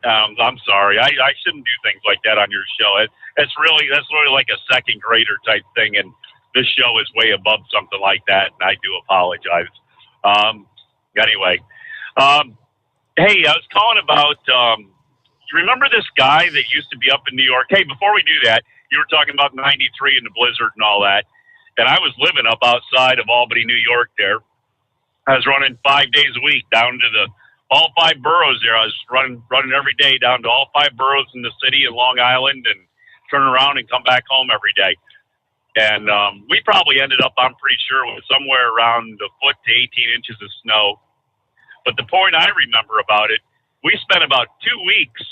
S17: I'm sorry. I shouldn't do things like that on your show. That's really like a second grader type thing, and this show is way above something like that, and I do apologize. Anyway, hey, I was calling about. You remember this guy that used to be up in New York? Hey, before we do that, you were talking about '93 and the blizzard and all that, and I was living up outside of Albany, New York. There, I was running 5 days a week down to all 5 boroughs there. I was running every day down to all 5 boroughs in the city in Long Island, and turn around and come back home every day. And we probably ended up, I'm pretty sure, with somewhere around a foot to 18 inches of snow. But the point I remember about it, we spent about 2 weeks.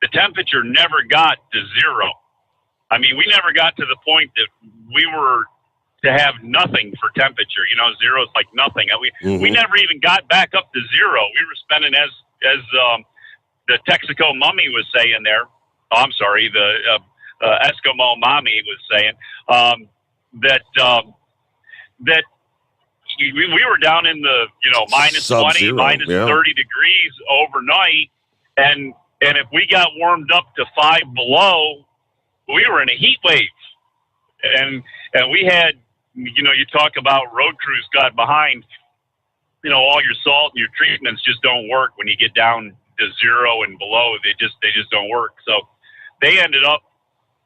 S17: The temperature never got to zero. I mean, we never got to the point that we were to have nothing for temperature. Zero is like nothing. We never even got back up to zero. We were spending, as the Texaco mummy was saying there. Oh, I'm sorry, the Eskimo mommy was saying that we were down in the minus
S2: Sub-zero,
S17: 20, minus 30 degrees overnight, and if we got warmed up to 5 below, we were in a heat wave, and we had. You talk about road crews got behind, all your salt and your treatments just don't work when you get down to zero and below. They just don't work. So they ended up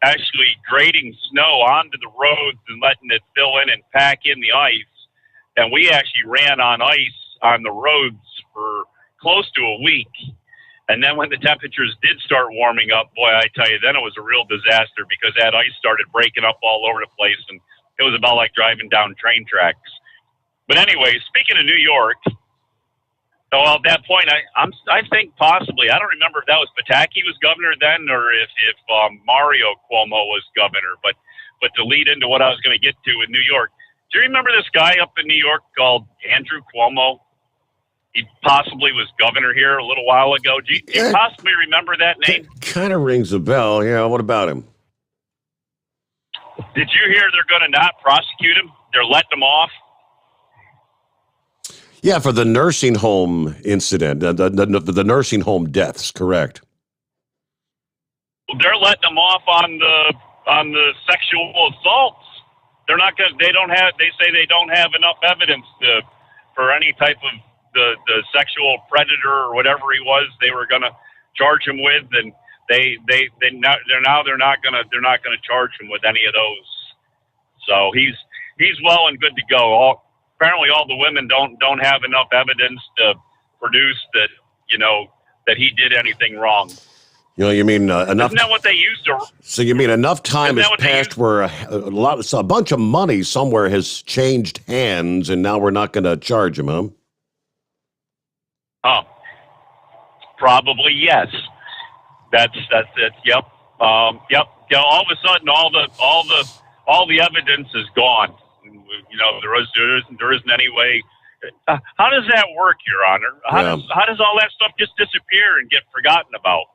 S17: actually grading snow onto the roads and letting it fill in and pack in the ice. And we actually ran on ice on the roads for close to a week. And then when the temperatures did start warming up, boy, I tell you, then it was a real disaster, because that ice started breaking up all over the place, and it was about like driving down train tracks. But anyway, speaking of New York, well, at that point, I think possibly, I don't remember if that was Pataki was governor then, or if Mario Cuomo was governor. But to lead into what I was going to get to in New York, do you remember this guy up in New York called Andrew Cuomo? He possibly was governor here a little while ago. Do you possibly remember that name?
S2: Kind of rings a bell. Yeah. What about him?
S17: Did you hear they're going to not prosecute him? They're letting him off?
S2: Yeah, for the nursing home incident, the nursing home deaths, correct.
S17: Well, they're letting him off on the sexual assaults. They're not going. They say they don't have enough evidence for any type of the sexual predator or whatever he was. They were going to charge him with, and they're not going to charge him with any of those. So he's well and good to go. Apparently all the women don't have enough evidence to produce that he did anything wrong.
S2: You mean enough?
S17: Isn't that what they used to?
S2: So you mean enough time has passed where a bunch of money somewhere has changed hands, and now we're not going to charge him, huh?
S17: Probably yes. That's it. Yep. Yep. All of a sudden, all the evidence is gone. There isn't any way. How does that work, Your Honor? How does all that stuff just disappear and get forgotten about?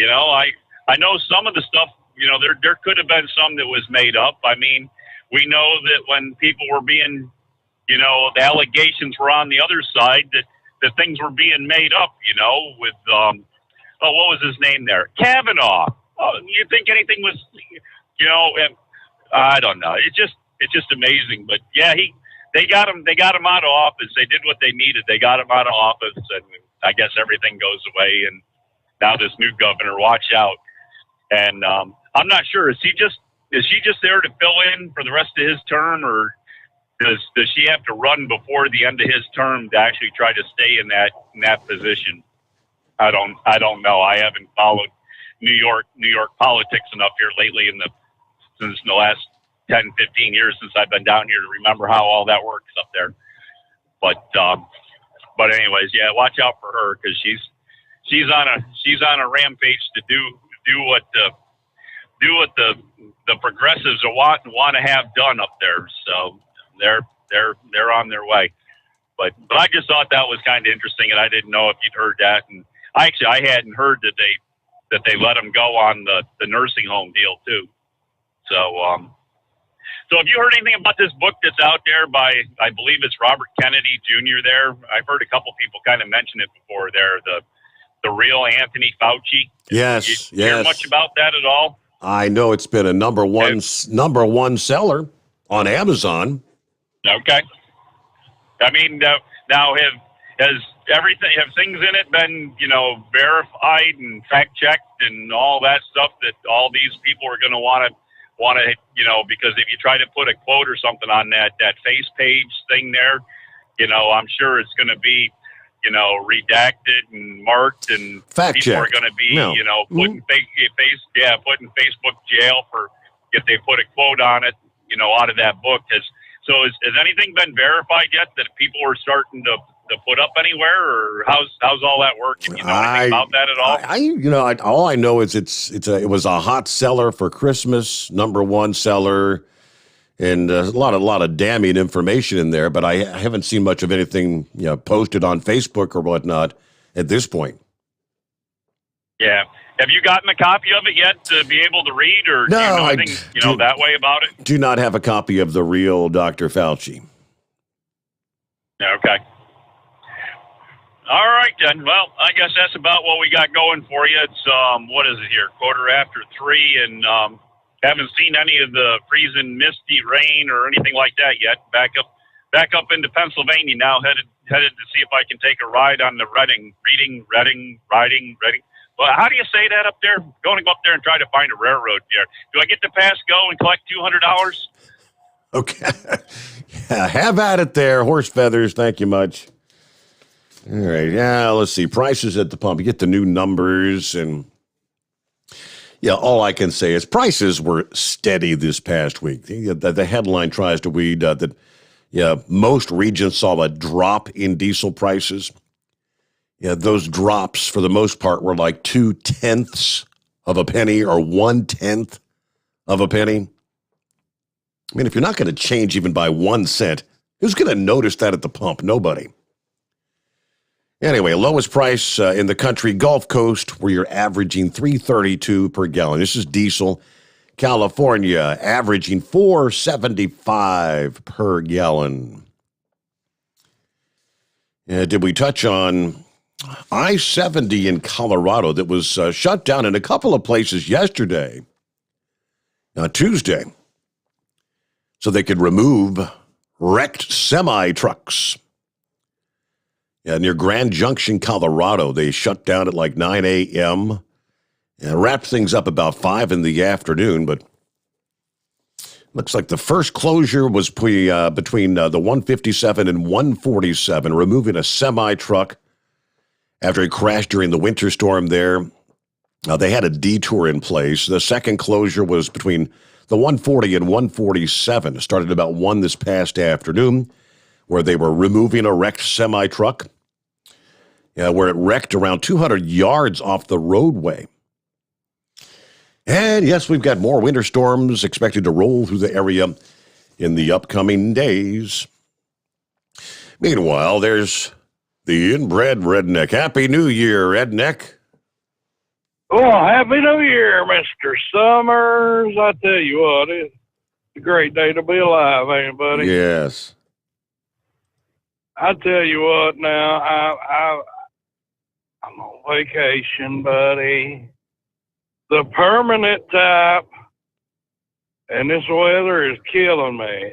S17: I know some of the stuff. There could have been some that was made up. I mean, we know that when people were being, the allegations were on the other side that things were being made up. With what was his name there? Kavanaugh. Oh, you think anything was, I don't know. It's just amazing. But yeah, they got him out of office. They did what they needed. They got him out of office, and I guess everything goes away. And now this new governor, watch out. And I'm not sure. Is he just is she just there to fill in for the rest of his term, or does she have to run before the end of his term to actually try to stay in that position? I don't know. I haven't followed New York politics enough here lately since the last 10, 15 years since I've been down here to remember how all that works up there. But anyways, yeah, watch out for her, because she's on a rampage to do what the progressives want to have done up there. So they're on their way. But I just thought that was kind of interesting, and I didn't know if you'd heard that. And I hadn't heard that they let him go on the nursing home deal too. So have you heard anything about this book that's out there by, I believe it's Robert Kennedy Jr. there? I've heard a couple people kind of mention it before there, the real Anthony Fauci.
S2: Yes,
S17: you hear much about that at all?
S2: I know it's been a number one seller on Amazon.
S17: Okay. I mean, now have things in it been, verified and fact checked and all that stuff that all these people are going to want to, because if you try to put a quote or something on that face page thing there, I'm sure it's going to be, redacted and marked, and
S2: fact
S17: people
S2: checked.
S17: are going to be, put in Facebook jail for if they put a quote on it, out of that book. So has anything been verified yet that people are starting to put up anywhere, or how's all that working? You know anything about that at all?
S2: All I know is it was a hot seller for Christmas, number one seller, and a lot of damning information in there. But I haven't seen much of anything posted on Facebook or whatnot at this point.
S17: Yeah. Have you gotten a copy of it yet to be able to read, or
S2: no,
S17: do you know anything that way about it?
S2: Do not have a copy of the real Dr. Fauci.
S17: Okay. All right, then. Well, I guess that's about what we got going for you. It's, what is it here, 3:15, and haven't seen any of the freezing misty rain or anything like that yet. Back up into Pennsylvania now, headed to see if I can take a ride on the Reading. Well, how do you say that up there? Going to go up there and try to find a railroad there. Do I get to pass go and collect $200?
S2: Okay. Yeah, have at it there, horse feathers. Thank you much. All right. Yeah, let's see. Prices at the pump. You get the new numbers, and all I can say is prices were steady this past week. The headline tries to read that most regions saw a drop in diesel prices. Yeah, those drops, for the most part, were like 0.2 of a penny or 1/10 of a penny. I mean, if you're not going to change even by 1 cent, who's going to notice that at the pump? Nobody. Anyway, lowest price in the country, Gulf Coast, where you're averaging $3.32 per gallon. This is diesel. California, averaging $4.75 per gallon. Did we touch on I-70 in Colorado that was shut down in a couple of places yesterday, Tuesday, so they could remove wrecked semi-trucks. Near Grand Junction, Colorado, they shut down at like 9 a.m. and wrapped things up about 5 in the afternoon, but looks like the first closure was between the 157 and 147, removing a semi-truck after it crashed during the winter storm there. They had a detour in place. The second closure was between the 140 and 147. It started about 1 this past afternoon, where they were removing a wrecked semi-truck, where it wrecked around 200 yards off the roadway. And yes, we've got more winter storms expected to roll through the area in the upcoming days. Meanwhile, there's the inbred redneck. Happy New Year, redneck.
S8: Oh, Happy New Year, Mr. Sommers. I tell you what, it's a great day to be alive, ain't it, buddy?
S2: Yes.
S8: I tell you what now, I'm on vacation, buddy. The permanent type, and this weather is killing me.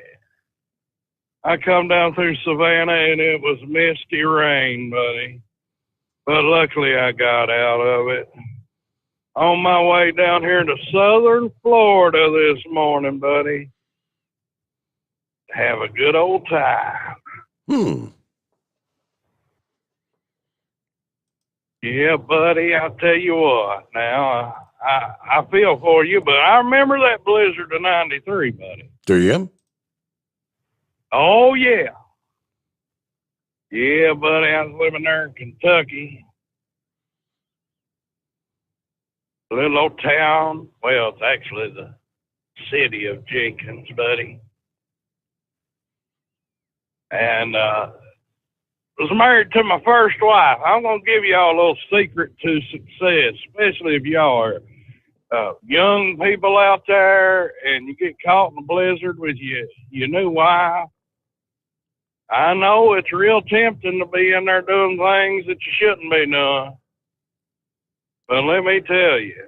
S8: I come down through Savannah, and it was misty rain, buddy. But luckily, I got out of it. on my way down here to southern Florida this morning, buddy. Have a good old time. Yeah, buddy, I'll tell you what. Now, I feel for you, but I remember that blizzard of 93, buddy.
S2: Do you?
S8: Oh, yeah. Yeah, buddy, I was living there in Kentucky. A little old town. Well, it's actually the city of Jenkins, buddy. And was married to my first wife. I'm going to give y'all a little secret to success, especially if y'all are young people out there and you get caught in a blizzard with your new wife. I know it's real tempting to be in there doing things that you shouldn't be doing. But let me tell you,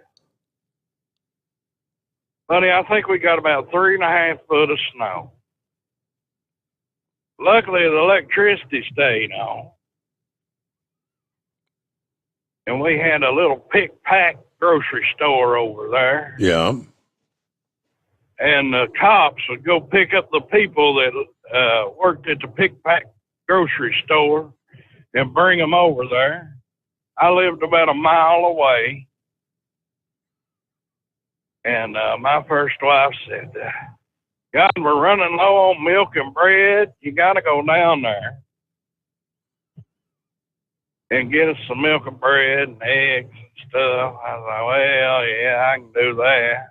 S8: buddy, I think we got about 3.5 foot of snow. Luckily, the electricity stayed on. And we had a little pick-pack grocery store over there.
S2: Yeah.
S8: And the cops would go pick up the people that worked at the pick-pack grocery store and bring them over there. I lived about a mile away. And my first wife said, God, we're running low on milk and bread. You got to go down there and get us some milk and bread and eggs and stuff. I was like, well, yeah, I can do that.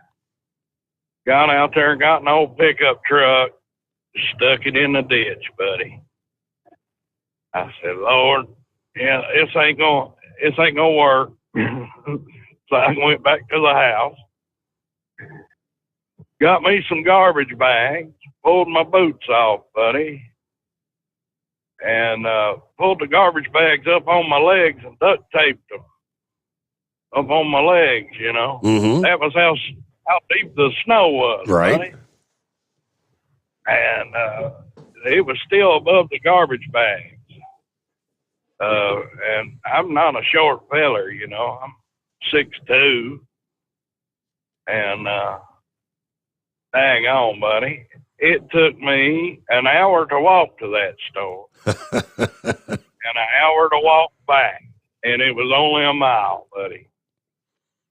S8: Got out there and got an old pickup truck, stuck it in the ditch, buddy. I said, Lord, yeah, this ain't gonna work. So I went back to the house. Got me some garbage bags, pulled my boots off, buddy, and pulled the garbage bags up on my legs and duct taped them up on my legs, you know.
S2: Mm-hmm.
S8: That was how deep the snow was,
S2: right?
S8: Buddy. And it was still above the garbage bags. And I'm not a short feller, you know. I'm 6'2", and dang on, buddy. It took me an hour to walk to that store and an hour to walk back, and it was only a mile, buddy.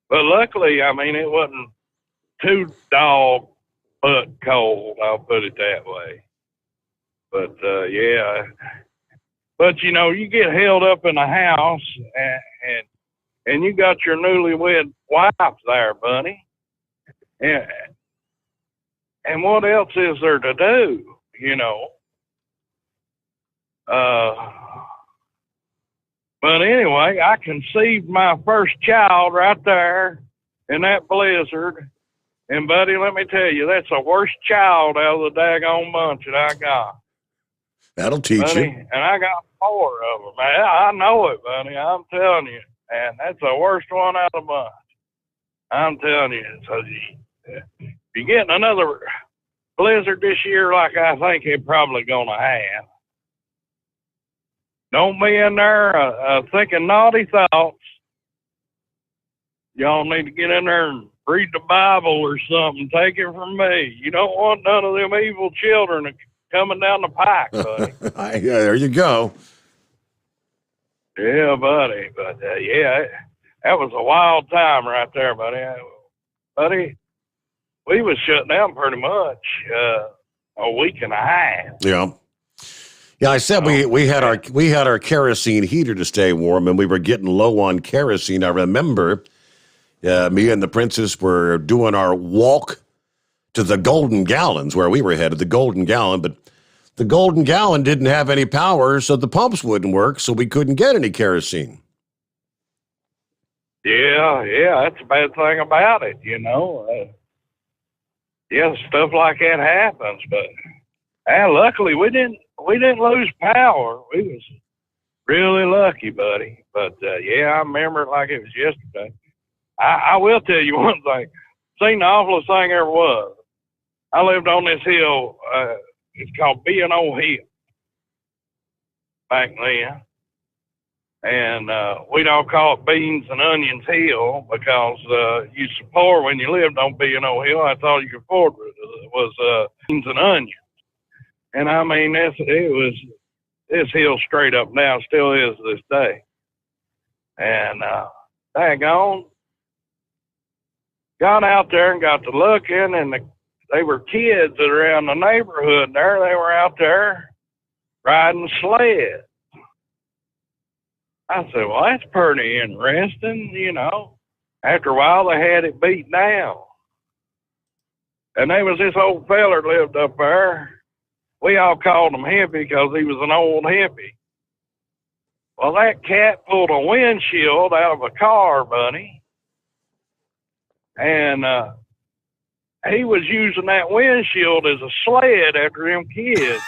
S8: But luckily, I mean, it wasn't too dog butt cold, I'll put it that way. But, yeah. But, you know, you get held up in a house, and you got your newlywed wife there, buddy. And what else is there to do, you know? But anyway, I conceived my first child right there in that blizzard. And, buddy, let me tell you, that's the worst child out of the daggone bunch that I got.
S2: That'll teach
S8: buddy,
S2: you.
S8: And I got 4 of them. I know it, buddy. I'm telling you. And that's the worst one out of the bunch. I'm telling you. So if you're getting another blizzard this year like I think they're probably going to have, don't be in there thinking naughty thoughts. Y'all need to get in there and read the Bible or something. Take it from me. You don't want none of them evil children coming down the pike, buddy.
S2: Yeah, there you go.
S8: Yeah, buddy. But, yeah, that was a wild time right there, buddy. Buddy, we was shut down pretty much a week and a half.
S2: Yeah. Yeah, I said we had our kerosene heater to stay warm, and we were getting low on kerosene. I remember me and the princess were doing our walk to the Golden Gallons where we were headed, the Golden Gallon, but the Golden Gallon didn't have any power, so the pumps wouldn't work, so we couldn't get any kerosene.
S8: Yeah, that's a bad thing about it, you know. Yeah, stuff like that happens, but luckily we didn't lose power. We was really lucky, buddy. But yeah, I remember it like it was yesterday. I will tell you one thing. Seen the awfulest thing ever was. I lived on this hill. It's called B&O Hill back then. And we'd all call it Beans and Onions Hill because you support when you lived on B&O Hill. That's all you could afford was beans and onions. And I mean, this hill straight up now, still is to this day. And daggone, got out there and got to looking, and they were kids that around the neighborhood there. They were out there riding sleds. I said, well, that's pretty interesting, you know. After a while, they had it beat down. And there was this old feller lived up there. We all called him hippie because he was an old hippie. Well, that cat pulled a windshield out of a car, buddy. And he was using that windshield as a sled after them kids.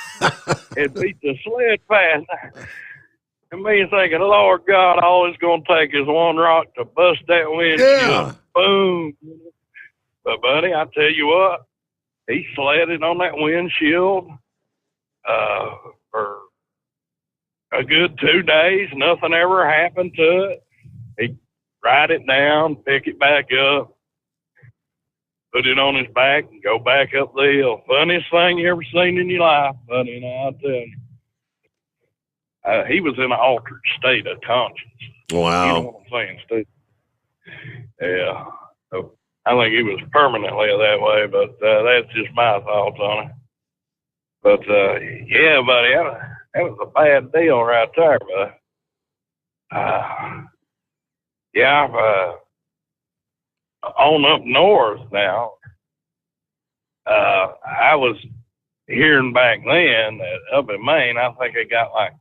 S8: It beat the sled past. And me thinking, Lord God, all it's going to take is one rock to bust that windshield.
S2: Yeah.
S8: Boom. But, buddy, I tell you what, he sledded on that windshield for a good 2 days. Nothing ever happened to it. He'd ride it down, pick it back up, put it on his back, and go back up the hill. Funniest thing you ever seen in your life, buddy, now I'll tell you. He was in an altered state of conscience.
S2: Wow.
S8: You know what I'm saying, Steve? Yeah. So I think he was permanently that way, but that's just my thoughts on it. But, yeah, buddy, that was a bad deal right there, but yeah, on up north now, I was hearing back then that up in Maine, I think it got like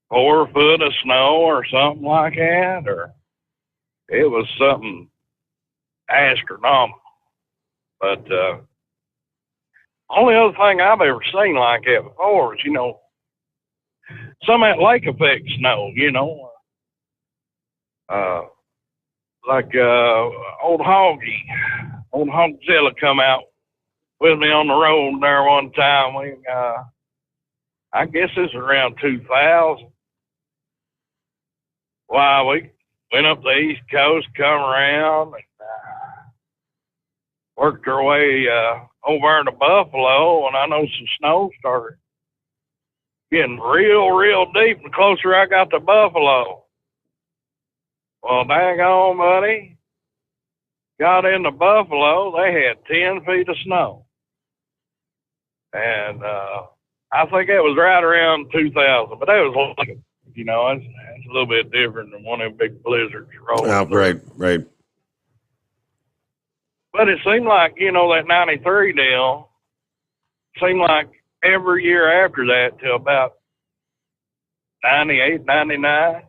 S8: 4 foot of snow or something like that, or it was something astronomical. But only other thing I've ever seen like that before is, you know, some of that lake effect snow, you know, like old Hogzilla come out with me on the road there one time. I guess this was around 2000. Why, we went up the East Coast, come around, and worked our way over to Buffalo, and I know some snow started getting real deep the closer I got to Buffalo. Well, daggone, buddy, got into Buffalo, they had 10 feet of snow. And I think that was right around 2000, but that was like, you know, it's a little bit different than one of them big blizzards rolling.
S2: Oh, right.
S8: But it seemed like, you know, that 93 deal seemed like every year after that till about 98, 99,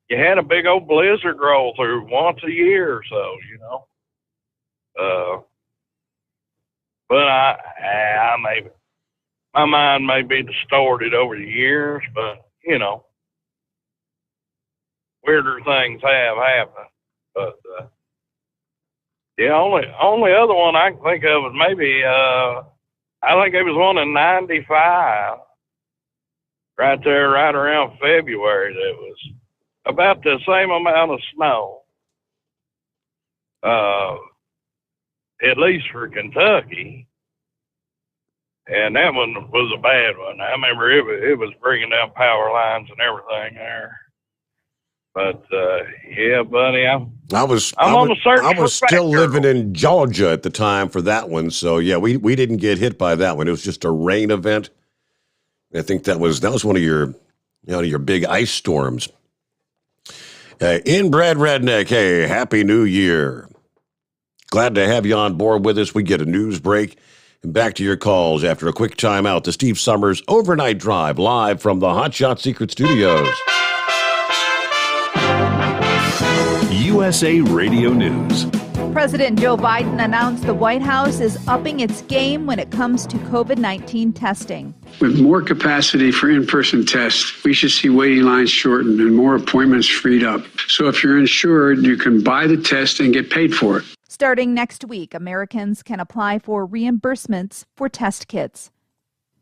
S8: you had a big old blizzard roll through once a year or so, you know. But my mind may be distorted over the years, but, you know, weirder things have happened. But, yeah, only other one I can think of is maybe, I think it was one in 95, right there, right around February, that was about the same amount of snow, at least for Kentucky. And that one was a bad one. I remember it was bringing down power lines and everything there. But yeah, buddy, I was
S2: still living in Georgia at the time for that one. So yeah, we didn't get hit by that one. It was just a rain event. I think that was one of your big ice storms. Inbred Redneck, hey, Happy New Year. Glad to have you on board with us. We get a news break. And back to your calls after a quick timeout. The Steve Sommers Overnight Drive, live from the Hot Shot Secret Studios.
S3: USA Radio News.
S9: President Joe Biden announced the White House is upping its game when it comes to COVID-19 testing.
S5: With more capacity for in-person tests, we should see waiting lines shortened and more appointments freed up. So if you're insured, you can buy the test and get paid for it.
S9: Starting next week, Americans can apply for reimbursements for test kits.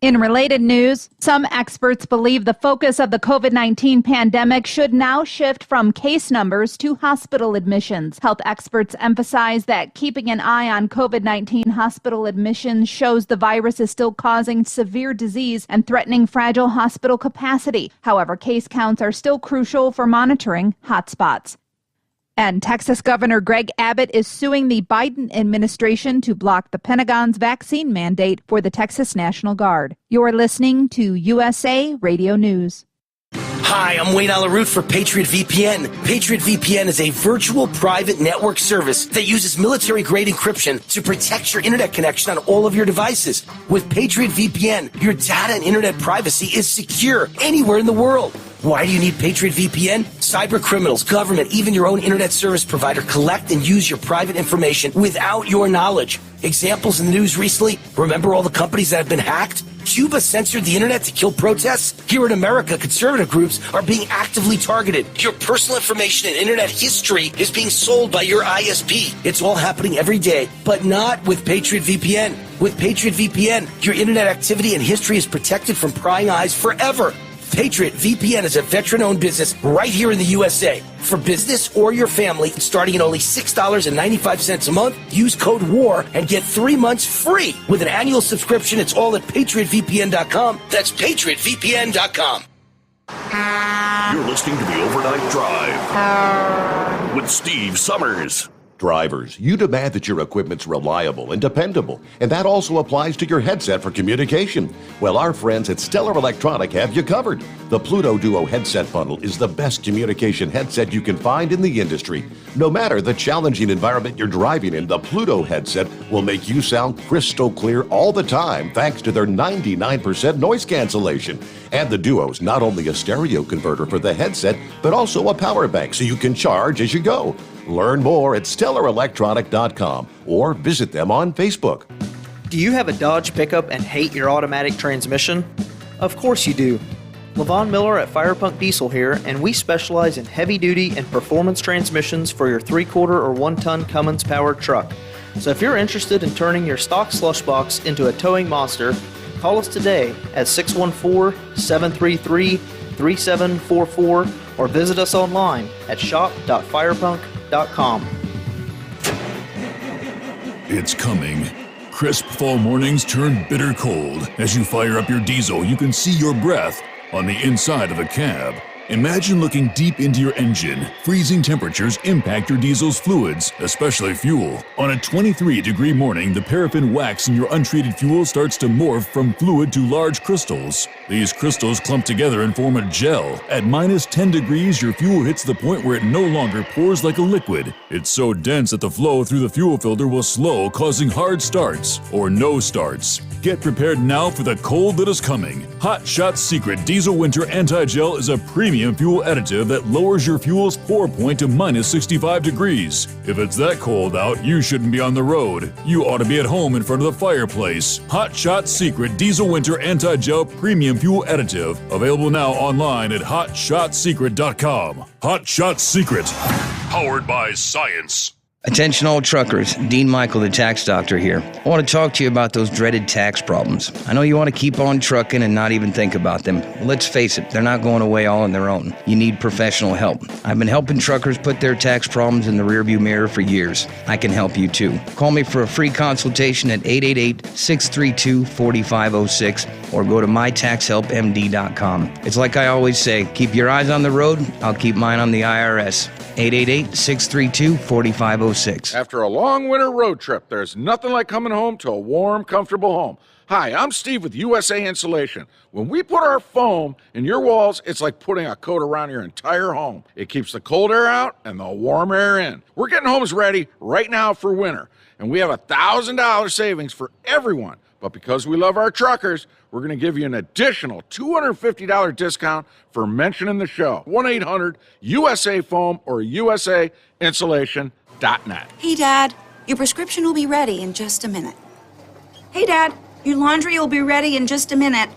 S9: In related news, some experts believe the focus of the COVID-19 pandemic should now shift from case numbers to hospital admissions. Health experts emphasize that keeping an eye on COVID-19 hospital admissions shows the virus is still causing severe disease and threatening fragile hospital capacity. However, case counts are still crucial for monitoring hotspots. And Texas Governor Greg Abbott is suing the Biden administration to block the Pentagon's vaccine mandate for the Texas National Guard. You're listening to USA Radio News.
S12: Hi, I'm Wayne Alaroot for Patriot VPN. Patriot VPN is a virtual private network service that uses military-grade encryption to protect your internet connection on all of your devices. With Patriot VPN, your data and internet privacy is secure anywhere in the world. Why do you need Patriot VPN? Cyber criminals, government, even your own internet service provider collect and use your private information without your knowledge. Examples in the news recently, remember all the companies that have been hacked? Cuba censored the internet to kill protests? Here in America, conservative groups are being actively targeted. Your personal information and internet history is being sold by your ISP. It's all happening every day, but not with Patriot VPN. With Patriot VPN, your internet activity and history is protected from prying eyes forever. Patriot VPN is a veteran-owned business right here in the USA. For business or your family, starting at only $6.95 a month, use code WAR and get 3 months free. With an annual subscription, it's all at patriotvpn.com. That's patriotvpn.com.
S3: You're listening to the Overnight Drive with Steve Summers.
S2: Drivers, you demand that your equipment's reliable and dependable, and that also applies to your headset for communication. Well, our friends at Stellar Electronic have you covered. The Pluto Duo headset bundle is the best communication headset you can find in the industry. No matter the challenging environment you're driving in, the Pluto headset will make you sound crystal clear all the time thanks to their 99% noise cancellation. And the Duo's not only a stereo converter for the headset, but also a power bank so you can charge as you go. Learn more at StellarElectronic.com or visit them on Facebook.
S18: Do you have a Dodge pickup and hate your automatic transmission? Of course you do. LaVon Miller at Firepunk Diesel here, and we specialize in heavy-duty and performance transmissions for your 3-quarter or 1-ton Cummins-powered truck. So if you're interested in turning your stock slush box into a towing monster, call us today at 614-733-3744 or visit us online at shop.firepunk.com.
S6: It's coming. Crisp fall mornings turn bitter cold. As you fire up your diesel, you can see your breath on the inside of the cab. Imagine looking deep into your engine. Freezing temperatures impact your diesel's fluids, especially fuel. On a 23-degree morning, the paraffin wax in your untreated fuel starts to morph from fluid to large crystals. These crystals clump together and form a gel. At minus 10 degrees, your fuel hits the point where it no longer pours like a liquid. It's so dense that the flow through the fuel filter will slow, causing hard starts or no starts. Get prepared now for the cold that is coming. Hot Shot's Secret Diesel Winter Anti-Gel is a premium fuel additive that lowers your fuel's pour point to minus 65 degrees. If it's that cold out, you shouldn't be on the road. You ought to be at home in front of the fireplace. Hot Shot's Secret Diesel Winter Anti-Gel Premium Fuel Additive. Available now online at HotShotSecret.com. Hot Shot Secret. Powered by science.
S20: Attention all truckers, Dean Michael, the tax doctor here. I want to talk to you about those dreaded tax problems. I know you want to keep on trucking and not even think about them. Well, let's face it, they're not going away all on their own. You need professional help. I've been helping truckers put their tax problems in the rearview mirror for years. I can help you too. Call me for a free consultation at 888-632-4506 or go to mytaxhelpmd.com. It's like I always say, keep your eyes on the road, I'll keep mine on the IRS. 888-632-4506.
S10: After a long winter road trip, there's nothing like coming home to a warm, comfortable home. Hi, I'm Steve with USA Insulation. When we put our foam in your walls, it's like putting a coat around your entire home. It keeps the cold air out and the warm air in. We're getting homes ready right now for winter, and we have $1,000 savings for everyone. But because we love our truckers, we're going to give you an additional $250 discount for mentioning the show. 1-800-USA-FOAM or USAinsulation.net.
S23: Hey, Dad, your prescription will be ready in just a minute. Hey, Dad, your laundry will be ready in just a minute.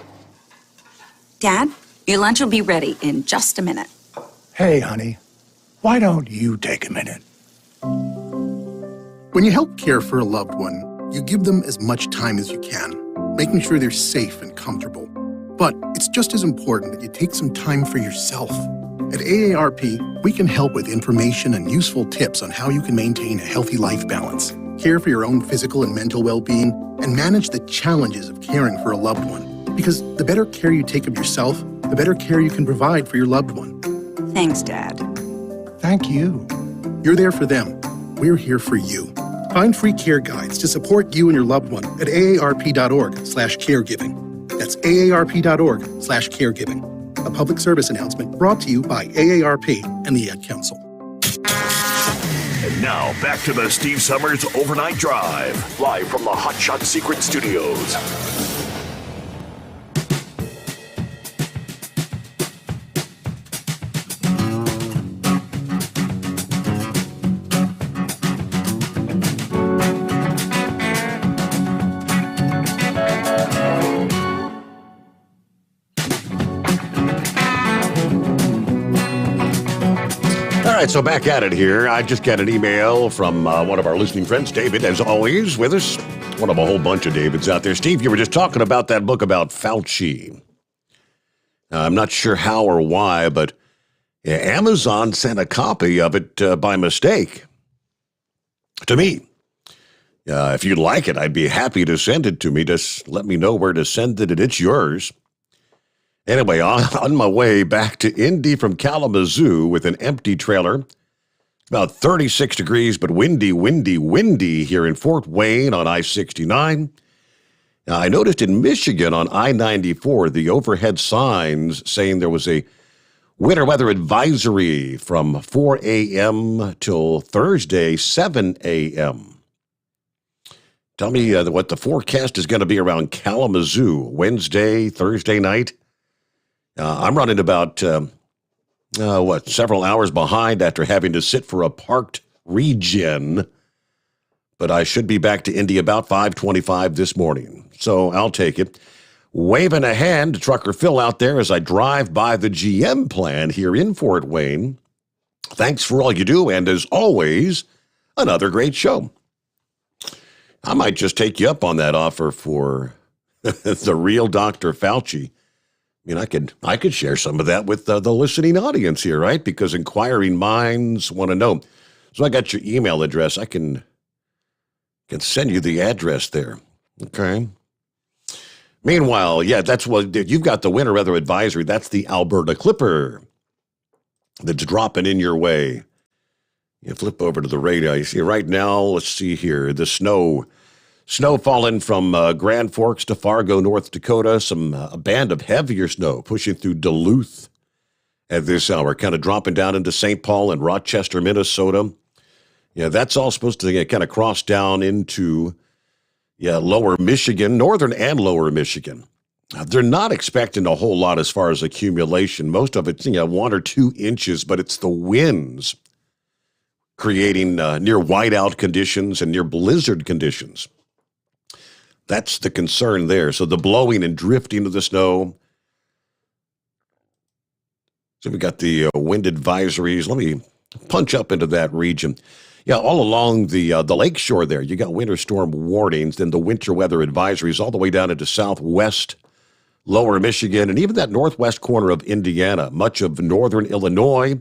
S23: Dad, your lunch will be ready in just a minute.
S24: Hey, honey, why don't you take a minute? When you help care for a loved one, you give them as much time as you can, making sure they're safe and
S13: comfortable. But it's just as important that you take some time for yourself. At AARP, we can help with information and useful tips on how you can maintain a healthy life balance, care for your own physical and mental well-being, and manage the challenges of caring for a loved one. Because the better care you take of yourself, the better care you can provide for your loved one.
S23: Thanks, Dad.
S13: Thank you. You're there for them. We're here for you. Find free care guides to support you and your loved one at aarp.org/caregiving. That's aarp.org/caregiving. A public service announcement brought to you by AARP and the Ad Council.
S3: And now, back to the Steve Summers Overnight Drive, live from the Hot Shot Secret Studios.
S2: All right, so back at it here. I just got an email from one of our listening friends, David, as always, with us. One of a whole bunch of Davids out there. Steve, you were just talking about that book about Fauci. I'm not sure how or why, but Amazon sent a copy of it by mistake to me. If you'd like it, I'd be happy to send it to me. Just let me know where to send it, and it's yours. Anyway, on my way back to Indy from Kalamazoo with an empty trailer. About 36 degrees, but windy here in Fort Wayne on I-69. Now, I noticed in Michigan on I-94 the overhead signs saying there was a winter weather advisory from 4 a.m. till Thursday, 7 a.m. Tell me what the forecast is going to be around Kalamazoo, Wednesday, Thursday night. I'm running about, several hours behind after having to sit for a parked regen. But I should be back to Indy about 5:25 this morning. So I'll take it. Waving a hand to Trucker Phil out there as I drive by the GM plant here in Fort Wayne. Thanks for all you do, and as always, another great show. I might just take you up on that offer for the real Dr. Fauci. I mean, I could share some of that with the listening audience here, right? Because inquiring minds want to know. So I got your email address. I can send you the address there. Okay. Meanwhile, that's what you've got, the winter weather advisory. That's the Alberta Clipper that's dropping in your way. You flip over to the radar. You see right now, let's see here, the snow falling from Grand Forks to Fargo, North Dakota. A band of heavier snow pushing through Duluth at this hour, kind of dropping down into St. Paul and Rochester, Minnesota. That's all supposed to kind of cross down into lower Michigan, northern and lower Michigan. They're not expecting a whole lot as far as accumulation. Most of it's 1 or 2 inches, but it's the winds creating near whiteout conditions and near blizzard conditions. That's the concern there. So the blowing and drifting of the snow. So we got the wind advisories. Let me punch up into that region. All along the lake shore there, you got winter storm warnings, then the winter weather advisories all the way down into southwest, lower Michigan, and even that northwest corner of Indiana, much of northern Illinois,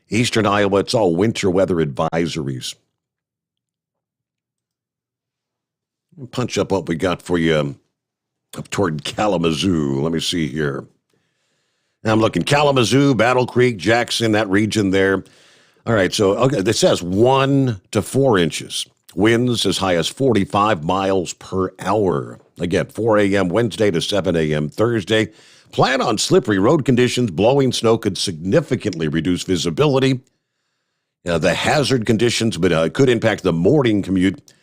S2: eastern Iowa. It's all winter weather advisories. Punch up what we got for you up toward Kalamazoo. Let me see here. Now I'm looking Kalamazoo, Battle Creek, Jackson, that region there. All right, so it says 1 to 4 inches. Winds as high as 45 miles per hour. Again, 4 a.m. Wednesday to 7 a.m. Thursday. Plan on slippery road conditions. Blowing snow could significantly reduce visibility. The hazard conditions could impact the morning commute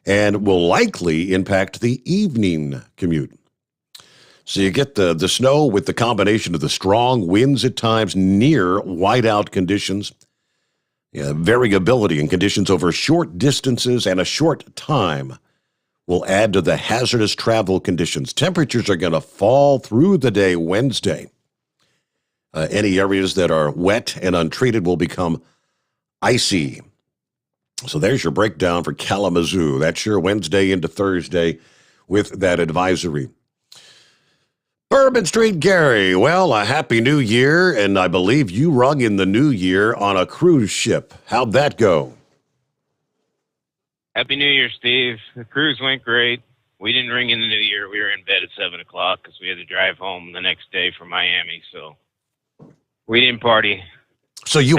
S2: and will likely impact the evening commute. So you get the snow with the combination of the strong winds at times, near whiteout conditions, variability in conditions over short distances and a short time will add to the hazardous travel conditions. Temperatures are going to fall through the day Wednesday. Any areas that are wet and untreated will become icy. So there's your breakdown for Kalamazoo. That's your Wednesday into Thursday with that advisory. Bourbon Street Gary. Well, a happy new year, and I believe you rung in the new year on a cruise ship. How'd that go?
S14: Happy New Year, Steve. The cruise went great. We didn't ring in the new year. We were in bed at 7 o'clock because we had to drive home the next day from Miami. So we didn't party.
S2: So you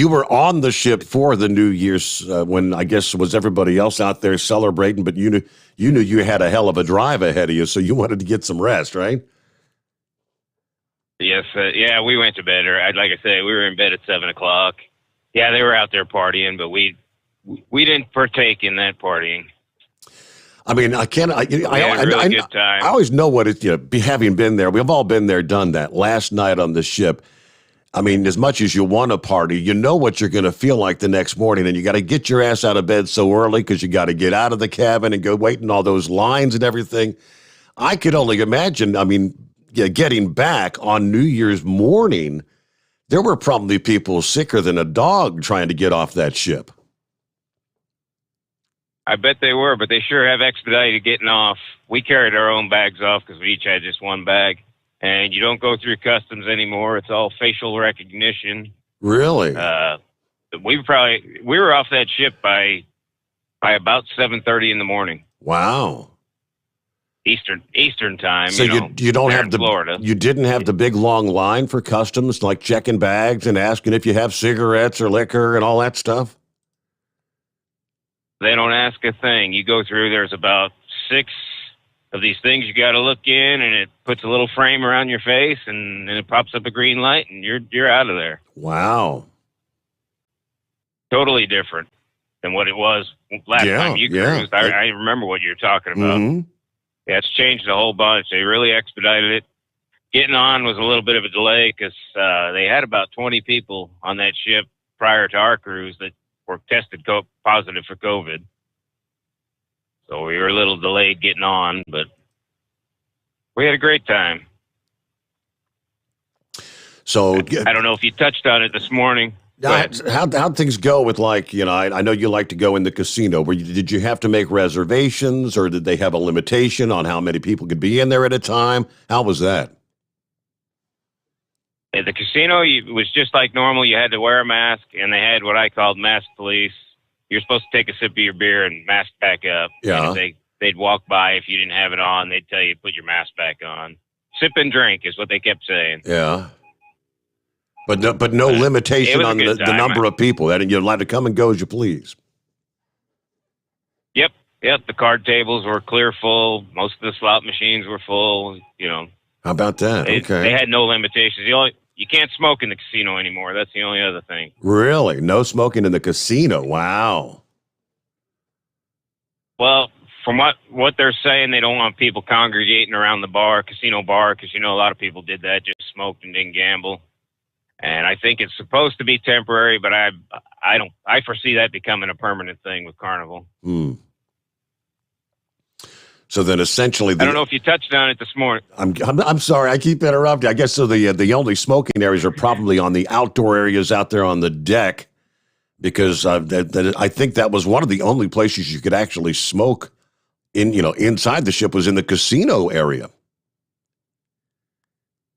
S2: were on the ship for the New Year's when I guess was everybody else out there celebrating, but you knew you had a hell of a drive ahead of you, so you wanted to get some rest, right?
S14: Yes, yeah, we went to bed. Like I say, we were in bed at 7 o'clock. Yeah, they were out there partying, but we didn't partake in that partying.
S2: I mean, I can't. I
S14: had a really good time.
S2: I always know what it's having been there. We've all been there, done that. Last night on the ship. I mean, as much as you want to party, you know what you're going to feel like the next morning, and you got to get your ass out of bed so early because you got to get out of the cabin and go wait in all those lines and everything. I could only imagine. I mean, getting back on New Year's morning, there were probably people sicker than a dog trying to get off that ship.
S14: I bet they were, but they sure have expedited getting off. We carried our own bags off because we each had just one bag. And you don't go through customs anymore. It's all facial recognition.
S2: Really?
S14: We were off that ship by about 7:30 in the morning.
S2: Wow.
S14: Eastern time.
S2: So you don't have
S14: Florida.
S2: You didn't have the big long line for customs, like checking bags and asking if you have cigarettes or liquor and all that stuff?
S14: They don't ask a thing. You go through. There's about 6 of these things you got to look in, and it puts a little frame around your face, and then it pops up a green light, and you're out of there.
S2: Wow.
S14: Totally different than what it was last time you cruised. I remember what you're talking about.
S2: Mm-hmm.
S14: Yeah, it's changed a whole bunch. They really expedited it. Getting on was a little bit of a delay because they had about 20 people on that ship prior to our cruise that were tested positive for COVID. So we were a little delayed getting on, but we had a great time.
S2: So
S14: I don't know if you touched on it this morning.
S2: How'd things go with, like, I know you like to go in the casino. Did you have to make reservations, or did they have a limitation on how many people could be in there at a time? How was that?
S14: At the casino, it was just like normal. You had to wear a mask, and they had what I called mask police. You're supposed to take a sip of your beer and mask back up.
S2: Yeah.
S14: And they'd walk by. If you didn't have it on, they'd tell you to put your mask back on. Sip and drink is what they kept saying.
S2: Yeah. But no limitation on the number of people. That you're allowed to come and go as you please.
S14: Yep. The card tables were clear full. Most of the slot machines were full.
S2: How about that?
S14: They
S2: Okay.
S14: had no limitations. You can't smoke in the casino anymore. That's the only other thing.
S2: Really? No smoking in the casino? Wow.
S14: Well, from what they're saying, they don't want people congregating around the casino bar, because a lot of people did that, just smoked and didn't gamble. And I think it's supposed to be temporary, but I foresee that becoming a permanent thing with Carnival.
S2: Hmm. So then essentially,
S14: I don't know if you touched on it this morning.
S2: I'm sorry, I keep interrupting. I guess so. The only smoking areas are probably on the outdoor areas out there on the deck, because I think that was one of the only places you could actually smoke inside the ship was in the casino area.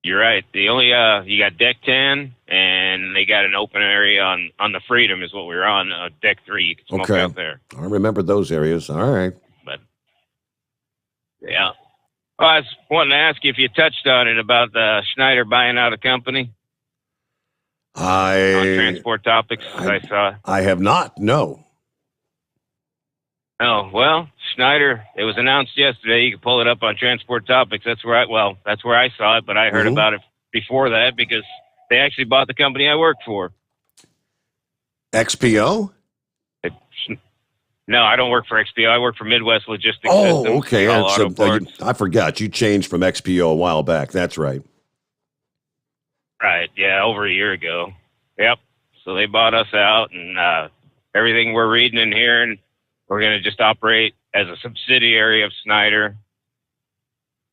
S14: You're right. The only you got deck 10, and they got an open area on the Freedom is what we were on. Deck 3, you can smoke out there.
S2: I remember those areas. All right.
S14: Yeah. Well, I was wanting to ask you if you touched on it about Schneider buying out a company. On Transport Topics, I saw.
S2: I have not. No.
S14: Oh, well, Schneider, it was announced yesterday. You can pull it up on Transport Topics. That's where I saw it, but I heard about it before that because they actually bought the company I work for.
S2: XPO?
S14: No, I don't work for XPO. I work for Midwest Logistics
S2: Oh,
S14: Systems.
S2: okay.
S14: All auto parts.
S2: I forgot. You changed from XPO a while back. That's right.
S14: Right. Yeah, over a year ago. Yep. So they bought us out, and everything we're reading and hearing, we're going to just operate as a subsidiary of Schneider.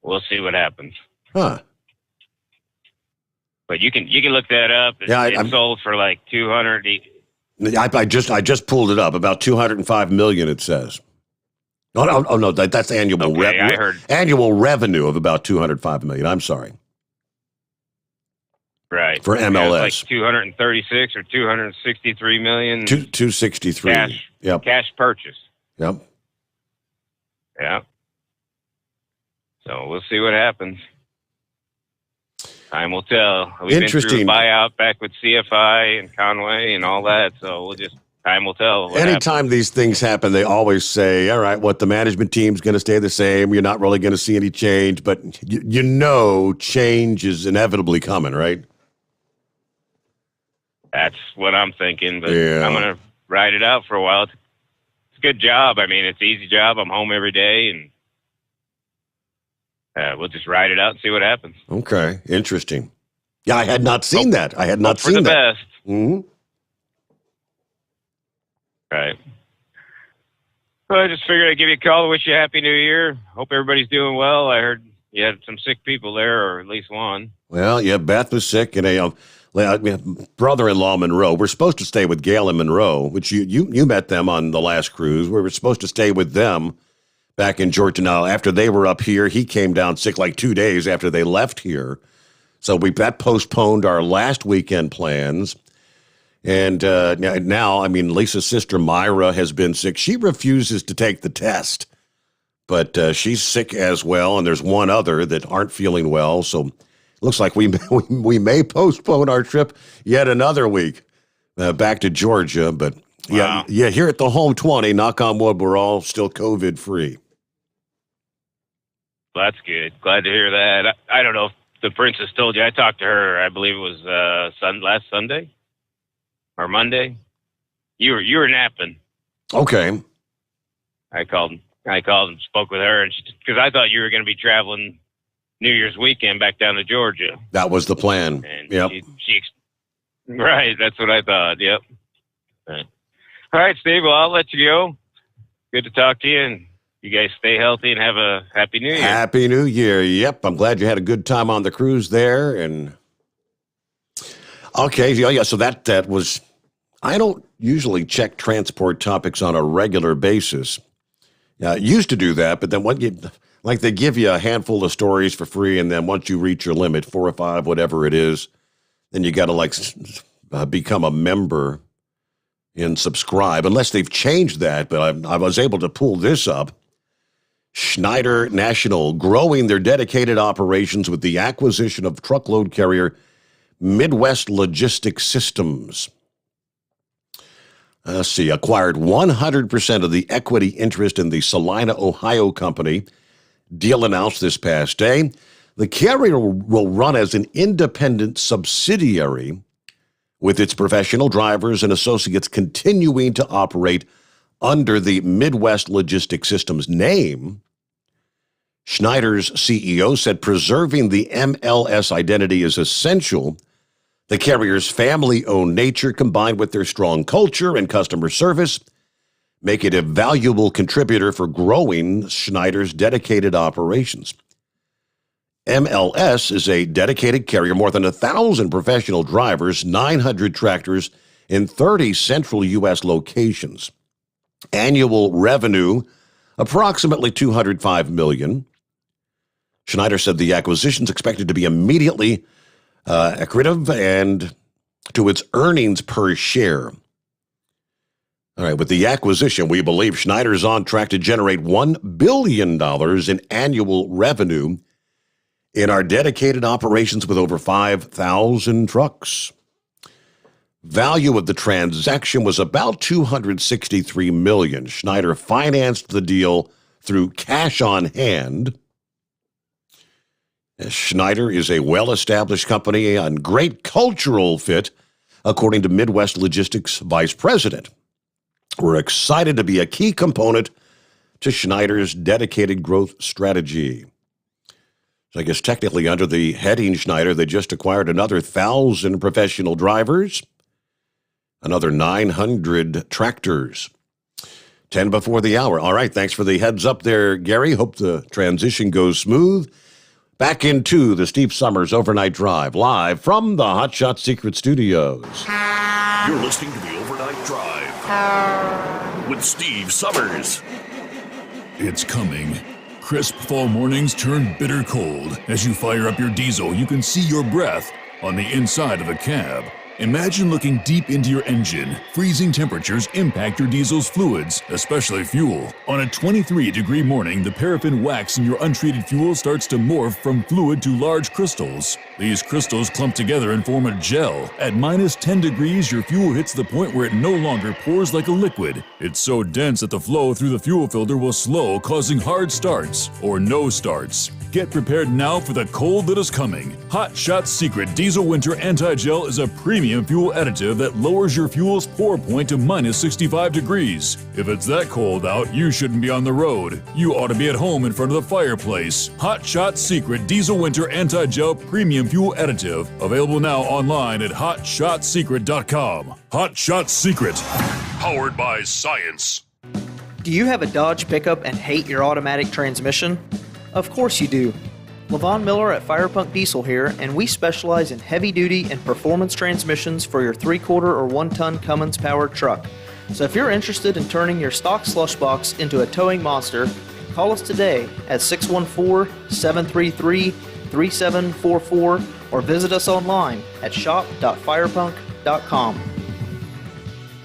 S14: We'll see what happens.
S2: Huh.
S14: But you can look that up. It sold for like 200.
S2: I just pulled it up. About 205 million, it says. No, that's annual
S14: Okay, I heard.
S2: annual revenue of about $205 million. I'm sorry.
S14: Right.
S2: For
S14: Yeah,
S2: MLS.
S14: it's like 236 or 263 million
S2: 263.
S14: cash purchase.
S2: Yep.
S14: Yeah. So we'll see what happens. Time will tell. We've been through a
S2: Interesting.
S14: buyout back with CFI and Conway and all that, so time will tell. what happens.
S2: Anytime these things happen, they always say, all right, the management team's going to stay the same. You're not really going to see any change, but you know change is inevitably coming, right?
S14: That's what I'm thinking, but
S2: Yeah.
S14: I'm going to ride it out for a while. It's a good job. I mean, it's an easy job. I'm home every day, and we'll just ride it out and see what happens.
S2: Okay, interesting. Yeah, I had not seen that. I had not
S14: For
S2: seen
S14: the
S2: that.
S14: best.
S2: Mm-hmm.
S14: Right. Well, I just figured I'd give you a call to wish you a Happy New Year. Hope everybody's doing well. I heard you had some sick people there, or at least one.
S2: Well, yeah, Beth was sick, and brother-in-law Monroe. We're supposed to stay with Gail and Monroe, which you met them on the last cruise. We were supposed to stay with them back in Georgia. Now, after they were up here, he came down sick like 2 days after they left here. So that postponed our last weekend plans. And now, I mean, Lisa's sister Myra has been sick. She refuses to take the test, but she's sick as well. And there's one other that aren't feeling well. So it looks like we may postpone our trip yet another week back to Georgia. But
S14: Wow.
S2: yeah, here at the Home 20, knock on wood, we're all still COVID free.
S14: Well, that's good. Glad to hear that. I don't know if the princess told you. I talked to her, I believe it was last Sunday or Monday. You were napping.
S2: Okay.
S14: I called and spoke with her, and because I thought you were going to be traveling New Year's weekend back down to Georgia.
S2: That was the plan.
S14: And
S2: Yep.
S14: Right, that's what I thought. Yep. All right, Steve. Well, I'll let you go. Good to talk to you, and you guys stay healthy and have a Happy New Year.
S2: Happy New Year. Yep. I'm glad you had a good time on the cruise there. And okay. Yeah. So that was, I don't usually check transport topics on a regular basis. Used to do that, but then they give you a handful of stories for free. And then once you reach your limit, 4 or 5, whatever it is, then you got to become a member and subscribe, unless they've changed that. But I was able to pull this up. Schneider National growing their dedicated operations with the acquisition of truckload carrier Midwest Logistics Systems. Acquired 100% of the equity interest in the Salina, Ohio company. Deal announced this past day. The carrier will run as an independent subsidiary, with its professional drivers and associates continuing to operate under the Midwest Logistics Systems name. Schneider's CEO said preserving the MLS identity is essential. The carrier's family-owned nature, combined with their strong culture and customer service, make it a valuable contributor for growing Schneider's dedicated operations. MLS is a dedicated carrier, more than 1,000 professional drivers, 900 tractors in 30 central U.S. locations. Annual revenue, approximately $205 million. Schneider said the acquisition is expected to be immediately accretive and to its earnings per share. All right, with the acquisition, we believe Schneider is on track to generate $1 billion in annual revenue in our dedicated operations with over 5,000 trucks. Value of the transaction was about $263 million. Schneider financed the deal through cash on hand. Schneider is a well-established company and great cultural fit, according to Midwest Logistics Vice President. We're excited to be a key component to Schneider's dedicated growth strategy. So I guess technically under the heading Schneider, they just acquired another 1,000 professional drivers, another 900 tractors. 10 before the hour. All right, thanks for the heads up there, Gary. Hope the transition goes smooth. Back into the Steve Sommers Overnight Drive, live from the Hot Shot Secret Studios.
S3: You're listening to the Overnight Drive with Steve Sommers.
S6: It's coming. Crisp fall mornings turn bitter cold. As you fire up your diesel, you can see your breath on the inside of a cab. Imagine looking deep into your engine. Freezing temperatures impact your diesel's fluids, especially fuel. On a 23-degree morning, the paraffin wax in your untreated fuel starts to morph from fluid to large crystals. These crystals clump together and form a gel. At minus 10 degrees, your fuel hits the point where it no longer pours like a liquid. It's so dense that the flow through the fuel filter will slow, causing hard starts or no starts. Get prepared now for the cold that is coming. Hot Shot Secret Diesel Winter Anti-Gel is a premium fuel additive that lowers your fuel's pour point to minus 65 degrees. If it's that cold out, you shouldn't be on the road. You ought to be at home in front of the fireplace. Hot Shot Secret Diesel Winter Anti-Gel Premium Fuel Additive. Available now online at hotshotsecret.com. Hot Shot Secret. Powered by science.
S18: Do you have a Dodge pickup and hate your automatic transmission? Of course you do. Levon Miller at Firepunk Diesel here, and we specialize in heavy-duty and performance transmissions for your 3/4 or 1-ton Cummins-powered truck. So if you're interested in turning your stock slush box into a towing monster, call us today at 614-733-3744 or visit us online at shop.firepunk.com.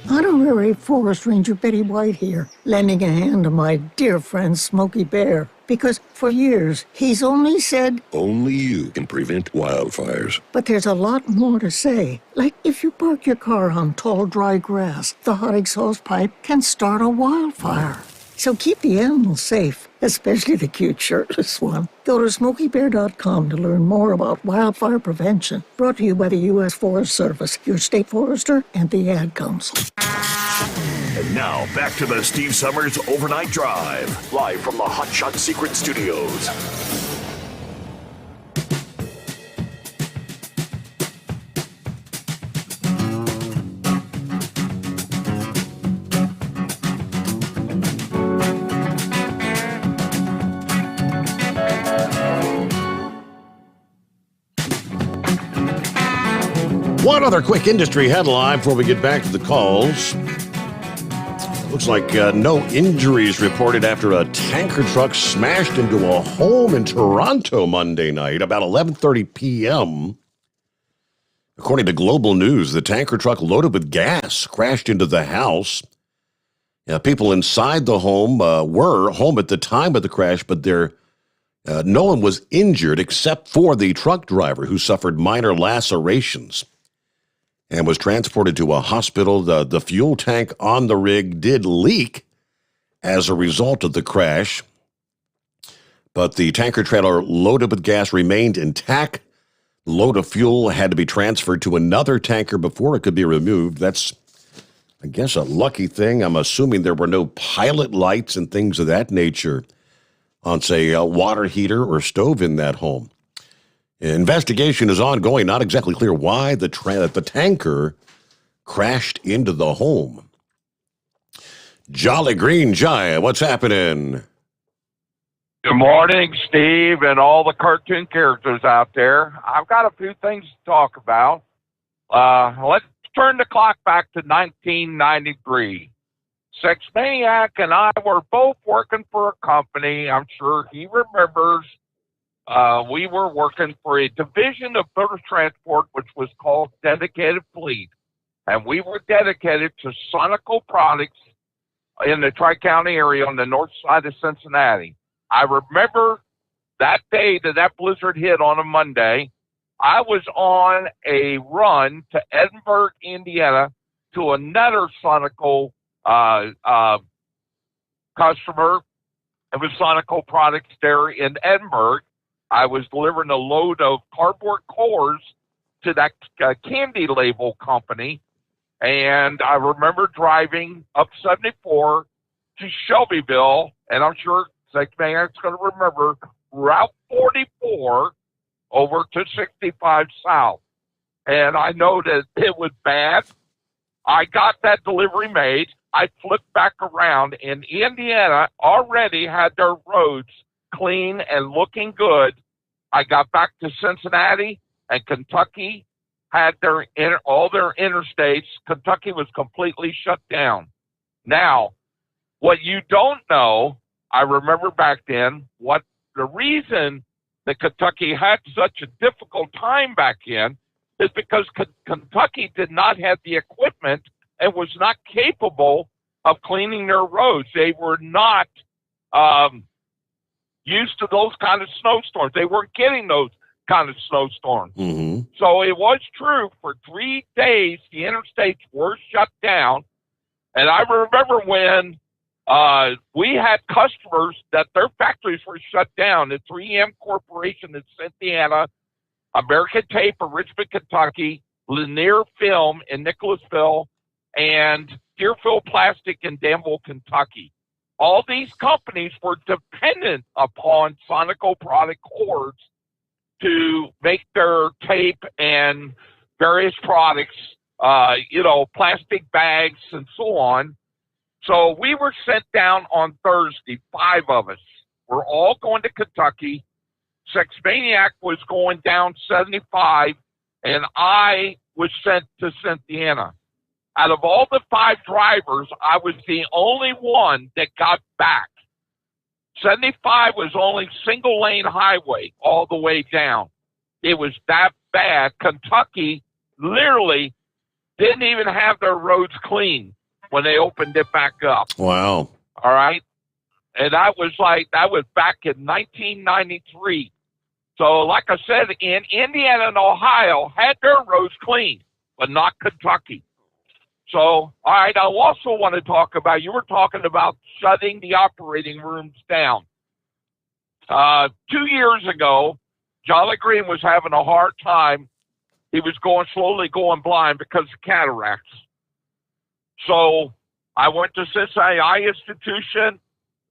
S4: Honorary Forest Ranger Betty White here, lending a hand to my dear friend Smokey Bear. Because for years, he's only said,
S3: Only you can prevent wildfires.
S4: but there's a lot more to say. Like if you park your car on tall, dry grass, the hot exhaust pipe can start a wildfire. So keep the animals safe, especially the cute shirtless one. Go to SmokeyBear.com to learn more about wildfire prevention. Brought to you by the U.S. Forest Service, your state forester, and the Ad Council.
S3: And now, back to the Steve Summers Overnight Drive, live from the Hot Shot Secret Studios.
S2: One other quick industry headline before we get back to the calls. Looks like no injuries reported after a tanker truck smashed into a home in Toronto Monday night about 11:30 p.m. According to Global News, the tanker truck loaded with gas crashed into the house. People inside the home were home at the time of the crash, but no one was injured except for the truck driver, who suffered minor lacerations and was transported to a hospital. The fuel tank on the rig did leak as a result of the crash, but the tanker trailer loaded with gas remained intact. The load of fuel had to be transferred to another tanker before it could be removed. That's, I guess, a lucky thing. I'm assuming there were no pilot lights and things of that nature on, say, a water heater or stove in that home. Investigation is ongoing. Not exactly clear why the tanker crashed into the home. Jolly Green Giant, what's happening?
S8: Good morning, Steve, and all the cartoon characters out there. I've got a few things to talk about. Let's turn the clock back to 1993. Sex Maniac and I were both working for a company. I'm sure he remembers. We were working for a division of motor transport, which was called Dedicated Fleet. And we were dedicated to Sonical products in the Tri-County area on the north side of Cincinnati. I remember that day that blizzard hit on a Monday. I was on a run to Edinburgh, Indiana, to another Sonical customer. It was Sonical products there in Edinburgh. I was delivering a load of cardboard cores to that candy label company. And I remember driving up 74 to Shelbyville, and I'm sure Sex Maniac's going to remember Route 44 over to 65 South. And I know that it was bad. I got that delivery made. I flipped back around, and Indiana already had their roads clean and looking good. I got back to Cincinnati, and Kentucky had all their interstates. Kentucky was completely shut down. Now, what you don't know I remember back then what the reason that Kentucky had such a difficult time back then is because Kentucky did not have the equipment and was not capable of cleaning their roads. They were not used to those kind of snowstorms. They weren't getting those kind of snowstorms.
S2: Mm-hmm.
S8: So it was true for 3 days the interstates were shut down. And I remember when we had customers that their factories were shut down. The 3M Corporation in Cynthiana, American Tape of Richmond, Kentucky, Lanier Film in Nicholasville, and Deerfield Plastic in Danville, Kentucky. All these companies were dependent upon Sonico product cords to make their tape and various products, plastic bags and so on. So we were sent down on Thursday, 5 of us. We're all going to Kentucky. Sex Maniac was going down 75, and I was sent to Cynthiana. Out of all the 5 drivers, I was the only one that got back. 75 was only single-lane highway all the way down. It was that bad. Kentucky literally didn't even have their roads clean when they opened it back up.
S2: Wow.
S8: All right? And that was back in 1993. So like I said, in Indiana and Ohio had their roads clean, but not Kentucky. So, all right, I also want to talk about, you were talking about shutting the operating rooms down. 2 years ago, Jolly Green was having a hard time. He was slowly going blind because of cataracts. So I went to Cincinnati Eye Institution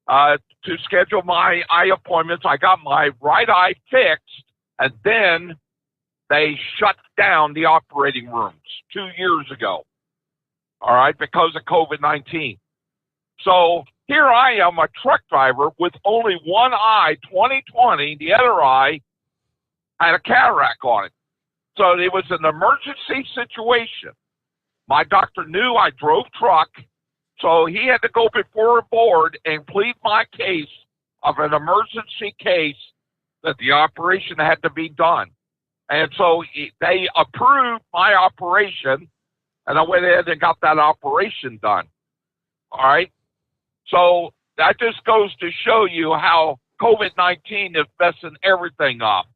S8: to schedule my eye appointments. I got my right eye fixed, and then they shut down the operating rooms 2 years ago. All right, because of COVID-19. So here I am, a truck driver with only one eye, 20/20, the other eye had a cataract on it. So it was an emergency situation. My doctor knew I drove truck, so he had to go before a board and plead my case of an emergency case that the operation had to be done. And so they approved my operation, and I went ahead and got that operation done. All right? So that just goes to show you how COVID-19 is messing everything up.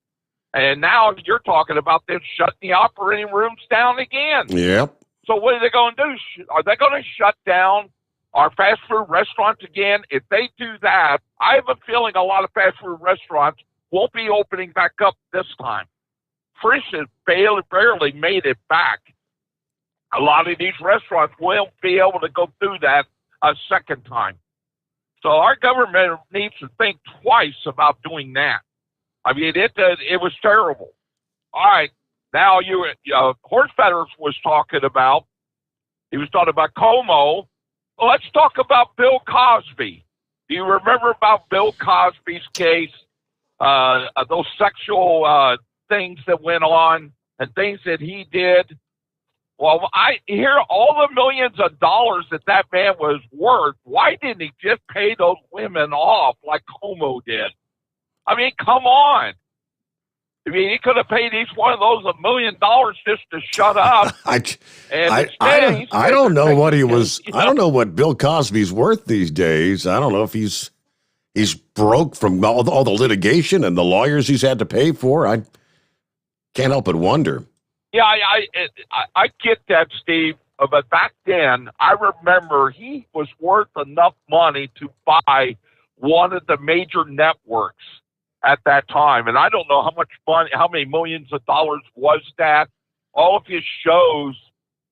S8: And now you're talking about them shutting the operating rooms down again.
S2: Yep.
S8: So what are they going to do? Are they going to shut down our fast food restaurants again? If they do that, I have a feeling a lot of fast food restaurants won't be opening back up this time. Frisch has barely made it back. A lot of these restaurants won't be able to go through that a second time. So our government needs to think twice about doing that. I mean, it was terrible. All right, now Horsefathers was talking about, he was talking about Como. Well, let's talk about Bill Cosby. Do you remember about Bill Cosby's case, those sexual things that went on and things that he did? Well, I hear all the millions of dollars that man was worth. Why didn't he just pay those women off like Como did? I mean, come on. I mean, he could have paid each one of those $1 million just to shut up.
S2: I don't know what he was. I don't know what Bill Cosby's worth these days. I don't know if he's broke from all the litigation and the lawyers he's had to pay for. I can't help but wonder.
S8: Yeah, I get that, Steve. But back then, I remember he was worth enough money to buy one of the major networks at that time. And I don't know how much money, how many millions of dollars was that. All of his shows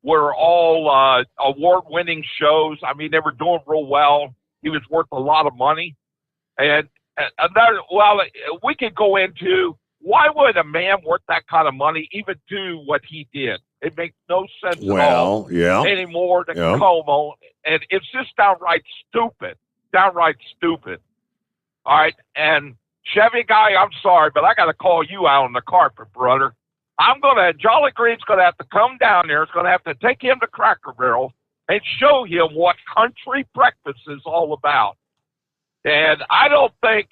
S8: were all award-winning shows. I mean, they were doing real well. He was worth a lot of money. And another, well, we could go into, why would a man worth that kind of money even do what he did? It makes no sense at all anymore than Como. And it's just downright stupid. Downright stupid. All right. And Chevy guy, I'm sorry, but I got to call you out on the carpet, brother. Jolly Green's going to have to come down there. It's going to have to take him to Cracker Barrel and show him what country breakfast is all about. And I don't think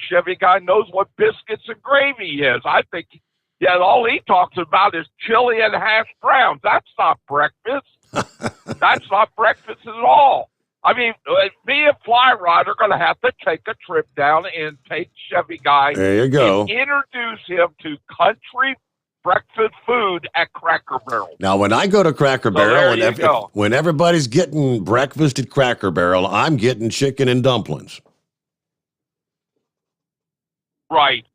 S8: Chevy Guy knows what biscuits and gravy is. I think, yeah, all he talks about is chili and hash browns. That's not breakfast. That's not breakfast at all. I mean, me and Fly Rod are going to have to take a trip down and take Chevy Guy.
S2: There you go.
S8: And introduce him to country breakfast food at Cracker Barrel.
S2: Now, when I go to Cracker Barrel,
S8: and
S2: when everybody's getting breakfast at Cracker Barrel, I'm getting chicken and dumplings.
S8: Right.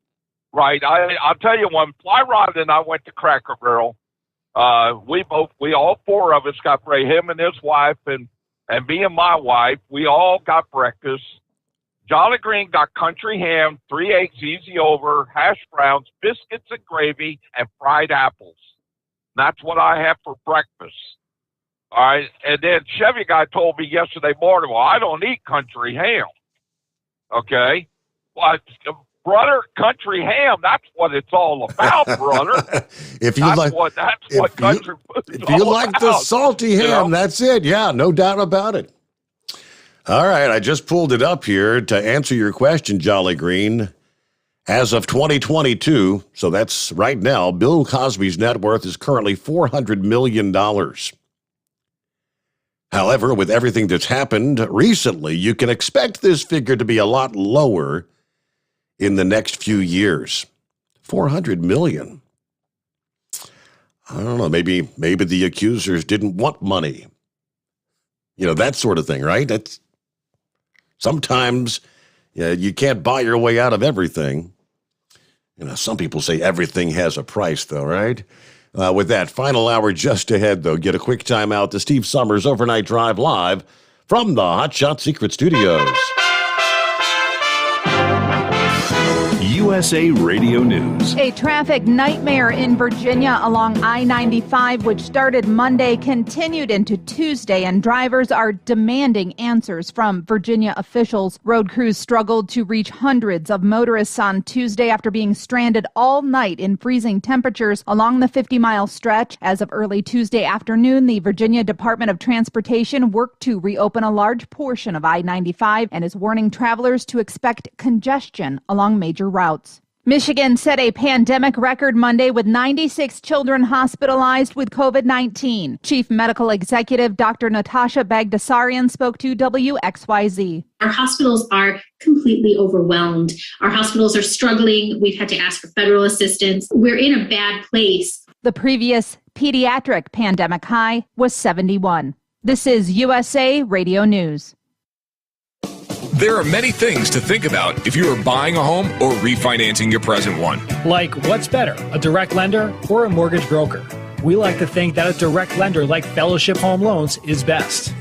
S8: I'll tell you, when Fly Rod and I went to Cracker Barrel, we all four of us got him and his wife and me and my wife, we all got breakfast. Jolly Green got country ham, 3 eggs easy over, hash browns, biscuits and gravy, and fried apples. That's what I have for breakfast. All right. And then Chevy Guy told me yesterday morning, well, I don't eat country ham. Okay. Well, brother, country ham, that's what it's all about, brother.
S2: If you
S8: that's what country food is
S2: if you
S8: all
S2: like
S8: about,
S2: the salty ham, that's it. Yeah, no doubt about it. All right, I just pulled it up here to answer your question, Jolly Green. As of 2022, so that's right now, Bill Cosby's net worth is currently $400 million. However, with everything that's happened recently, you can expect this figure to be a lot lower in the next few years. $400 million. I don't know, maybe the accusers didn't want money. You know, that sort of thing, right? That's sometimes you can't buy your way out of everything. You know, some people say everything has a price, though, right? With that final hour just ahead, though, get a quick time out. The Steve Sommers Overnight Drive live from the Hot Shot Secret Studios.
S3: USA Radio News.
S9: A traffic nightmare in Virginia along I-95, which started Monday, continued into Tuesday, and drivers are demanding answers from Virginia officials. Road crews struggled to reach hundreds of motorists on Tuesday after being stranded all night in freezing temperatures along the 50-mile stretch. As of early Tuesday afternoon, the Virginia Department of Transportation worked to reopen a large portion of I-95 and is warning travelers to expect congestion along major routes. Michigan set a pandemic record Monday with 96 children hospitalized with COVID-19. Chief Medical Executive Dr. Natasha Bagdasarian spoke to WXYZ.
S7: Our hospitals are completely overwhelmed. Our hospitals are struggling. We've had to ask for federal assistance. We're in a bad place.
S9: The previous pediatric pandemic high was 71. This is USA Radio News.
S15: There are many things to think about if you are buying a home or refinancing your present one.
S19: Like, what's better, a direct lender or a mortgage broker? We like to think that a direct lender like Fellowship Home Loans is best.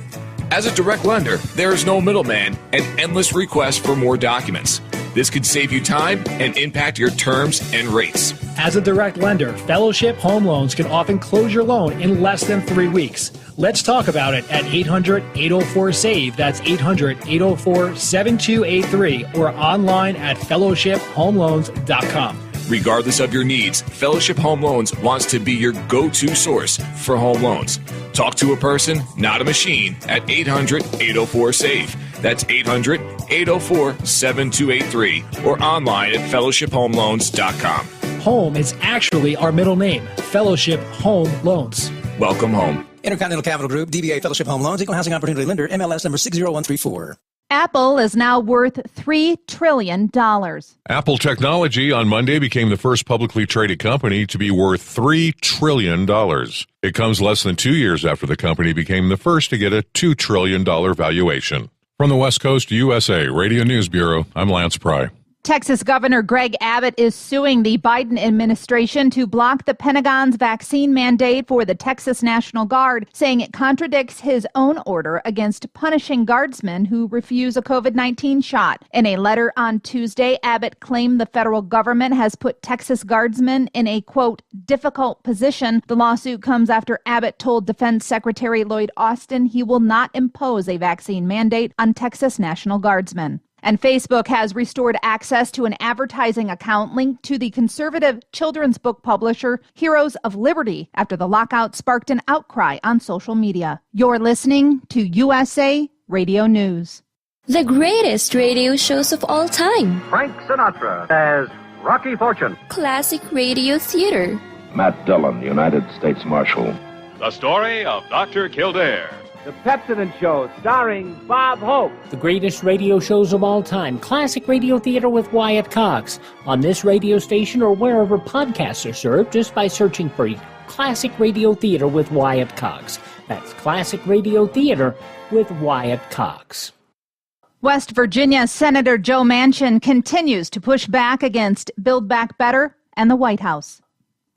S15: As a direct lender, there is no middleman and endless requests for more documents. This could save you time and impact your terms and rates.
S19: As a direct lender, Fellowship Home Loans can often close your loan in less than 3 weeks. Let's talk about it at 800-804-SAVE. That's 800-804-7283 or online at fellowshiphomeloans.com.
S15: Regardless of your needs, Fellowship Home Loans wants to be your go-to source for home loans. Talk to a person, not a machine, at 800-804-SAVE. That's 800-804-7283 or online at fellowshiphomeloans.com.
S19: Home is actually our middle name, Fellowship Home Loans.
S15: Welcome home.
S21: Intercontinental Capital Group, DBA Fellowship Home Loans, Equal Housing Opportunity Lender, MLS number 60134.
S9: Apple is now worth $3 trillion.
S11: Apple Technology on Monday became the first publicly traded company to be worth $3 trillion. It comes less than 2 years after the company became the first to get a $2 trillion valuation. From the West Coast USA Radio News Bureau, I'm Lance Pry.
S9: Texas Governor Greg Abbott is suing the Biden administration to block the Pentagon's vaccine mandate for the Texas National Guard, saying it contradicts his own order against punishing guardsmen who refuse a COVID-19 shot. In a letter on Tuesday, Abbott claimed the federal government has put Texas guardsmen in a, quote, difficult position. The lawsuit comes after Abbott told Defense Secretary Lloyd Austin he will not impose a vaccine mandate on Texas National Guardsmen. And Facebook has restored access to an advertising account linked to the conservative children's book publisher Heroes of Liberty after the lockout sparked an outcry on social media. You're listening to USA Radio News.
S1: The greatest radio shows of all time.
S16: Frank Sinatra as Rocky Fortune.
S1: Classic radio theater.
S17: Matt Dillon, United States Marshal.
S22: The story of Dr. Kildare.
S25: The Pepsodent Show, starring Bob Hope.
S19: The greatest radio shows of all time. Classic radio theater with Wyatt Cox. On this radio station or wherever podcasts are served, just by searching for Classic Radio Theater with Wyatt Cox. That's Classic Radio Theater with Wyatt Cox.
S9: West Virginia Senator Joe Manchin continues to push back against Build Back Better and the White House.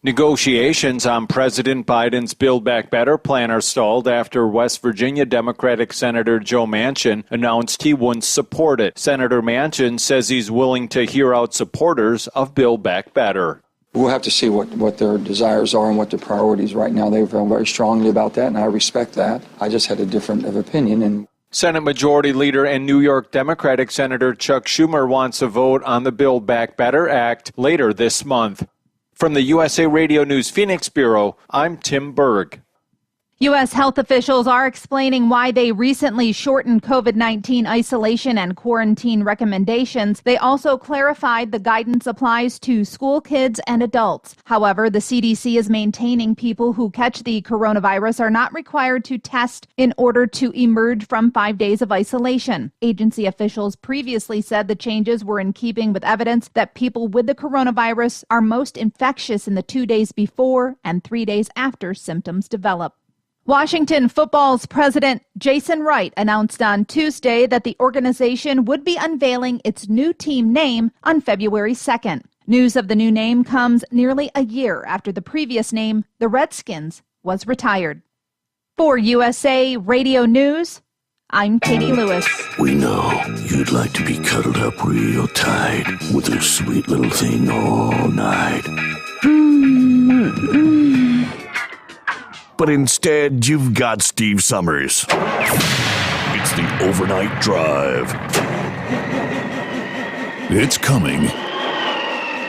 S26: Negotiations on President Biden's Build Back Better plan are stalled after West Virginia Democratic Senator Joe Manchin announced he wouldn't support it. Senator Manchin says he's willing to hear out supporters of Build Back Better.
S27: We'll have to see what their desires are and what their priorities right now. They feel very strongly about that, and I respect that. I just had a different of opinion. And
S26: Senate Majority Leader and New York Democratic Senator Chuck Schumer wants a vote on the Build Back Better Act later this month. From the USA Radio News Phoenix Bureau, I'm Tim Berg.
S9: U.S. health officials are explaining why they recently shortened COVID-19 isolation and quarantine recommendations. They also clarified the guidance applies to school kids and adults. However, the CDC is maintaining people who catch the coronavirus are not required to test in order to emerge from 5 days of isolation. Agency officials previously said the changes were in keeping with evidence that people with the coronavirus are most infectious in the 2 days before and 3 days after symptoms develop. Washington Football's president Jason Wright announced on Tuesday that the organization would be unveiling its new team name on February 2nd. News of the new name comes nearly a year after the previous name, the Redskins, was retired. For USA Radio News, I'm Katie Lewis.
S3: We know you'd like to be cuddled up real tight with a sweet little thing all night. But instead, you've got Steve Summers. It's the Overnight Drive.
S6: It's coming.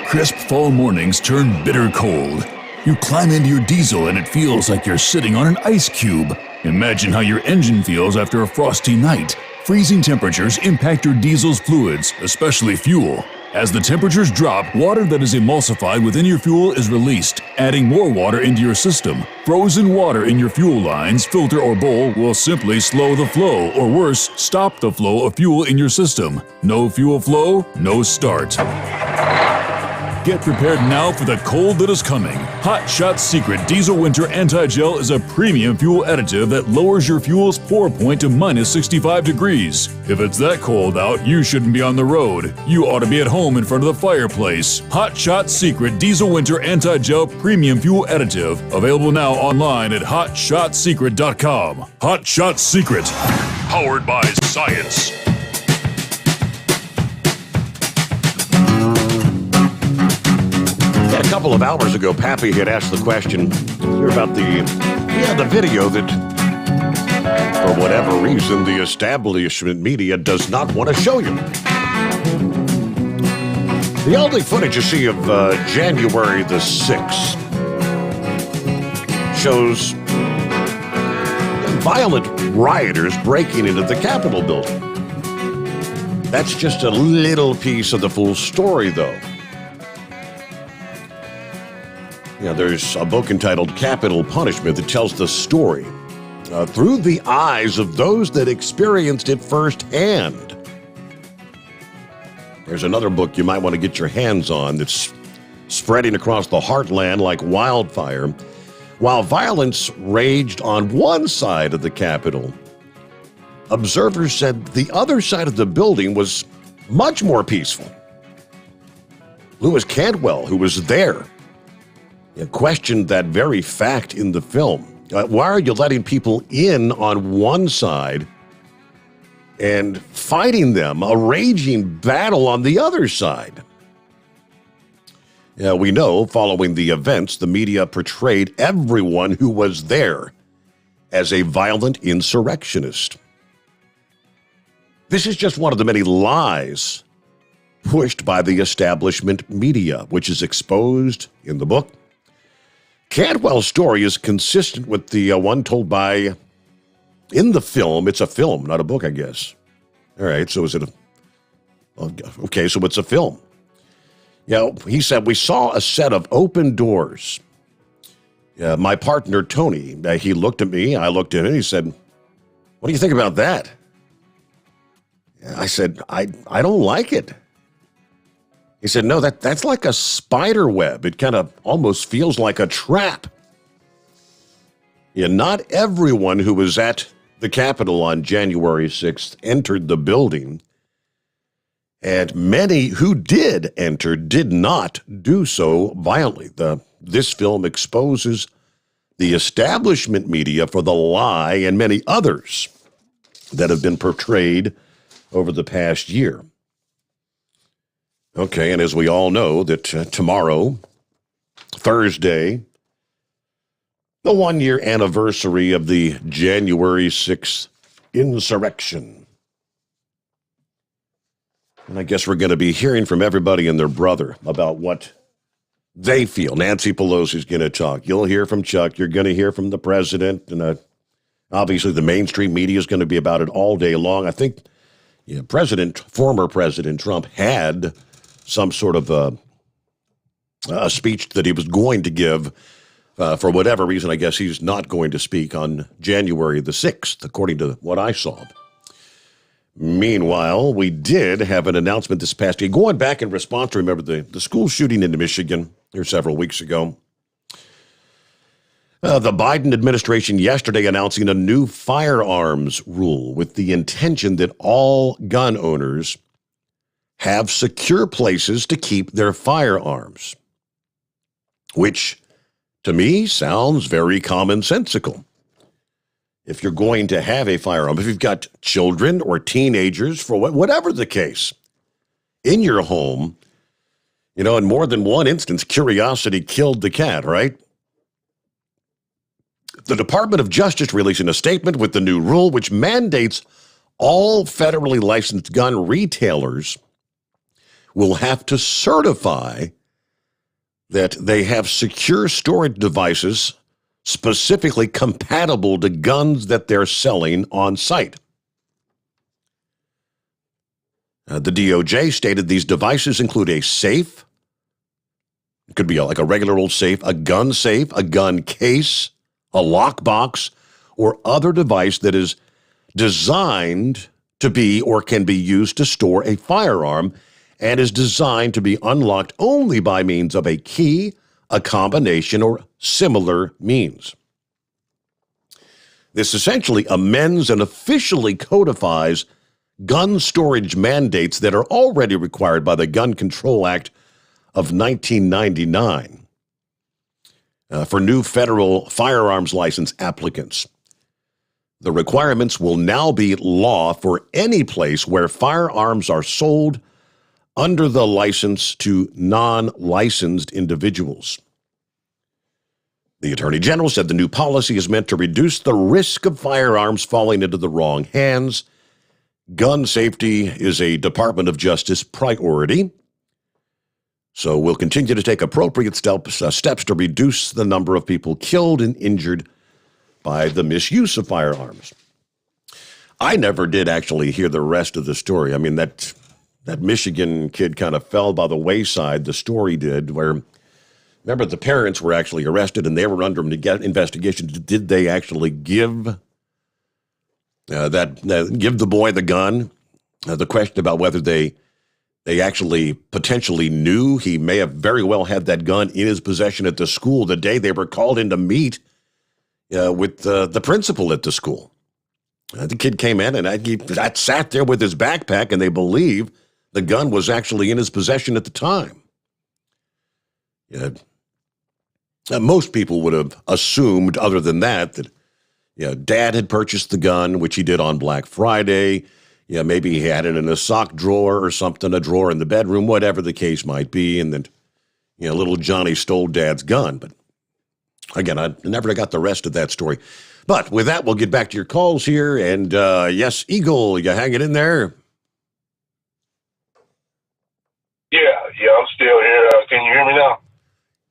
S6: Crisp fall mornings turn bitter cold. You climb into your diesel and it feels like you're sitting on an ice cube. Imagine how your engine feels after a frosty night. Freezing temperatures impact your diesel's fluids, especially fuel. As the temperatures drop, water that is emulsified within your fuel is released, adding more water into your system. Frozen water in your fuel lines, filter, or bowl will simply slow the flow, or worse, stop the flow of fuel in your system. No fuel flow, no start. Get prepared now for the cold that is coming. Hot Shot Secret Diesel Winter Anti-Gel is a premium fuel additive that lowers your fuel's pour point to minus 65 degrees. If it's that cold out, you shouldn't be on the road. You ought to be at home in front of the fireplace. Hot Shot Secret Diesel Winter Anti-Gel Premium Fuel Additive. Available now online at hotshotsecret.com. Hot Shot Secret. Powered by science.
S2: A couple of hours ago, Pappy had asked the question about the video that, for whatever reason, the establishment media does not want to show you. The only footage you see of January the 6th shows violent rioters breaking into the Capitol building. That's just a little piece of the full story, though. There's a book entitled Capital Punishment that tells the story through the eyes of those that experienced it firsthand. There's another book you might want to get your hands on that's spreading across the heartland like wildfire. While violence raged on one side of the Capitol, observers said the other side of the building was much more peaceful. Lewis Cantwell, who was there, questioned that very fact in the film. Why are you letting people in on one side and fighting them, a raging battle on the other side? We know, following the events, the media portrayed everyone who was there as a violent insurrectionist. This is just one of the many lies pushed by the establishment media, which is exposed in the book. Cantwell's story is consistent with the one told by, in the film, it's a film, not a book, I guess, All right, so is it okay, so it's a film. He said, we saw a set of open doors. My partner, Tony, he looked at me, I looked at him, he said, what do you think about that? I said, I don't like it. He said, no, that's like a spider web. It kind of almost feels like a trap. Not everyone who was at the Capitol on January 6th entered the building, and many who did enter did not do so violently. This film exposes the establishment media for the lie and many others that have been portrayed over the past year. Okay, and as we all know, that tomorrow, Thursday, the one-year anniversary of the January 6th insurrection. And I guess we're going to be hearing from everybody and their brother about what they feel. Nancy Pelosi's going to talk. You'll hear from Chuck. You're going to hear from the president. And obviously the mainstream media is going to be about it all day long. I think former President Trump had some sort of a speech that he was going to give. For whatever reason, I guess he's not going to speak on January the 6th, according to what I saw. Meanwhile, we did have an announcement this past year, going back in response to, remember, the school shooting in Michigan here several weeks ago. The Biden administration yesterday announcing a new firearms rule with the intention that all gun owners have secure places to keep their firearms, which to me sounds very commonsensical. If you're going to have a firearm, if you've got children or teenagers, for whatever the case, in your home, in more than one instance, curiosity killed the cat, right? The Department of Justice releasing a statement with the new rule, which mandates all federally licensed gun retailers will have to certify that they have secure storage devices specifically compatible to guns that they're selling on site. The DOJ stated these devices include a safe. It could be like a regular old safe, a gun case, a lockbox, or other device that is designed to be or can be used to store a firearm and is designed to be unlocked only by means of a key, a combination, or similar means. This essentially amends and officially codifies gun storage mandates that are already required by the Gun Control Act of 1999 for new federal firearms license applicants. The requirements will now be law for any place where firearms are sold under the license to non-licensed individuals. The Attorney General said the new policy is meant to reduce the risk of firearms falling into the wrong hands. Gun safety is a Department of Justice priority, so we'll continue to take appropriate steps to reduce the number of people killed and injured by the misuse of firearms. I never did actually hear the rest of the story. I mean, that Michigan kid kind of fell by the wayside, the story did, where, remember, the parents were actually arrested and they were under investigation. Did they actually give give the boy the gun? The question about whether they actually potentially knew he may have very well had that gun in his possession at the school the day they were called in to meet with the principal at the school. The kid came in and he sat there with his backpack, and they believe the gun was actually in his possession at the time. Most people would have assumed, other than that Dad had purchased the gun, which he did on Black Friday. Maybe he had it in a sock drawer or something, a drawer in the bedroom, whatever the case might be, and then little Johnny stole Dad's gun. But again, I never got the rest of that story. But with that, we'll get back to your calls here. And yes, Eagle, you hanging in there?
S5: Yeah, I'm still here. Can you hear me now?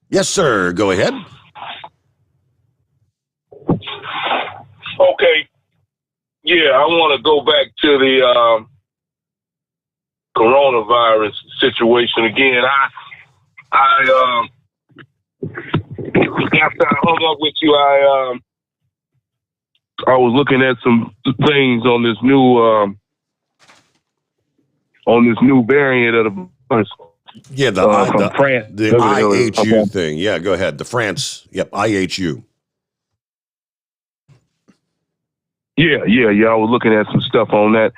S2: Yes, sir. Go ahead.
S5: Okay. Yeah, I want to go back to coronavirus situation again. After I hung up with you, I was looking at some things on this new variant of the virus.
S2: Yeah,
S5: from France.
S2: The IHU thing. Yeah, go ahead. The France. Yep, IHU.
S5: Yeah. I was looking at some stuff on that,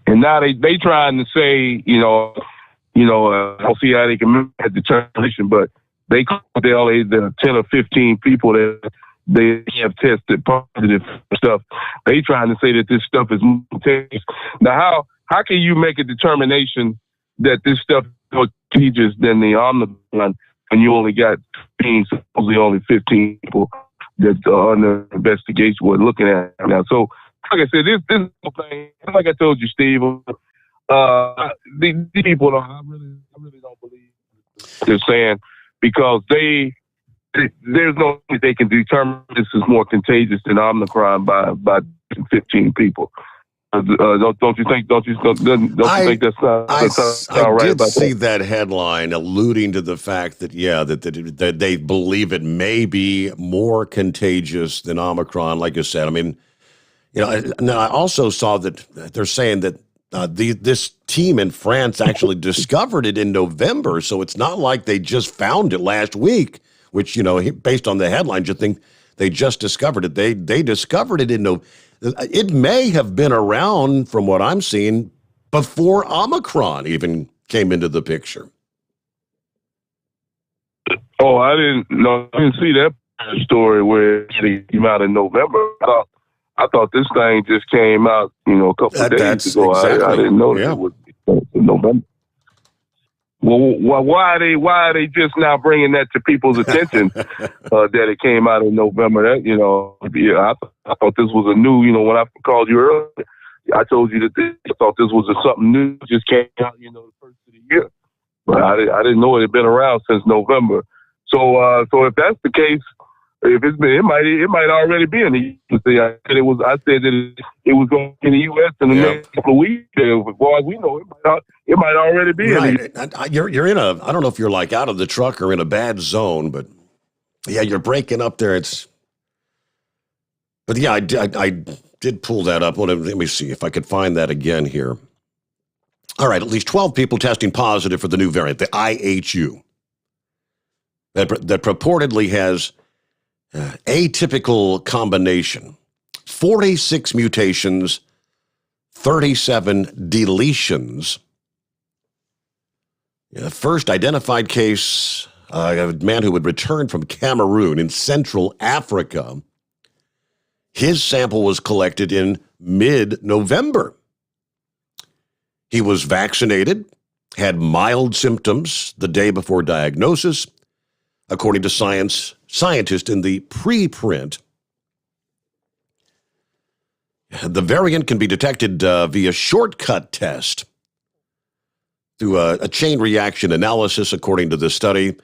S5: and now they trying to say, I don't see how they can make that determination, but they called the 10 or 15 people that they have tested positive for stuff. They trying to say that this stuff is contagious. Now, how can you make a determination that this stuff is more contagious than the Omicron when you only got supposedly only 15 people that are under investigation we're looking at now? So, like I said, this whole thing, like I told you, Steve, these people, I really don't believe what they're saying, because there's no way they can determine this is more contagious than Omicron by 15 people. Don't you think? Don't you think that's not right?
S2: I did see that headline alluding to the fact that that they believe it may be more contagious than Omicron. Like you said, I mean, now I also saw that they're saying that this team in France actually discovered it in November, so it's not like they just found it last week. Which, based on the headlines, you think they just discovered it. They discovered it in November. It may have been around, from what I'm seeing, before Omicron even came into the picture.
S5: Oh, I didn't see that story where it came out in November. I thought this thing just came out, a couple of days ago. Exactly. I didn't know it was in November. Well, why are they just now bringing that to people's attention that it came out in November? That I thought this was a new. When I called you earlier, I told you that I thought this was something new. Just came out, the first of the year, but I didn't know it had been around since November. So if that's the case, if it's been, it might already be in the U.S. I said that it was going in the U.S. in the next couple of weeks. As far as we know, it might already be in the U.S.
S2: You're in a, I don't know if you're like out of the truck or in a bad zone, but you're breaking up there. But I did pull that up. Let me see if I could find that again here. All right, at least 12 people testing positive for the new variant, the IHU, that purportedly has atypical combination, 46 mutations, 37 deletions. The first identified case, a man who had returned from Cameroon in Central Africa. His sample was collected in mid-November. He was vaccinated, had mild symptoms the day before diagnosis, according to scientists in the preprint. The variant can be detected via shortcut test through a chain reaction analysis, according to the study,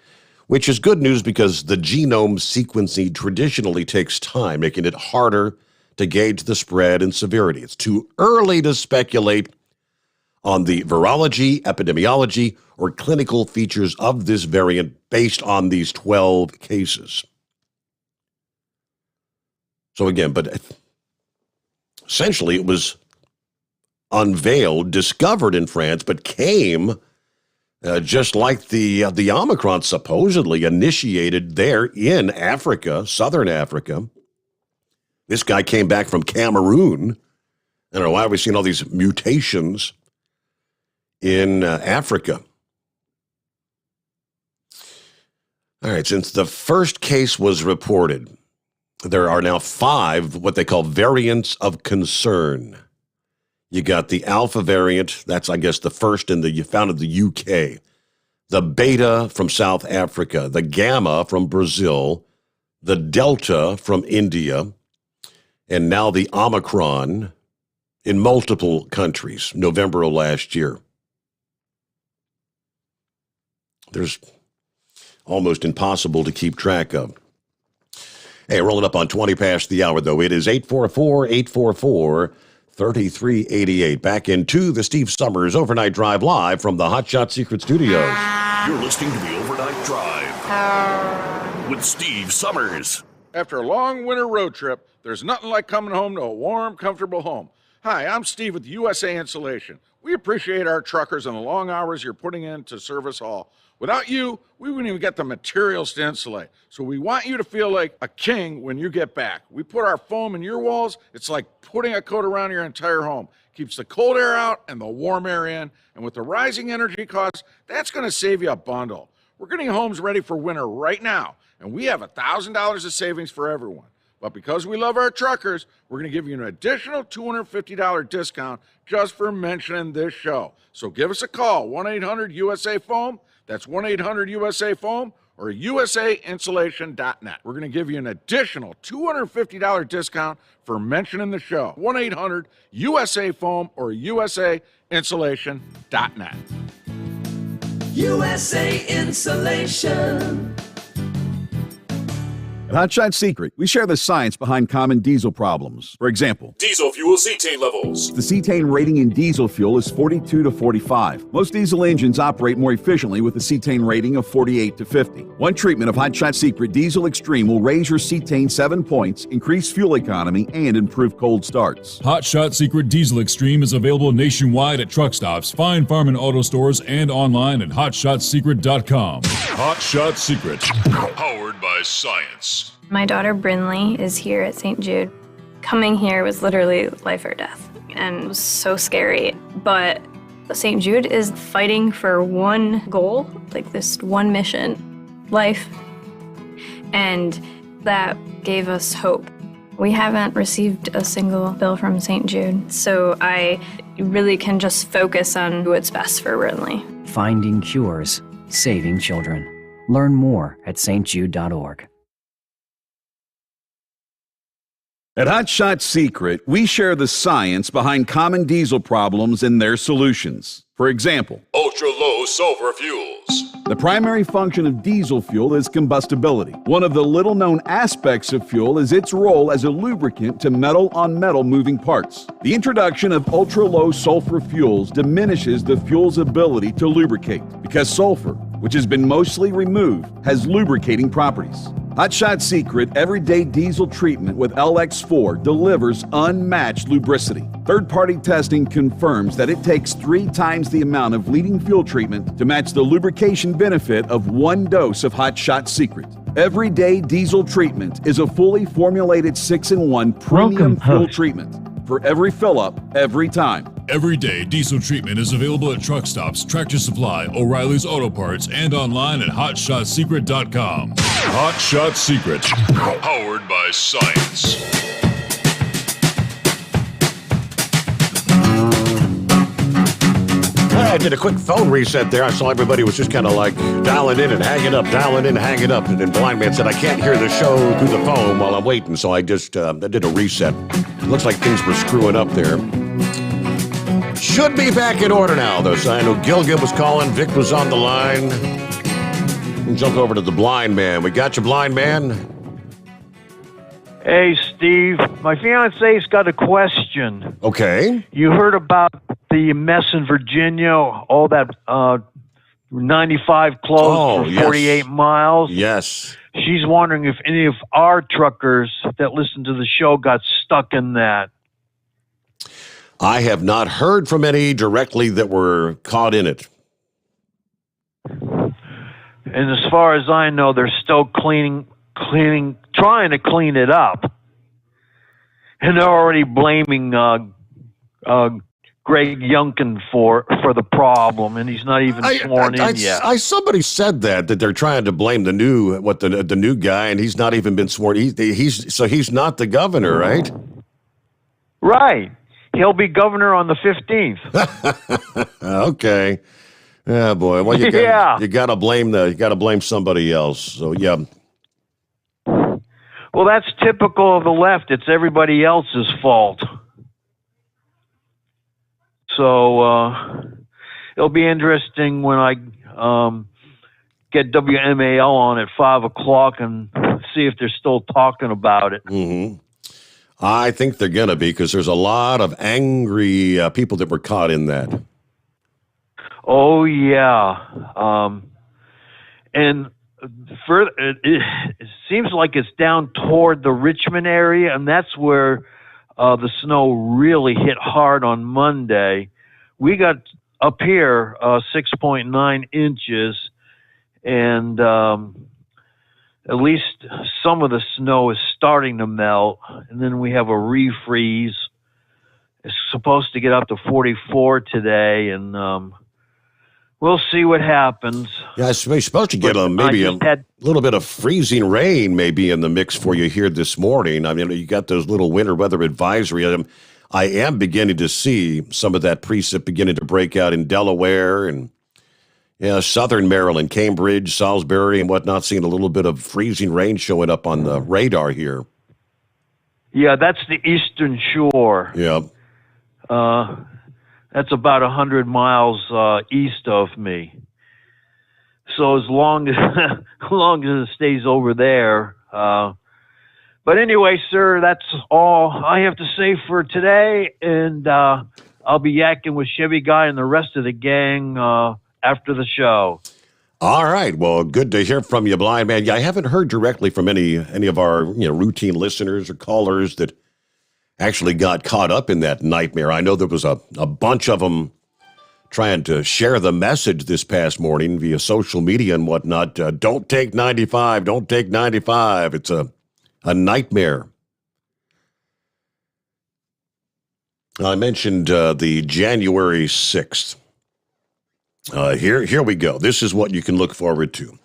S2: which is good news because the genome sequencing traditionally takes time, making it harder to gauge the spread and severity. It's too early to speculate on the virology, epidemiology, or clinical features of this variant based on these 12 cases. So again, but essentially it was unveiled, discovered in France, but came just like the Omicron supposedly initiated there in Africa, Southern Africa. This guy came back from Cameroon. I don't know why we've seen all these mutations in Africa. All right, since the first case was reported, there are now 5 what they call variants of concern. You got the Alpha variant, that's, I guess, the first found in the UK. The Beta from South Africa, the Gamma from Brazil, the Delta from India, and now the Omicron in multiple countries, November of last year. There's almost impossible to keep track of. Hey, rolling up on 20 past the hour, though. It is 844-844 3388. Back into the Steve Summers Overnight Drive live from the Hot Shot Secret Studios.
S3: You're listening to the Overnight Drive with Steve Summers.
S10: After a long winter road trip, there's nothing like coming home to a warm, comfortable home. Hi, I'm Steve with USA Insulation. We appreciate our truckers and the long hours you're putting in to serve us all. Without you, we wouldn't even get the materials to insulate. So we want you to feel like a king when you get back. We put our foam in your walls. It's like putting a coat around your entire home. Keeps the cold air out and the warm air in. And with the rising energy costs, that's going to save you a bundle. We're getting homes ready for winter right now, and we have $1,000 of savings for everyone. But because we love our truckers, we're going to give you an additional $250 discount just for mentioning this show. So give us a call, 1-800-USA-FOAM. That's 1-800-USA-FOAM or usainsulation.net. We're going to give you an additional $250 discount for mentioning the show. 1-800-USA-FOAM or usainsulation.net.
S12: USA Insulation.
S13: At Hot Shot Secret, we share the science behind common diesel problems. For example,
S3: diesel fuel cetane levels.
S13: The cetane rating in diesel fuel is 42 to 45. Most diesel engines operate more efficiently with a cetane rating of 48 to 50. One treatment of Hot Shot Secret Diesel Extreme will raise your cetane 7 points, increase fuel economy, and improve cold starts.
S6: Hot Shot Secret Diesel Extreme is available nationwide at truck stops, fine farm and auto stores, and online at hotshotsecret.com. Hot Shot Secret, powered by science.
S14: My daughter Brinley is here at St. Jude. Coming here was literally life or death, and it was so scary. But St. Jude is fighting for one goal, like this one mission, life, and that gave us hope. We haven't received a single bill from St. Jude, so I really can just focus on what's best for Brinley.
S20: Finding cures, saving children. Learn more at stjude.org.
S13: At Hot Shot Secret, we share the science behind common diesel problems and their solutions. For example,
S6: ultra-low sulfur fuels.
S13: The primary function of diesel fuel is combustibility. One of the little-known aspects of fuel is its role as a lubricant to metal-on-metal moving parts. The introduction of ultra-low sulfur fuels diminishes the fuel's ability to lubricate because sulfur, which has been mostly removed, has lubricating properties. Hot Shot Secret Everyday Diesel Treatment with LX4 delivers unmatched lubricity. Third-party testing confirms that it takes 3 times the amount of leading fuel treatment to match the lubrication benefit of 1 dose of Hot Shot Secret. Everyday Diesel Treatment is a fully formulated 6-in-1 premium fuel treatment for every fill-up, every time.
S6: Everyday Diesel Treatment is available at truck stops, Tractor Supply, O'Reilly's Auto Parts, and online at hotshotsecret.com. Hot Shot Secret, powered by science.
S2: I did a quick phone reset there. I saw everybody was just kind of like dialing in and hanging up, dialing in and hanging up. And then Blind Man said, I can't hear the show through the phone while I'm waiting. So I just I did a reset. Looks like things were screwing up there. Should be back in order now, though. So I know Gilgit was calling. Vic was on the line. We'll jump over to the Blind Man. We got you, Blind Man.
S25: Hey, Steve. My fiance's got a question.
S2: Okay.
S25: You heard about the mess in Virginia, all that 95 closed for 48 miles?
S2: Yes.
S25: She's wondering if any of our truckers that listen to the show got stuck in that.
S2: I have not heard from any directly that were caught in it.
S25: And as far as I know, they're still trying to clean it up. And they're already blaming Greg Youngkin for the problem, and he's not even sworn in yet.
S2: Somebody said that they're trying to blame the new guy, and he's not even been sworn. He's not the governor, right?
S25: Right. He'll be governor on the 15th.
S2: Okay. Yeah, boy. Well, you got to blame somebody else. So yeah.
S25: Well, that's typical of the left. It's everybody else's fault. So it'll be interesting when I get WMAL on at 5 o'clock and see if they're still talking about it.
S2: Mm-hmm. I think they're going to be, because there's a lot of angry people that were caught in that.
S25: Oh, yeah. And further, it seems like it's down toward the Richmond area, and that's where the snow really hit hard on Monday. We got up here 6.9 inches, and at least some of the snow is starting to melt, and then we have a refreeze. It's supposed to get up to 44 today, and we'll see what happens.
S2: Yeah, it's supposed to get maybe a little bit of freezing rain maybe in the mix for you here this morning. I mean, you got those little winter weather advisory. I am beginning to see some of that precip beginning to break out in Delaware and southern Maryland, Cambridge, Salisbury, and whatnot, seeing a little bit of freezing rain showing up on the radar here.
S25: Yeah, that's the eastern shore.
S2: Yeah.
S25: That's about 100 miles east of me. So as long as it stays over there. But anyway, sir, that's all I have to say for today. And I'll be yakking with Chevy Guy and the rest of the gang after the show.
S2: All right. Well, good to hear from you, Blind Man. Yeah, I haven't heard directly from any of our routine listeners or callers that actually got caught up in that nightmare. I know there was a bunch of them trying to share the message this past morning via social media and whatnot. Don't take 95. Don't take 95. It's a nightmare. I mentioned the January 6th. Here we go. This is what you can look forward to.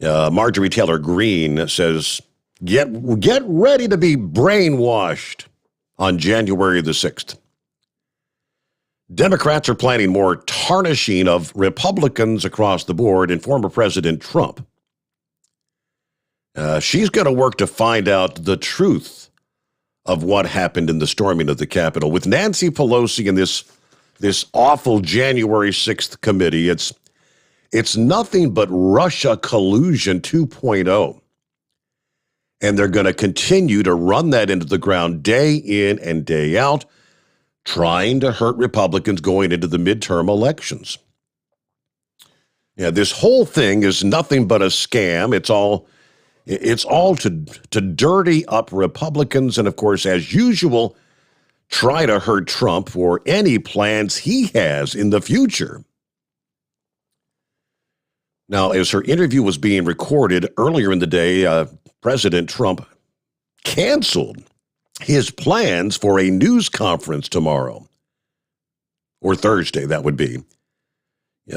S2: Marjorie Taylor Greene says, get ready to be brainwashed on January the 6th. Democrats are planning more tarnishing of Republicans across the board and former President Trump. She's going to work to find out the truth of what happened in the storming of the Capitol. With Nancy Pelosi and this awful January 6th committee, it's nothing but Russia collusion 2.0. And they're going to continue to run that into the ground day in and day out, trying to hurt Republicans going into the midterm elections. Yeah, this whole thing is nothing but a scam. It's all to dirty up Republicans and, of course, as usual, try to hurt Trump for any plans he has in the future. Now, as her interview was being recorded earlier in the day, President Trump canceled his plans for a news conference tomorrow, or Thursday, that would be,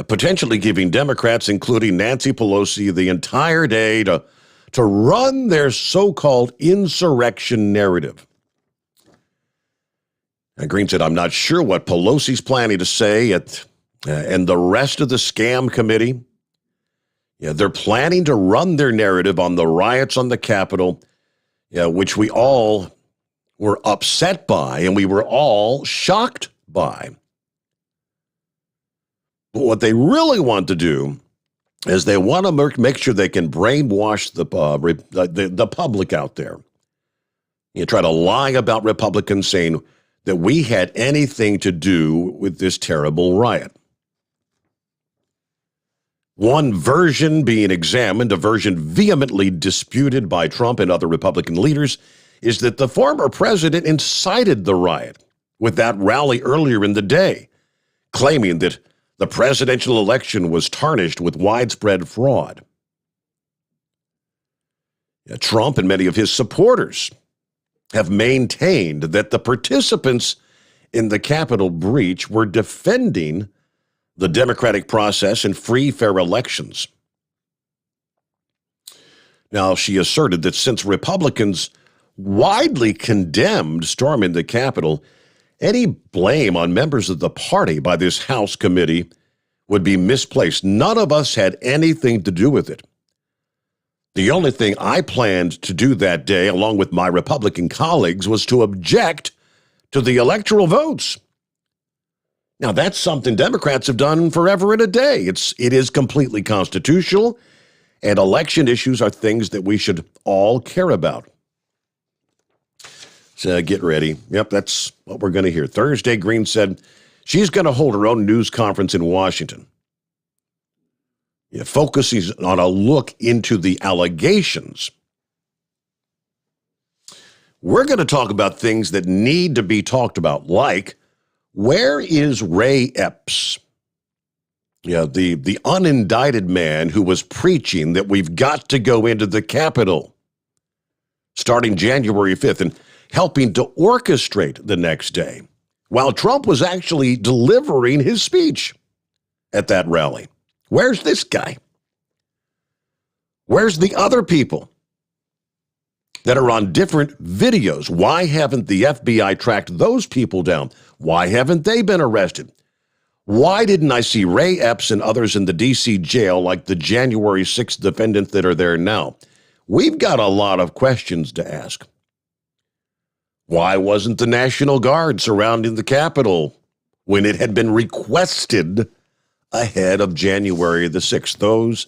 S2: potentially giving Democrats, including Nancy Pelosi, the entire day to run their so-called insurrection narrative. And Green said, I'm not sure what Pelosi's planning to say and the rest of the scam committee. Yeah, they're planning to run their narrative on the riots on the Capitol, which we all were upset by and we were all shocked by. But what they really want to do is they want to make sure they can brainwash the public out there. You try to lie about Republicans, saying that we had anything to do with this terrible riot. One version being examined, a version vehemently disputed by Trump and other Republican leaders, is that the former president incited the riot with that rally earlier in the day, claiming that the presidential election was tarnished with widespread fraud. Trump and many of his supporters have maintained that the participants in the Capitol breach were defending the democratic process and free, fair elections. Now, she asserted that since Republicans widely condemned storming the Capitol, any blame on members of the party by this House committee would be misplaced. None of us had anything to do with it. The only thing I planned to do that day, along with my Republican colleagues, was to object to the electoral votes. Now, that's something Democrats have done forever and a day. It is completely constitutional, and election issues are things that we should all care about. get ready. Yep, that's what we're going to hear. Thursday, Green said she's going to hold her own news conference in Washington. Focuses on a look into the allegations. We're going to talk about things that need to be talked about, like, where is Ray Epps? The unindicted man who was preaching that we've got to go into the Capitol starting January 5th and helping to orchestrate the next day, while Trump was actually delivering his speech at that rally. Where's this guy? Where's the other people that are on different videos? Why haven't the FBI tracked those people down? Why haven't they been arrested? Why didn't I see Ray Epps and others in the D.C. jail like the January 6th defendants that are there now? We've got a lot of questions to ask. Why wasn't the National Guard surrounding the Capitol when it had been requested ahead of January the 6th? Those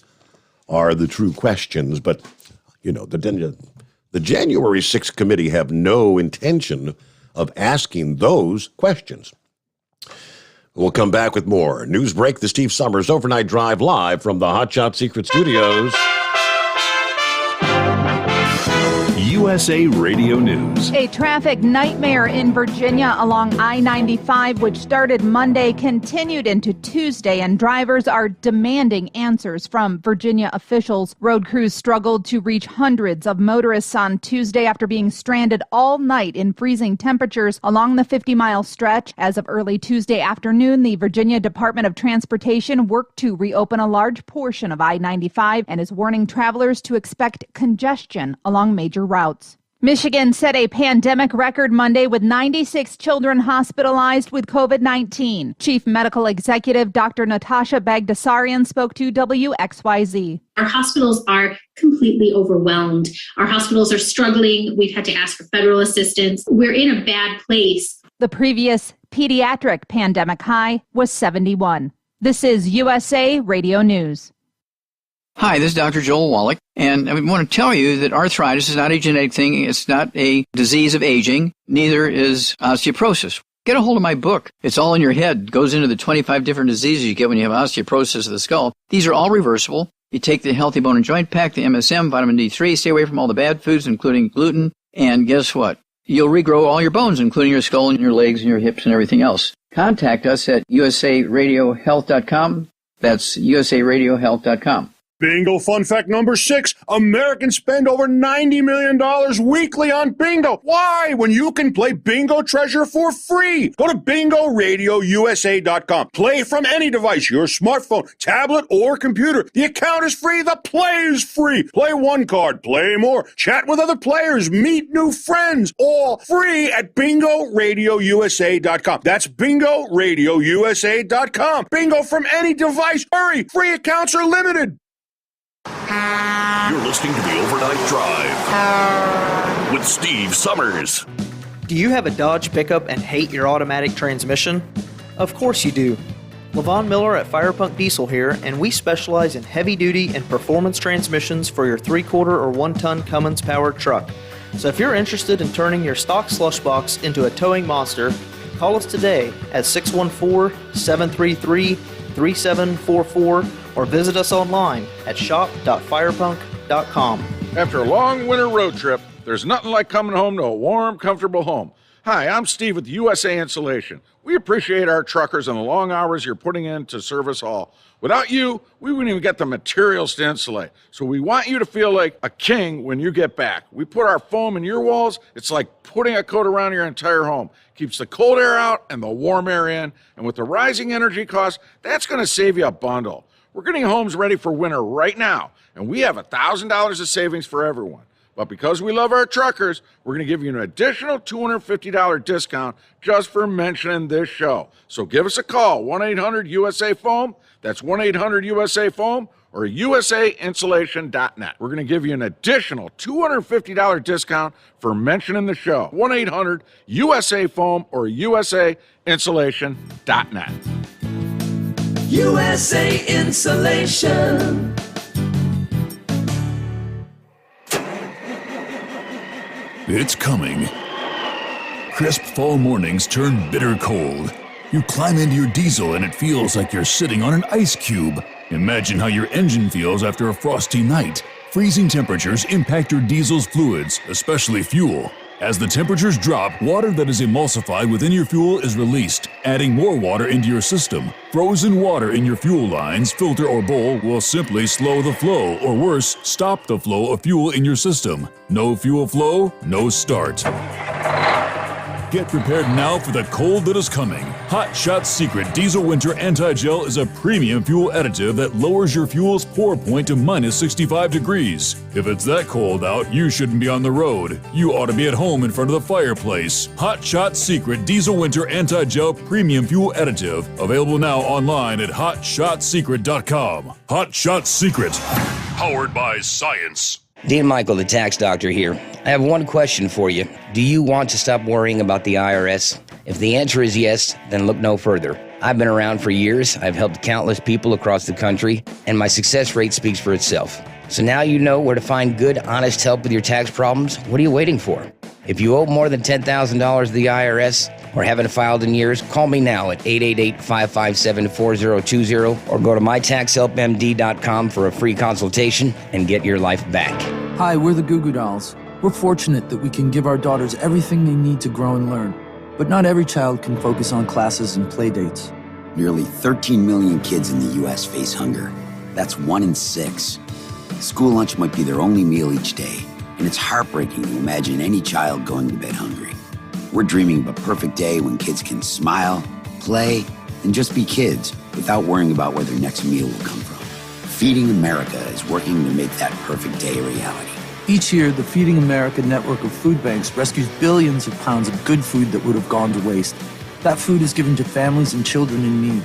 S2: are the true questions. But, the January 6th committee have no intention of asking those questions. We'll come back with more. News break, the Steve Summers Overnight Drive live from the Hot Shot Secret Studios.
S6: USA Radio News.
S9: A traffic nightmare in Virginia along I-95, which started Monday, continued into Tuesday, and drivers are demanding answers from Virginia officials. Road crews struggled to reach hundreds of motorists on Tuesday after being stranded all night in freezing temperatures along the 50-mile stretch. As of early Tuesday afternoon, the Virginia Department of Transportation worked to reopen a large portion of I-95 and is warning travelers to expect congestion along major routes. Michigan set a pandemic record Monday with 96 children hospitalized with COVID-19. Chief Medical Executive Dr. Natasha Bagdasarian spoke to WXYZ.
S4: Our hospitals are completely overwhelmed. Our hospitals are struggling. We've had to ask for federal assistance. We're in a bad place.
S9: The previous pediatric pandemic high was 71. This is USA Radio News.
S7: Hi, this is Dr. Joel Wallach, and I want to tell you that arthritis is not a genetic thing. It's not a disease of aging. Neither is osteoporosis. Get a hold of my book. It's all in your head. It goes into the 25 different diseases you get when you have osteoporosis of the skull. These are all reversible. You take the Healthy Bone and Joint Pack, the MSM, vitamin D3, stay away from all the bad foods, including gluten, and guess what? You'll regrow all your bones, including your skull and your legs and your hips and everything else. Contact us at usaradiohealth.com. That's usaradiohealth.com.
S8: Bingo fun fact number 6. Americans spend over $90 million weekly on bingo. Why? When you can play Bingo Treasure for free. Go to bingoRadioUSA.com. Play from any device, your smartphone, tablet, or computer. The account is free. The play is free. Play one card. Play more. Chat with other players. Meet new friends. All free at bingoRadioUSA.com. That's bingoRadioUSA.com. Bingo from any device. Hurry. Free accounts are limited.
S3: You're listening to the Overnight Drive with Steve Summers.
S15: Do you have a Dodge pickup and hate your automatic transmission? Of course you do. LaVon Miller at Firepunk Diesel here, and we specialize in heavy-duty and performance transmissions for your 3/4 or 1-ton Cummins-powered truck. So if you're interested in turning your stock slush box into a towing monster, call us today at 614-733-3744 or visit us online at shop.firepunk.com.
S10: After a long winter road trip, there's nothing like coming home to a warm, comfortable home. Hi, I'm Steve with USA Insulation. We appreciate our truckers and the long hours you're putting in to service all. Without you, we wouldn't even get the materials to insulate. So we want you to feel like a king when you get back. We put our foam in your walls. It's like putting a coat around your entire home. Keeps the cold air out and the warm air in. And with the rising energy costs, that's going to save you a bundle. We're getting homes ready for winter right now, and we have $1,000 of savings for everyone. But because we love our truckers, we're going to give you an additional $250 discount just for mentioning this show. So give us a call, 1-800-USA-FOAM. That's 1-800-USA-FOAM or usainsulation.net. We're going to give you an additional $250 discount for mentioning the show, 1-800-USA-FOAM or usainsulation.net.
S12: USA Insulation.
S6: It's coming. Crisp fall mornings turn bitter cold. You climb into your diesel and it feels like you're sitting on an ice cube. Imagine how your engine feels after a frosty night. Freezing temperatures impact your diesel's fluids, especially fuel. As the temperatures drop, water that is emulsified within your fuel is released, adding more water into your system. Frozen water in your fuel lines, filter, or bowl will simply slow the flow, or worse, stop the flow of fuel in your system. No fuel flow, no start. Get prepared now for the cold that is coming. Hot Shot Secret Diesel Winter Anti-Gel is a premium fuel additive that lowers your fuel's pour point to minus 65 degrees. If it's that cold out, you shouldn't be on the road. You ought to be at home in front of the fireplace. Hot Shot Secret Diesel Winter Anti-Gel Premium Fuel Additive. Available now online at hotshotsecret.com. Hot Shot Secret. Powered by science.
S1: Dean Michael, the tax doctor here. I have one question for you. Do you want to stop worrying about the IRS? If the answer is yes, then look no further. I've been around for years, I've helped countless people across the country, and my success rate speaks for itself. So now you know where to find good, honest help with your tax problems. What are you waiting for? If you owe more than $10,000 to the IRS or haven't filed in years, call me now at 888-557-4020 or go to mytaxhelpmd.com for a free consultation and get your life back.
S11: Hi, we're the Goo Goo Dolls. We're fortunate that we can give our daughters everything they need to grow and learn. But not every child can focus on classes and play dates.
S16: Nearly 13 million kids in the U.S. face hunger. That's 1 in 6. School lunch might be their only meal each day, and it's heartbreaking to imagine any child going to bed hungry. We're dreaming of a perfect day when kids can smile, play, and just be kids without worrying about where their next meal will come from. Feeding America is working to make that perfect day a reality.
S11: Each year, the Feeding America network of food banks rescues billions of pounds of good food that would have gone to waste. That food is given to families and children in need.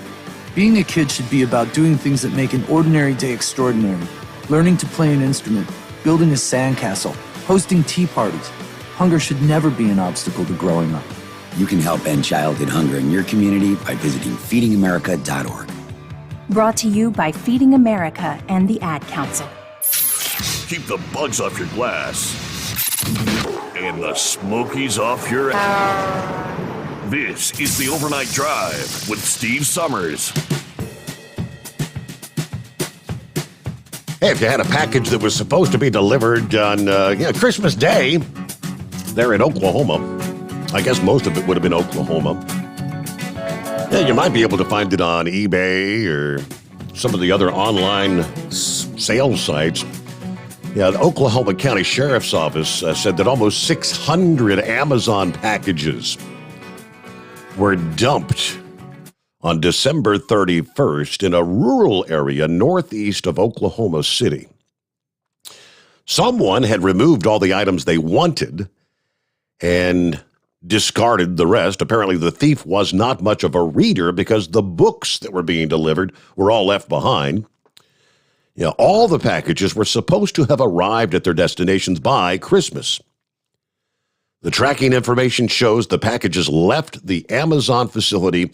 S11: Being a kid should be about doing things that make an ordinary day extraordinary. Learning to play an instrument, building a sandcastle, hosting tea parties. Hunger should never be an obstacle to growing up.
S16: You can help end childhood hunger in your community by visiting feedingamerica.org.
S18: Brought to you by Feeding America and the Ad Council.
S3: Keep the bugs off your glass and the smokies off your ass. This is the Overnight Drive with Steve Summers.
S2: Hey, if you had a package that was supposed to be delivered on Christmas Day there in Oklahoma, I guess most of it would have been Oklahoma. Yeah, you might be able to find it on eBay or some of the other online sales sites. Yeah, the Oklahoma County Sheriff's Office said that almost 600 Amazon packages were dumped on December 31st in a rural area northeast of Oklahoma City. Someone had removed all the items they wanted and discarded the rest. Apparently, the thief was not much of a reader because the books that were being delivered were all left behind. All the packages were supposed to have arrived at their destinations by Christmas. The tracking information shows the packages left the Amazon facility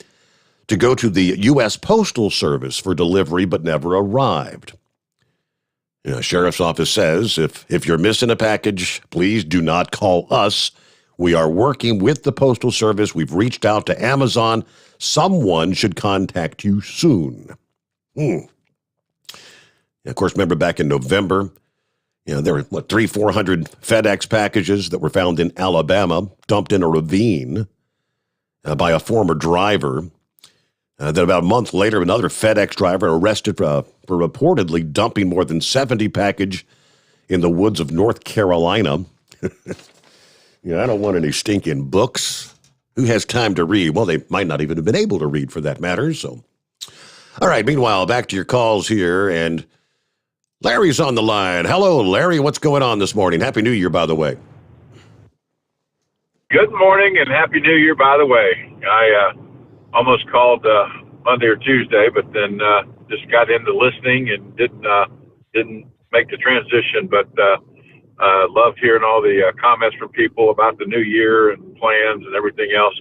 S2: to go to the U.S. Postal Service for delivery, but never arrived. Sheriff's Office says, if you're missing a package, please do not call us. We are working with the Postal Service. We've reached out to Amazon. Someone should contact you soon. Of course, remember back in November, there were, 400 FedEx packages that were found in Alabama, dumped in a ravine by a former driver. Then about a month later, another FedEx driver arrested for reportedly dumping more than 70 packages in the woods of North Carolina. I don't want any stinking books. Who has time to read? Well, they might not even have been able to read for that matter. So, all right, meanwhile, back to your calls here, and Larry's on the line. Hello, Larry. What's going on this morning? Happy New Year, by the way.
S21: Good morning and Happy New Year, by the way. I almost called Monday or Tuesday, but then just got into listening and didn't make the transition. But loved hearing all the comments from people about the new year and plans and everything else.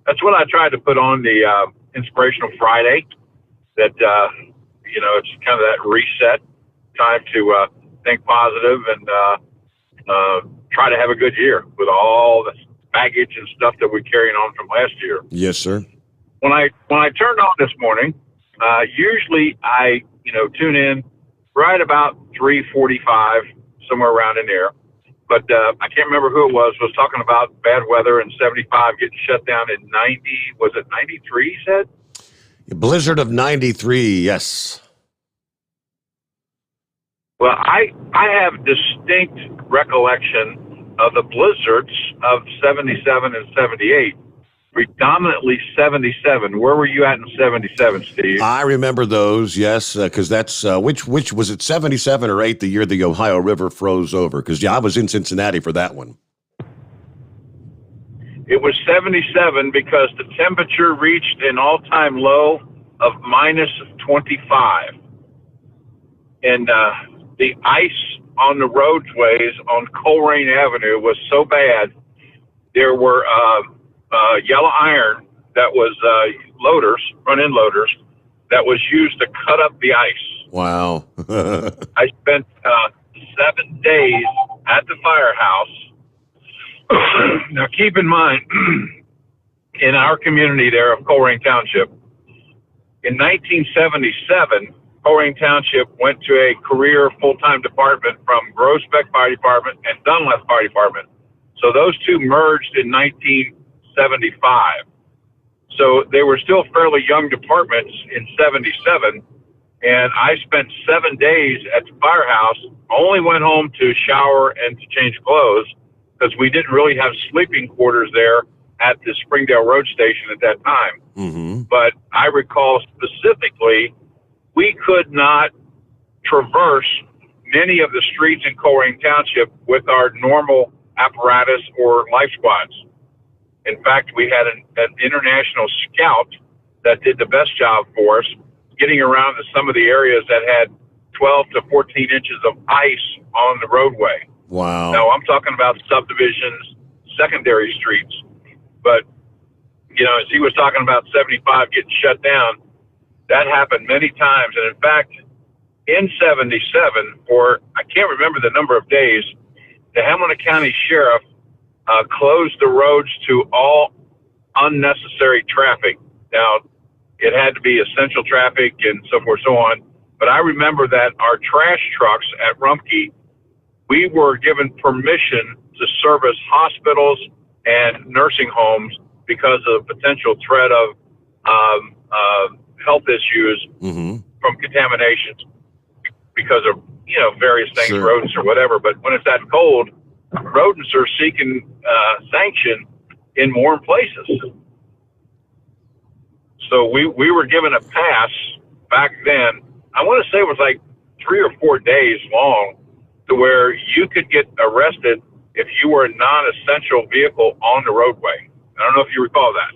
S21: That's what I tried to put on the Inspirational Friday. That it's kind of that reset time to think positive and try to have a good year with all baggage and stuff that we're carrying on from last year.
S2: Yes, sir.
S21: When I turned on this morning, usually I tune in right about 3:45, somewhere around in there. But I can't remember who it was talking about bad weather and 75 getting shut down in 90. Was it 93? He said.
S2: Blizzard of 93. Yes.
S21: Well, I have distinct recollection of the blizzards of 77 and 78. Predominantly 77. Where were you at in 77, Steve?
S2: I remember those, yes, because that's which was it, 77 or 8, the year the Ohio River froze over? Because I was in Cincinnati for that one.
S21: It was 77 because the temperature reached an all-time low of minus 25, and the ice on the roadways on Coleraine Avenue was so bad. There were yellow iron that was front-end loaders, that was used to cut up the ice.
S2: Wow.
S21: I spent 7 days at the firehouse. Now, keep in mind, in our community there of Coleraine Township, in 1977, Coleraine Township went to a career full-time department from Groesbeck Fire Department and Dunlap Fire Department. So those two merged in 1975. So they were still fairly young departments in 77. And I spent 7 days at the firehouse, only went home to shower and to change clothes because we didn't really have sleeping quarters there at the Springdale Road Station at that time.
S2: Mm-hmm.
S21: But I recall specifically, we could not traverse many of the streets in Coleraine Township with our normal apparatus or life squads. In fact, we had an international scout that did the best job for us, getting around to some of the areas that had 12 to 14 inches of ice on the roadway.
S2: Wow.
S21: Now, I'm talking about subdivisions, secondary streets. But, as he was talking about 75 getting shut down, that happened many times. And in fact, in 77, or I can't remember the number of days, the Hamilton County Sheriff closed the roads to all unnecessary traffic. Now, it had to be essential traffic and so forth, so on. But I remember that our trash trucks at Rumpke, we were given permission to service hospitals and nursing homes because of the potential threat of health issues from contaminations because of, various things,
S2: sure,
S21: rodents or whatever. But when it's that cold, rodents are seeking sanction in warm places. So we were given a pass back then. I want to say it was like 3 or 4 days long, to where you could get arrested if you were a non-essential vehicle on the roadway. I don't know if you recall that.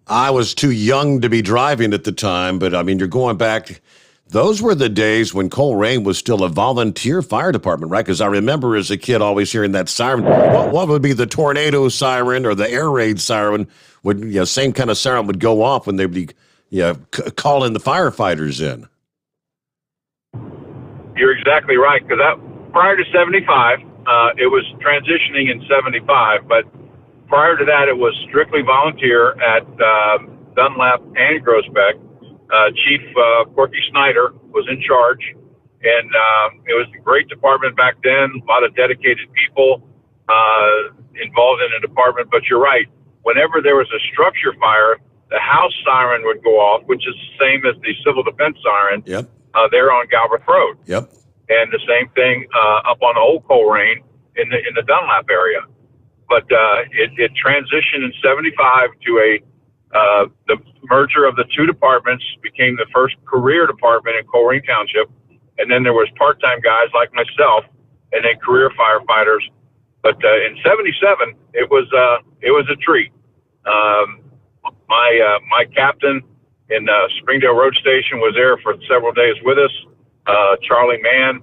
S2: I was too young to be driving at the time, but I mean, you're going back. Those were the days when Coleraine was still a volunteer fire department, right? Because I remember as a kid always hearing that siren. What would be the tornado siren or the air raid siren? Same kind of siren would go off when they'd be calling the firefighters in.
S21: You're exactly right, because prior to 75, it was transitioning in 75, but prior to that, it was strictly volunteer at Dunlap and Groesbeck. Chief Corky Snyder was in charge, and it was a great department back then, a lot of dedicated people involved in the department. But you're right, whenever there was a structure fire, the house siren would go off, which is the same as the civil defense siren.
S2: Yep.
S21: There on Galbraith Road.
S2: Yep.
S21: And the same thing up on Old Coleraine in the Dunlap area. But it transitioned in 75 to the merger of the two departments became the first career department in Coleraine Township. And then there was part-time guys like myself and then career firefighters. But in 77, it was a treat. My captain in Springdale Road Station was there for several days with us. Charlie Mann,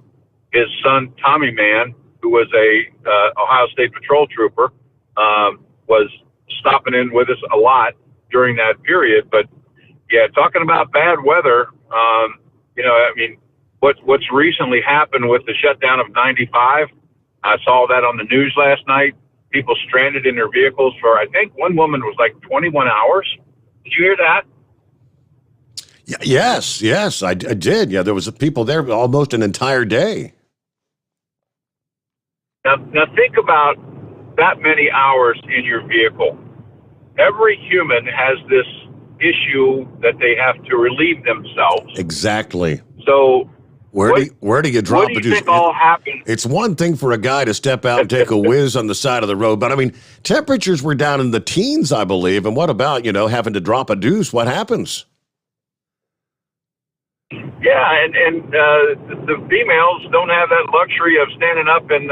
S21: his son Tommy Mann, who was a Ohio State Patrol trooper, was stopping in with us a lot during that period. But yeah, talking about bad weather, what's recently happened with the shutdown of 95, I saw that on the news last night. people stranded in their vehicles for, I think one woman was like 21 hours. Did you hear that?
S2: Yes, I did. Yeah, there was people there almost an entire day.
S21: Now think about that many hours in your vehicle. Every human has this issue that they have to relieve themselves.
S2: Exactly.
S21: So
S2: where do you drop
S21: what do you think all happened?
S2: It's one thing for a guy to step out and take a whiz on the side of the road, but I mean, temperatures were down in the teens, I believe. And what about, having to drop a deuce? What happens?
S21: Yeah, and the females don't have that luxury of standing up and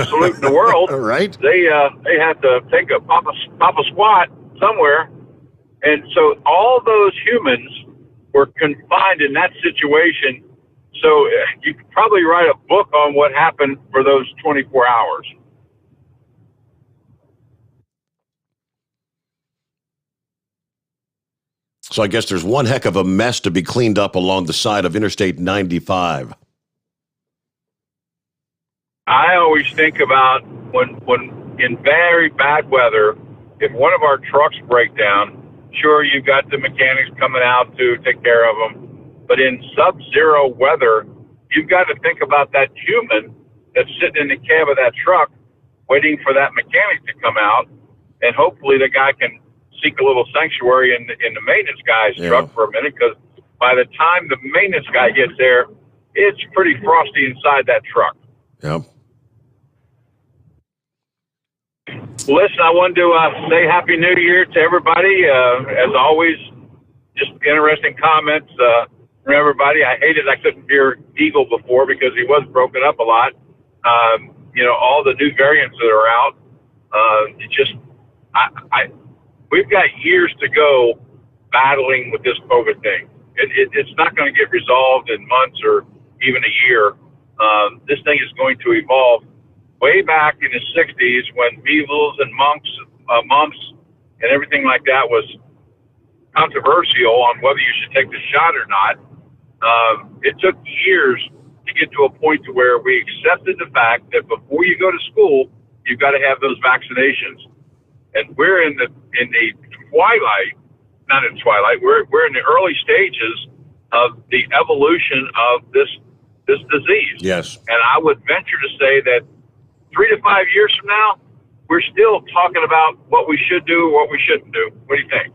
S21: saluting the world.
S2: Right.
S21: They have to take a pop a squat somewhere. And so all those humans were confined in that situation. So you could probably write a book on what happened for those 24 hours.
S2: So I guess there's one heck of a mess to be cleaned up along the side of Interstate 95.
S21: I always think about when in very bad weather, if one of our trucks break down, sure, you've got the mechanics coming out to take care of them. But in sub-zero weather, you've got to think about that human that's sitting in the cab of that truck waiting for that mechanic to come out. And hopefully the guy can seek a little sanctuary in the maintenance guy's truck for a minute, because by the time the maintenance guy gets there, it's pretty frosty inside that truck.
S2: Yep.
S21: Listen, I wanted to say Happy New Year to everybody. As always, just interesting comments from everybody. I hated I couldn't hear Eagle before because he was broken up a lot. All the new variants that are out. We've got years to go battling with this COVID thing. It's not going to get resolved in months or even a year. This thing is going to evolve. Way back in the 60s, when measles and mumps and everything like that was controversial on whether you should take the shot or not, it took years to get to a point to where we accepted the fact that before you go to school, you've got to have those vaccinations. And we're in the twilight, not in twilight. We're in the early stages of the evolution of this disease.
S2: Yes.
S21: And I would venture to say that 3 to 5 years from now, we're still talking about what we should do, what we shouldn't do. What do you think?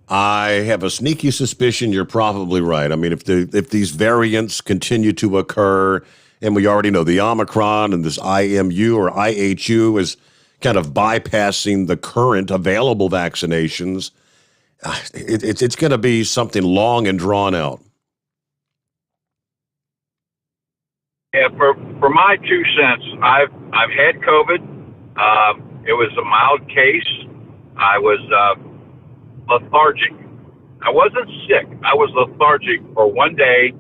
S2: I have a sneaky suspicion you're probably right. I mean, if these variants continue to occur, and we already know the Omicron and this IMU or IHU is kind of bypassing the current available vaccinations, it's going to be something long and drawn out.
S21: Yeah, for my 2 cents, I've had COVID. It was a mild case. I was lethargic. I wasn't sick. I was lethargic for one day.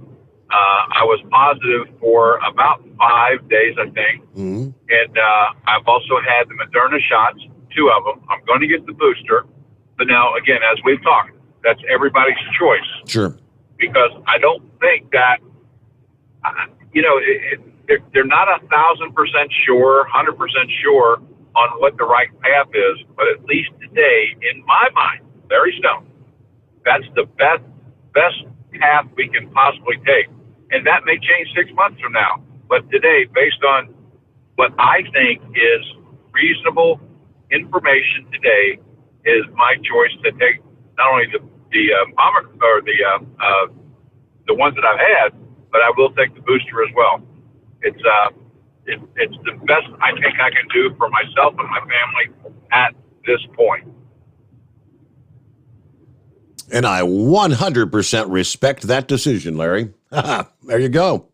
S21: I was positive for about 5 days, I think.
S2: Mm-hmm.
S21: And I've also had the Moderna shots, 2 of them. I'm going to get the booster. But now, again, as we've talked, that's everybody's choice.
S2: Sure.
S21: Because I don't think that, they're not 1,000% sure, 100% sure on what the right path is. But at least today, in my mind, Larry Stone, that's the best path we can possibly take. And that may change 6 months from now. But today, based on what I think is reasonable information today, is my choice to take not only the ones that I've had, but I will take the booster as well. It's the best I think I can do for myself and my family at this point.
S2: And I 100% respect that decision, Larry. There you go.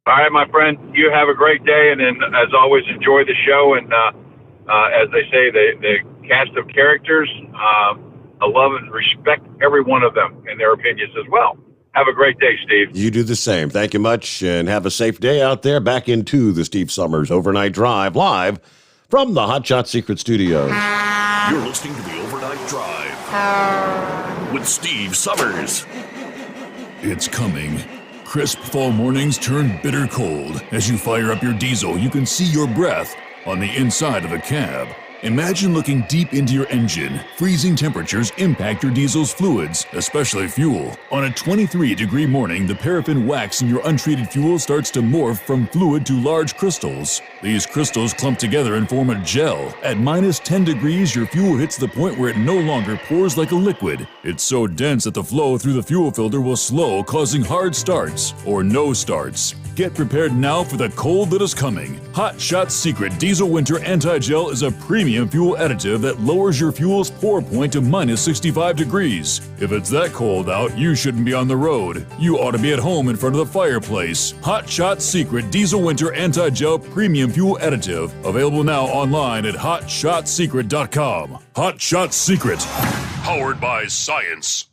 S21: All right, my friend, you have a great day. And then, as always, enjoy the show. And as they say, the cast of characters, I love and respect every one of them and their opinions as well. Have a great day, Steve.
S2: You do the same. Thank you much, and have a safe day out there. Back into the Steve Sommers Overnight Drive, live from the Hot Shot Secret Studios.
S3: You're listening to the Overnight Drive with Steve Sommers.
S6: It's coming. Crisp fall mornings turn bitter cold. As you fire up your diesel, you can see your breath on the inside of a cab. Imagine looking deep into your engine. Freezing temperatures impact your diesel's fluids, especially fuel. On a 23-degree morning, the paraffin wax in your untreated fuel starts to morph from fluid to large crystals. These crystals clump together and form a gel. At minus 10 degrees, your fuel hits the point where it no longer pours like a liquid. It's so dense that the flow through the fuel filter will slow, causing hard starts or no starts. Get prepared now for the cold that is coming. Hot Shot's Secret Diesel Winter Anti-Gel is a premium fuel additive that lowers your fuel's pour point to minus 65 degrees. If it's that cold out, you shouldn't be on the road. You ought to be at home in front of the fireplace. Hot Shot's Secret Diesel Winter Anti-Gel Premium Fuel Additive. Available now online at hotshotsecret.com. Hot Shot Secret. Powered by science.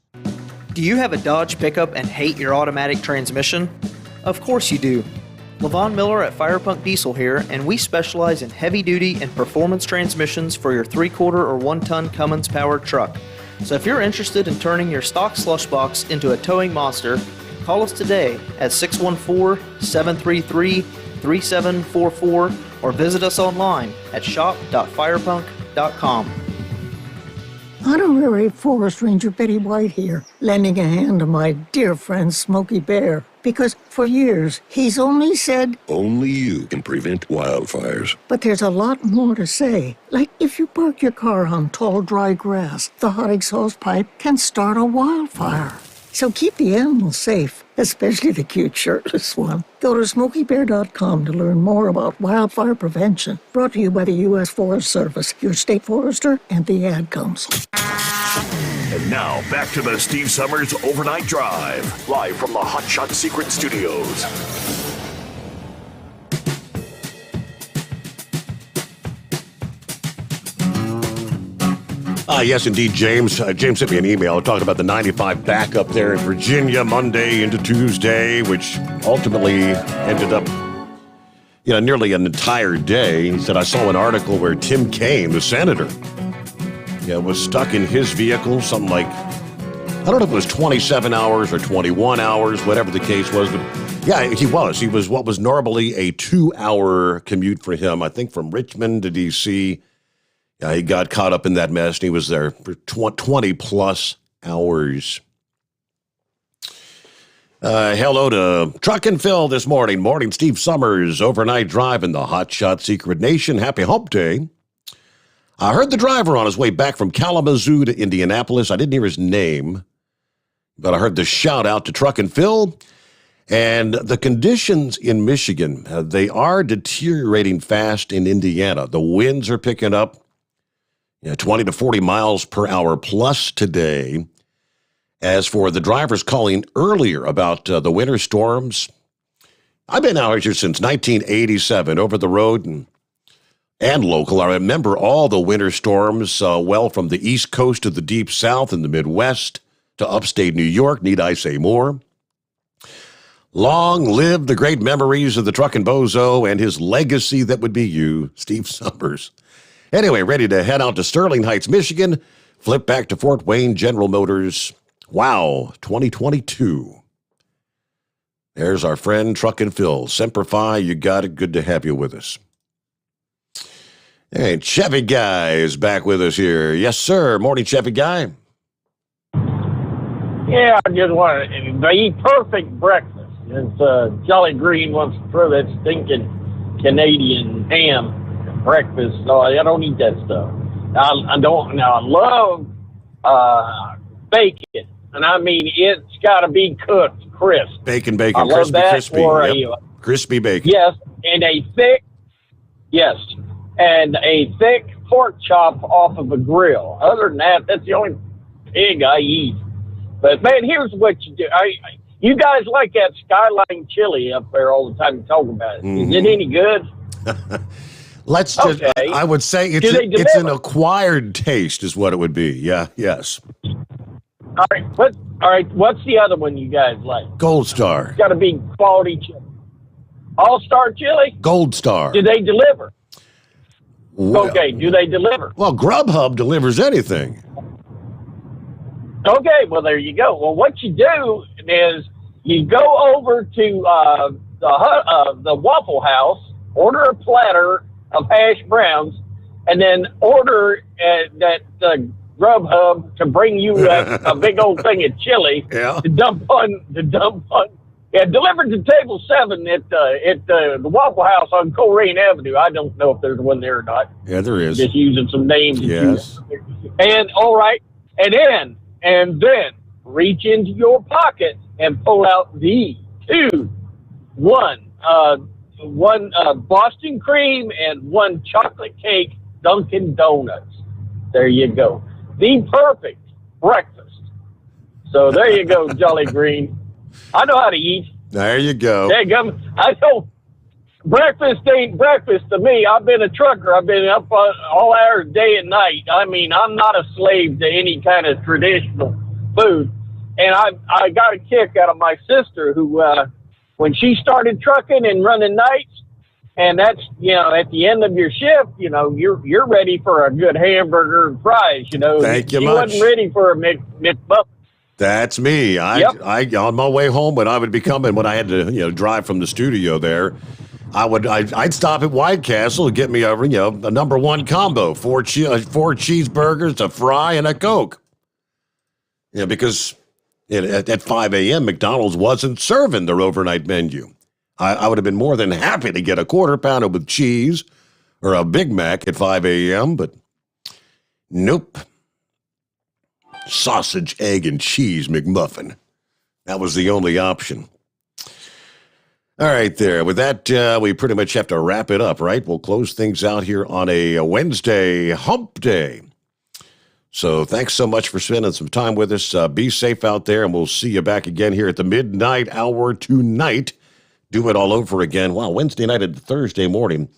S15: Do you have a Dodge pickup and hate your automatic transmission? Of course you do. Levon Miller at Firepunk Diesel here, and we specialize in heavy-duty and performance transmissions for your 3-quarter or 1-ton Cummins-powered truck. So if you're interested in turning your stock slush box into a towing monster, call us today at 614-733-3744 or visit us online at shop.firepunk.com.
S17: Honorary Forest Ranger Betty White here, lending a hand to my dear friend Smokey Bear. Because for years, he's only said,
S19: only you can prevent wildfires.
S17: But there's a lot more to say. Like if you park your car on tall, dry grass, the hot exhaust pipe can start a wildfire. So keep the animals safe, especially the cute shirtless one. Go to SmokeyBear.com to learn more about wildfire prevention. Brought to you by the U.S. Forest Service, your state forester, and the Ad Council.
S3: And now, back to the Steve Summers Overnight Drive, live from the Hot Shot Secret Studios.
S2: Yes, indeed, James. James sent me an email talking about the 95 backup there in Virginia Monday into Tuesday, which ultimately ended up, nearly an entire day. He said, I saw an article where Tim Kaine, the senator, was stuck in his vehicle, something like, I don't know if it was 27 hours or 21 hours, whatever the case was, but yeah, he was. He was what was normally a 2-hour commute for him, I think from Richmond to D.C., he got caught up in that mess, and he was there for 20-plus hours. Hello to Truck and Phil this morning. Morning, Steve Summers, Overnight Drive in the Hot Shot Secret Nation. Happy Hump Day. I heard the driver on his way back from Kalamazoo to Indianapolis. I didn't hear his name, but I heard the shout out to Truck and Phil. And the conditions in Michigan, they are deteriorating fast in Indiana. The winds are picking up. 20 to 40 miles per hour plus today. As for the drivers calling earlier about the winter storms, I've been out here since 1987, over the road and local. I remember all the winter storms, well, from the East Coast to the Deep South and the Midwest to upstate New York. Need I say more? Long live the great memories of the Truckin' Bozo and his legacy that would be you, Steve Summers. Anyway, ready to head out to Sterling Heights, Michigan, flip back to Fort Wayne General Motors. Wow, 2022. There's our friend Truckin' Phil. Semper Fi, you got it. Good to have you with us. Hey, Chevy Guy is back with us here. Yes, sir. Morning, Chevy Guy.
S22: Yeah, I just want to eat perfect breakfast. It's Jolly Green wants to throw that stinking Canadian ham breakfast, so I don't eat that stuff. I love bacon, and I mean it's got to be cooked crisp.
S2: Bacon,
S22: I love
S2: crispy.
S22: Yep.
S2: Crispy bacon.
S22: Yes, and a thick pork chop off of a grill. Other than that, that's the only pig I eat. But man, here's what you do. You guys like that Skyline chili up there all the time. You talk about it.
S2: Mm-hmm.
S22: Is it any good?
S2: Let's just, okay. I would say it's an acquired taste is what it would be. Yeah, yes.
S22: All right, what's the other one you guys like?
S2: Gold Star.
S22: It's got to be quality chili. All-Star chili?
S2: Gold Star.
S22: Do they deliver?
S2: Well,
S22: okay, do they deliver?
S2: Well, Grubhub delivers anything.
S22: Okay, well, there you go. Well, what you do is you go over to the Waffle House, order a platter of hash browns, and then order that Grubhub to bring you a big old thing of chili to dump on. Yeah, delivered to table 7 at the Waffle House on Coleraine Avenue. I don't know if there's one there or not.
S2: Yeah, there is.
S22: Just using some names.
S2: Yes.
S22: And all right, and then reach into your pocket and pull out the one Boston cream and 1 chocolate cake Dunkin' Donuts. There you go. The perfect breakfast. So there you go, Jolly Green. I know how to eat.
S2: There you go.
S22: I know breakfast ain't breakfast to me. I've been a trucker. I've been up all hours, day and night. I mean, I'm not a slave to any kind of traditional food. And I got a kick out of my sister who, when she started trucking and running nights, and that's, at the end of your shift, you're ready for a good hamburger and fries,
S2: Thank you much.
S22: She wasn't ready for a McMuffin.
S2: That's me. I on my way home when I would be coming, when I had to drive from the studio there, I'd stop at White Castle and get me a number 1 combo, 4 cheeseburgers, a fry, and a Coke. Because at 5 a.m. McDonald's wasn't serving their overnight menu. I would have been more than happy to get a Quarter Pounder with cheese or a Big Mac at 5 a.m., but nope. Sausage, egg, and cheese McMuffin. That was the only option. All right, there. With that, we pretty much have to wrap it up, right? We'll close things out here on a Wednesday hump day. So thanks so much for spending some time with us. Be safe out there, and we'll see you back again here at the midnight hour tonight. Do it all over again. Wow, Wednesday night and Thursday morning.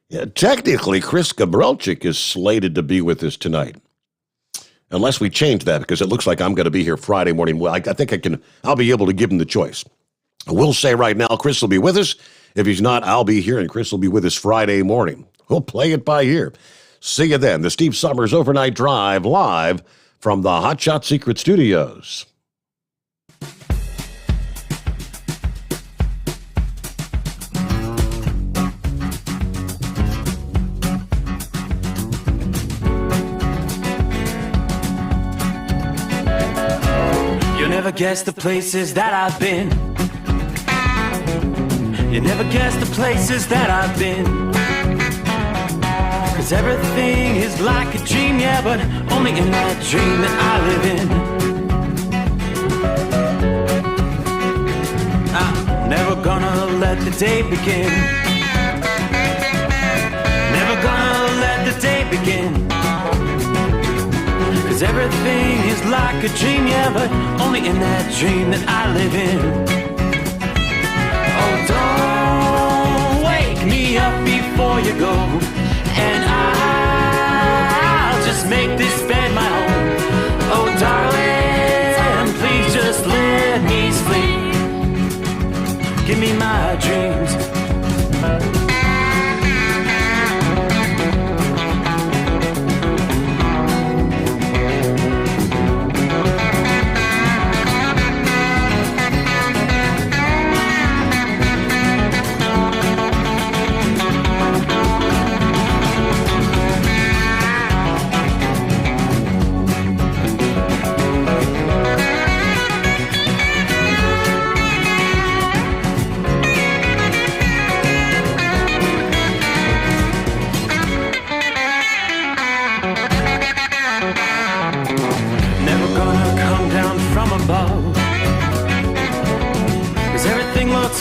S2: Yeah, technically, Chris Gabrelchik is slated to be with us tonight. Unless we change that, because it looks like I'm going to be here Friday morning. Well, I think I'll be able to give him the choice. We'll say right now, Chris will be with us. If he's not, I'll be here, and Chris will be with us Friday morning. We'll play it by ear. See you then. The Steve Sommers Overnight Drive, live from the Hot Shot Secret Studios.
S12: Never guess the places that I've been. You never guess the places that I've been. 'Cause everything is like a dream, yeah, but only in that dream that I live in. I'm never gonna let the day begin. Never gonna let the day begin. 'Cause everything is like a dream, yeah, but only in that dream that I live in. Oh, don't wake me up before you go, and I'll just make this bed my home. Oh, darling, please just let me sleep. Give me my dreams.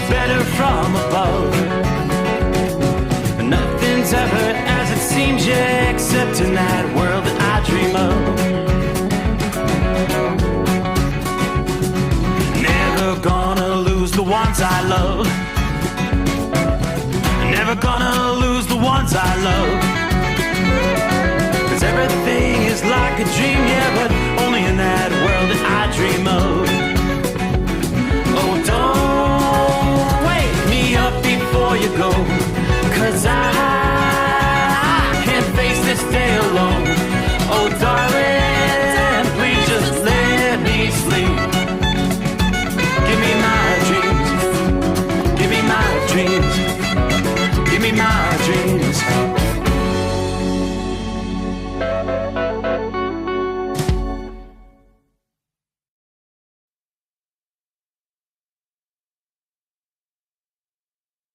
S12: Better from above. Nothing's ever as it seems, yeah, except in that world that I dream of. Never gonna lose the ones I love. Never gonna lose the ones I love. 'Cause everything is like a dream, yeah, but only in that world that I dream of. Oh, don't wake me up before you go, 'cause I